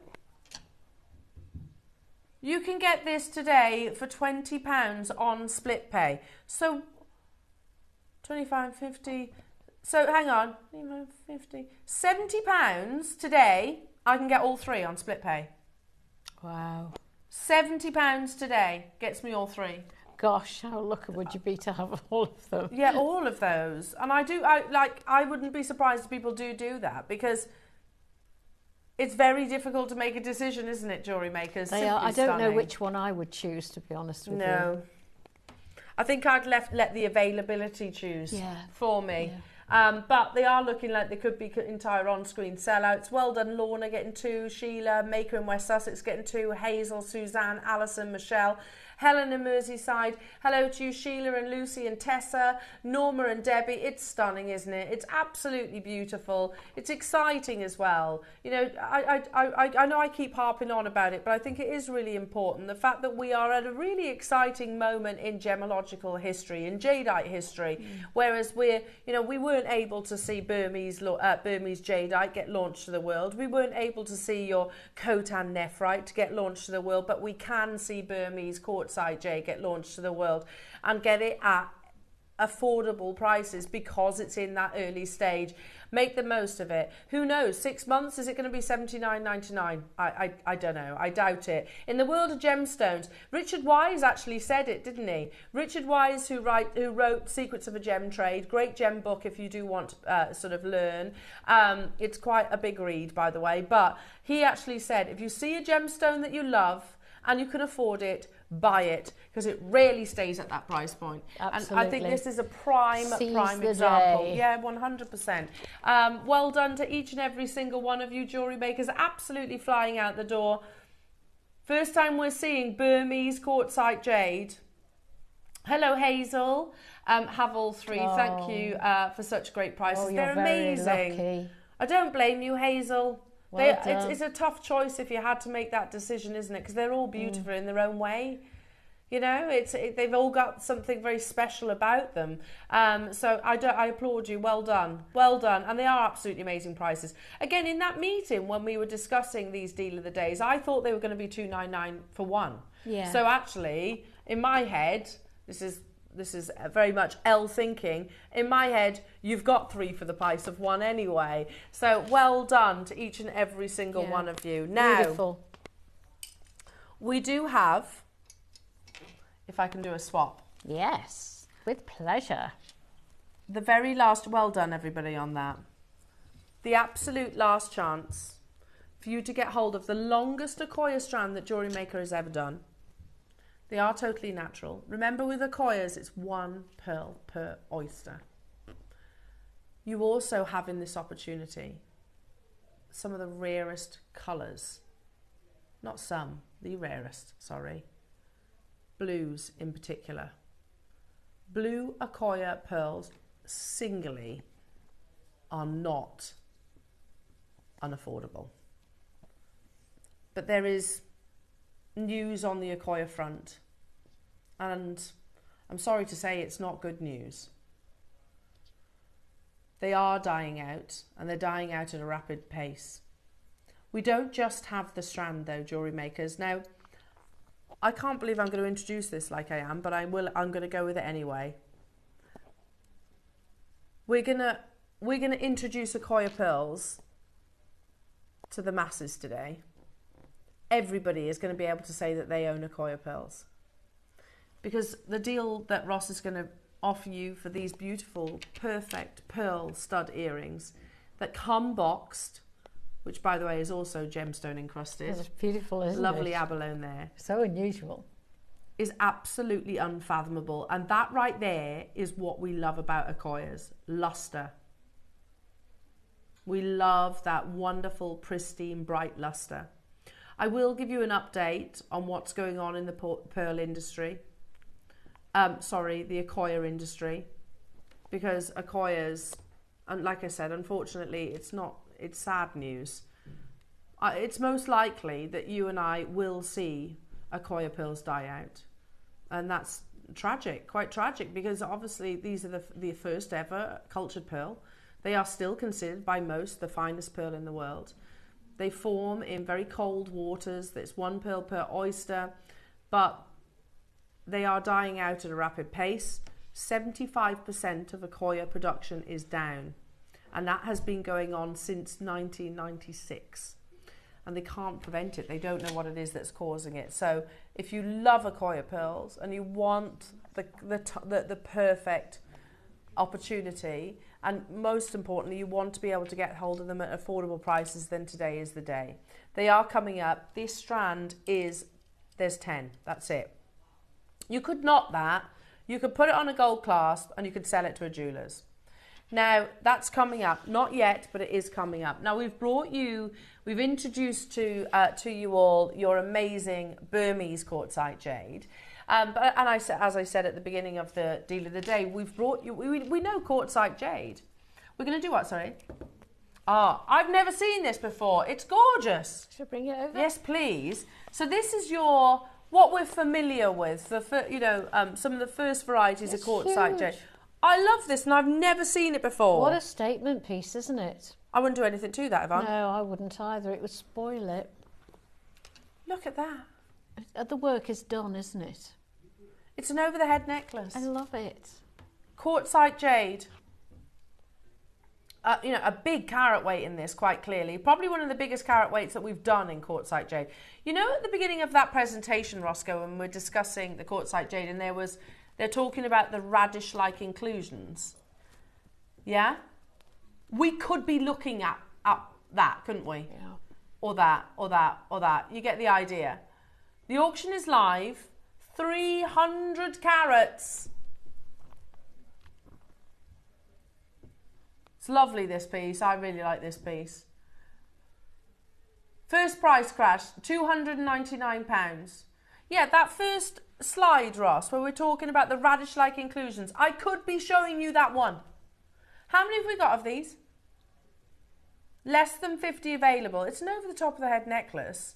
you can get this today for £20 on split pay. So, 25.50. So, hang on. 25.50. £70 today, I can get all three on split pay. Wow. £70 today gets me all three. Gosh, how lucky would you be to have all of them? Yeah, all of those. And I wouldn't be surprised if people do that, because it's very difficult to make a decision, isn't it, jewellery makers? They are. I don't know which one I would choose, to be honest with you. No. I think I'd let the availability choose for me. Yeah. But they are looking like they could be entire on-screen sellouts. Well done, Lorna getting 2, Sheila, Maker in West Sussex getting 2, Hazel, Suzanne, Alison, Michelle, Helen in Merseyside. Hello to you, Sheila and Lucy and Tessa, Norma and Debbie. It's stunning, isn't it? It's absolutely beautiful. It's exciting as well. You know, I know I keep harping on about it, but I think it is really important. The fact that we are at a really exciting moment in gemological history, in jadeite history, whereas we weren't able to see Burmese jadeite get launched to the world. We weren't able to see your Khotan nephrite get launched to the world, but we can see Burmese Quartzite jade get launched to the world and get it at affordable prices because it's in that early stage. Make the most of it. Who knows, 6 months, is it going to be $79.99? I don't know. I doubt it. In the world of gemstones, Richard Wise actually said it, didn't he? Richard Wise, who wrote Secrets of a Gem Trade, great gem book if you do want to sort of learn. It's quite a big read, by the way, but he actually said, if you see a gemstone that you love and you can afford it, buy it, because it rarely stays at that price point. Absolutely. And I think this is a prime example. Day. Yeah, 100%. Well done to each and every single one of you jewellery makers, absolutely flying out the door. First time we're seeing Burmese Quartzite jade. Hello, Hazel. Have all three. Oh. Thank you for such great prices. They're amazing. Very lucky. I don't blame you, Hazel. Well it's a tough choice if you had to make that decision, isn't it? Because they're all beautiful in their own way. You know, they've all got something very special about them. So I applaud you. Well done. Well done. And they are absolutely amazing prices. Again, in that meeting when we were discussing these deal of the days, I thought they were going to be $299 for one. Yeah. So actually, in my head, this is very much L thinking. In my head, you've got 3 for the price of 1 anyway. So well done to each and every single one of you. Now, beautiful. We do have, if I can do a swap. Yes, with pleasure. The very last, well done everybody on that. The absolute last chance for you to get hold of the longest Akoya strand that JewelleryMaker has ever done. They are totally natural. Remember, with Akoyas, it's 1 pearl per oyster. You also have in this opportunity some of the rarest colours. Not some, the rarest, sorry. Blues in particular. Blue Akoya pearls singly are not unaffordable. But there is news on the Akoya front, and I'm sorry to say it's not good news. They are dying out, and they're dying out at a rapid pace. We don't just have the strand though, jewellery makers. Now, I can't believe I'm going to introduce this like I am, but I'm going to go with it anyway. We're gonna introduce Akoya pearls to the masses today. Everybody is going to be able to say that they own Akoya pearls, because the deal that Ross is going to offer you for these beautiful, perfect pearl stud earrings that come boxed, which by the way is also gemstone encrusted. It's beautiful, isn't it? Lovely abalone there. So unusual. Is absolutely unfathomable, and that right there is what we love about Akoyas. Luster. We love that wonderful, pristine, bright luster. I will give you an update on what's going on in the pearl industry. The Akoya industry, because Akoyas, and like I said, unfortunately, it's sad news. It's most likely that you and I will see Akoya pearls die out, and that's tragic, quite tragic, because obviously these are the first ever cultured pearl. They are still considered by most the finest pearl in the world. They form in very cold waters. There's 1 pearl per oyster, but they are dying out at a rapid pace. 75% of Akoya production is down, and that has been going on since 1996. And they can't prevent it. They don't know what it is that's causing it. So if you love Akoya pearls and you want the perfect opportunity, and most importantly, you want to be able to get hold of them at affordable prices, then today is the day. They are coming up. This strand there's 10. That's it. You could knot that. You could put it on a gold clasp and you could sell it to a jeweller's. Now, that's coming up. Not yet, but it is coming up. Now, we've introduced to you all your amazing Burmese quartzite jade. As I said at the beginning of the deal of the day, we've brought you, we know quartzite jade. We're going to do what, sorry? I've never seen this before. It's gorgeous. Should I bring it over? Yes, please. So this is what we're familiar with, some of the first varieties of quartzite jade. I love this, and I've never seen it before. What a statement piece, isn't it? I wouldn't do anything to that, Yvonne. No, I wouldn't either. It would spoil it. Look at that. The work is done, isn't it? It's an over-the-head necklace. I love it. Quartzite jade. A big carat weight in this, quite clearly. Probably one of the biggest carat weights that we've done in quartzite jade. You know, at the beginning of that presentation, Roscoe, when we're discussing the quartzite jade, and they're talking about the radish-like inclusions. Yeah? We could be looking at that, couldn't we? Yeah. Or that, or that, or that. You get the idea. The auction is live. 300 carats. It's lovely, this piece. I really like this piece. First price crash, £299. Yeah, that first slide, Ross, where we're talking about the radish-like inclusions, I could be showing you that one. How many have we got of these? Less than 50 available. It's an over-the-top-of-the-head necklace.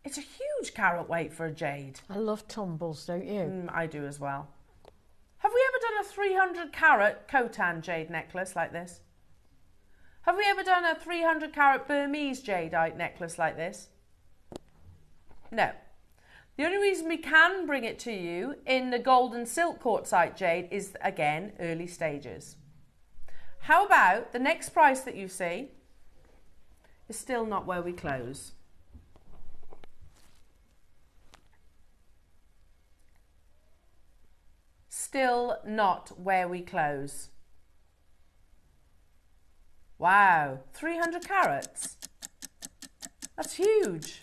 It's a huge carat weight for a jade. I love tumbles, don't you? I do as well. Have we ever done a 300 carat Khotan jade necklace like this? Have we ever done a 300 carat Burmese jadeite necklace like this? No. The only reason we can bring it to you in the gold and silk quartzite jade is, again, early stages. How about the next price that you see is still not where we close. Still not where we close. Wow, 300 carats. That's huge.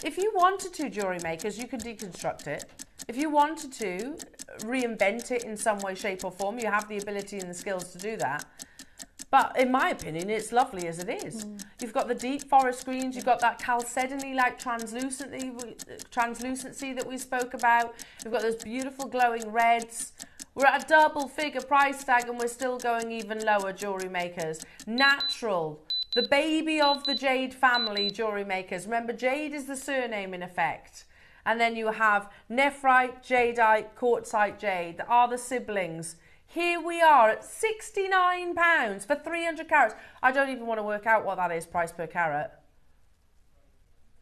If you wanted to, jewellery makers, you could deconstruct it. If you wanted to reinvent it in some way, shape or form, you have the ability and the skills to do that. But in my opinion, it's lovely as it is. You've got the deep forest greens, you've got that chalcedony-like translucency that we spoke about. You've got those beautiful glowing reds. We're at a double figure price tag and we're still going even lower, jewellery makers. Natural, the baby of the Jade family, jewellery makers. Remember, Jade is the surname in effect. And then you have nephrite, jadeite, quartzite jade, that are the siblings. Here we are at £69 for 300 carats. I don't even want to work out what that is, price per carat.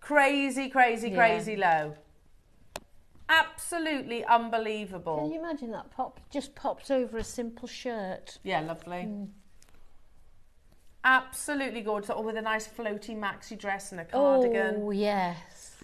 Crazy, crazy, crazy low. Absolutely unbelievable. Can you imagine that just pops over a simple shirt? Yeah, lovely. Absolutely gorgeous. Or with a nice floaty maxi dress and a cardigan. Oh, yes.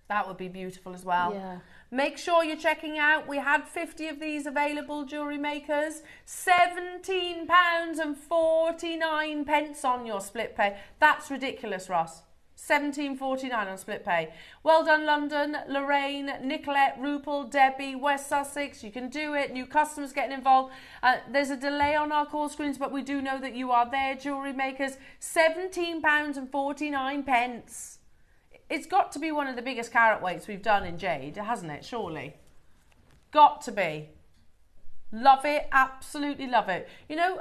That would be beautiful as well. Yeah. Make sure you're checking out. We had 50 of these available, jewellery makers. £17.49 on your split pay. That's ridiculous, Ross. £17.49 on split pay. Well done, London, Lorraine, Nicolette, Rupel, Debbie, West Sussex. You can do it. New customers getting involved. There's a delay on our call screens, but we do know that you are there, jewellery makers. £17.49. It's got to be one of the biggest carat weights we've done in jade, hasn't it? Surely. Got to be. Love it. Absolutely love it. You know,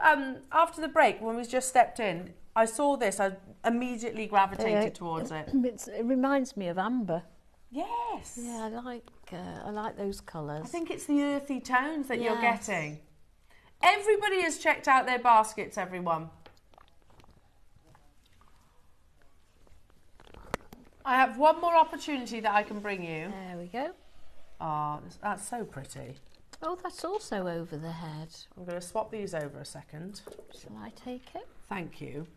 after the break, when we just stepped in, I saw this. I immediately gravitated towards it. It reminds me of amber. Yes. Yeah, I like those colours. I think it's the earthy tones that you're getting. Everybody has checked out their baskets, everyone. I have one more opportunity that I can bring you. There we go. Oh, that's so pretty. Oh, that's also over the head. I'm going to swap these over a second. Shall I take it? Thank you.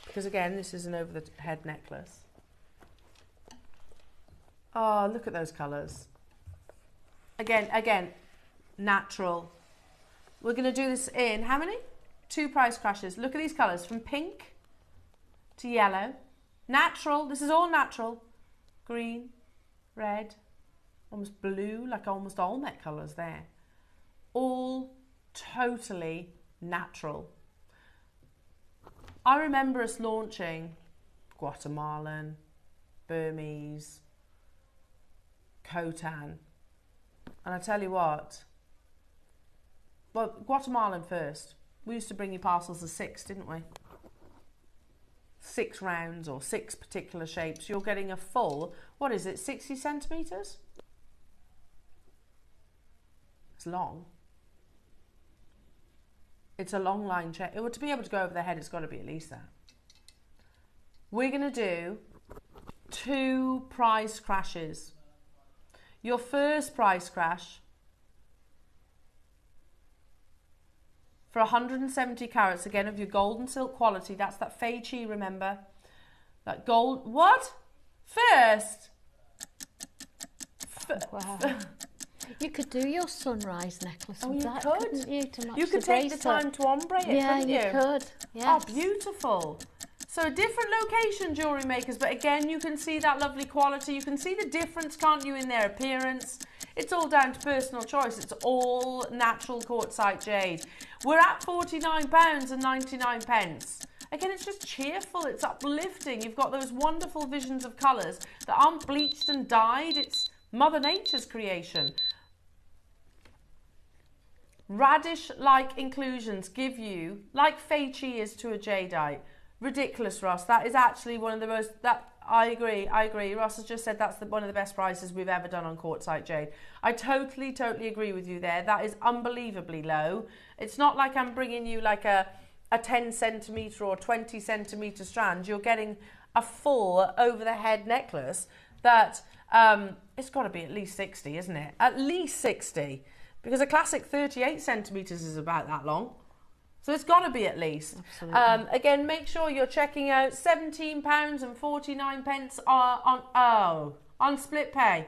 Because again, this is an over the head necklace. Oh, look at those colours. Again, natural. We're going to do this in how many? 2 price crashes. Look at these colours, from pink to yellow. Natural, this is all natural. Green, red, almost blue, like almost Olmec colours there. All totally natural. I remember us launching Guatemalan, Burmese, Khotan, and I tell you what, well, Guatemalan first. We used to bring you parcels of 6, didn't we? 6 rounds or 6 particular shapes. You're getting a full, what is it, 60 centimetres? It's long. It's a long line check. To be able to go over the head, it's got to be at least that. We're going to do 2 price crashes. Your first price crash for 170 carats, again, of your golden silk quality. That's that Fei Chi, remember? That gold, what? First? Wow. You could do your sunrise necklace with that, could. couldn't you? To match You could the take the bracelet. time to ombre it, yeah, couldn't you? you could. Yes. Oh, beautiful. So a different location, jewellery makers, but again, you can see that lovely quality. You can see the difference, can't you, in their appearance? It's all down to personal choice. It's all natural quartzite jade. We're at £49.99. Again, it's just cheerful. It's uplifting. You've got those wonderful visions of colours that aren't bleached and dyed. It's Mother Nature's creation. Radish-like inclusions give you, like Fei Chi is to a jadeite. Ridiculous, Ross. That is actually one of the most, I agree. Ross has just said that's one of the best prices we've ever done on quartzite jade. I totally agree with you there. That is unbelievably low. It's not like I'm bringing you like a 10 centimetre or 20 centimetre strand. You're getting a full over the head necklace that, it's got to be at least 60, isn't it? At least 60. Because a classic 38 centimetres is about that long. So it's got to be at least. Absolutely. Again, make sure you're checking out £17.49 on split pay.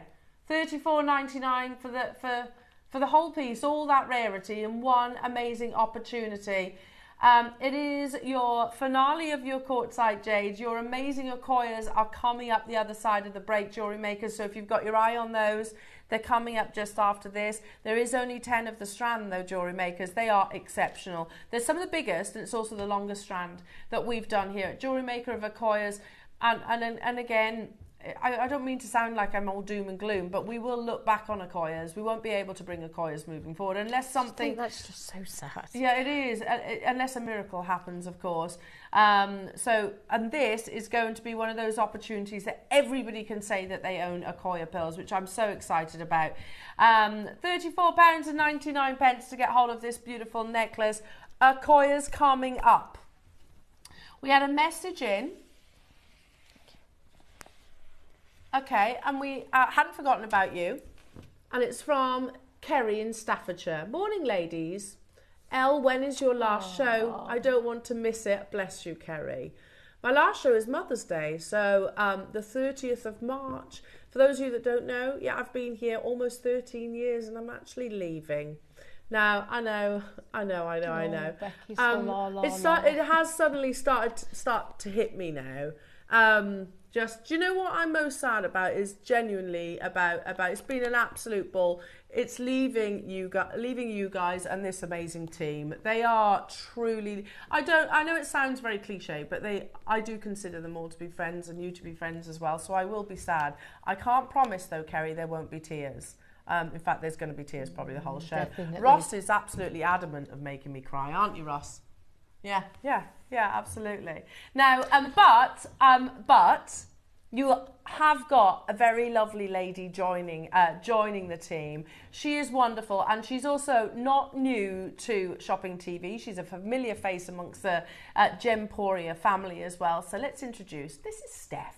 $34.99 for the whole piece, all that rarity and one amazing opportunity. It is your finale of your quartzite jade. Your amazing Akoyas are coming up the other side of the break, jewellery makers. So if you've got your eye on those, they're coming up just after this. There is only 10 of the strand though, jewellery makers. They are exceptional. They're some of the biggest, and it's also the longest strand that we've done here at Jewellery Maker of Akoyas. And again, I don't mean to sound like I'm all doom and gloom, but we will look back on Akoyas. We won't be able to bring Akoyas moving forward unless something... That's just so sad. Yeah, it is, unless a miracle happens, of course. And this is going to be one of those opportunities that everybody can say that they own Akoya pearls, which I'm so excited about. £34.99 to get hold of this beautiful necklace. Akoya's coming up. We had a message in. Okay, and we hadn't forgotten about you. And it's from Kerry in Staffordshire. Morning, ladies. Elle, when is your last show? I don't want to miss it. Bless you, Kerry. My last show is Mother's Day, so the 30th of March. For those of you that don't know, yeah, I've been here almost 13 years and I'm actually leaving. Now, I know. Becky's it has suddenly started to hit me now. Do you know what I'm most sad about is genuinely about it's been an absolute ball. It's leaving you guys and this amazing team. They are truly, I know it sounds very cliche, but I do consider them all to be friends and you to be friends as well. So I will be sad. I can't promise though, Kerry, there won't be tears. In fact, there's going to be tears probably the whole show. Definitely. Ross is absolutely adamant of making me cry, aren't you, Ross? Yeah, absolutely. Now, but You have got a very lovely lady joining the team. She is wonderful, and she's also not new to Shopping TV. She's a familiar face amongst the Gemporia family as well. So let's introduce. This is Steph.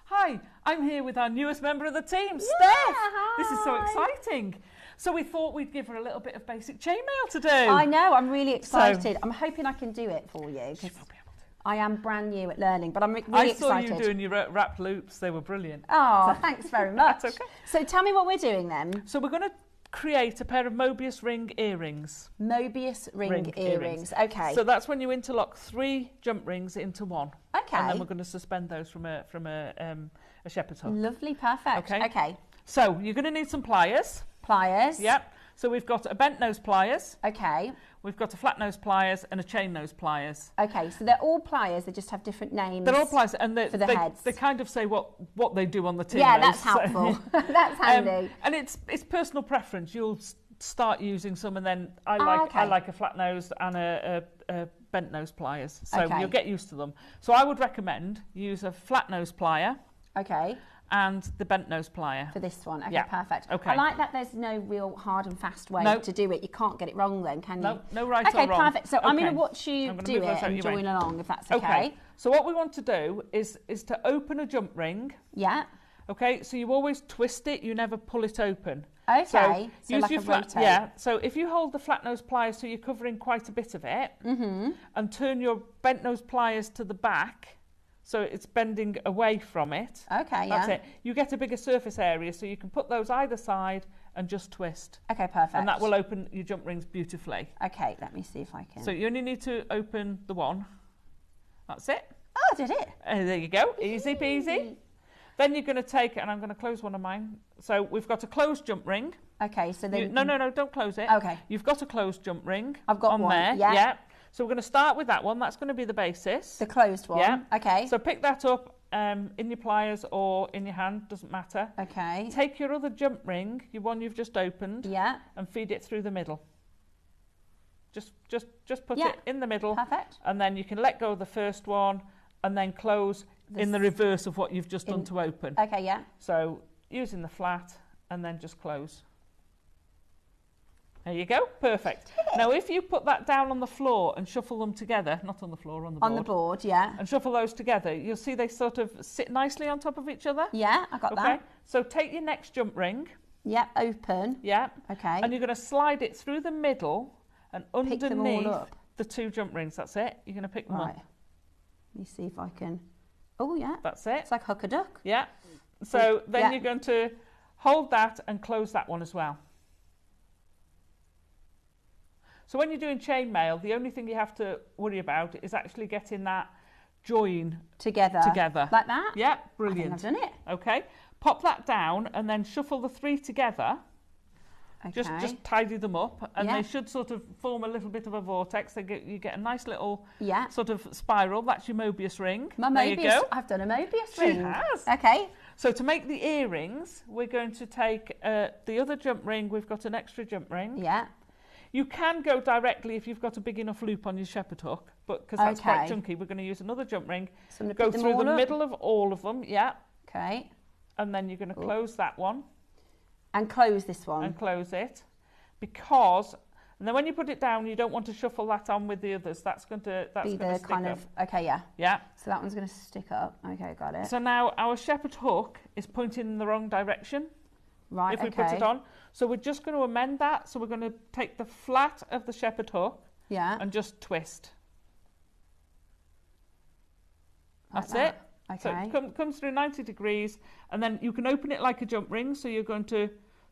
Hi, I'm here with our newest member of the team, Steph. Hi. This is so exciting. So we thought we'd give her a little bit of basic chainmail to do. I know, I'm really excited. I'm hoping I can do it for you. She will be able to. I am brand new at learning, but I'm really I excited. saw you doing your wrapped loops. They were brilliant. Oh, thanks very much. That's okay. So tell me what we're doing then. So we're going to create a pair of Mobius ring earrings. Mobius ring earrings. Okay. So that's when you interlock 3 jump rings into one. Okay. And then we're going to suspend those from a shepherd's hook. Lovely, perfect. Okay. Okay. So you're going to need some pliers. Pliers. Yep. So we've got a bent nose pliers. Okay. We've got a flat nose pliers and a chain nose pliers. Okay, so they're all pliers, they just have different names. They're all pliers, and for the heads. they kind of say what they do on the tin. Yeah, nose, that's helpful. That's handy. And it's personal preference. You'll start using some, and then I like a flat nose and a bent nose pliers. So Okay. you'll get used to them. So I would recommend use a flat nose plier Okay, and the bent nose plier. for this one. Okay, Yeah. perfect. Okay. I like that there's no real hard and fast way No. to do it. You can't get it wrong then, can you? No right Okay, or wrong. perfect. So I'm going Okay. to watch you I'm gonna do move it those out and your way. join along, if that's okay. So what we want to do is to open a jump ring. Yeah. Okay, so you always twist it, you never pull it open. Okay, so use like your a flat, rotate. yeah. So if you hold the flat nose pliers so you're covering quite a bit of it, and turn your bent nose pliers to the back, so it's bending away from it. Okay, yeah. That's it. You get a bigger surface area, so you can put those either side and just twist, Okay, perfect. and that will open your jump rings beautifully. Okay, let me see if I can. So you only need to open the one. That's it. Oh, I did it. There you go. Easy peasy. Then you're going to take, and I'm going to close one of mine. So we've got a closed jump ring. Okay, so then... No, don't close it. Okay. You've got a closed jump ring. I've got on one, there. yeah. So we're going to start with that one. That's going to be the basis. The closed one. Yeah. Okay. So pick that up in your pliers or in your hand, doesn't matter. Okay. Take your other jump ring, your one you've just opened, Yeah. and feed it through the middle. Just put Yeah. it in the middle. Perfect. And then you can let go of the first one and then close in the reverse of what you've just done to open. Okay, yeah. So using the flat and then just close. There you go, perfect. Now if you put that down on the floor and shuffle them together, not on the floor, on the board. On the board, yeah. And shuffle those together, you'll see they sort of sit nicely on top of each other. Yeah, I got Okay, that. so take your next jump ring, Yeah, open. yeah, Okay. and you're going to slide it through the middle and Pick them all underneath up. the 2 jump rings, that's it. You're going to pick them Right. up. Let me see if I can... Oh, yeah. That's it. It's like hook a duck. Yeah. So then Yeah. you're going to hold that and close that one as well. So when you're doing chainmail, the only thing you have to worry about is actually getting that join Together. Like that? Yeah, I brilliant. think I've done it. Okay, pop that down and then shuffle the 3 together. Okay. Just tidy them up, and Yeah. they should sort of form a little bit of a vortex. You get a nice little Yeah. sort of spiral. That's your Mobius ring. My there Mobius, you go. I've done a Mobius She ring. has. Okay. So to make the earrings, we're going to take the other jump ring. We've got an extra jump ring. Yeah. You can go directly if you've got a big enough loop on your shepherd hook, but because that's quite Okay. chunky, we're going to use another jump ring. So I'm going to Go pick them through all the up. middle of all of them, yeah, Okay. and then you're going to close that one And close this one. and close it, because, and then when you put it down, you don't want to shuffle that on with the others. That's going to Be stick the kind up. of... Okay, yeah. Yeah. So that one's going to stick up. Okay, got it. So now our shepherd hook is pointing in the wrong direction. Right, If we okay. put it on. So we're just going to amend that. So we're going to take the flat of the shepherd hook Yeah. and just twist. Like That's that. it. So Okay. it comes through 90 degrees, and then you can open it like a jump ring. So you're going to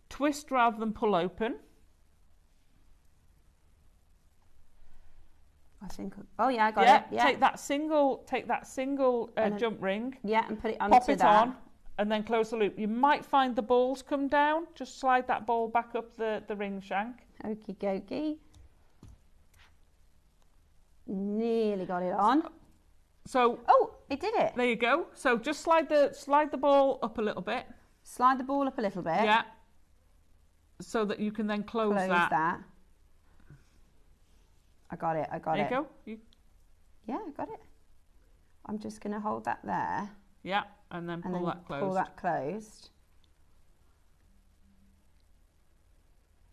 twist rather than pull open. I think... Oh, yeah, I got Yeah, it. Yeah. take that single And then- jump ring, Yeah, and put it onto pop it that. on, and then close the loop. You might find the balls come down. Just slide that ball back up the ring shank. Okie dokie. Nearly got it on. So Oh, it did it. there you go. So just slide the ball up a little bit. Slide the ball up a little bit. Yeah. so that you can then close Close that. I got it. There you go. Yeah, I got it. I'm just going to hold that there. Yeah, and then pull that closed. Pull that closed.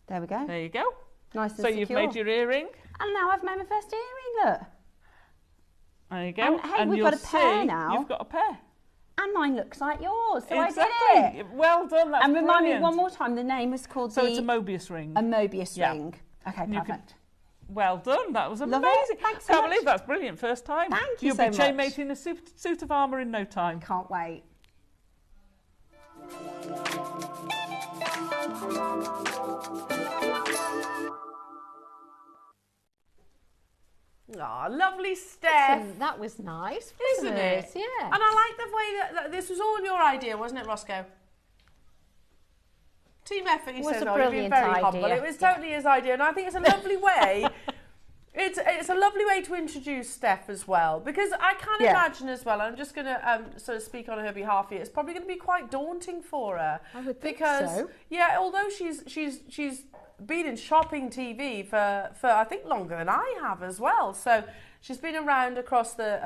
There we go. There you go. Nice and so secure. you've made your earring. And now I've made my first earring, look. There you go. And, hey, we've you'll got a pair see now. You've got a pair. And mine looks like yours, so exactly. I did it. Well done, that's And remind brilliant. me one more time, the name was called So it's a Mobius ring. A Mobius ring. Okay, And you perfect. Well done, that was Love amazing. it. Thanks so Can't much. believe that's brilliant, first time. Thank you You'll so be chain much. mating a suit of armour in no time. Can't wait. Oh, lovely, Steph. That was nice, Isn't wasn't it? Yeah. And I like the way that this was all your idea, wasn't it, Roscoe? Team effort, you Was said. a No, you've been brilliant very humble. idea. It was totally his idea, and I think it's a lovely way. It's a lovely way to introduce Steph as well, because I can imagine as well. I'm just going to sort of speak on her behalf here. It's probably going to be quite daunting for her. I would think because, so. yeah, although she's been in shopping TV for I think longer than I have as well. So she's been around across the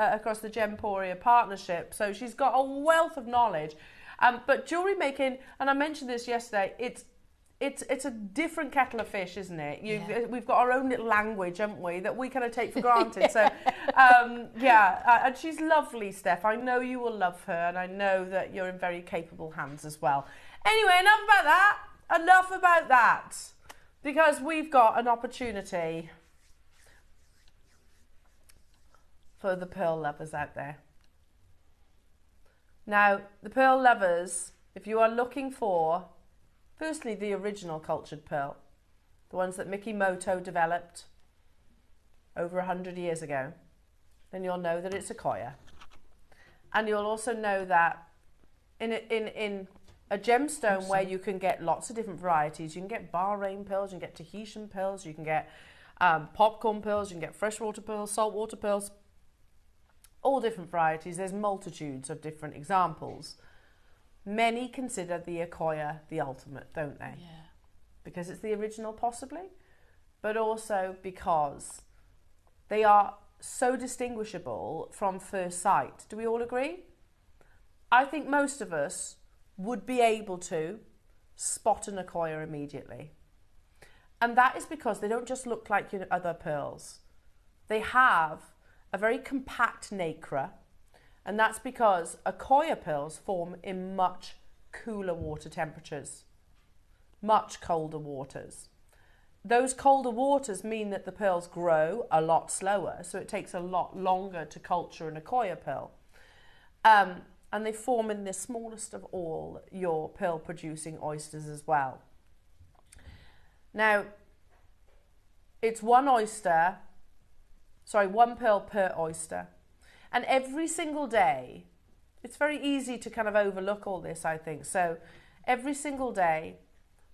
Gemporia partnership. So she's got a wealth of knowledge. But jewellery making, and I mentioned this yesterday, it's a different kettle of fish, isn't it? We've got our own little language, haven't we, that we kind of take for granted. So, and she's lovely, Steph. I know you will love her, and I know that you're in very capable hands as well. Anyway, enough about that, because we've got an opportunity for the pearl lovers out there. Now, the pearl lovers, if you are looking for, firstly, the original cultured pearl, the ones that Mikimoto developed over 100 years ago, then you'll know that it's Akoya. And you'll also know that in a gemstone where you can get lots of different varieties, you can get Bahrain pearls, you can get Tahitian pearls, you can get popcorn pearls, you can get freshwater pearls, saltwater pearls, all different varieties. There's multitudes of different examples. Many consider the Akoya the ultimate, don't they? Yeah. Because it's the original, possibly, but also because they are so distinguishable from first sight. Do we all agree? I think most of us would be able to spot an Akoya immediately. And that is because they don't just look like your other pearls. They have a very compact nacre, and that's because Akoya pearls form in much cooler water temperatures, much colder waters. Those colder waters mean that the pearls grow a lot slower, so it takes a lot longer to culture an Akoya pearl. And they form in the smallest of all your pearl producing oysters as well. Now, it's one pearl per oyster. And every single day, it's very easy to kind of overlook all this, I think. So every single day,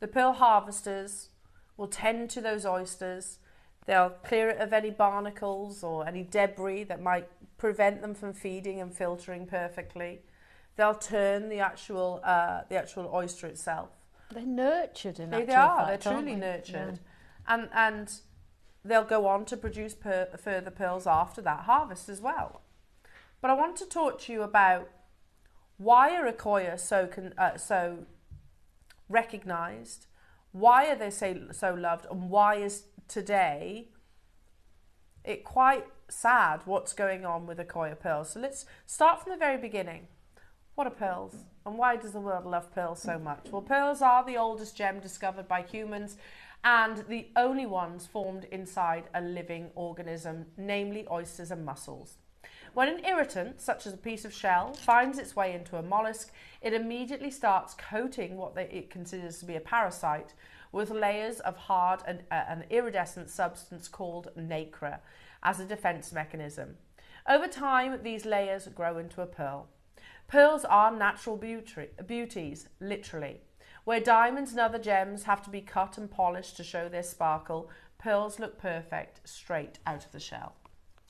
the pearl harvesters will tend to those oysters. They'll clear it of any barnacles or any debris that might prevent them from feeding and filtering perfectly. They'll turn the actual oyster itself. They're nurtured in actual They are. fact, They're aren't truly they? nurtured. And they'll go on to produce further pearls after that harvest as well. But I want to talk to you about why are Akoya so recognised, why are they so loved, and why is today it quite sad what's going on with Akoya pearls. So let's start from the very beginning. What are pearls, and why does the world love pearls so much? Well, pearls are the oldest gem discovered by humans and the only ones formed inside a living organism, namely oysters and mussels. When an irritant, such as a piece of shell, finds its way into a mollusk, it immediately starts coating what it considers to be a parasite with layers of hard and an iridescent substance called nacre as a defense mechanism. Over time, these layers grow into a pearl. Pearls are natural beauties, literally. Where diamonds and other gems have to be cut and polished to show their sparkle, pearls look perfect straight out of the shell.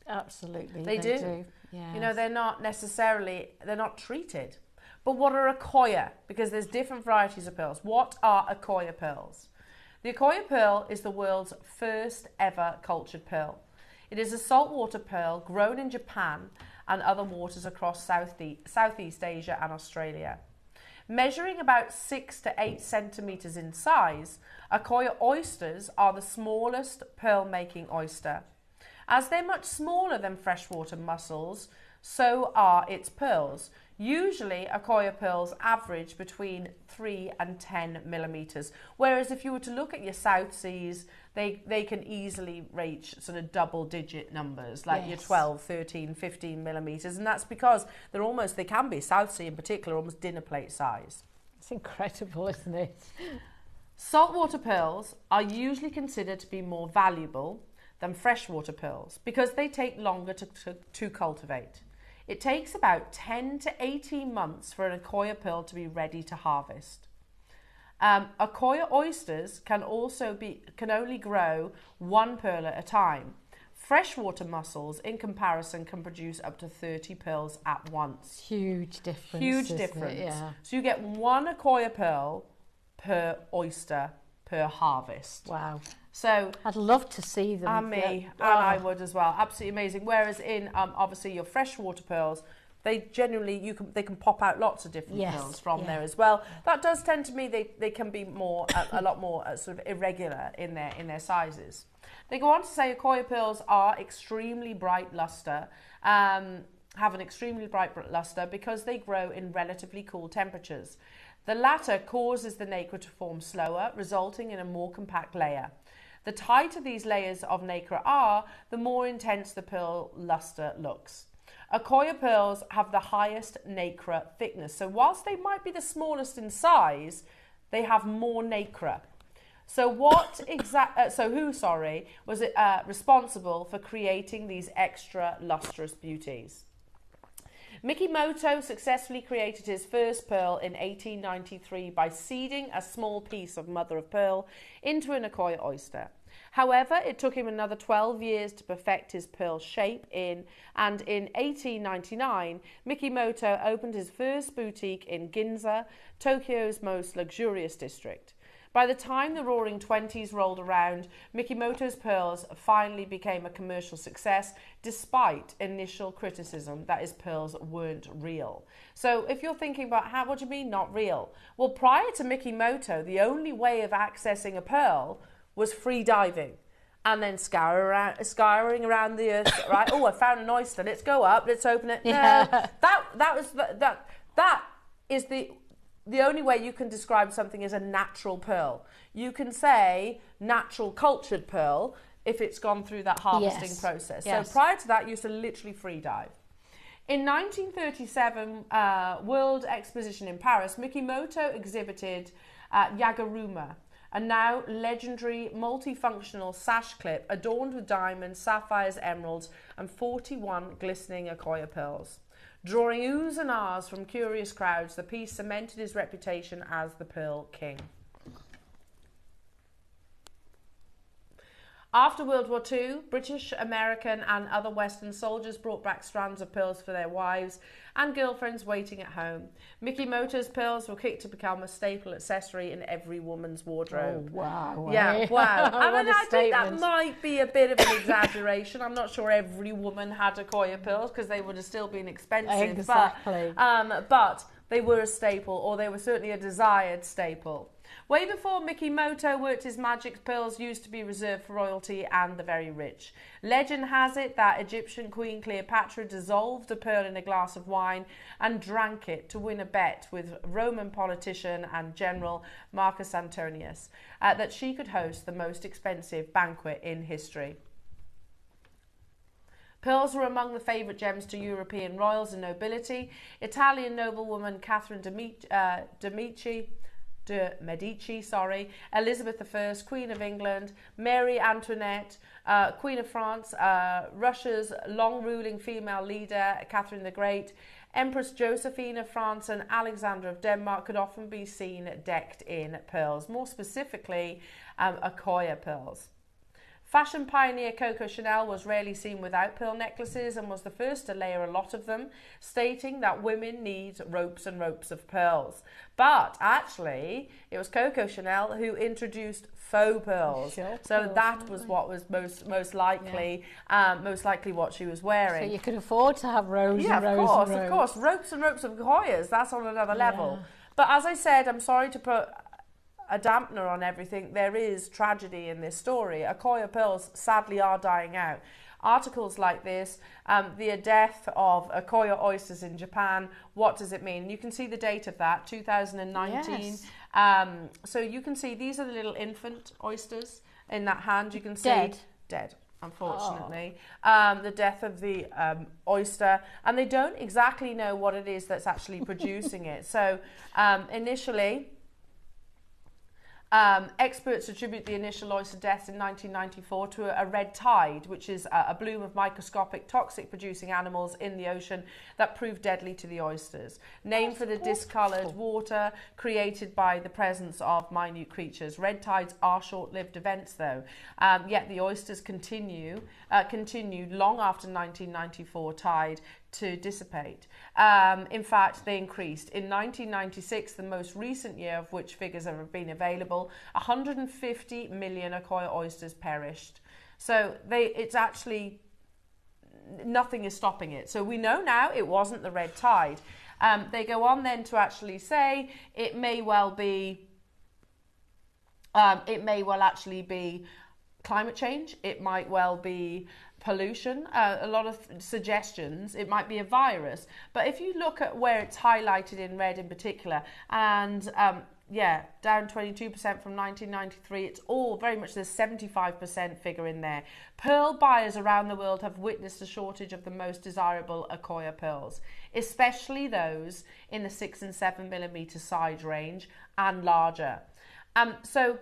Absolutely, They do. Yes. You know, they're not treated. But what are Akoya? Because there's different varieties of pearls. What are Akoya pearls? The Akoya pearl is the world's first ever cultured pearl. It is a saltwater pearl grown in Japan and other waters across Southeast Asia and Australia. Measuring about 6 to 8 centimetres in size, Akoya oysters are the smallest pearl-making oyster. As they're much smaller than freshwater mussels, so are its pearls. Usually, Akoya pearls average between 3 and 10 millimetres, whereas if you were to look at your South Seas, they can easily reach sort of double-digit numbers, like your 12, 13, 15 millimetres, and that's because they can be, South Sea in particular, almost dinner plate size. It's incredible, isn't it? Saltwater pearls are usually considered to be more valuable than freshwater pearls because they take longer to cultivate. It takes about 10 to 18 months for an Akoya pearl to be ready to harvest. Akoya oysters can only grow one pearl at a time. Freshwater mussels, in comparison, can produce up to 30 pearls at once. Huge difference. Huge difference. Yeah. So you get one Akoya pearl per oyster per harvest. Wow. So I'd love to see them. And me, and I would as well. Absolutely amazing. Whereas in obviously your freshwater pearls, they generally they can pop out lots of different pearls from there as well. That does tend to me they can be more a lot more sort of irregular in their sizes. They go on to say Akoya pearls are extremely bright luster. Have an extremely bright luster because they grow in relatively cool temperatures. The latter causes the nacre to form slower, resulting in a more compact layer. The tighter these layers of nacre are, the more intense the pearl luster looks. Akoya pearls have the highest nacre thickness. So whilst they might be the smallest in size, they have more nacre. So was responsible for creating these extra lustrous beauties? Mikimoto successfully created his first pearl in 1893 by seeding a small piece of mother of pearl into an Akoya oyster. However, it took him another 12 years to perfect his pearl shape and in 1899, Mikimoto opened his first boutique in Ginza, Tokyo's most luxurious district. By the time the Roaring Twenties rolled around, Mikimoto's pearls finally became a commercial success, despite initial criticism that his pearls weren't real. So if you're thinking about what do you mean not real? Well, prior to Mikimoto, the only way of accessing a pearl was free diving and then scouring around the earth, right? Oh, I found an oyster. Let's go up. Let's open it. Yeah. That is the only way you can describe something as a natural pearl. You can say natural cultured pearl if it's gone through that harvesting process. Yes. So prior to that, you used to literally free dive. In 1937 World Exposition in Paris, Mikimoto exhibited Yagaruma, a now legendary multifunctional sash clip adorned with diamonds, sapphires, emeralds, and 41 glistening Akoya pearls. Drawing oohs and ahs from curious crowds, the piece cemented his reputation as the Pearl King. After World War II, British, American and other Western soldiers brought back strands of pearls for their wives and girlfriends waiting at home. Mikimoto's pearls were quick to become a staple accessory in every woman's wardrobe. Oh, wow. Yeah, wow. I mean, I think that statement. might be a bit of an exaggeration. I'm not sure every woman had Akoya pearls because they would have still been expensive. Exactly. But they were a staple, or they were certainly a desired staple. Way before Mikimoto worked his magic, pearls used to be reserved for royalty and the very rich. Legend has it that Egyptian Queen Cleopatra dissolved a pearl in a glass of wine and drank it to win a bet with Roman politician and general Marcus Antonius that she could host the most expensive banquet in history. Pearls were among the favourite gems to European royals and nobility. Italian noblewoman Catherine de Medici, Elizabeth I, Queen of England, Mary Antoinette, Queen of France, Russia's long-ruling female leader, Catherine the Great, Empress Josephine of France and Alexander of Denmark could often be seen decked in pearls, more specifically Akoya pearls. Fashion pioneer Coco Chanel was rarely seen without pearl necklaces and was the first to layer a lot of them, stating that women need ropes and ropes of pearls. But actually, it was Coco Chanel who introduced faux pearls. So that was what was most likely what she was wearing. So you could afford to have rows and rows and rows. Of course. Ropes and ropes of Akoyas, that's on another level. But as I said, I'm sorry to put a dampener on everything. There is tragedy in this story. Akoya pearls sadly are dying out. Articles like this, the death of Akoya oysters in Japan, what does it mean? You can see the date of that, yes. 2019. So you can see these are the little infant oysters in that hand. You can see dead, unfortunately. The death of the oyster, and they don't exactly know what it is that's actually producing it. So initially, experts attribute the initial oyster deaths in 1994 to a red tide, which is a bloom of microscopic toxic producing animals in the ocean that proved deadly to the oysters. Named for the discoloured water created by the presence of minute creatures. Red tides are short-lived events though, yet the oysters continued long after 1994 tide to dissipate. In fact, they increased. In 1996, the most recent year of which figures have been available, 150 million Akoya oysters perished. So it's actually, nothing is stopping it. So we know now it wasn't the red tide. They go on then to actually say it may well actually be climate change. It might well be pollution, a lot of suggestions. It might be a virus, but if you look at where it's highlighted in red in particular, and down 22% from 1993, it's all very much the 75% figure in there. Pearl buyers around the world have witnessed a shortage of the most desirable Akoya pearls, especially those in the 6 and 7 millimeter size range and larger. The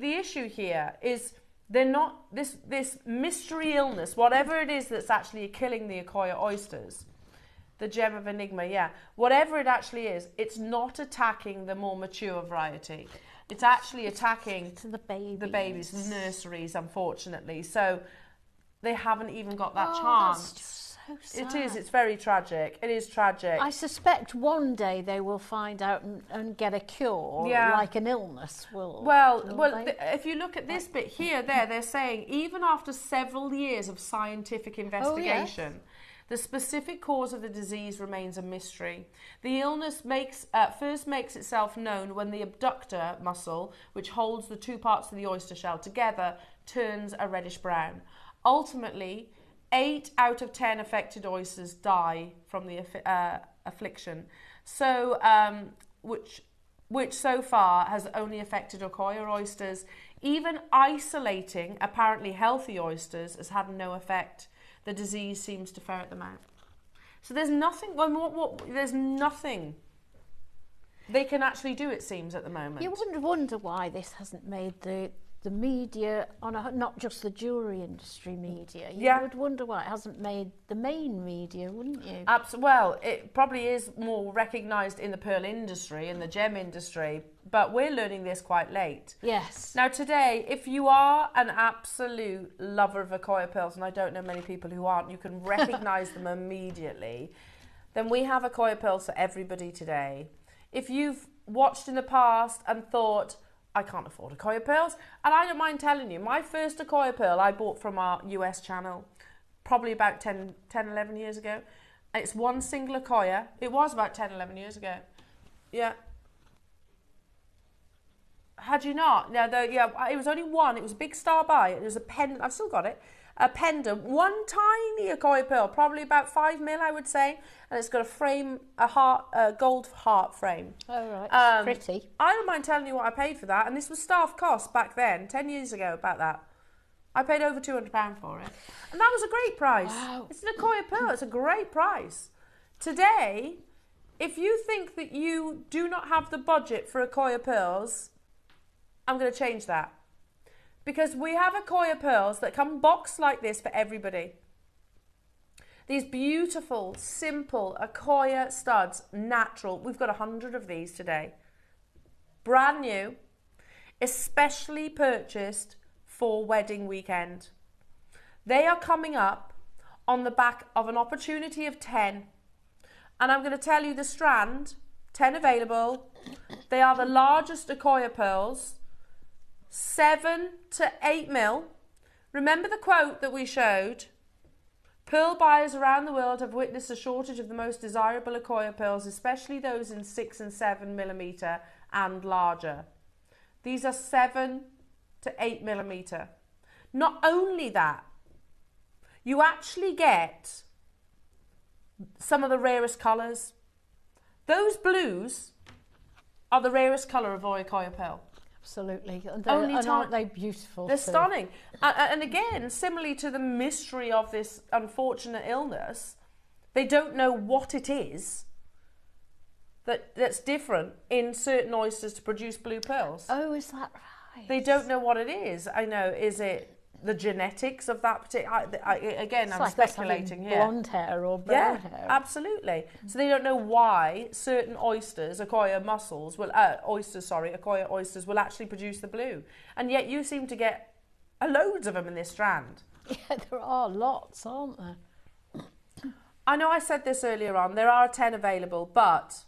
issue here is they're not, this mystery illness, whatever it is that's actually killing the Akoya oysters, the gem of enigma, whatever it actually is, it's not attacking the more mature variety. It's actually attacking the babies, the nurseries, unfortunately. So they haven't even got that chance. That's just so sad. It is, it's very tragic. It is tragic. I suspect one day they will find out and get a cure, like an illness will. If you look at this bit here, they're saying even after several years of scientific investigation, the specific cause of the disease remains a mystery. The illness first makes itself known when the abductor muscle, which holds the two parts of the oyster shell together, turns a reddish brown. Ultimately, 8 out of 10 affected oysters die from the affliction. So, which so far has only affected Akoya oysters. Even isolating apparently healthy oysters has had no effect. The disease seems to ferret them out. So there's nothing. There's nothing they can actually do. It seems at the moment. You wouldn't wonder why this hasn't made the media not just the jewellery industry media. You would wonder why it hasn't made the main media, wouldn't you? Well, it probably is more recognised in the pearl industry, in the gem industry, but we're learning this quite late. Yes. Now today, if you are an absolute lover of Akoya pearls, and I don't know many people who aren't, you can recognise them immediately, then we have Akoya pearls for everybody today. If you've watched in the past and thought, I can't afford Akoya pearls, and I don't mind telling you, my first Akoya pearl I bought from our US channel, probably about 10, 11 years ago. It's one single Akoya. It was about 10, 11 years ago. Yeah. Had you not? No, it was only one. It was a big star buy. It was a pendant. I've still got it. A pendant. One tiny Akoya pearl, probably about 5 mil, I would say. And it's got a frame, a gold heart frame. Oh, right. It's pretty. I don't mind telling you what I paid for that. And this was staff cost back then, 10 years ago, about that. I paid over £200 for it. And that was a great price. Wow. It's an Akoya pearl. It's a great price. Today, if you think that you do not have the budget for Akoya pearls, I'm going to change that. Because we have Akoya pearls that come boxed like this for everybody. These beautiful, simple Akoya studs, natural. We've got 100 of these today. Brand new, especially purchased for wedding weekend. They are coming up on the back of an opportunity of 10. And I'm going to tell you the strand, 10 available. They are the largest Akoya pearls, 7 to 8 mil. Remember the quote that we showed? Pearl buyers around the world have witnessed a shortage of the most desirable Akoya pearls, especially those in 6 and 7 millimeter and larger. These are 7 to 8 millimeter. Not only that, you actually get some of the rarest colours. Those blues are the rarest colour of Akoya pearl. Absolutely. And Only aren't they beautiful? They're too? stunning. And again, similarly to the mystery of this unfortunate illness, they don't know what it is that's different in certain oysters to produce blue pearls. Oh, is that right? They don't know what it is. I know. Is it the genetics of that particular? Again, It's I'm like speculating having here. blonde hair or brown Yeah, hair. absolutely. So they don't know why certain oysters, Akoya mussels, Akoya oysters will actually produce the blue. And yet you seem to get loads of them in this strand. Yeah, there are lots, aren't there? I know I said this earlier on, there are 10 available, but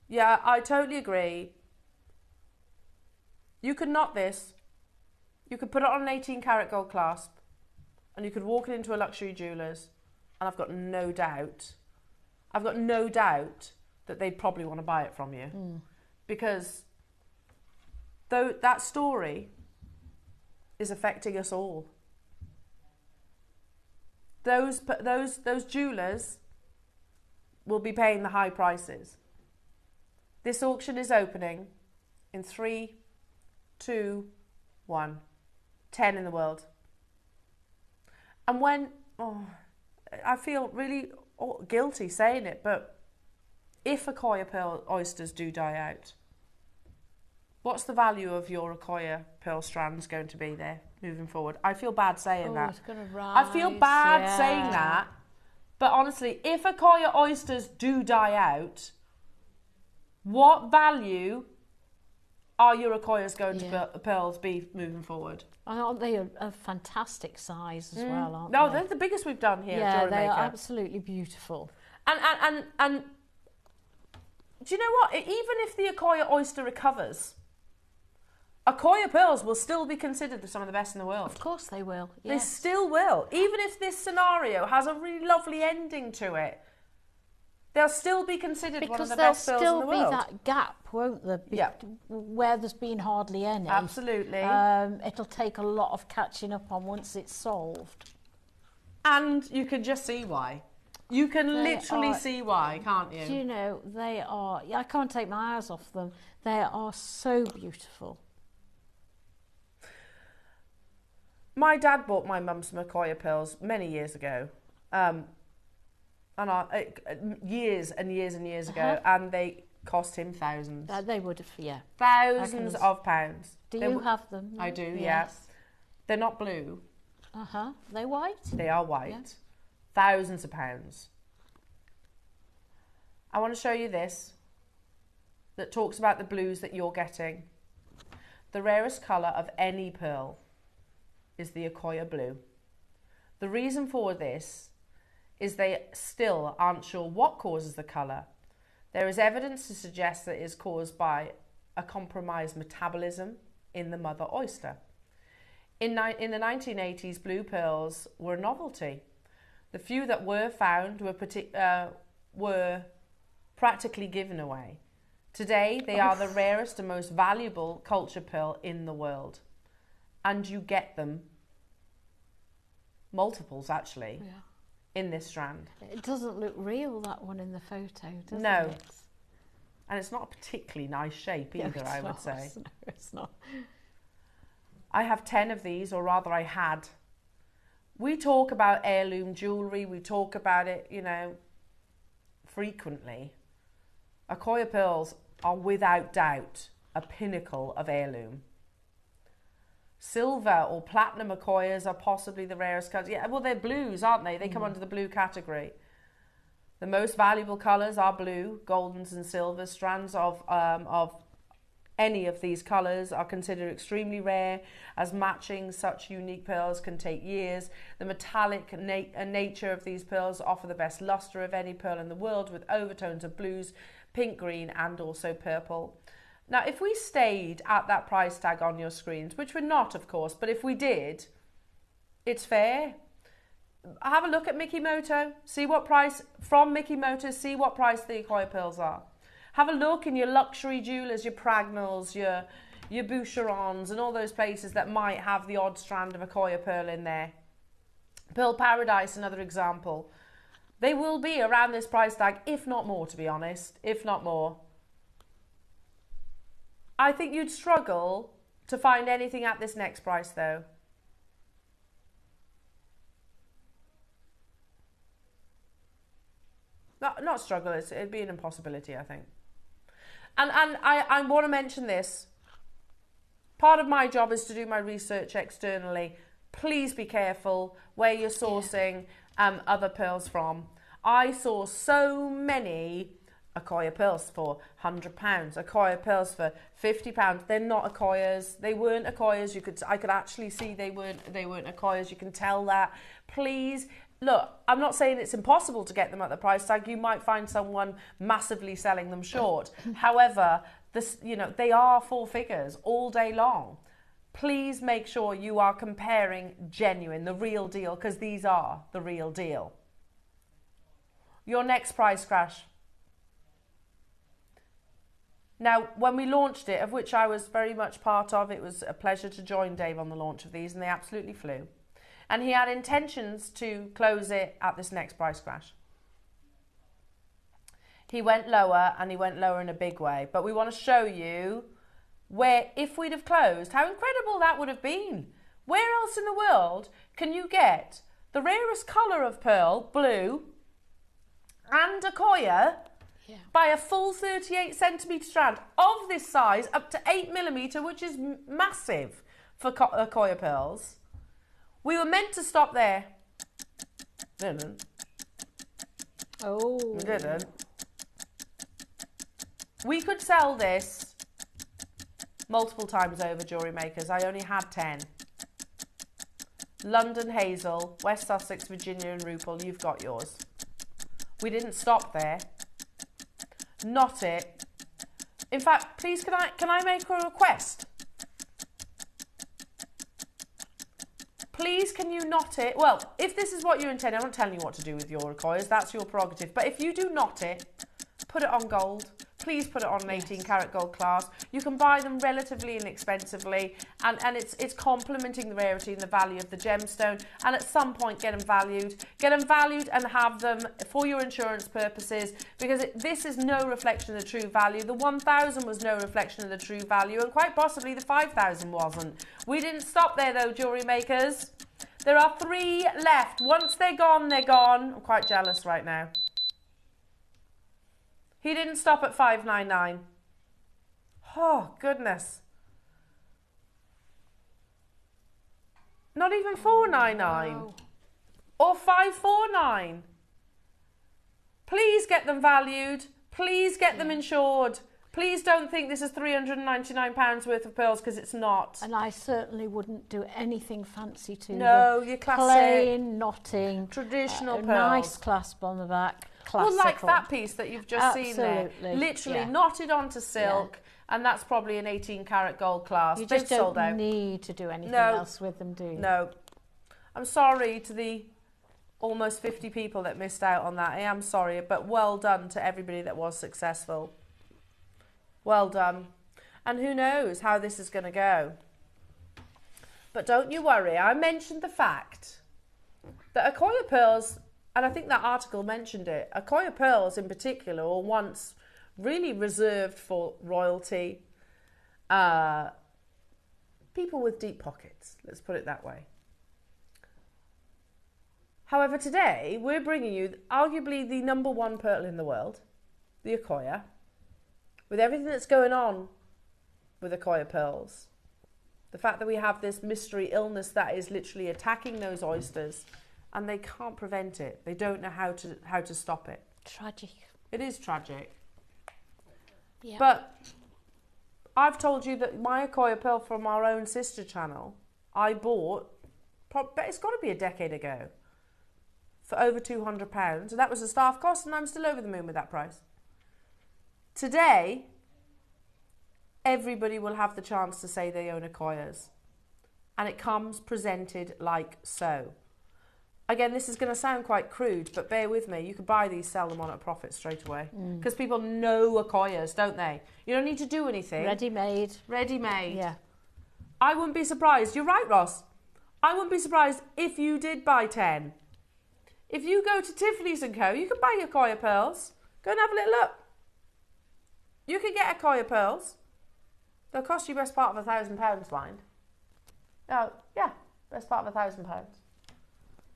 yeah, I totally agree. You could knot this, you could put it on an 18 karat gold clasp, and you could walk it into a luxury jeweller's, and I've got no doubt that they'd probably want to buy it from you. Because though that story is affecting us all. Those jewellers will be paying the high prices. This auction is opening in 3, 2, 1. 10 in the world. And when, I feel really guilty saying it, but if Akoya pearl oysters do die out, what's the value of your Akoya pearl strands going to be there moving forward? I feel bad saying that. It's going to rise. I feel bad saying that, but honestly, if Akoya oysters do die out, what value are your Akoyas going to pearls be moving forward? And aren't they a fantastic size as well, aren't No, they? they're the biggest we've done here, Yeah, they JewelleryMaker. are absolutely beautiful. And do you know what? Even if the Akoya oyster recovers, Akoya pearls will still be considered some of the best in the world. Of course they will. They Yes. still will. Even if this scenario has a really lovely ending to it, they'll still be considered one of the best pearls in the world. Because there'll still be that gap, won't there? Yeah. Where there's been hardly any. Absolutely. It'll take a lot of catching up on once it's solved. And you can just see why. You can literally see why, can't you? Do you know, they are... I can't take my eyes off them. They are so beautiful. My dad bought my mum some Akoya pearls many years ago. Years and years and years ago, and they cost him thousands. They would have, yeah. Thousands of pounds. Do you have them? I do, Yes. yes. They're not blue. Are they white? They are white. Yeah. Thousands of pounds. I want to show you this that talks about the blues that you're getting. The rarest colour of any pearl is the Akoya blue. The reason for this is they still aren't sure what causes the colour. There is evidence to suggest that it is caused by a compromised metabolism in the mother oyster. In the 1980s, blue pearls were a novelty. The few that were found were practically given away. Today, they are the rarest and most valuable culture pearl in the world. And you get them, multiples actually, in this strand. It doesn't look real, that one in the photo, does No. it? And it's not a particularly nice shape either, I would say. No, it's not. I have 10 of these, or rather I had. We talk about heirloom jewellery, we talk about it, frequently. Akoya pearls are without doubt a pinnacle of heirloom. Silver or platinum Akoyas are possibly the rarest colours. Yeah, well, they're blues, aren't they? They come under the blue category. The most valuable colours are blue, goldens and silver. Strands of Any of these colours are considered extremely rare, as matching such unique pearls can take years. The metallic nature of these pearls offer the best lustre of any pearl in the world, with overtones of blues, pink, green and also purple. Now, if we stayed at that price tag on your screens, which we're not, of course, but if we did, it's fair. Have a look at Mikimoto, see what price, from Mikimoto, see what price the Akoya pearls are. Have a look in your luxury jewellers, your Pragnells, your Boucherons and all those places that might have the odd strand of Akoya pearl in there. Pearl Paradise, another example. They will be around this price tag, if not more, to be honest, if not more. I think you'd struggle to find anything at this next price though. Not struggle, it'd be an impossibility, I think. And I want to mention this. Part of my job is to do my research externally. Please be careful where you're sourcing other pearls from. I saw so many Akoya pearls for £100, Akoya pearls for £50. They're not Akoyas. They weren't Akoyas. I could actually see they weren't Akoyas. You can tell that. Please. Look, I'm not saying it's impossible to get them at the price tag. You might find someone massively selling them short. However, they are 4 figures all day long. Please make sure you are comparing genuine, the real deal, because these are the real deal. Your next price crash. Now, when we launched it, of which I was very much part of, it was a pleasure to join Dave on the launch of these, and they absolutely flew. And he had intentions to close it at this next price crash. He went lower, and he went lower in a big way. But we want to show you where, if we'd have closed, how incredible that would have been. Where else in the world can you get the rarest colour of pearl, blue, and Akoya, by a full 38 centimetre strand of this size, up to 8mm, which is massive for Akoya pearls? We were meant to stop there. Didn't. Oh. We didn't. We could sell this multiple times over, jewellery makers. I only had 10. London Hazel, West Sussex, Virginia and Rupal, you've got yours. We didn't stop there. Not it. In fact, please, can I make a request? Please, can you knot it? Well, if this is what you intend, I'm not telling you what to do with your Akoyas, that's your prerogative. But if you do knot it, put it on gold. Please put it on an 18 karat gold class. You can buy them relatively inexpensively, and it's complementing the rarity and the value of the gemstone. And at some point, get them valued and have them for your insurance purposes, because this is no reflection of the true value. The 1,000 was no reflection of the true value, and quite possibly the 5,000 wasn't. We didn't stop there though, jewellery makers. There are 3 left. Once they're gone, they're gone. I'm quite jealous right now. He didn't stop at 599. Oh, goodness. Not even 499. Wow. Or 549. Please get them valued. Please get them insured. Please don't think this is £399 worth of pearls, because it's not. And I certainly wouldn't do anything fancy to them. No, your classic. Plain knotting. Traditional pearls. Nice clasp on the back. Classical. Well, like that piece that you've just seen there. Literally knotted onto silk, and that's probably an 18 karat gold class. You just don't need to do anything else with them, do you? No. I'm sorry to the almost 50 people that missed out on that. I am sorry, but well done to everybody that was successful. Well done. And who knows how this is going to go. But don't you worry. I mentioned the fact that Akoya pearls, and I think that article mentioned it, Akoya pearls in particular were once really reserved for royalty, people with deep pockets, let's put it that way. However, today we're bringing you arguably the #1 pearl in the world, the Akoya, with everything that's going on with Akoya pearls. The fact that we have this mystery illness that is literally attacking those oysters, and they can't prevent it. They don't know how to stop it. Tragic. It is tragic. Yeah. But I've told you that my Akoya pearl from our own sister channel, I bought, but it's got to be a decade ago, for over £200. And that was the staff cost, and I'm still over the moon with that price. Today, everybody will have the chance to say they own Akoyas. And it comes presented like so. Again, this is going to sound quite crude, but bear with me. You could buy these, sell them on at a profit straight away. Because people know Akoyas, don't they? You don't need to do anything. Ready-made. Ready-made. Yeah. I wouldn't be surprised. You're right, Ross. I wouldn't be surprised if you did buy 10. If you go to Tiffany's & Co, you can buy your Akoya pearls. Go and have a little look. You can get Akoya pearls. They'll cost you best part of £1,000, mind. Oh, yeah, best part of £1,000.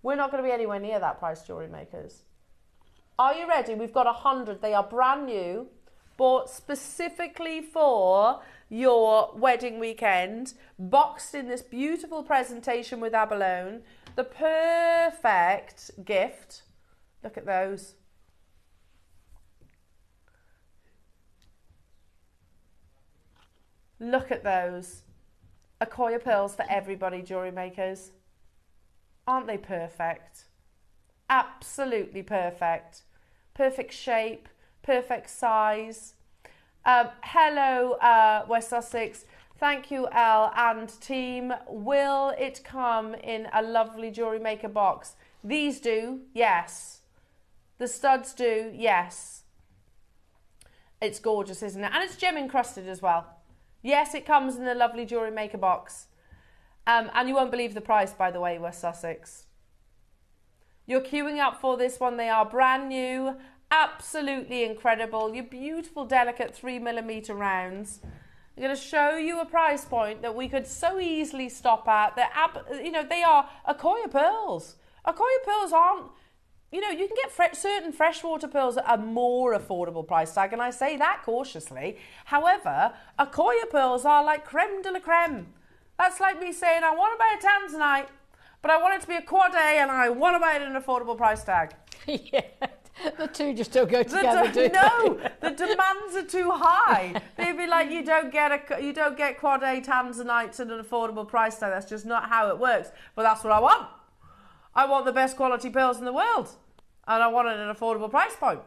We're not going to be anywhere near that price, jewellery makers. Are you ready? We've got 100. They are brand new, bought specifically for your wedding weekend, boxed in this beautiful presentation with abalone. The perfect gift. Look at those. Look at those. Akoya pearls for everybody, jewellery makers. Aren't they perfect? Absolutely perfect. Perfect shape, perfect size. Hello, West Sussex. Thank you, Elle and team. Will it come in a lovely jewellery maker box? These do, yes. The studs do, yes. It's gorgeous, isn't it? And it's gem encrusted as well. Yes, it comes in a lovely jewellery maker box. And you won't believe the price, by the way, West Sussex. You're queuing up for this one. They are brand new, absolutely incredible. Your beautiful, delicate 3mm rounds. I'm going to show you a price point that we could so easily stop at. They are Akoya pearls. Akoya pearls aren't, you know, you can get certain freshwater pearls at a more affordable price tag, and I say that cautiously. However, Akoya pearls are like creme de la creme. That's like me saying, I want to buy a tanzanite, but I want it to be a quad A, and I want to buy it at an affordable price tag. Yeah, the two just don't go together, do they? No, the demands are too high. They'd be like, you don't get quad A tanzanites at an affordable price tag. That's just not how it works. But that's what I want. I want the best quality pearls in the world, and I want it at an affordable price point.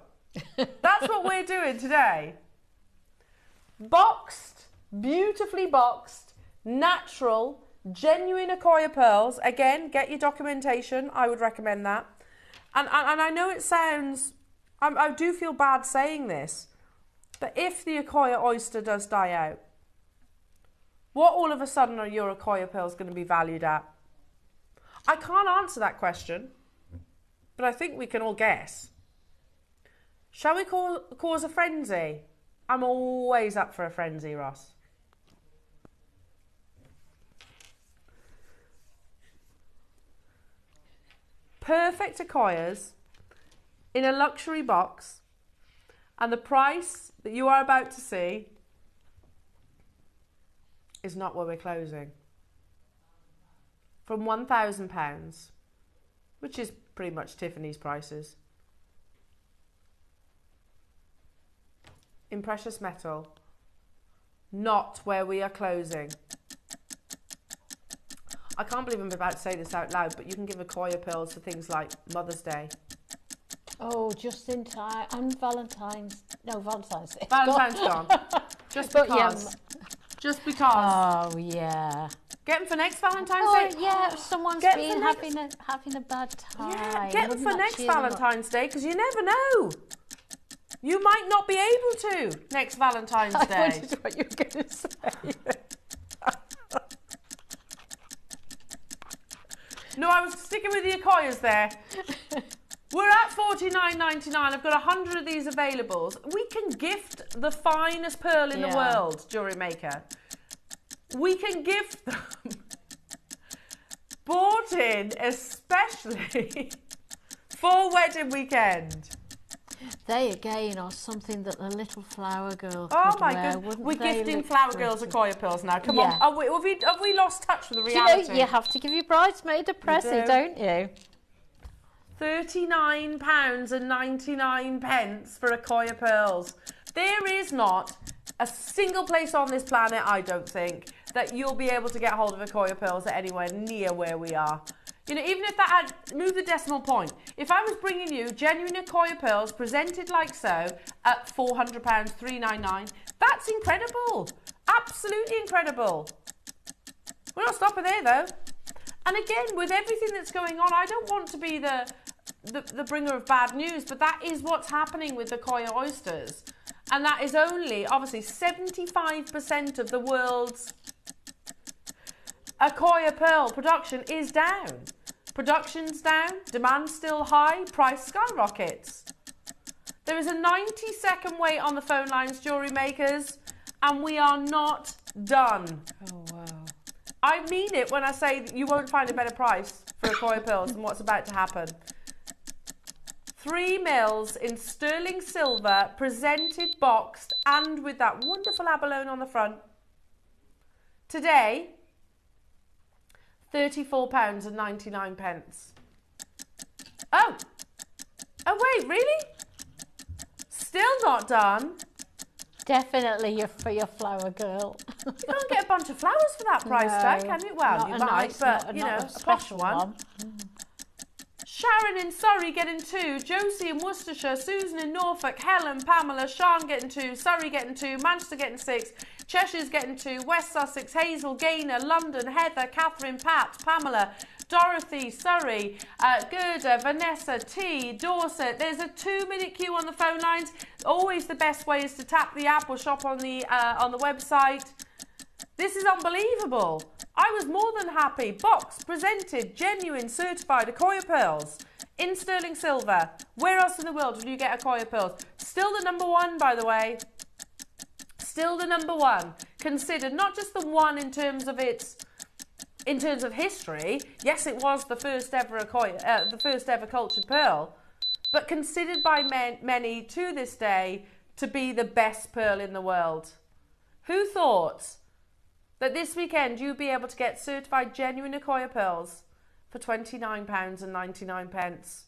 That's what we're doing today. Boxed, beautifully boxed, natural, genuine Akoya pearls. Again, get your documentation. I would recommend that. And I know it sounds, I do feel bad saying this, but if the Akoya oyster does die out, what all of a sudden are your Akoya pearls going to be valued at? I can't answer that question, but I think we can all guess. Shall we cause a frenzy? I'm always up for a frenzy, Ross. Perfect Akoyas in a luxury box, and the price that you are about to see is not where we're closing. From £1,000, which is pretty much Tiffany's prices, in precious metal, not where we are closing. I can't believe I'm about to say this out loud, but you can give Akoya pearls for things like Mother's Day. Oh, just in time. And Valentine's Day. Valentine's gone. Just because. Just because. Oh, yeah. Get them for next Valentine's Day. Yeah, someone's been having a bad time. Yeah, get them for next Valentine's Day, because you never know. You might not be able to next Valentine's Day. I wondered what you were going to say. No, I was sticking with the Akoyas there. We're at $49.99. I've got 100 of these available. We can gift the finest pearl in the world, jewellery maker. We can gift them. Bought in especially for wedding weekend. They again are something that the little flower girl could oh my wear, goodness, we're gifting flower girls Akoya pearls now. Come on, have we lost touch with the reality? You know, you have to give your bridesmaid a present, don't you? £39.99 for Akoya pearls. There is not a single place on this planet, I don't think, that you'll be able to get hold of Akoya pearls at anywhere near where we are. You know, even if that had, move the decimal point, if I was bringing you genuine Akoya pearls presented like so at £400, $399, that's incredible. Absolutely incredible. We're not stopping there though. And again, with everything that's going on, I don't want to be the bringer of bad news, but that is what's happening with the Akoya oysters. And that is only, obviously, 75% of the world's Akoya pearl production is down. Production's down, demand's still high, price skyrockets. There is a 90-second wait on the phone lines, jewellery makers, and we are not done. Oh, wow. I mean it when I say that you won't find a better price for Akoya pearls than what's about to happen. 3 mils in sterling silver, presented, boxed, and with that wonderful abalone on the front. Today, £34.99. Oh wait, really? Still not done? Definitely for your flower girl. You can't get a bunch of flowers for that price tag, can you? Well, you might, but you know, a posh one. Sharon in Surrey getting 2, Josie in Worcestershire, Susan in Norfolk, Helen, Pamela, Sean getting 2, Surrey getting 2, Manchester getting 6, Cheshire's getting 2, West Sussex, Hazel, Gaynor, London, Heather, Catherine, Pat, Pamela, Dorothy, Surrey, Gerda, Vanessa, T, Dorset. There's a 2-minute queue on the phone lines. Always the best way is to tap the app or shop on the website. This is unbelievable. I was more than happy. Box, presented, genuine, certified Akoya pearls in sterling silver. Where else in the world will you get Akoya pearls? Still the #1, by the way. Still the #1. Considered not just the one in terms of history. Yes, it was the first ever Akoya, the first ever cultured pearl, but considered by many to this day to be the best pearl in the world. Who thought that this weekend you'd be able to get certified genuine Akoya pearls for £29.99?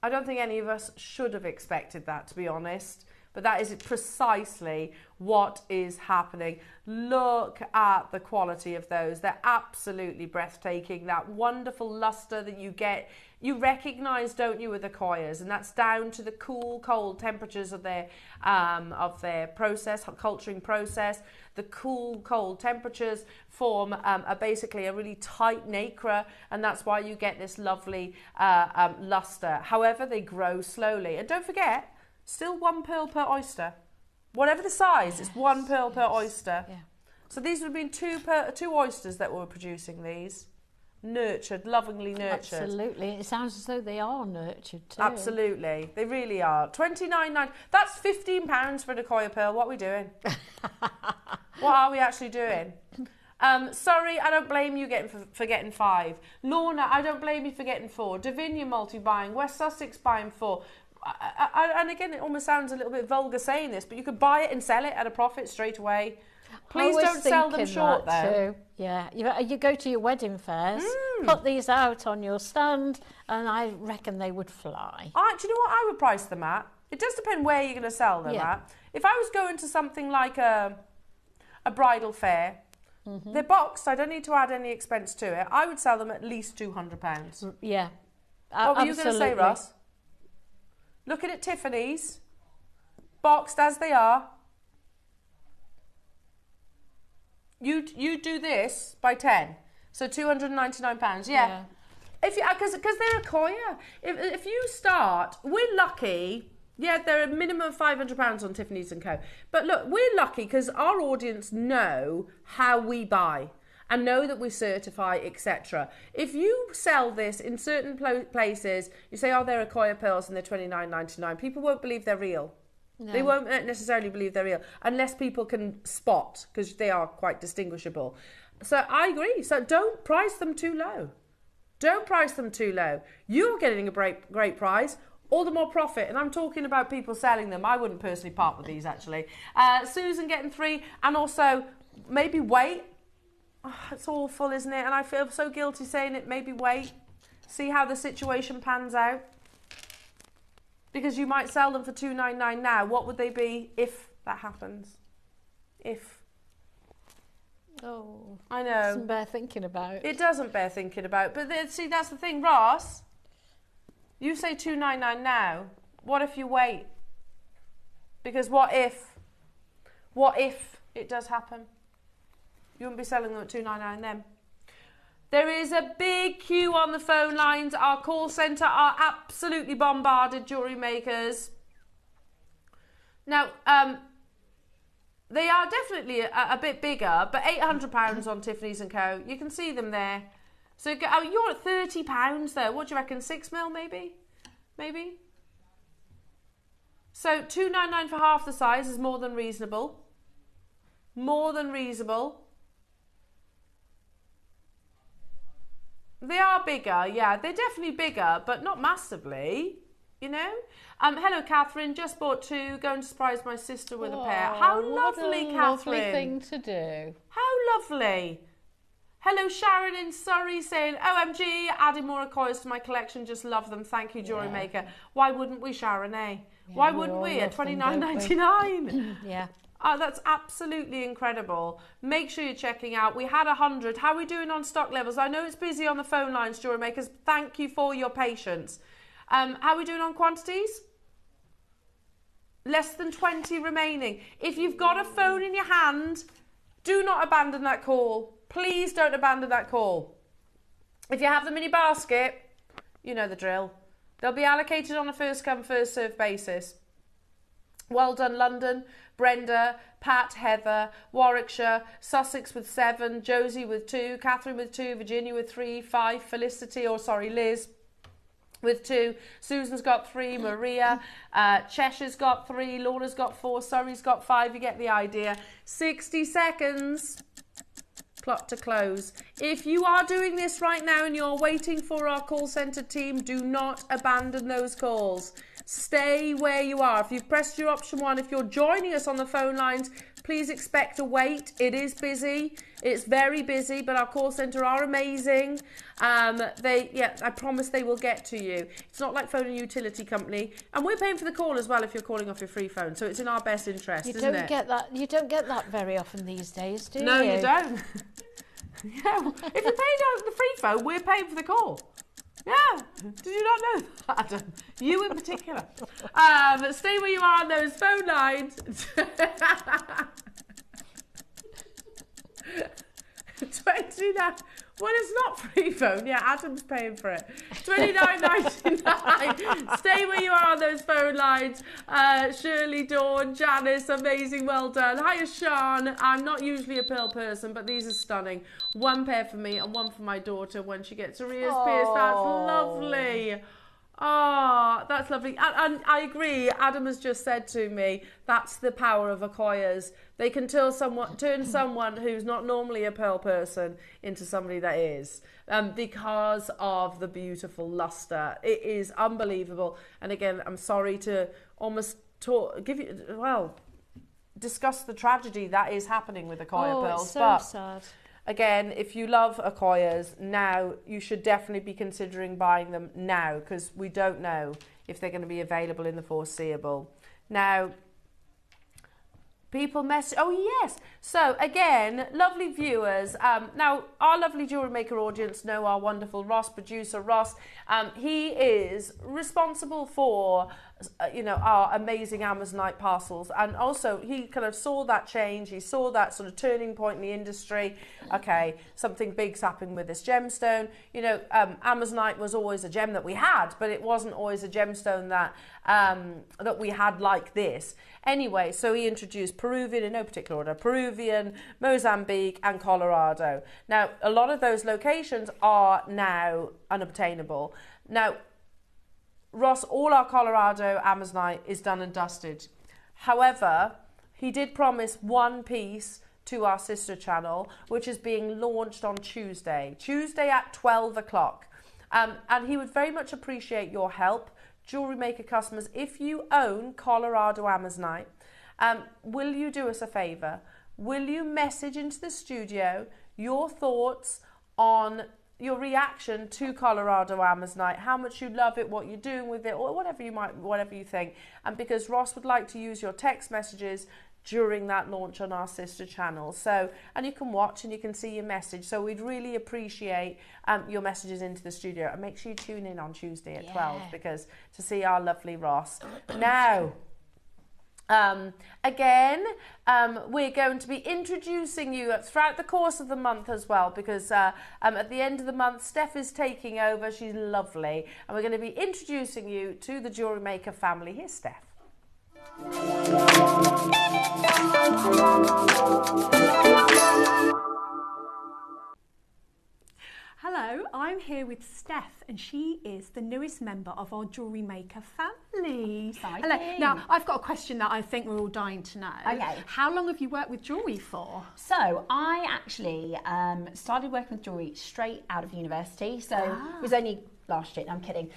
I don't think any of us should have expected that, to be honest, but that is precisely what is happening. Look at the quality of those. They're absolutely breathtaking. That wonderful luster that you get, you recognise, don't you, with Akoyas, and that's down to the cool, cold temperatures of their process, culturing process. The cool, cold temperatures form basically a really tight nacre, and that's why you get this lovely luster. However, they grow slowly. And don't forget, still 1 pearl per oyster. Whatever the size, it's 1 pearl per oyster. Yeah. So these would have been 2 oysters that were producing these. Nurtured, lovingly nurtured. Absolutely. It sounds as though they are nurtured too. Absolutely. They really are. £29.99. That's £15 for an Akoya pearl. What are we doing? What are we actually doing? Sorry, I don't blame you for getting 5. Lorna, I don't blame you for getting 4. Davinia multi-buying. West Sussex buying 4. And again, it almost sounds a little bit vulgar saying this, but you could buy it and sell it at a profit straight away. Please don't sell them short, though. Too. Yeah, you go to your wedding fairs, put these out on your stand, and I reckon they would fly. Do you know what I would price them at? It does depend where you're going to sell them at. If I was going to something like a bridal fair, they're boxed, I don't need to add any expense to it, I would sell them at least £200. Yeah, what were you going to say, Ross? Looking at Tiffany's, boxed as they are, you do this by 10, so £299. Yeah. If you, because they're Akoya. If you start, we're lucky. Yeah, they're a minimum of £500 on Tiffany's and Co. But look, we're lucky because our audience know how we buy and know that we certify, etc. If you sell this in certain places, you say, oh, they're Akoya pearls and they're £29.99. People won't believe they're real. No. They won't necessarily believe they're real unless people can spot, because they are quite distinguishable. So I agree. So don't price them too low. Don't price them too low. You're getting a great price. All the more profit. And I'm talking about people selling them. I wouldn't personally part with these, actually. Susan getting 3. And also, maybe wait. Oh, it's awful, isn't it? And I feel so guilty saying it. Maybe wait. See how the situation pans out. Because you might sell them for $299 now. What would they be if that happens. If. Oh, I know. doesn't bear thinking about. It doesn't bear thinking about. But see, that's the thing, Ross. You say $299 now. What if you wait? Because what if it does happen? You wouldn't be selling them at $299 then. There is a big queue on the phone lines. Our call centre are absolutely bombarded, jewellery makers. Now, they are definitely a bit bigger, but £800 on Tiffany's & Co. You can see them there. So you're at £30 there. What do you reckon? 6 mil maybe? Maybe? So $299 for half the size is more than reasonable. More than reasonable. They are bigger, yeah. They're definitely bigger, but not massively, you know. Hello, Catherine. Just bought 2. Going to surprise my sister with a pair. How lovely, what a Catherine. lovely thing to do. How lovely. Hello, Sharon in Surrey saying, OMG, adding more Akoyas to my collection. Just love them. Thank you, JewelleryMaker. Why wouldn't we, Sharon, eh? Yeah, Why wouldn't we at $29.99? Yeah. Oh, that's absolutely incredible. Make sure you're checking out. We had 100. How are we doing on stock levels? I know it's busy on the phone lines, JewelleryMakers. Thank you for your patience. How are we doing on quantities? Less than 20 remaining. If you've got a phone in your hand, do not abandon that call. Please don't abandon that call. If you have them in your basket, you know the drill. They'll be allocated on a first come, first served basis. Well done, London. Brenda, Pat, Heather, Warwickshire, Sussex with 7, Josie with 2, Catherine with 2, Virginia with 3, 5, Liz with 2, Susan's got 3, Maria, Cheshire's got 3, Lorna's got 4, Surrey's got 5, you get the idea. 60 seconds. Clock to close. If you are doing this right now and you're waiting for our call centre team, do not abandon those calls. Stay where you are. If you've pressed your option 1, if you're joining us on the phone lines, please expect a wait. It is busy. It's very busy, but our call centre are amazing. I promise they will get to you. It's not like phoning a utility company, and we're paying for the call as well if you're calling off your free phone. So it's in our best interest, isn't it? You don't get that very often these days, do you? No, you don't. Yeah, if you're paying out the free phone, we're paying for the call. Yeah, did you not know that, Adam? You in particular. Stay where you are on those phone lines. 29. Well, it's not free phone. Yeah, Adam's paying for it. $29.99. Stay where you are on those phone lines. Shirley, Dawn, Janice, amazing, well done. Hiya, Sean. I'm not usually a pearl person, but these are stunning. 1 pair for me and 1 for my daughter when she gets her ears pierced. That's lovely. Oh, that's lovely. And I agree. Adam has just said to me, that's the power of Akoyas. They can turn someone who's not normally a pearl person into somebody that is, because of the beautiful luster. It is unbelievable. And again, I'm sorry to almost discuss the tragedy that is happening with Akoya pearls. It's so but sad. again, if you love Akoyas now, you should definitely be considering buying them now, because we don't know if they're going to be available in the foreseeable. Now, people message. Oh yes. So again, lovely viewers. Now our lovely JewelleryMaker audience know our wonderful Ross, producer Ross. He is responsible for our amazing Amazonite parcels, and also he kind of saw that change. He saw that sort of turning point in the industry. Okay, something big's happening with this gemstone. Amazonite was always a gem that we had, but it wasn't always a gemstone that we had like this. Anyway, so he introduced Peruvian in no particular order, Peruvian, Mozambique and Colorado. Now, a lot of those locations are now unobtainable. Now, Ross, all our Colorado Amazonite is done and dusted. However, he did promise 1 piece to our sister channel, which is being launched on Tuesday at 12 o'clock. And he would very much appreciate your help. JewelleryMaker customers, if you own Colorado Amazonite, will you do us a favour? Will you message into the studio your thoughts on your reaction to Colorado Amazonite, how much you love it, what you're doing with it, or whatever you think. And because Ross would like to use your text messages during that launch on our sister channel. So, and you can watch and you can see your message. So we'd really appreciate your messages into the studio, and make sure you tune in on Tuesday at 12 because to see our lovely Ross. Now, again, we're going to be introducing you throughout the course of the month as well, because at the end of the month, Steph is taking over. She's lovely, and we're going to be introducing you to the Jewellery Maker family. Here's Steph. Hello, I'm here with Steph, and she is the newest member of our Jewellery Maker family. Exciting. Hello. Now, I've got a question that I think we're all dying to know. Okay. How long have you worked with jewellery for? So I actually started working with jewellery straight out of university. So it was only last year, no, I'm kidding.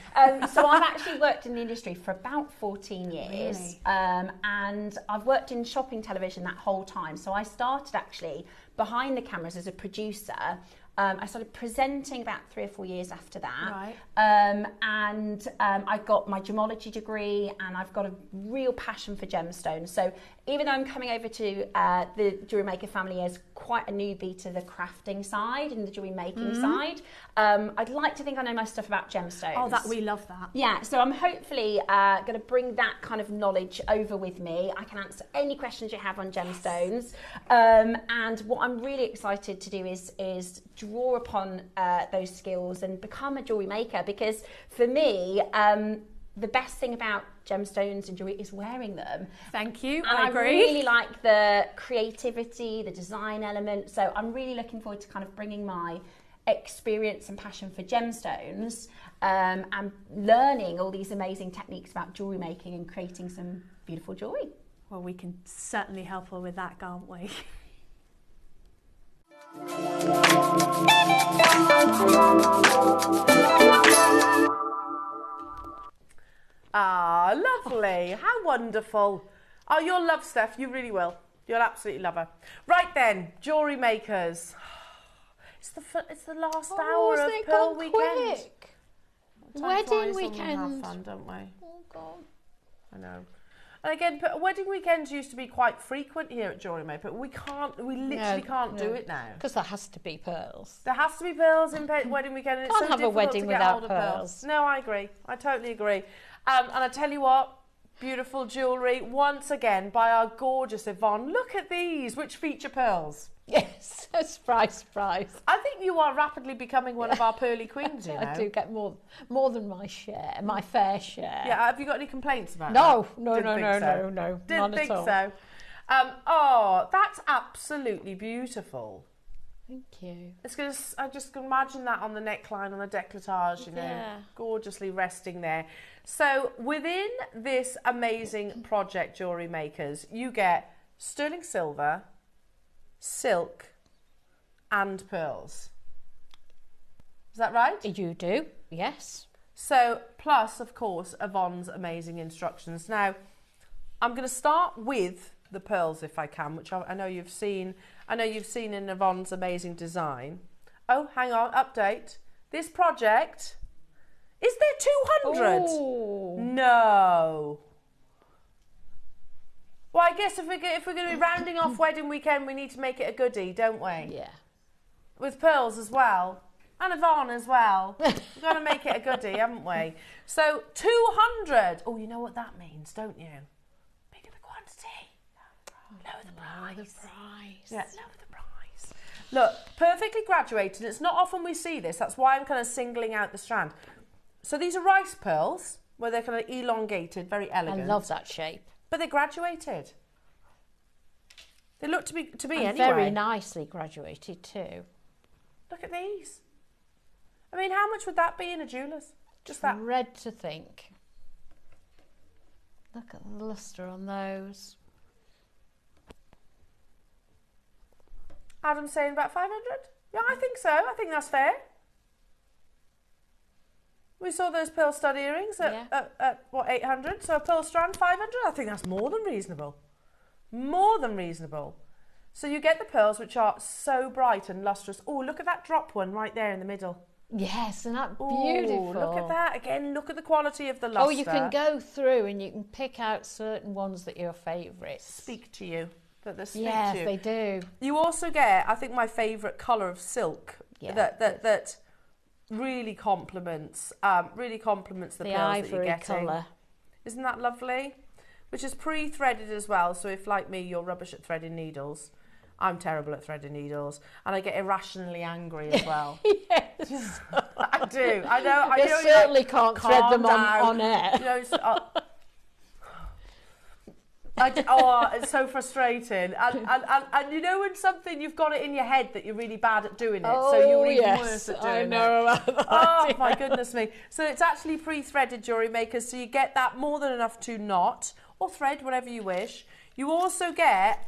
So I've actually worked in the industry for about 14 years. Really? And I've worked in shopping television that whole time. So I started actually behind the cameras as a producer. I started presenting about 3 or 4 years after that. Right. And I got my gemology degree, and I've got a real passion for gemstones. So even though I'm coming over to the Jewellery Maker family as quite a newbie to the crafting side and the jewellery making side, I'd like to think I know my stuff about gemstones. Oh, we love that. Yeah, so I'm hopefully going to bring that kind of knowledge over with me. I can answer any questions you have on gemstones. And what I'm really excited to do is draw upon those skills and become a jewellery maker, because for me, the best thing about gemstones and jewellery is wearing them. Thank you, And I agree. I really like the creativity, the design element, so I'm really looking forward to kind of bringing my experience and passion for gemstones and learning all these amazing techniques about jewellery making and creating some beautiful jewellery. Well, we can certainly help her with that, can't we? Ah, lovely. How wonderful. Oh, you'll love Steph. You really will. You'll absolutely love her. Right then, jewellery makers. It's the last hour of it Pearl gone Weekend. quick? Time Wedding flies when we have weekend. fun, don't we? Oh, God. I know. And again, wedding weekends used to be quite frequent here at Jewellery Maker, but we literally can't do it now. Because there has to be pearls. There has to be pearls in wedding weekend, and it's Can't so have a difficult wedding to get without hold of pearls. pearls. No, I agree. I totally agree. And I tell you what, beautiful jewellery once again by our gorgeous Yvonne. Look at these, which feature pearls. Yes, surprise, surprise. I think you are rapidly becoming one of our pearly queens, you know. I do get more than my share, my fair share. Yeah, have you got any complaints about No, that? no, Didn't think so. no. Didn't None think at all. so. Oh, that's absolutely beautiful. Thank you. I just can imagine that on the neckline, on the décolletage, you know, Yeah. gorgeously resting there. So within this amazing project, Jewellery Makers, you get sterling silver, silk, and pearls. Is that right? You do, yes. So, plus, of course, Yvonne's amazing instructions. Now, I'm going to start with the pearls, if I can, which I know you've seen. I know you've seen in Yvonne's amazing design. Oh, hang on, update. This project, is there 200? Oh. No. Well, I guess if we're going to be rounding off wedding weekend, we need to make it a goodie, don't we? Yeah. With pearls as well. And Yvonne as well. We've got to make it a goodie, haven't we? So, 200. Oh, you know what that means, don't you? Bigger the quantity. Lower the price. Yeah, lower the price. Look, perfectly graduated. It's not often we see this. That's why I'm kind of singling out the strand. So these are rice pearls, where they're kind of elongated, very elegant. I love that shape. But they're graduated. They look to be And anyway. very nicely graduated too. Look at these. I mean, how much would that be in a jeweller's? Just that. Red to think. Look at the lustre on those. Adam's saying about 500? Yeah, I think so. I think that's fair. We saw those pearl stud earrings at what, 800? So a pearl strand, 500? I think that's more than reasonable. More than reasonable. So you get the pearls, which are so bright and lustrous. Oh, look at that drop one right there in the middle. Yes, and that Ooh, beautiful. look at that. Again, look at the quality of the luster. Oh, you can go through and you can pick out certain ones that are your favourites. Speak to you. That they speak Yes, to you. they do. You also get, I think, my favourite colour of silk Yeah. that really complements the pearls that you're ivory getting. colour. Isn't that lovely? Which is pre-threaded as well. So if, like me, you're rubbish at threading needles, I'm terrible at threading needles, and I get irrationally angry as well. Yes. I do. I know. You certainly can't thread them down. on air. You know, it's so frustrating. And you know when something, you've got it in your head that you're really bad at doing it, so you're even worse at doing it. I know about that. Oh, my goodness me. So it's actually pre-threaded jewellery makers, so you get that more than enough to knot, or thread, whatever you wish. You also get,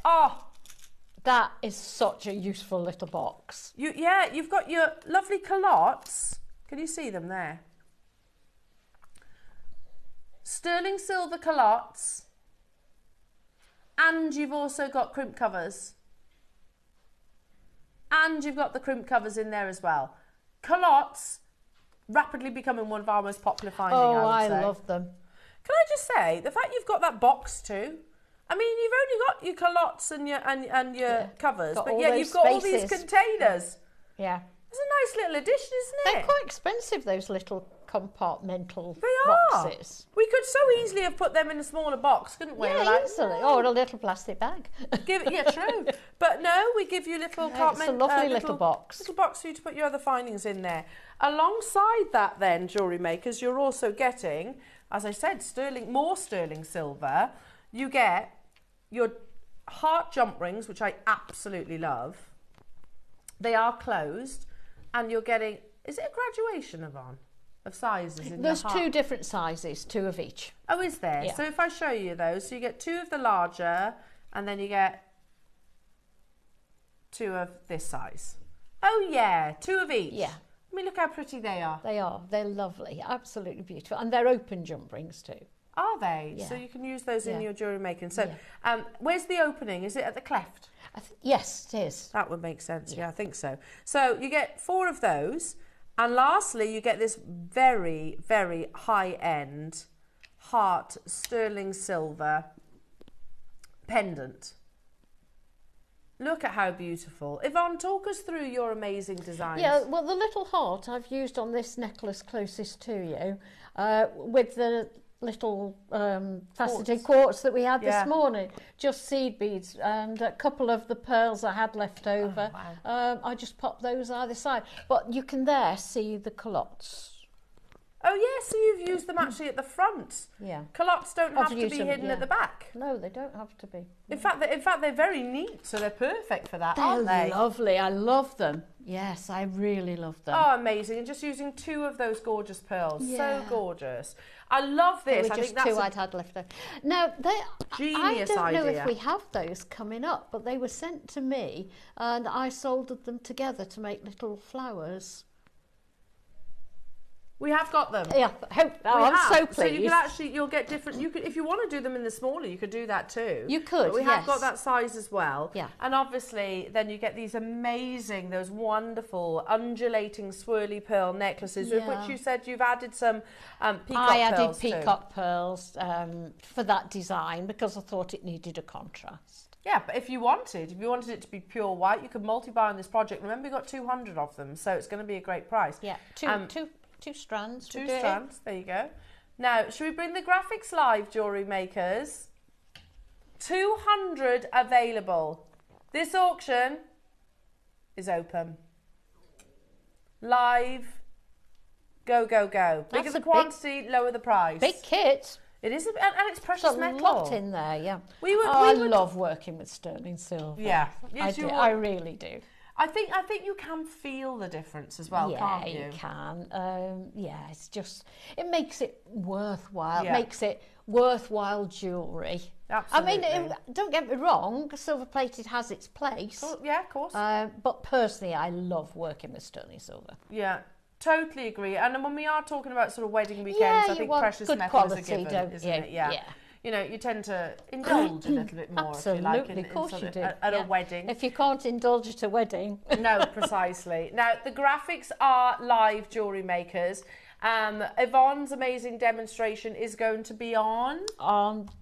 that is such a useful little box. you've got your lovely culottes. Can you see them there? Sterling silver culottes. And you've also got crimp covers. And you've got the crimp covers in there as well. Culottes, rapidly becoming one of our most popular finding, I would say. love them. Can I just say, the fact you've got that box too, I mean, you've only got your culottes and your covers, Got but all yet those you've got all these spaces. containers. Yeah. It's a nice little addition, isn't it? They're quite expensive, those little compartmental They are. boxes. We could so easily have put them in a smaller box, couldn't we? We're Yeah, like, easily. Or a little plastic bag. True. But no, we give you little It's a lovely little box. Little box for you to put your other findings in there. Alongside that then, jewellery makers, you're also getting, as I said, more sterling silver. You get your heart jump rings, which I absolutely love. They are closed, and you're getting, is it a graduation, Yvonne, of sizes in There's the heart? 2 different sizes, 2 of each. Oh, is there? Yeah. So if I show you those, so you get 2 of the larger, and then you get 2 of this size. Oh yeah, 2 of each. Yeah. I mean, look how pretty they are. They are. They're lovely. Absolutely beautiful. And they're open jump rings too. Are they? Yeah. So you can use those in Yeah. your jewellery making. So Yeah. where's the opening? Is it at the cleft? Yes, it is. That would make sense. Yeah, I think so. So you get 4 of those. And lastly, you get this very, very high-end heart sterling silver pendant. Look at how beautiful. Yvonne, talk us through your amazing designs. Yeah, well, the little heart I've used on this necklace closest to you with the little faceted quartz that we had this morning, just seed beads and a couple of the pearls I had left over. Oh, wow. I just popped those either side. But you can there see the culottes. Oh, yeah, so you've used them actually at the front. Yeah. Culottes don't have to be used them, hidden yeah. at the back. No, they don't have to be. In fact, they're very neat, so they're perfect for that, aren't They're they? lovely. I love them. Yes, I really love them. Oh, amazing. And just using 2 of those gorgeous pearls. Yeah. So gorgeous. I love this. They were I just think that's 2 I'd had left over. Now, genius I don't know idea. if we have those coming up, but they were sent to me and I soldered them together to make little flowers. We have got them. Yeah, I'm so pleased. So you can actually, you'll get different, you could, if you want to do them in the smaller, you could do that too. You could, But we have yes. got that size as well. Yeah. And obviously, then you get these amazing, those wonderful, undulating, swirly pearl necklaces, with Yeah. which you said you've added some peacock I added pearls too. peacock pearls for that design because I thought it needed a contrast. Yeah, but if you wanted it to be pure white, you could multi-buy on this project. Remember, you got 200 of them, so it's going to be a great price. Yeah, two strands. 2 strands, there you go. Now, should we bring the graphics live, jewellery makers? 200 available. This auction is open. Live. Go, go, go. Bigger That's the a quantity, lower the price. Big kit. It is, and it's precious There's a metal. lot in there, yeah. I love working with sterling silver. Yeah. Yes, I really do. I think you can feel the difference as well, can't you? Yeah, you can. It's just, it makes it worthwhile. Yeah. It makes it worthwhile jewellery. Absolutely. I mean, don't get me wrong, silver plated has its place. Oh, yeah, of course. But personally, I love working with sterling silver. Yeah, totally agree. And when we are talking about sort of wedding weekends, Yeah, I you think want precious good metal is a quality, given, don't isn't you? it? Yeah. Yeah. you know, you tend to indulge a little bit more, Absolutely, if you like, in, of course you do. at a wedding. If you can't indulge at a wedding. No, precisely. Now, the graphics are live, jewellery makers. Yvonne's amazing demonstration is going to be on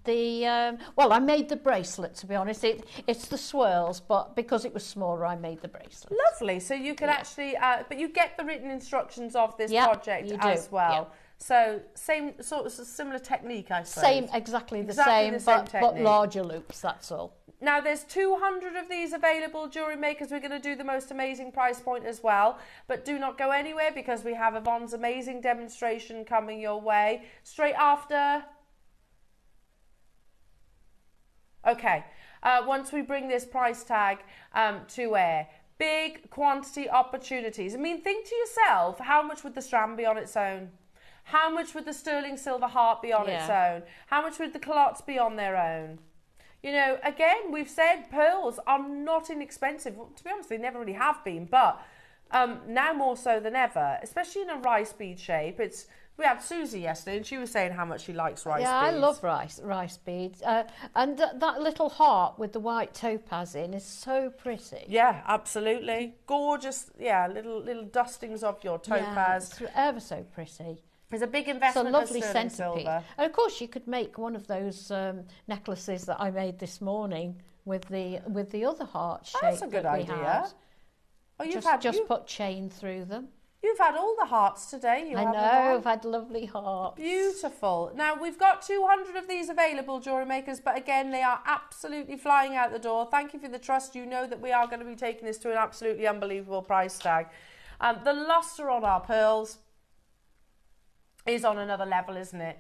The well, I made the bracelet, to be honest. It's the swirls, but because it was smaller, I made the bracelet. Lovely. So you can actually, but you get the written instructions of this project as well. Yeah. So same sort of similar technique, I suppose. Same, exactly the same, but larger loops. That's all. Now, there's 200 of these available, jewellery makers. We're going to do the most amazing price point as well. But do not go anywhere because we have Yvonne's amazing demonstration coming your way straight after. Okay, once we bring this price tag to air. Big quantity opportunities. I mean, think to yourself, how much would the strand be on its own? How much would the sterling silver heart be on its own? How much would the culottes be on their own? You know, again, we've said pearls are not inexpensive. Well, to be honest, they never really have been, but now more so than ever, especially in a rice bead shape. We had Susie yesterday, and she was saying how much she likes rice beads. Yeah, I love rice beads. And that little heart with the white topaz in is so pretty. Yeah, absolutely. Gorgeous, yeah, little dustings of your topaz. Yeah, it's ever so pretty. It's a big investment. It's a lovely of sterling centerpiece. silver. And of course, you could make one of those necklaces that I made this morning with the other heart shape. That's a good idea. Oh, just put chain through them. You've had all the hearts today. I know, I've had lovely hearts. Beautiful. Now, we've got 200 of these available, jewellery makers, but again, they are absolutely flying out the door. Thank you for the trust. You know that we are going to be taking this to an absolutely unbelievable price tag. The lustre on our pearls is on another level, isn't it?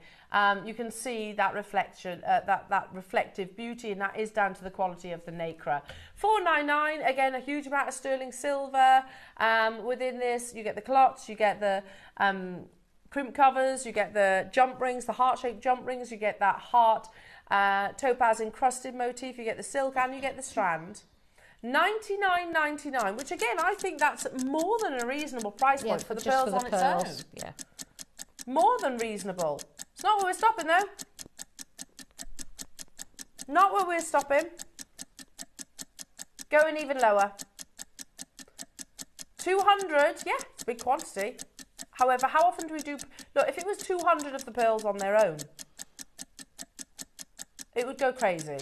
You can see that reflection, that reflective beauty, and that is down to the quality of the nacre. $4.99, again, a huge amount of sterling silver. Within this, you get the clots, you get the crimp covers, you get the jump rings, the heart-shaped jump rings, you get that heart topaz encrusted motif, you get the silk, and you get the strand. $99.99, which again, I think that's more than a reasonable price point for the pearls on its own. Yeah. More than reasonable. It's not where we're stopping though. Not where we're stopping. Going even lower. 200, yeah, it's a big quantity. However, how often do we do... Look, if it was 200 of the pearls on their own, it would go crazy.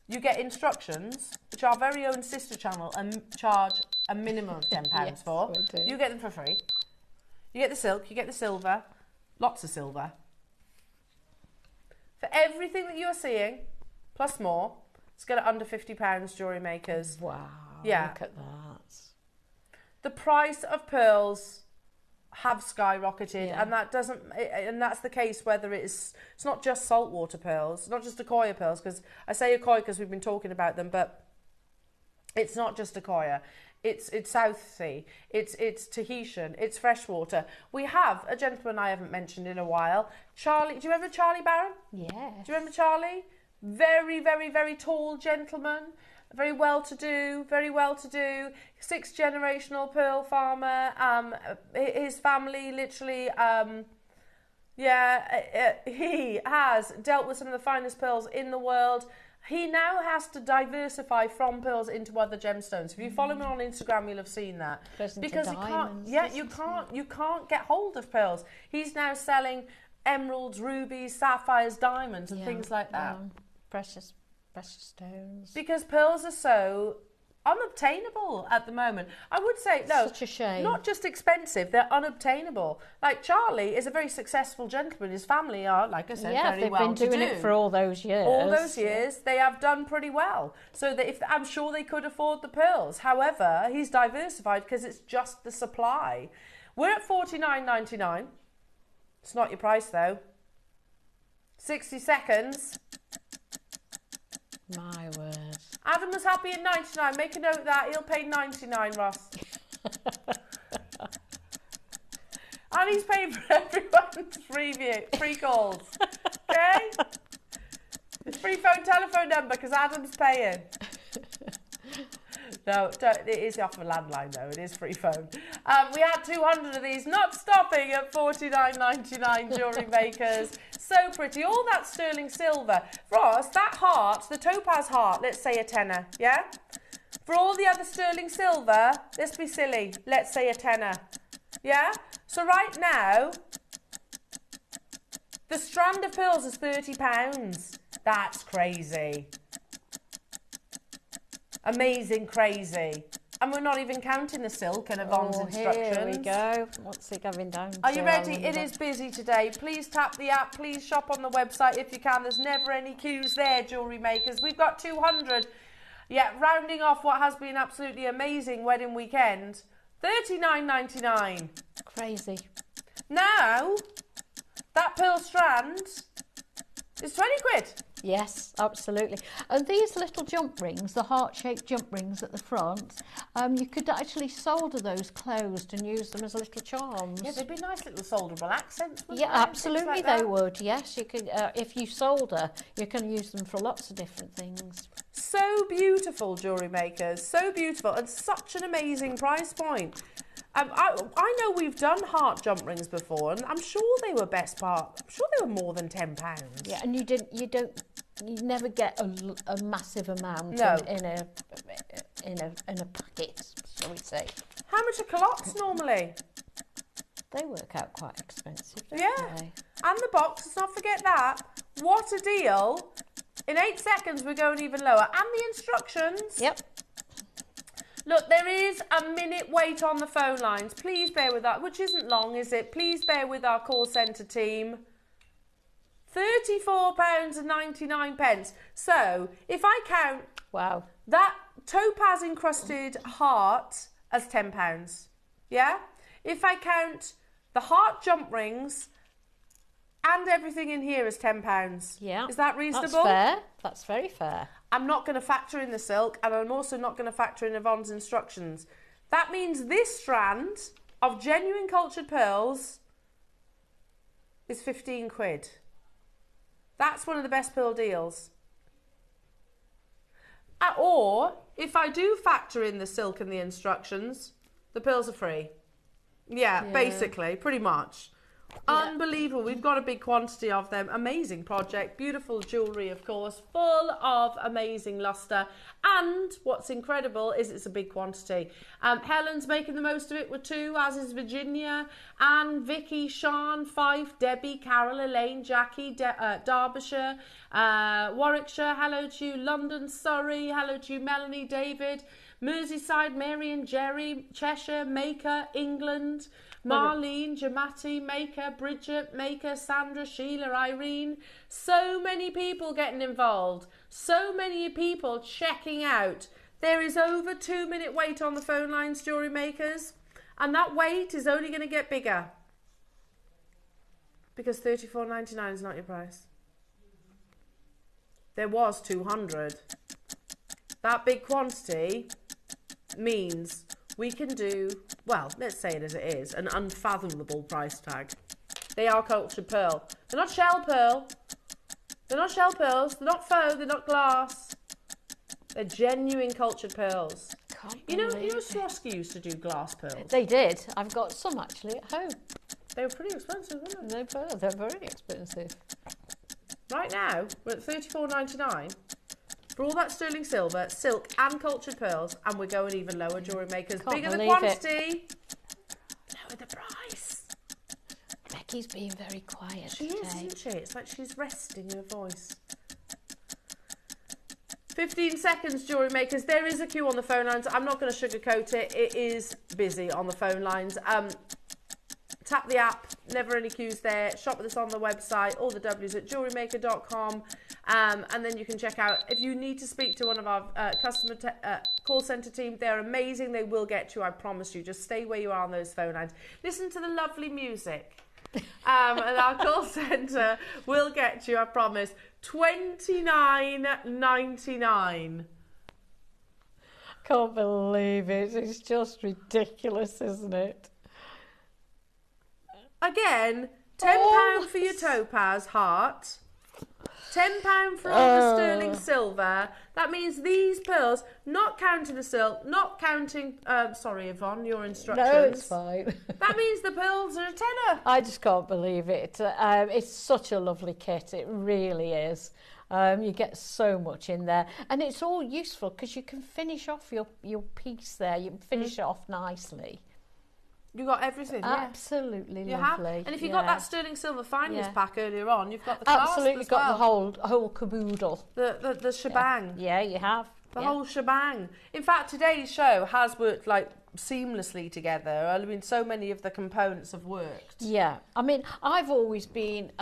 You get instructions, which our very own sister channel and charge a minimum of £10 yes, for. we do. You get them for free. You get the silk, you get the silver. Lots of silver. For everything that you're seeing, plus more, it's going to under £50, jewellery makers. Wow, yeah. Look at that. The price of pearls have skyrocketed, Yeah. and that's the case whether it's not just saltwater pearls, not just Akoya pearls, because I say Akoya because we've been talking about them, but it's not just Akoya. It's South Sea, it's Tahitian, it's freshwater. We have a gentleman I haven't mentioned in a while, Charlie. Do you remember Charlie Barron? Yes. Do you remember Charlie? Very, very, very tall gentleman, very well-to-do, 6th generational pearl farmer. His family literally, he has dealt with some of the finest pearls in the world. He now has to diversify from pearls into other gemstones. If you follow me on Instagram, you'll have seen that. Because you can't get hold of pearls. He's now selling emeralds, rubies, sapphires, diamonds, and things like that. Precious stones. Because pearls are so unobtainable at the moment. I would say, no, such a shame. Not just expensive, they're unobtainable. Like Charlie is a very successful gentleman. His family are, like I said, very well to do. They've been doing it for all those years. All those years, they have done pretty well. So that I'm sure they could afford the pearls. However, he's diversified because it's just the supply. We're at $49.99. It's not your price though. 60 seconds. My word. Adam was happy at 99. Make a note of that. He'll pay 99, Ross. And he's paying for everyone's free calls. Okay? It's free phone telephone number because Adam's paying. No, it is off a landline though. It is free phone. We had 200 of these, not stopping at $49.99, jewellery makers. So pretty. All that sterling silver. For us, that heart, the topaz heart, let's say a tenner, yeah? For all the other sterling silver, let's be silly, let's say a tenner, yeah? So right now, the strand of pearls is £30. That's crazy. Amazing crazy. And we're not even counting the silk and Yvonne's instructions. Here we go. What's it going down Are to? you ready? It is busy today. Please tap the app. Please shop on the website if you can. There's never any queues there, jewellery makers. We've got 200. Yeah, rounding off what has been absolutely amazing wedding weekend. $39.99. Crazy. Now, that pearl strand is 20 quid. Yes, absolutely. And these little jump rings, the heart-shaped jump rings at the front, you could actually solder those closed and use them as little charms. Yeah, they'd be nice little solderable accents, wouldn't Yeah, they? absolutely Like they that. would. Yes, you could. If you solder, you can use them for lots of different things. So beautiful, jewellery makers. So beautiful and such an amazing price point. I know we've done heart jump rings before, and I'm sure they were best part. I'm sure they were more than £10. Yeah, and you never get a massive amount No. in a packet, shall we say? How much are calottes normally? They work out quite expensive, don't Yeah. they? And the box, let's not forget that. What a deal. In 8 seconds, we're going even lower. And the instructions. Yep. Look, there is a minute wait on the phone lines. Please bear with that, which isn't long, is it? Please bear with our call centre team. £34.99. So, if I count Wow. that topaz encrusted heart as £10, yeah? If I count the heart jump rings and everything in here as £10. Yeah. Is that reasonable? That's fair. That's very fair. I'm not going to factor in the silk, and I'm also not going to factor in Yvonne's instructions. That means this strand of genuine cultured pearls is 15 quid. That's one of the best pearl deals. Or, if I do factor in the silk and the instructions, the pearls are free. Yeah, basically, pretty much. Unbelievable. We've got a big quantity of them. Amazing project. Beautiful jewellery, of course, full of amazing lustre. And what's incredible is it's a big quantity. Helen's making the most of it with 2, as is Virginia, Anne, Vicky, Sean, Fife, Debbie, Carol, Elaine, Jackie, Derbyshire, Warwickshire. Hello to you. London, Surrey. Hello to you, Melanie, David, Merseyside, Mary and Jerry, Cheshire, Maker, England, Marlene, Jamati, Maker, Bridget, Maker, Sandra, Sheila, Irene. So many people getting involved. So many people checking out. There is over 2 minute wait on the phone lines, jewellery makers. And that wait is only going to get bigger. Because $34.99 is not your price. There was 200. That big quantity means we can do, well, let's say it as it is, an unfathomable price tag. They are cultured pearl. They're not shell pearl. They're not shell pearls. They're not faux. They're not glass. They're genuine cultured pearls. You know Swarovski used to do glass pearls. They did. I've got some actually at home. They were pretty expensive, weren't they? They're very expensive. Right now, we're at $34.99 for all that sterling silver, silk and cultured pearls, and we're going even lower, jewellery makers. Can't Bigger the believe quantity, lower the price. Becky's being very quiet She today. is, isn't she? It's like she's resting her voice. 15 seconds, jewellery makers. There is a queue on the phone lines. I'm not going to sugarcoat it. It is busy on the phone lines. Tap the app. Never any queues there. Shop with us on the website. All the W's at JewelleryMaker.com. And then you can check out. If you need to speak to one of our customer call centre team, they're amazing. They will get you, I promise you. Just stay where you are on those phone lines. Listen to the lovely music. And our call centre will get you, I promise. $29.99. Can't believe it. It's just ridiculous, isn't it? Again, £10 for your topaz heart. £10 for all the sterling silver. That means these pearls, not counting the silk, not counting, sorry Yvonne, your instructions. No, it's fine. That means the pearls are a tenner. I just can't believe it. It's such a lovely kit. It really is. You get so much in there, and it's all useful because you can finish off your piece there. You can finish it off nicely. You got everything, Absolutely you lovely. have. And if you got that sterling silver fineness pack earlier on, you've got the clasp absolutely as got well. the whole caboodle. The shebang. Yeah, you have. The whole shebang. In fact, today's show has worked like seamlessly together. I mean, so many of the components have worked. Yeah, I mean, I've always been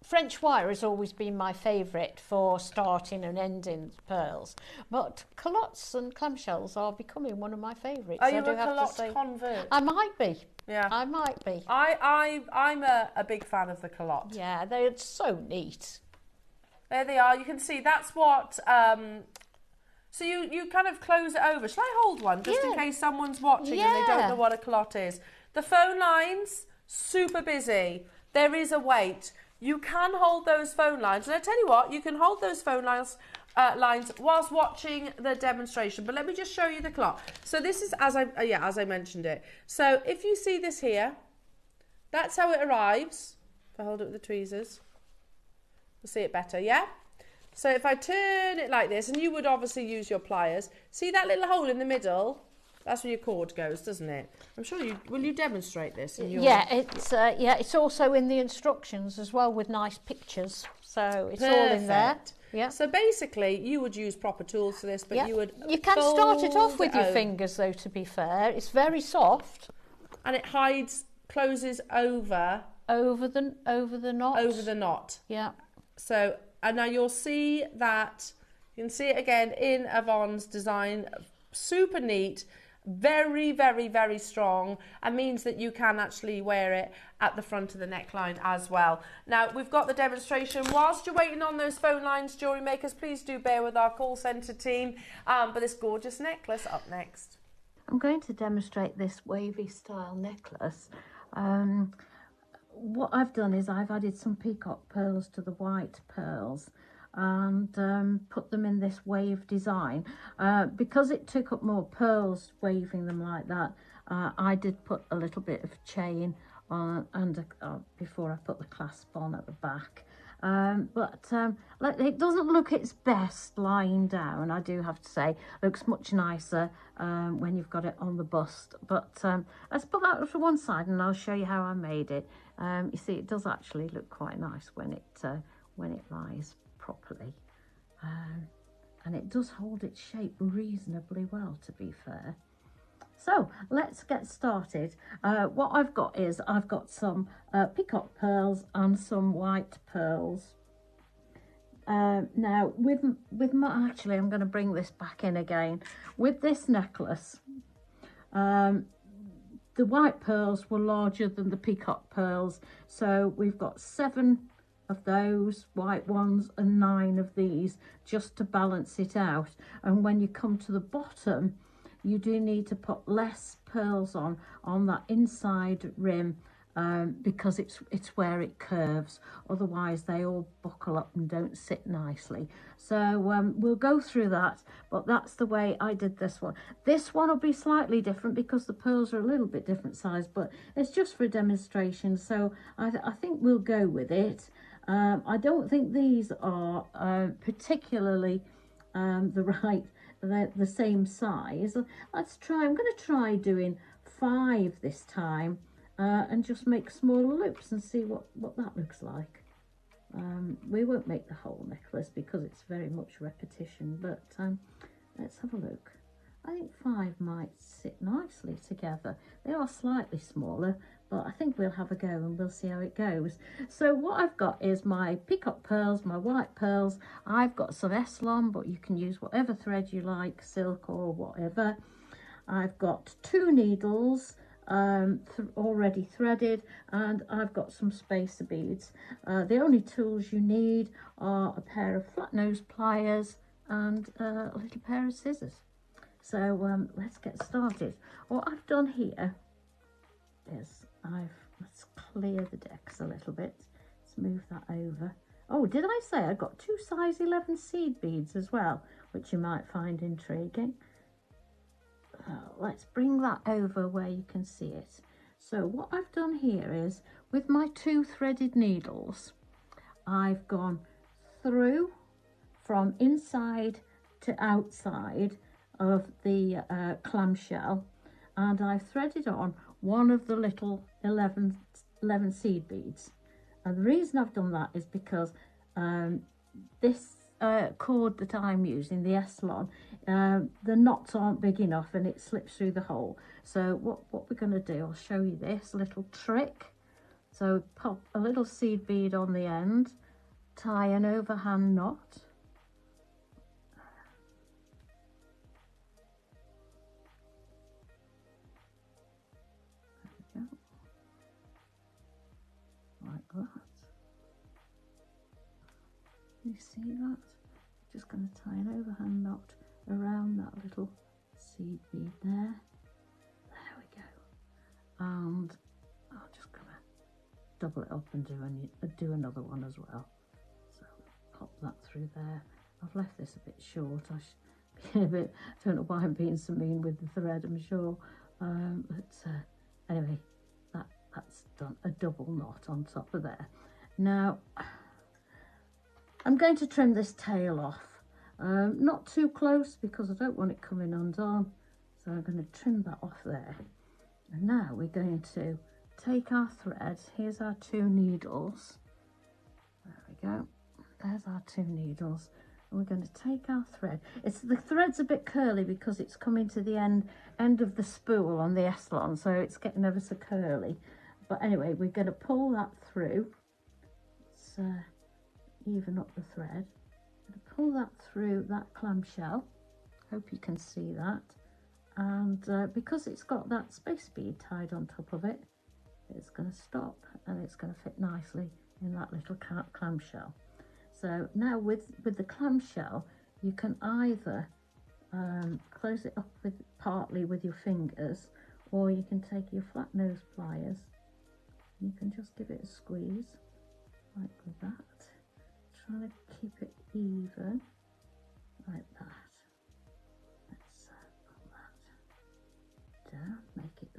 French wire has always been my favourite for starting and ending pearls, but culottes and clamshells are becoming one of my favourites. Are you a culotte convert? I might be. Yeah, I might be. I'm a big fan of the culotte. Yeah, they're so neat. There they are. You can see that's what. So you kind of close it over. Shall I hold one just in case someone's watching and they don't know what a culotte is? The phone lines super busy. There is a wait. You can hold those phone lines, and I tell you what, you can hold those phone lines whilst watching the demonstration. But let me just show you the clock. So this is as I mentioned it. So if you see this here, that's how it arrives. If I hold it with the tweezers, you'll see it better. Yeah. So if I turn it like this, and you would obviously use your pliers. See that little hole in the middle? That's where your cord goes, doesn't it? I'm sure will you demonstrate this? In your... Yeah, it's also in the instructions as well with nice pictures. So it's all in there. Yeah. So basically, you would use proper tools for this, but you would. You can start it off with your fingers, though. To be fair, it's very soft, and it closes over the knot. Over the knot. Yeah. So and now you'll see that you can see it again in Yvonne's design. Super neat. Very, very, very strong, and means that you can actually wear it at the front of the neckline as well. Now, we've got the demonstration. Whilst you're waiting on those phone lines, jewellery makers, please do bear with our call centre team. But this gorgeous necklace up next. I'm going to demonstrate this wavy style necklace. What I've done is I've added some peacock pearls to the white pearls and put them in this wave design. Because it took up more pearls waving them like that, I did put a little bit of chain on before I put the clasp on at the back. It doesn't look its best lying down, I do have to say. It looks much nicer when you've got it on the bust. But let's put that to one side and I'll show you how I made it. You see, it does actually look quite nice when it lies properly, and it does hold its shape reasonably well, to be fair. So let's get started. What I've got is I've got some peacock pearls and some white pearls. Now with my actually I'm going to bring this back in again. With this necklace, the white pearls were larger than the peacock pearls, so we've got 7 of those white ones and 9 of these just to balance it out. And when you come to the bottom, you do need to put less pearls on that inside rim because it's where it curves. Otherwise they all buckle up and don't sit nicely. So we'll go through that, but that's the way I did this one. This one will be slightly different because the pearls are a little bit different size, but it's just for a demonstration, so I think we'll go with it. I don't think these are particularly the same size. Let's try. I'm going to try doing 5 this time and just make smaller loops and see what that looks like. We won't make the whole necklace because it's very much repetition, but let's have a look. I think 5 might sit nicely together. They are slightly smaller, but I think we'll have a go and we'll see how it goes. So what I've got is my peacock pearls, my white pearls. I've got some Eslon, but you can use whatever thread you like, silk or whatever. I've got 2 needles already threaded, and I've got some spacer beads. The only tools you need are a pair of flat nose pliers and a little pair of scissors. So let's get started. What I've done here is let's clear the decks a little bit. Let's move that over. Oh, did I say I got 2 size 11 seed beads as well, which you might find intriguing. Let's bring that over where you can see it. So what I've done here is, with my 2 threaded needles, I've gone through from inside to outside of the clamshell, and I've threaded on one of the little 11 seed beads. And the reason I've done that is because this cord that I'm using, the Eslon, the knots aren't big enough and it slips through the hole. So what we're going to do, I'll show you this little trick. So pop a little seed bead on the end, tie an overhand knot. There we go. Like that. You see that? Just going to tie an overhand knot around that little seed bead there. There we go. And I'm just going to double it up and do another one as well. So pop that through there. I've left this a bit short. I should be a bit, I don't know why I'm being so mean with the thread, I'm sure. But anyway, that's done, a double knot on top of there. Now, I'm going to trim this tail off. Not too close because I don't want it coming undone. So I'm going to trim that off there. And now we're going to take our thread. Here's our 2 needles. There we go. There's our 2 needles. And we're going to take our thread. The thread's a bit curly because it's coming to the end of the spool on the Eslon, so it's getting ever so curly. But anyway, we're going to pull that through. Let's even up the thread. Pull that through that clamshell. Hope you can see that. And because it's got that space bead tied on top of it, it's going to stop and it's going to fit nicely in that little clamshell. So now with the clamshell, you can either close it up partly with your fingers, or you can take your flat nose pliers. You can just give it a squeeze like that. Trying to keep it even, like that. Let's pull that down, make it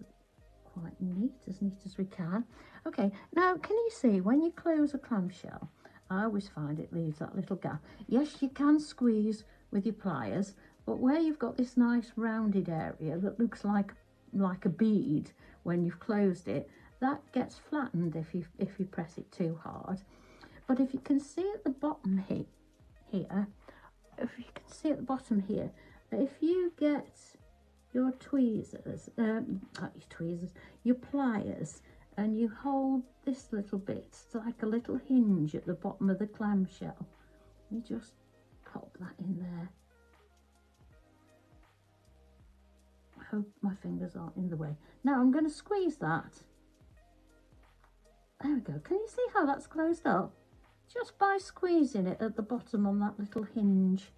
quite neat as we can. Okay, now can you see when you close a clamshell, I always find it leaves that little gap. Yes, you can squeeze with your pliers, but where you've got this nice rounded area that looks like a bead when you've closed it, that gets flattened if you press it too hard. But if you can see at the bottom here, if you get your tweezers, your pliers, and you hold this little bit, it's like a little hinge at the bottom of the clamshell, you just pop that in there. I hope my fingers aren't in the way. Now I'm going to squeeze that. There we go. Can you see how that's closed up? Just by squeezing it at the bottom on that little hinge.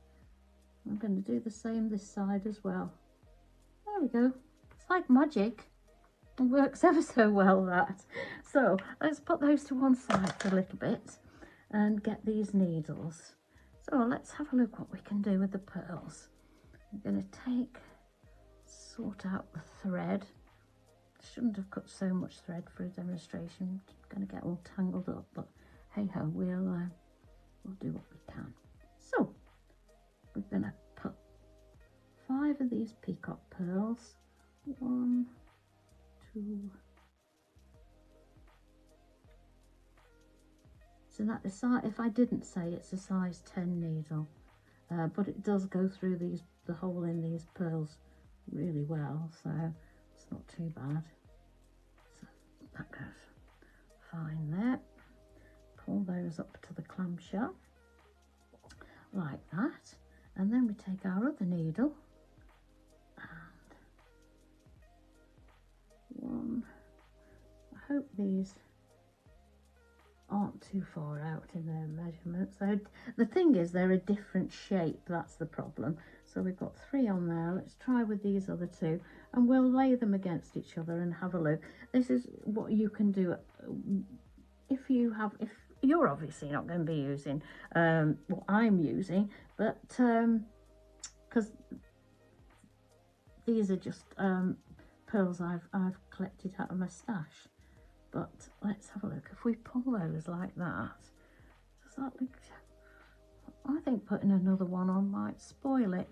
I'm going to do the same this side as well. There we go. It's like magic. It works ever so well, that. So let's put those to one side for a little bit and get these needles. So let's have a look what we can do with the pearls. I'm going to sort out the thread. Shouldn't have cut so much thread for a demonstration. I'm going to get all tangled up, but hey ho, we'll do what we can. So we're going to put 5 of these peacock pearls. 1, 2. So that the size, if I didn't say it's a size 10 needle, but it does go through the hole in these pearls really well, so it's not too bad. So that goes fine there. Pull those up to the clamshell like that, and then we take our other needle and one. I hope these aren't too far out in their measurements. So the thing is, they're a different shape, that's the problem. So we've got 3 on there. Let's try with these other 2 and we'll lay them against each other and have a look. This is what you can do if you're obviously not going to be using what I'm using, but because these are just pearls I've collected out of my stash. But let's have a look. If we pull those like that, does that look... I think putting another one on might spoil it.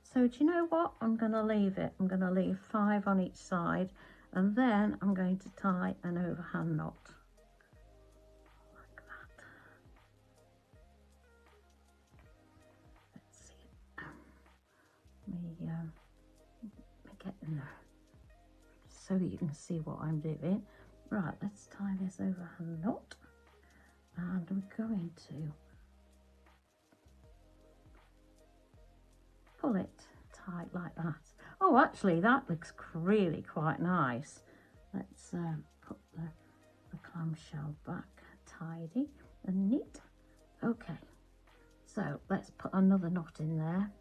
So do you know what? I'm going to leave it. I'm going to leave 5 on each side, and then I'm going to tie an overhand knot like that. Let's see. Let me get in there so that you can see what I'm doing. Right, let's tie this overhand knot, and we're going to pull it tight like that. Oh, actually that looks really quite nice. Let's put the clamshell back tidy and neat. Okay, so let's put another knot in there.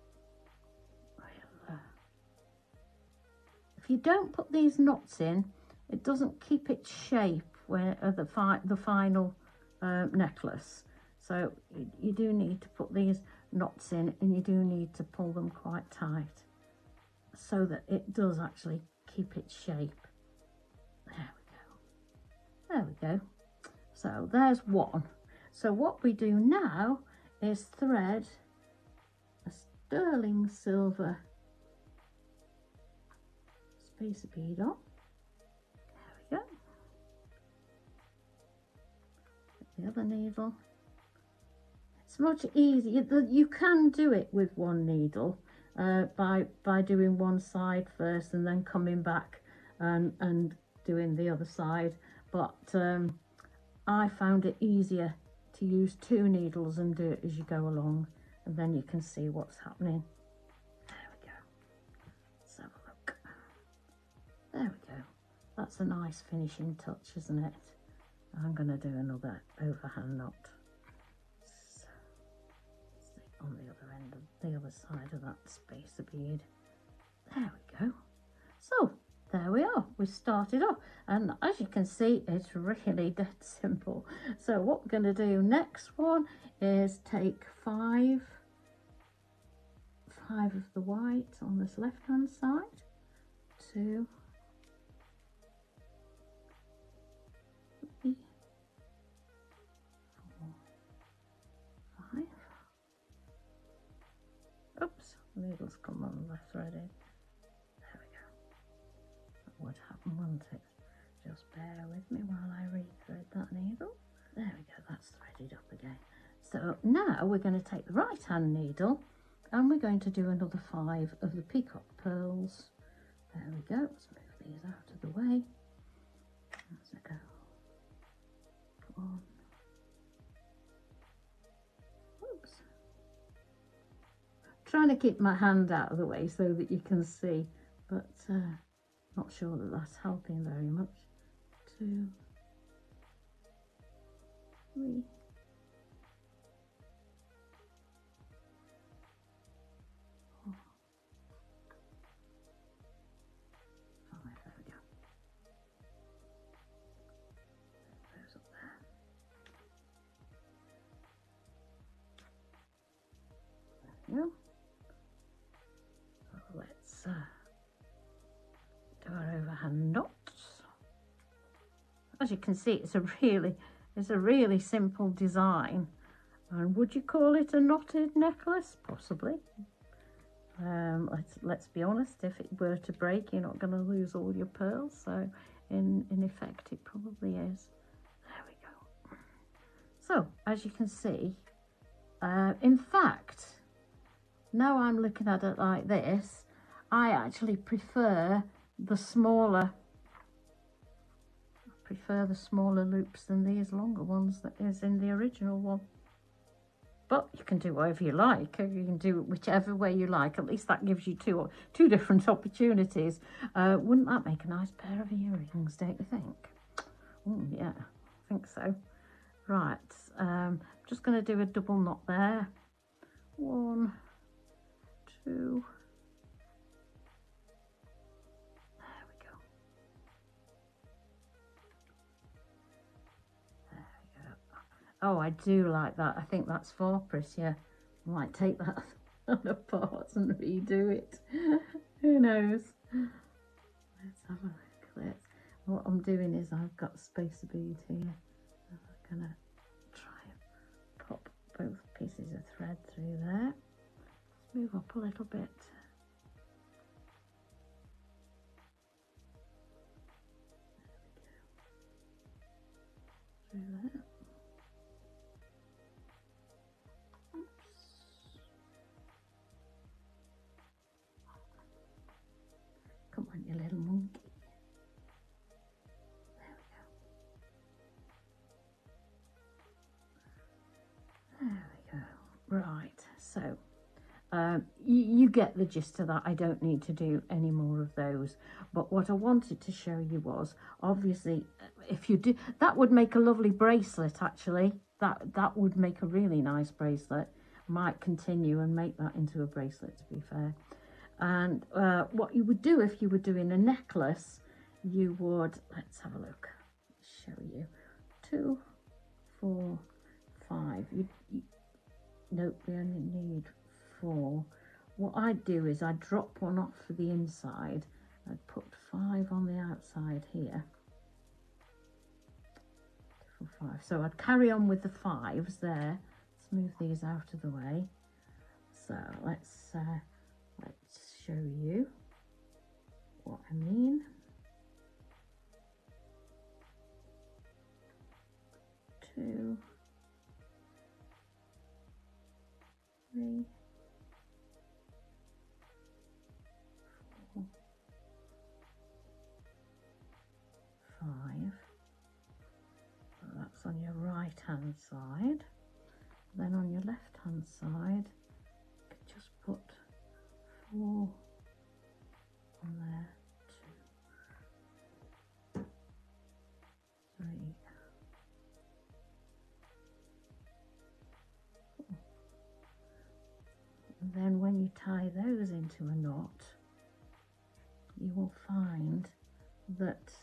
If you don't put these knots in, it doesn't keep its shape where the final necklace. So you do need to put these knots in, and you do need to pull them quite tight so that it does actually keep its shape. There we go. There we go. So there's one. So what we do now is thread a sterling silver spacer bead on. There we go. Get the other needle. It's much easier. You can do it with one needle by doing one side first and then coming back and doing the other side. But I found it easier to use 2 needles and do it as you go along, and then you can see what's happening. There we go. Let's have a look. There we go. That's a nice finishing touch, isn't it? I'm going to do another overhand knot. On the other end of the other side of that spacer bead. There we go. So there we are. We started off, and as you can see, it's really dead simple. So what we're going to do next one is take 5 of the white on this left hand side, 2, 3, 4, 5. Oops, the needle's come on the thread in. There we go. That would happen, wouldn't it? Just bear with me while I rethread that needle. There we go, that's threaded up again. So now we're going to take the right hand needle and we're going to do another 5 of the peacock pearls. There we go. Let's move these out of the way. As I go. Come on. Oops. Trying to keep my hand out of the way so that you can see, but not sure that that's helping very much. 2, 3, 4, 5. There we go. Those up there. There we go. Let's do our overhand knots. As you can see, it's a really simple design. And would you call it a knotted necklace? Possibly. Let's be honest. If it were to break, you're not going to lose all your pearls. So, in effect, it probably is. There we go. So, as you can see, in fact, now I'm looking at it like this, I actually prefer the smaller loops than these longer ones that is in the original one. But you can do whatever you like. You can do it whichever way you like. At least that gives you two different opportunities. Wouldn't that make a nice pair of earrings, don't you think? Oh yeah, I think so. Right, just going to do a double knot there. 1, 2. There we go. There we go. Oh, I do like that. I think that's far prettier. I might take that apart and redo it. Who knows? Let's have a look. What I'm doing is I've got spacer bead here. I'm going to try and pop both pieces of thread through there. Let's move up a little bit. Through there. Come on, you little monkey. There we go. Right, so you get the gist of that. I don't need to do any more of those. But what I wanted to show you was, obviously, if you do, that would make a lovely bracelet, actually. That would make a really nice bracelet. Might continue and make that into a bracelet, to be fair. And what you would do if you were doing a necklace, you would, let's have a look, show you, 2, 4, 5. Nope, we only need 4. What I'd do is I'd drop one off for the inside. I'd put 5 on the outside here. 2, 4, 5. So I'd carry on with the 5s there. Let's move these out of the way. So let's show you what I mean. 2, 3, 4, 5. So that's on your right hand side. Then on your left hand side, you can just put 4 on there, 2, 3, 4. And then when you tie those into a knot, you will find that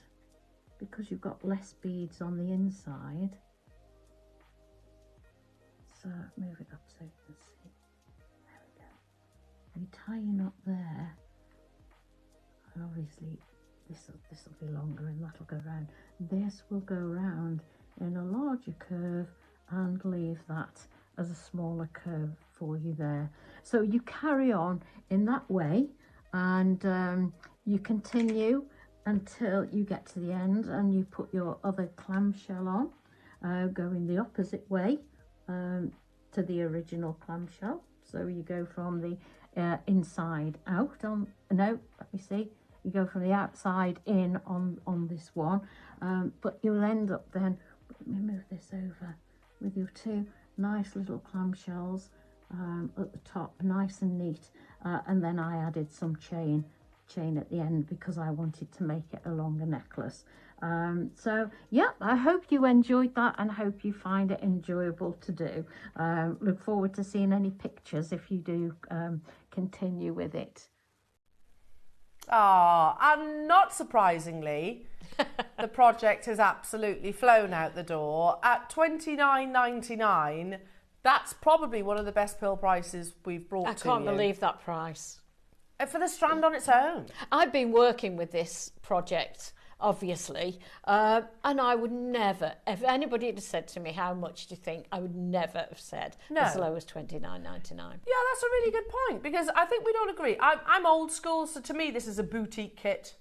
because you've got less beads on the inside, so move it up so you can see. There we go. You tie your knot there, and obviously this will be longer and that'll go round. This will go round in a larger curve and leave that as a smaller curve for you there. So you carry on in that way, and you continue until you get to the end and you put your other clamshell on, going the opposite way to the original clamshell. So you go from the inside out on, no, let me see, you go from the outside in on this one, but you'll end up then, let me move this over, with your 2 nice little clamshells at the top, nice and neat, and then I added some chain at the end because I wanted to make it a longer necklace. So yeah, I hope you enjoyed that and hope you find it enjoyable to do. Look forward to seeing any pictures if you do continue with it. And not surprisingly, the project has absolutely flown out the door at $29.99. That's probably one of the best pearl prices we've brought to you. I can't believe that price. For the strand on its own. I've been working with this project, obviously, and I would never, if anybody had said to me, how much do you think, I would never have said as low as $29.99. Yeah, that's a really good point, because I think we'd all agree. I'm old school, so to me this is a boutique kit.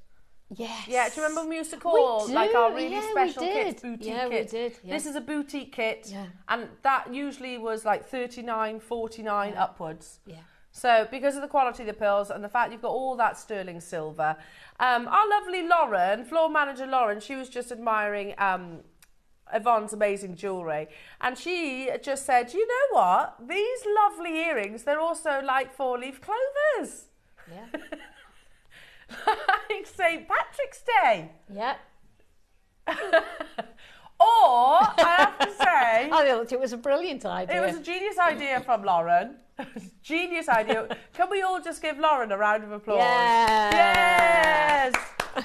Yes. Yeah, do you remember when we used to call like our really special kits boutique kits? Yeah, we did. Yeah. This is a boutique kit, yeah, and that usually was like $39, $49 upwards. Yeah. So because of the quality of the pearls and the fact you've got all that sterling silver, our lovely Lauren, floor manager Lauren, she was just admiring Yvonne's amazing jewellery, and she just said, you know what, these lovely earrings, they're also like 4-leaf clovers. Yeah. Like St. Patrick's Day. Yeah. Or, I have to say... I thought it was a brilliant idea. It was a genius idea from Lauren. Genius idea. Can we all just give Lauren a round of applause? Yeah. Yes!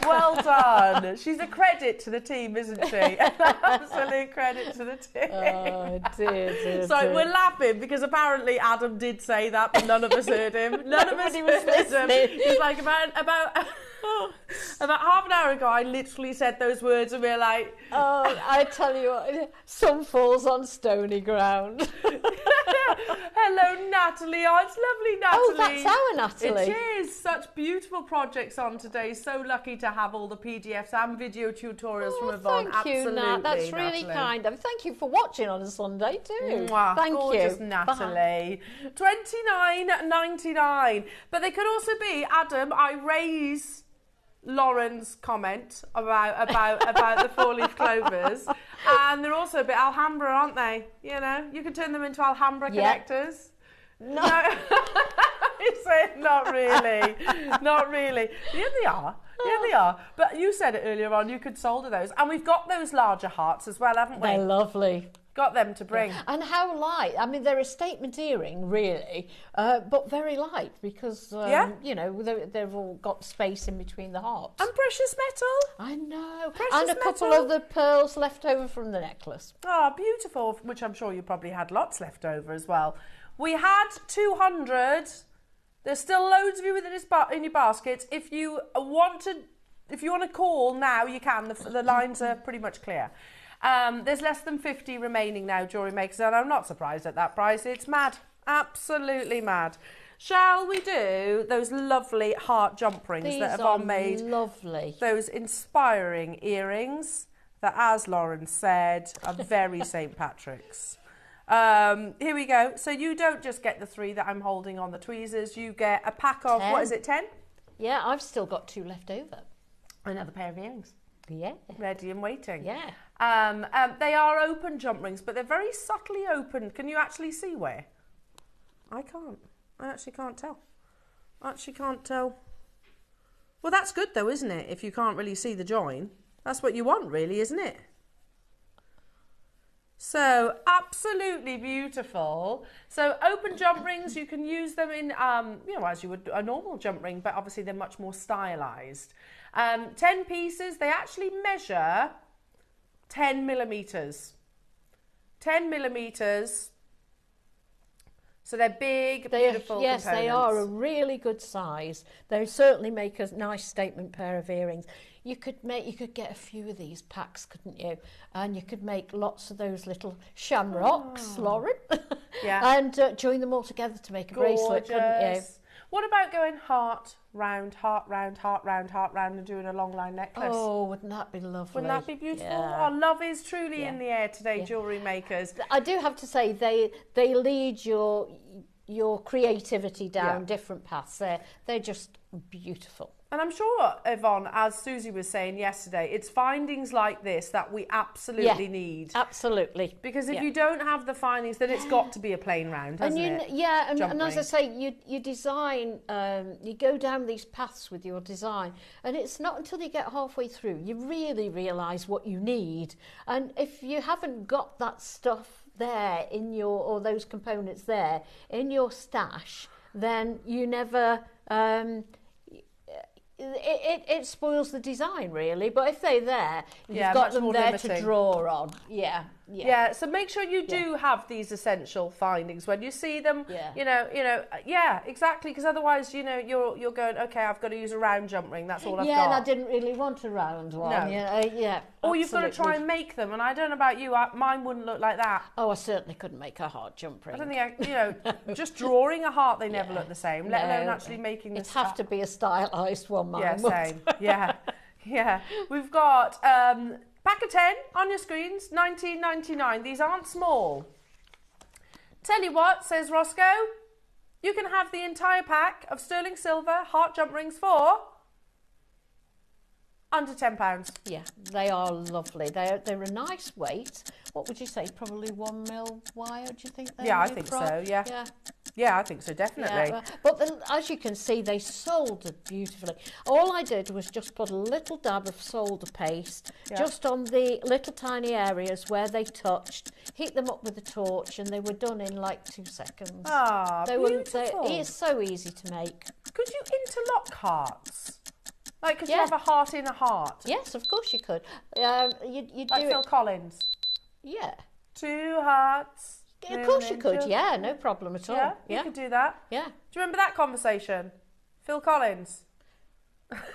Well done. She's a credit to the team, isn't she? An absolute credit to the team. Oh, dear. So we're laughing because apparently Adam did say that, but none of us heard him. None of us heard him. He's like, about half an hour ago, I literally said those words and we're like... Oh, I tell you what, some falls on stony ground. Hello, Natalie. Oh, it's lovely, Natalie. Oh, that's our Natalie. It is. Such beautiful projects on today. So lucky to have all the PDFs and video tutorials from Yvonne. Thank you, Absolutely, Nat. That's really Natalie. kind. And thank you for watching on a Sunday too. Mwah, Thank gorgeous, you. Natalie. $29.99. But they could also be, Adam, I raise Lauren's comment about the four-leaf clovers, and they're also a bit Alhambra, aren't they? You know, you could turn them into Alhambra connectors. No. You say not really. Yeah, they are. But you said it earlier on, you could solder those. And we've got those larger hearts as well, haven't we? They're lovely. Got them to bring. And how light. I mean, they're a statement earring, really, but very light because, you know, they've all got space in between the hearts. And precious metal. I know. Precious and a couple metal. of the pearls left over from the necklace. Oh, beautiful, which I'm sure you probably had lots left over as well. We had 200. There's still loads of you in your baskets. If you want to call now, you can. The lines are pretty much clear. There's less than 50 remaining now, Jewellery Makers, and I'm not surprised at that price. It's mad. Absolutely mad. Shall we do those lovely heart jump rings that Yvonne made? Lovely. Those inspiring earrings that, as Lauren said, are very St. Patrick's. Here we go. So you don't just get the 3 that I'm holding on the tweezers. You get a pack of, 10. what is it, 10? Yeah, I've still got 2 left over. Another pair of earrings. Yeah. Ready and waiting. Yeah. They are open jump rings, but they're very subtly open. Can you actually see where? I can't. I actually can't tell. Well, that's good though, isn't it? If you can't really see the join. That's what you want, really, isn't it? So, absolutely beautiful. So, open jump rings, you can use them in, you know, as you would a normal jump ring, but obviously they're much more stylized. 10 pieces, they actually measure 10 millimeters. 10 millimeters. So they're big, beautiful Yes, components. they are a really good size. They certainly make a nice statement pair of earrings. You could get a few of these packs, couldn't you? And you could make lots of those little shamrocks, Lauren. Yeah. And join them all together to make a bracelet, couldn't you? What about going heart round, heart round, heart round, heart round and doing a long line necklace? Oh, wouldn't that be lovely? Wouldn't that be beautiful? Yeah. Oh, love is truly in the air today, Jewellery Makers. I do have to say they lead your creativity down different paths. They're just beautiful. And I'm sure, Yvonne, as Susie was saying yesterday, it's findings like this that we absolutely need. Absolutely. Because if you don't have the findings, then it's got to be a plain round, hasn't it? Yeah, and Jump as I ring. say, you design, you go down these paths with your design, and it's not until you get halfway through you really realise what you need. And if you haven't got that stuff there in or those components there in your stash, then you never... It spoils the design, really. But if they're there, you've got them there to draw on. Yeah. So make sure you do have these essential findings when you see them. Exactly. Because otherwise, you're going, okay, I've got to use a round jump ring. That's all I've got. Yeah, and I didn't really want a round one. No. Or you've got to try and make them. And I don't know about you, mine wouldn't look like that. Oh, I certainly couldn't make a heart jump ring. I don't think just drawing a heart, they never look the same. Let alone actually making this. It'd have to be a stylised one. Same. Yeah. We've got pack of 10 on your screens, $19.99. These aren't small. Tell you what, says Roscoe, you can have the entire pack of sterling silver heart jump rings for under £10. Yeah, they are lovely. They're a nice weight. What would you say? Probably 1 mil wire, do you think? I think so, Yeah, I think so, definitely. Yeah, but as you can see, they soldered beautifully. All I did was just put a little dab of solder paste just on the little tiny areas where they touched, heat them up with a torch, and they were done in like 2 seconds. Ah, beautiful. It is so easy to make. Could you interlock hearts? Like, could you Yeah. have a heart in a heart? Yes, of course you could. You Like do Phil it. Collins. Yeah. 2 hearts. Of course you could. Yeah, no problem at all. Yeah, you Yeah. could do that. Yeah. Do you remember that conversation? Phil Collins.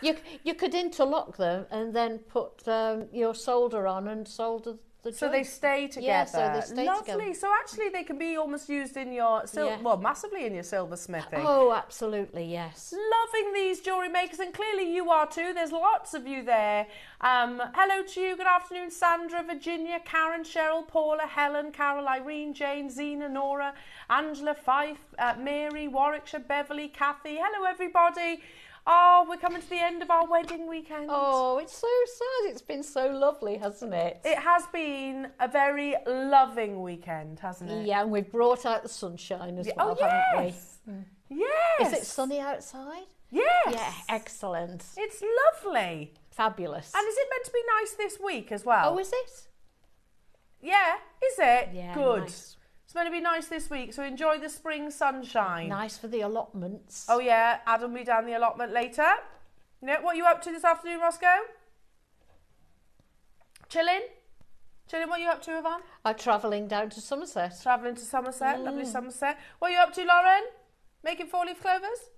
You could interlock them and then put your solder on and solder the So they joints. stay together. Yeah, so they stay Lovely. together. So actually they can be almost used in your, Yeah. well, massively in your silversmithing. Oh, absolutely, yes. Loving these jewellery makers, and clearly you are too. There's lots of you there. Hello to you. Good afternoon, Sandra, Virginia, Karen, Cheryl, Paula, Helen, Carol, Irene, Jane, Zena, Nora, Angela, Fife, Mary, Warwickshire, Beverly, Kathy. Hello, everybody. Oh, we're coming to the end of our wedding weekend. Oh, it's so sad. It's been so lovely, hasn't it? It has been a very loving weekend, hasn't it? Yeah, and we've brought out the sunshine as well, Oh, haven't yes. we? Yes. Is it sunny outside? Yes. Yeah, excellent. It's lovely. Fabulous. And is it meant to be nice this week as well? Oh, is it? Yeah, is it? Yeah, Good. nice. It's meant to be nice this week, so enjoy the spring sunshine. Nice for the allotments. Oh yeah, Adam will be down the allotment later. You know, what are you up to this afternoon, Roscoe? Chilling? Chilling, what are you up to, Yvonne? I'm travelling down to Somerset. Travelling to Somerset, lovely Somerset. What are you up to, Lauren? Making 4-leaf clovers?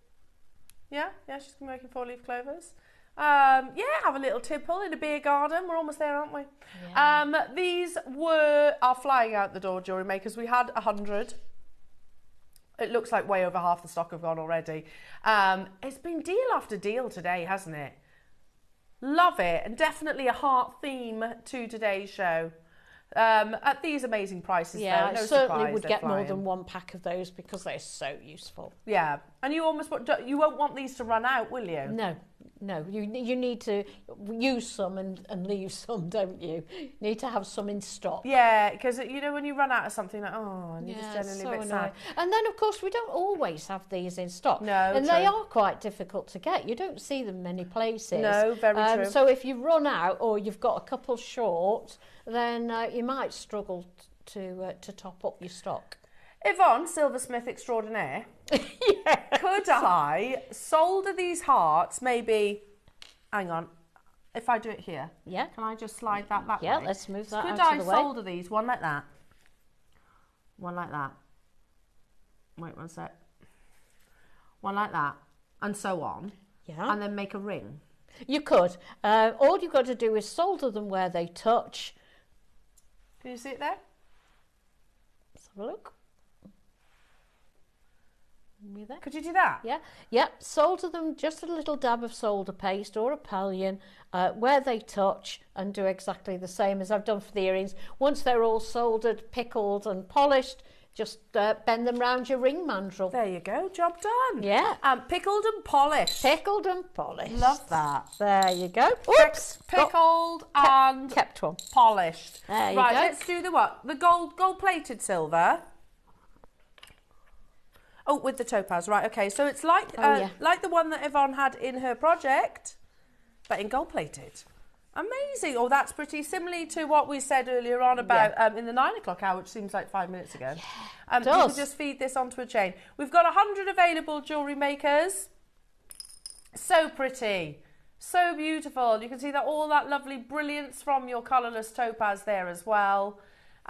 Yeah, she's making 4-leaf clovers. Yeah, have a little tipple in a beer garden. We're almost there, aren't we? Yeah. These are flying out the door, jewellery makers. We had 100. It looks like way over half the stock have gone already. It's been deal after deal today, hasn't it? Love it, and definitely a heart theme to today's show. At these amazing prices, Yeah, though, no I certainly surprise, would they're get more flying. than one pack of those because they're so useful. Yeah, and you won't want these to run out, will you? No, you need to use some and leave some, don't you? You need to have some in stock. Yeah, because you know when you run out of something, like and you're just it's generally so a bit sad. annoying. And then, of course, we don't always have these in stock. No, and true. they are quite difficult to get. You don't see them many places. No, very true. So if you run out or you've got a couple short, then you might struggle to top up your stock. Yvonne, silversmith extraordinaire, could I solder these hearts? Maybe, hang on, if I do it here, Yeah. can I just slide that way? Yeah, let's move that Could out I of the way. solder these one like that, one like that? Wait one sec. One like that, and so on. Yeah. And then make a ring. You could. All you've got to do is solder them where they touch. Can you see it there? Let's have a look. You there? Could you do that? Yeah, solder them, just a little dab of solder paste or a pallion where they touch, and do exactly the same as I've done for the earrings. Once they're all soldered, pickled and polished, just bend them round your ring mandrel. There you go, job done. Yeah. Pickled and polished. Pickled and polished. Love that. There you go. Oops. Pickled and Kept one. polished. There you right, go. let's do the what? The gold-plated silver. Oh, with the topaz, right? Okay, so it's like like the one that Yvonne had in her project, but in gold-plated. Amazing. Oh, that's pretty similar to what we said earlier on about in the 9 o'clock hour, which seems like 5 minutes ago. Yeah, you can just feed this onto a chain. We've got 100 available jewellery makers. So pretty. So beautiful. You can see that all that lovely brilliance from your colourless topaz there as well.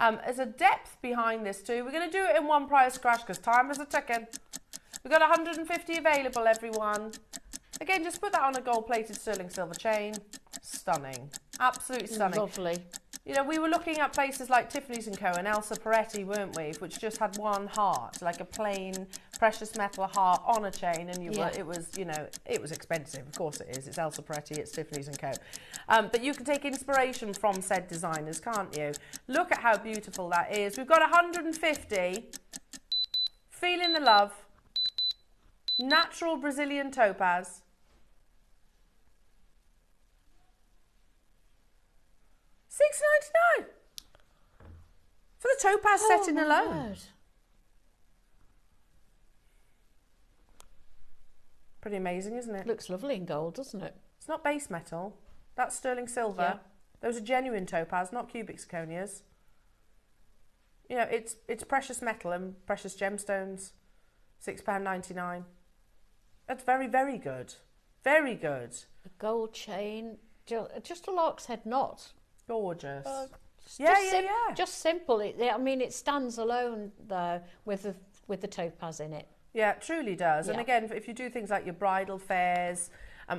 There's a depth behind this too. We're going to do it in one price crash because time is a ticking. We've got 150 available, everyone. Again, just put that on a gold-plated sterling silver chain. Stunning. Absolutely stunning. Lovely. You know, we were looking at places like Tiffany's & Co. and Elsa Peretti, weren't we? Which just had one heart, like a plain precious metal heart on a chain, and it was, you know, it was expensive. Of course it is. It's Elsa Peretti, it's Tiffany's & Co. But you can take inspiration from said designers, can't you? Look at how beautiful that is. We've got 150. Feeling the love. Natural Brazilian topaz. $6.99 for the topaz setting alone. Word. Pretty amazing, isn't it? Looks lovely in gold, doesn't it? It's not base metal. That's sterling silver. Yeah. Those are genuine topaz, not cubic zirconias. You know, it's precious metal and precious gemstones. £6.99. That's very, very good. Very good. A gold chain, just a lark's head knot. Gorgeous. Yeah. Just simple. It stands alone though with the topaz in it. Yeah, it truly does. Yeah. And again, if you do things like your bridal fairs,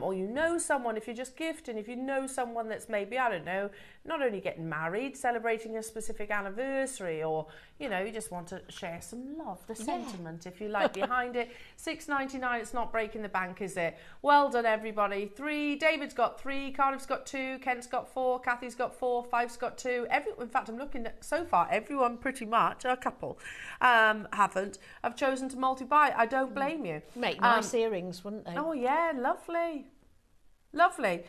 or you know someone, if you're just gifting, if you know someone that's maybe, I don't know, not only getting married, celebrating a specific anniversary, or, you know, you just want to share some love, the sentiment, if you like, behind it. $6.99, it's not breaking the bank, is it? Well done, everybody. 3, David's got 3, Cardiff's got 2, Kent's got 4, Kathy's got 4, Fife's got 2. In fact, I'm looking at, so far, everyone pretty much, a couple, have chosen to multi-buy. I don't blame you. Make nice earrings, wouldn't they? Oh, yeah, lovely. Lovely.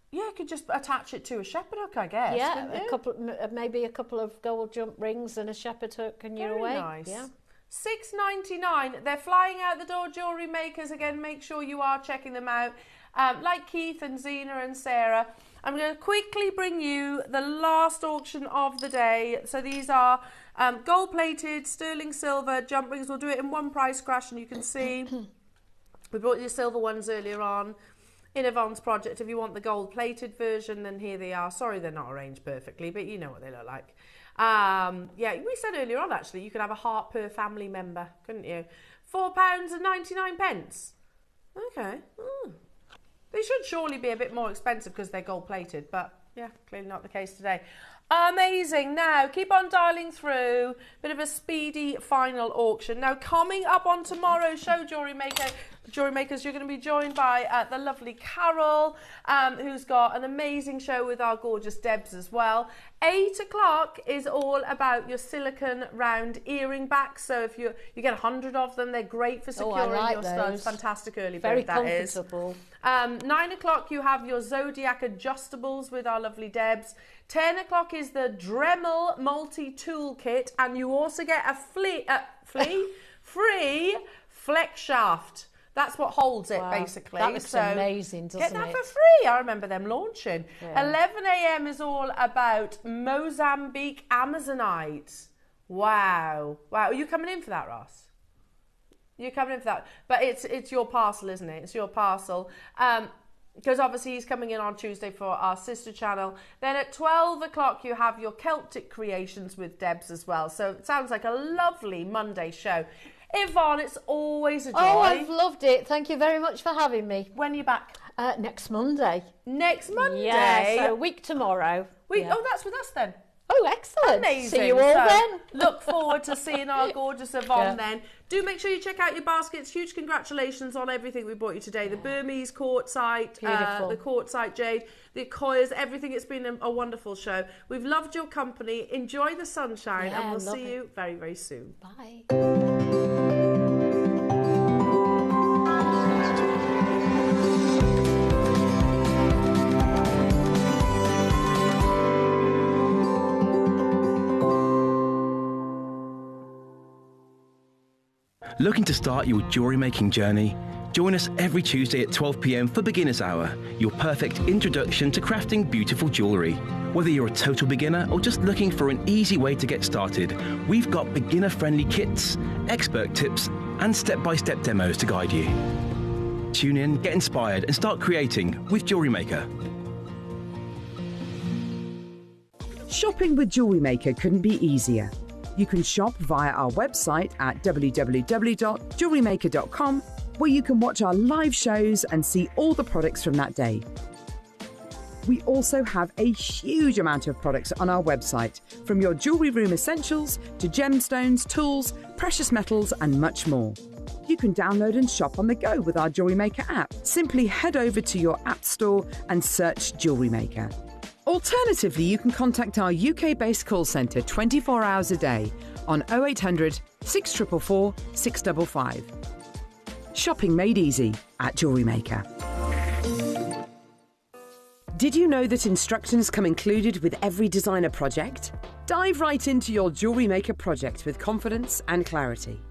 You could just attach it to a shepherd hook, I guess. Yeah, maybe a couple of gold jump rings and a shepherd hook, and you're away. Nice. Yeah. $6.99. They're flying out the door, jewellery makers. Again, make sure you are checking them out. Like Keith and Zena and Sarah, I'm going to quickly bring you the last auction of the day. So these are gold-plated, sterling silver jump rings. We'll do it in one price crash, and you can see we brought you the silver ones earlier on in Yvonne's project. If you want the gold-plated version, then here they are. Sorry, they're not arranged perfectly, but you know what they look like. Yeah, we said earlier on, actually, you could have a heart per family member, couldn't you? £4.99. Okay. They should surely be a bit more expensive because they're gold-plated, but yeah, clearly not the case today. Amazing. Now, keep on dialing through. Bit of a speedy final auction. Now, coming up on tomorrow's show, Jewellery Makers, you're going to be joined by the lovely Carol, who's got an amazing show with our gorgeous Debs as well. 8 o'clock is all about your silicone round earring backs. So if you get 100 of them, they're great for securing your studs. Fantastic early bird, that is. Very comfortable. 9 o'clock, you have your Zodiac adjustables with our lovely Debs. 10 o'clock is the Dremel multi-tool kit, and you also get a free flex shaft. That's what holds it, basically. That looks amazing, doesn't it? Get that for free. I remember them launching. Yeah. 11 a.m. is all about Mozambique Amazonite. Wow. Are you coming in for that, Ross? You're coming in for that. But it's your parcel, isn't it? It's your parcel. Because obviously he's coming in on Tuesday for our sister channel. Then at 12 o'clock, you have your Celtic creations with Debs as well. So it sounds like a lovely Monday show. Yvonne, it's always a joy. Oh, I've loved it. Thank you very much for having me. When are you back? Next Monday. Next Monday? Yeah, so a week tomorrow. Oh, that's with us then. Oh, excellent. Amazing. See you all then. Look forward to seeing our gorgeous Yvonne then. Do make sure you check out your baskets. Huge congratulations on everything we brought you today. The Burmese Quartzite, the Quartzite Jade, the Akoyas, everything. It's been a wonderful show. We've loved your company. Enjoy the sunshine, and we'll see you very, very soon. Bye. Looking to start your jewellery making journey? Join us every Tuesday at 12 p.m. for Beginner's Hour, your perfect introduction to crafting beautiful jewellery. Whether you're a total beginner or just looking for an easy way to get started, we've got beginner-friendly kits, expert tips, and step-by-step demos to guide you. Tune in, get inspired, and start creating with Jewellery Maker. Shopping with Jewellery Maker couldn't be easier. You can shop via our website at www.jewellerymaker.com, where you can watch our live shows and see all the products from that day. We also have a huge amount of products on our website, from your jewellery room essentials to gemstones, tools, precious metals, and much more. You can download and shop on the go with our Jewellery Maker app. Simply head over to your app store and search Jewellery Maker. Alternatively, you can contact our UK-based call centre 24 hours a day on 0800 644 655. Shopping made easy at Jewellery Maker. Did you know that instructions come included with every designer project? Dive right into your Jewellery Maker project with confidence and clarity.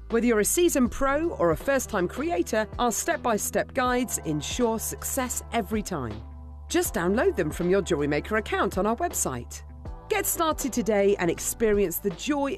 Whether you're a seasoned pro or a first-time creator, our step-by-step guides ensure success every time. Just download them from your Jewellery Maker account on our website. Get started today and experience the joy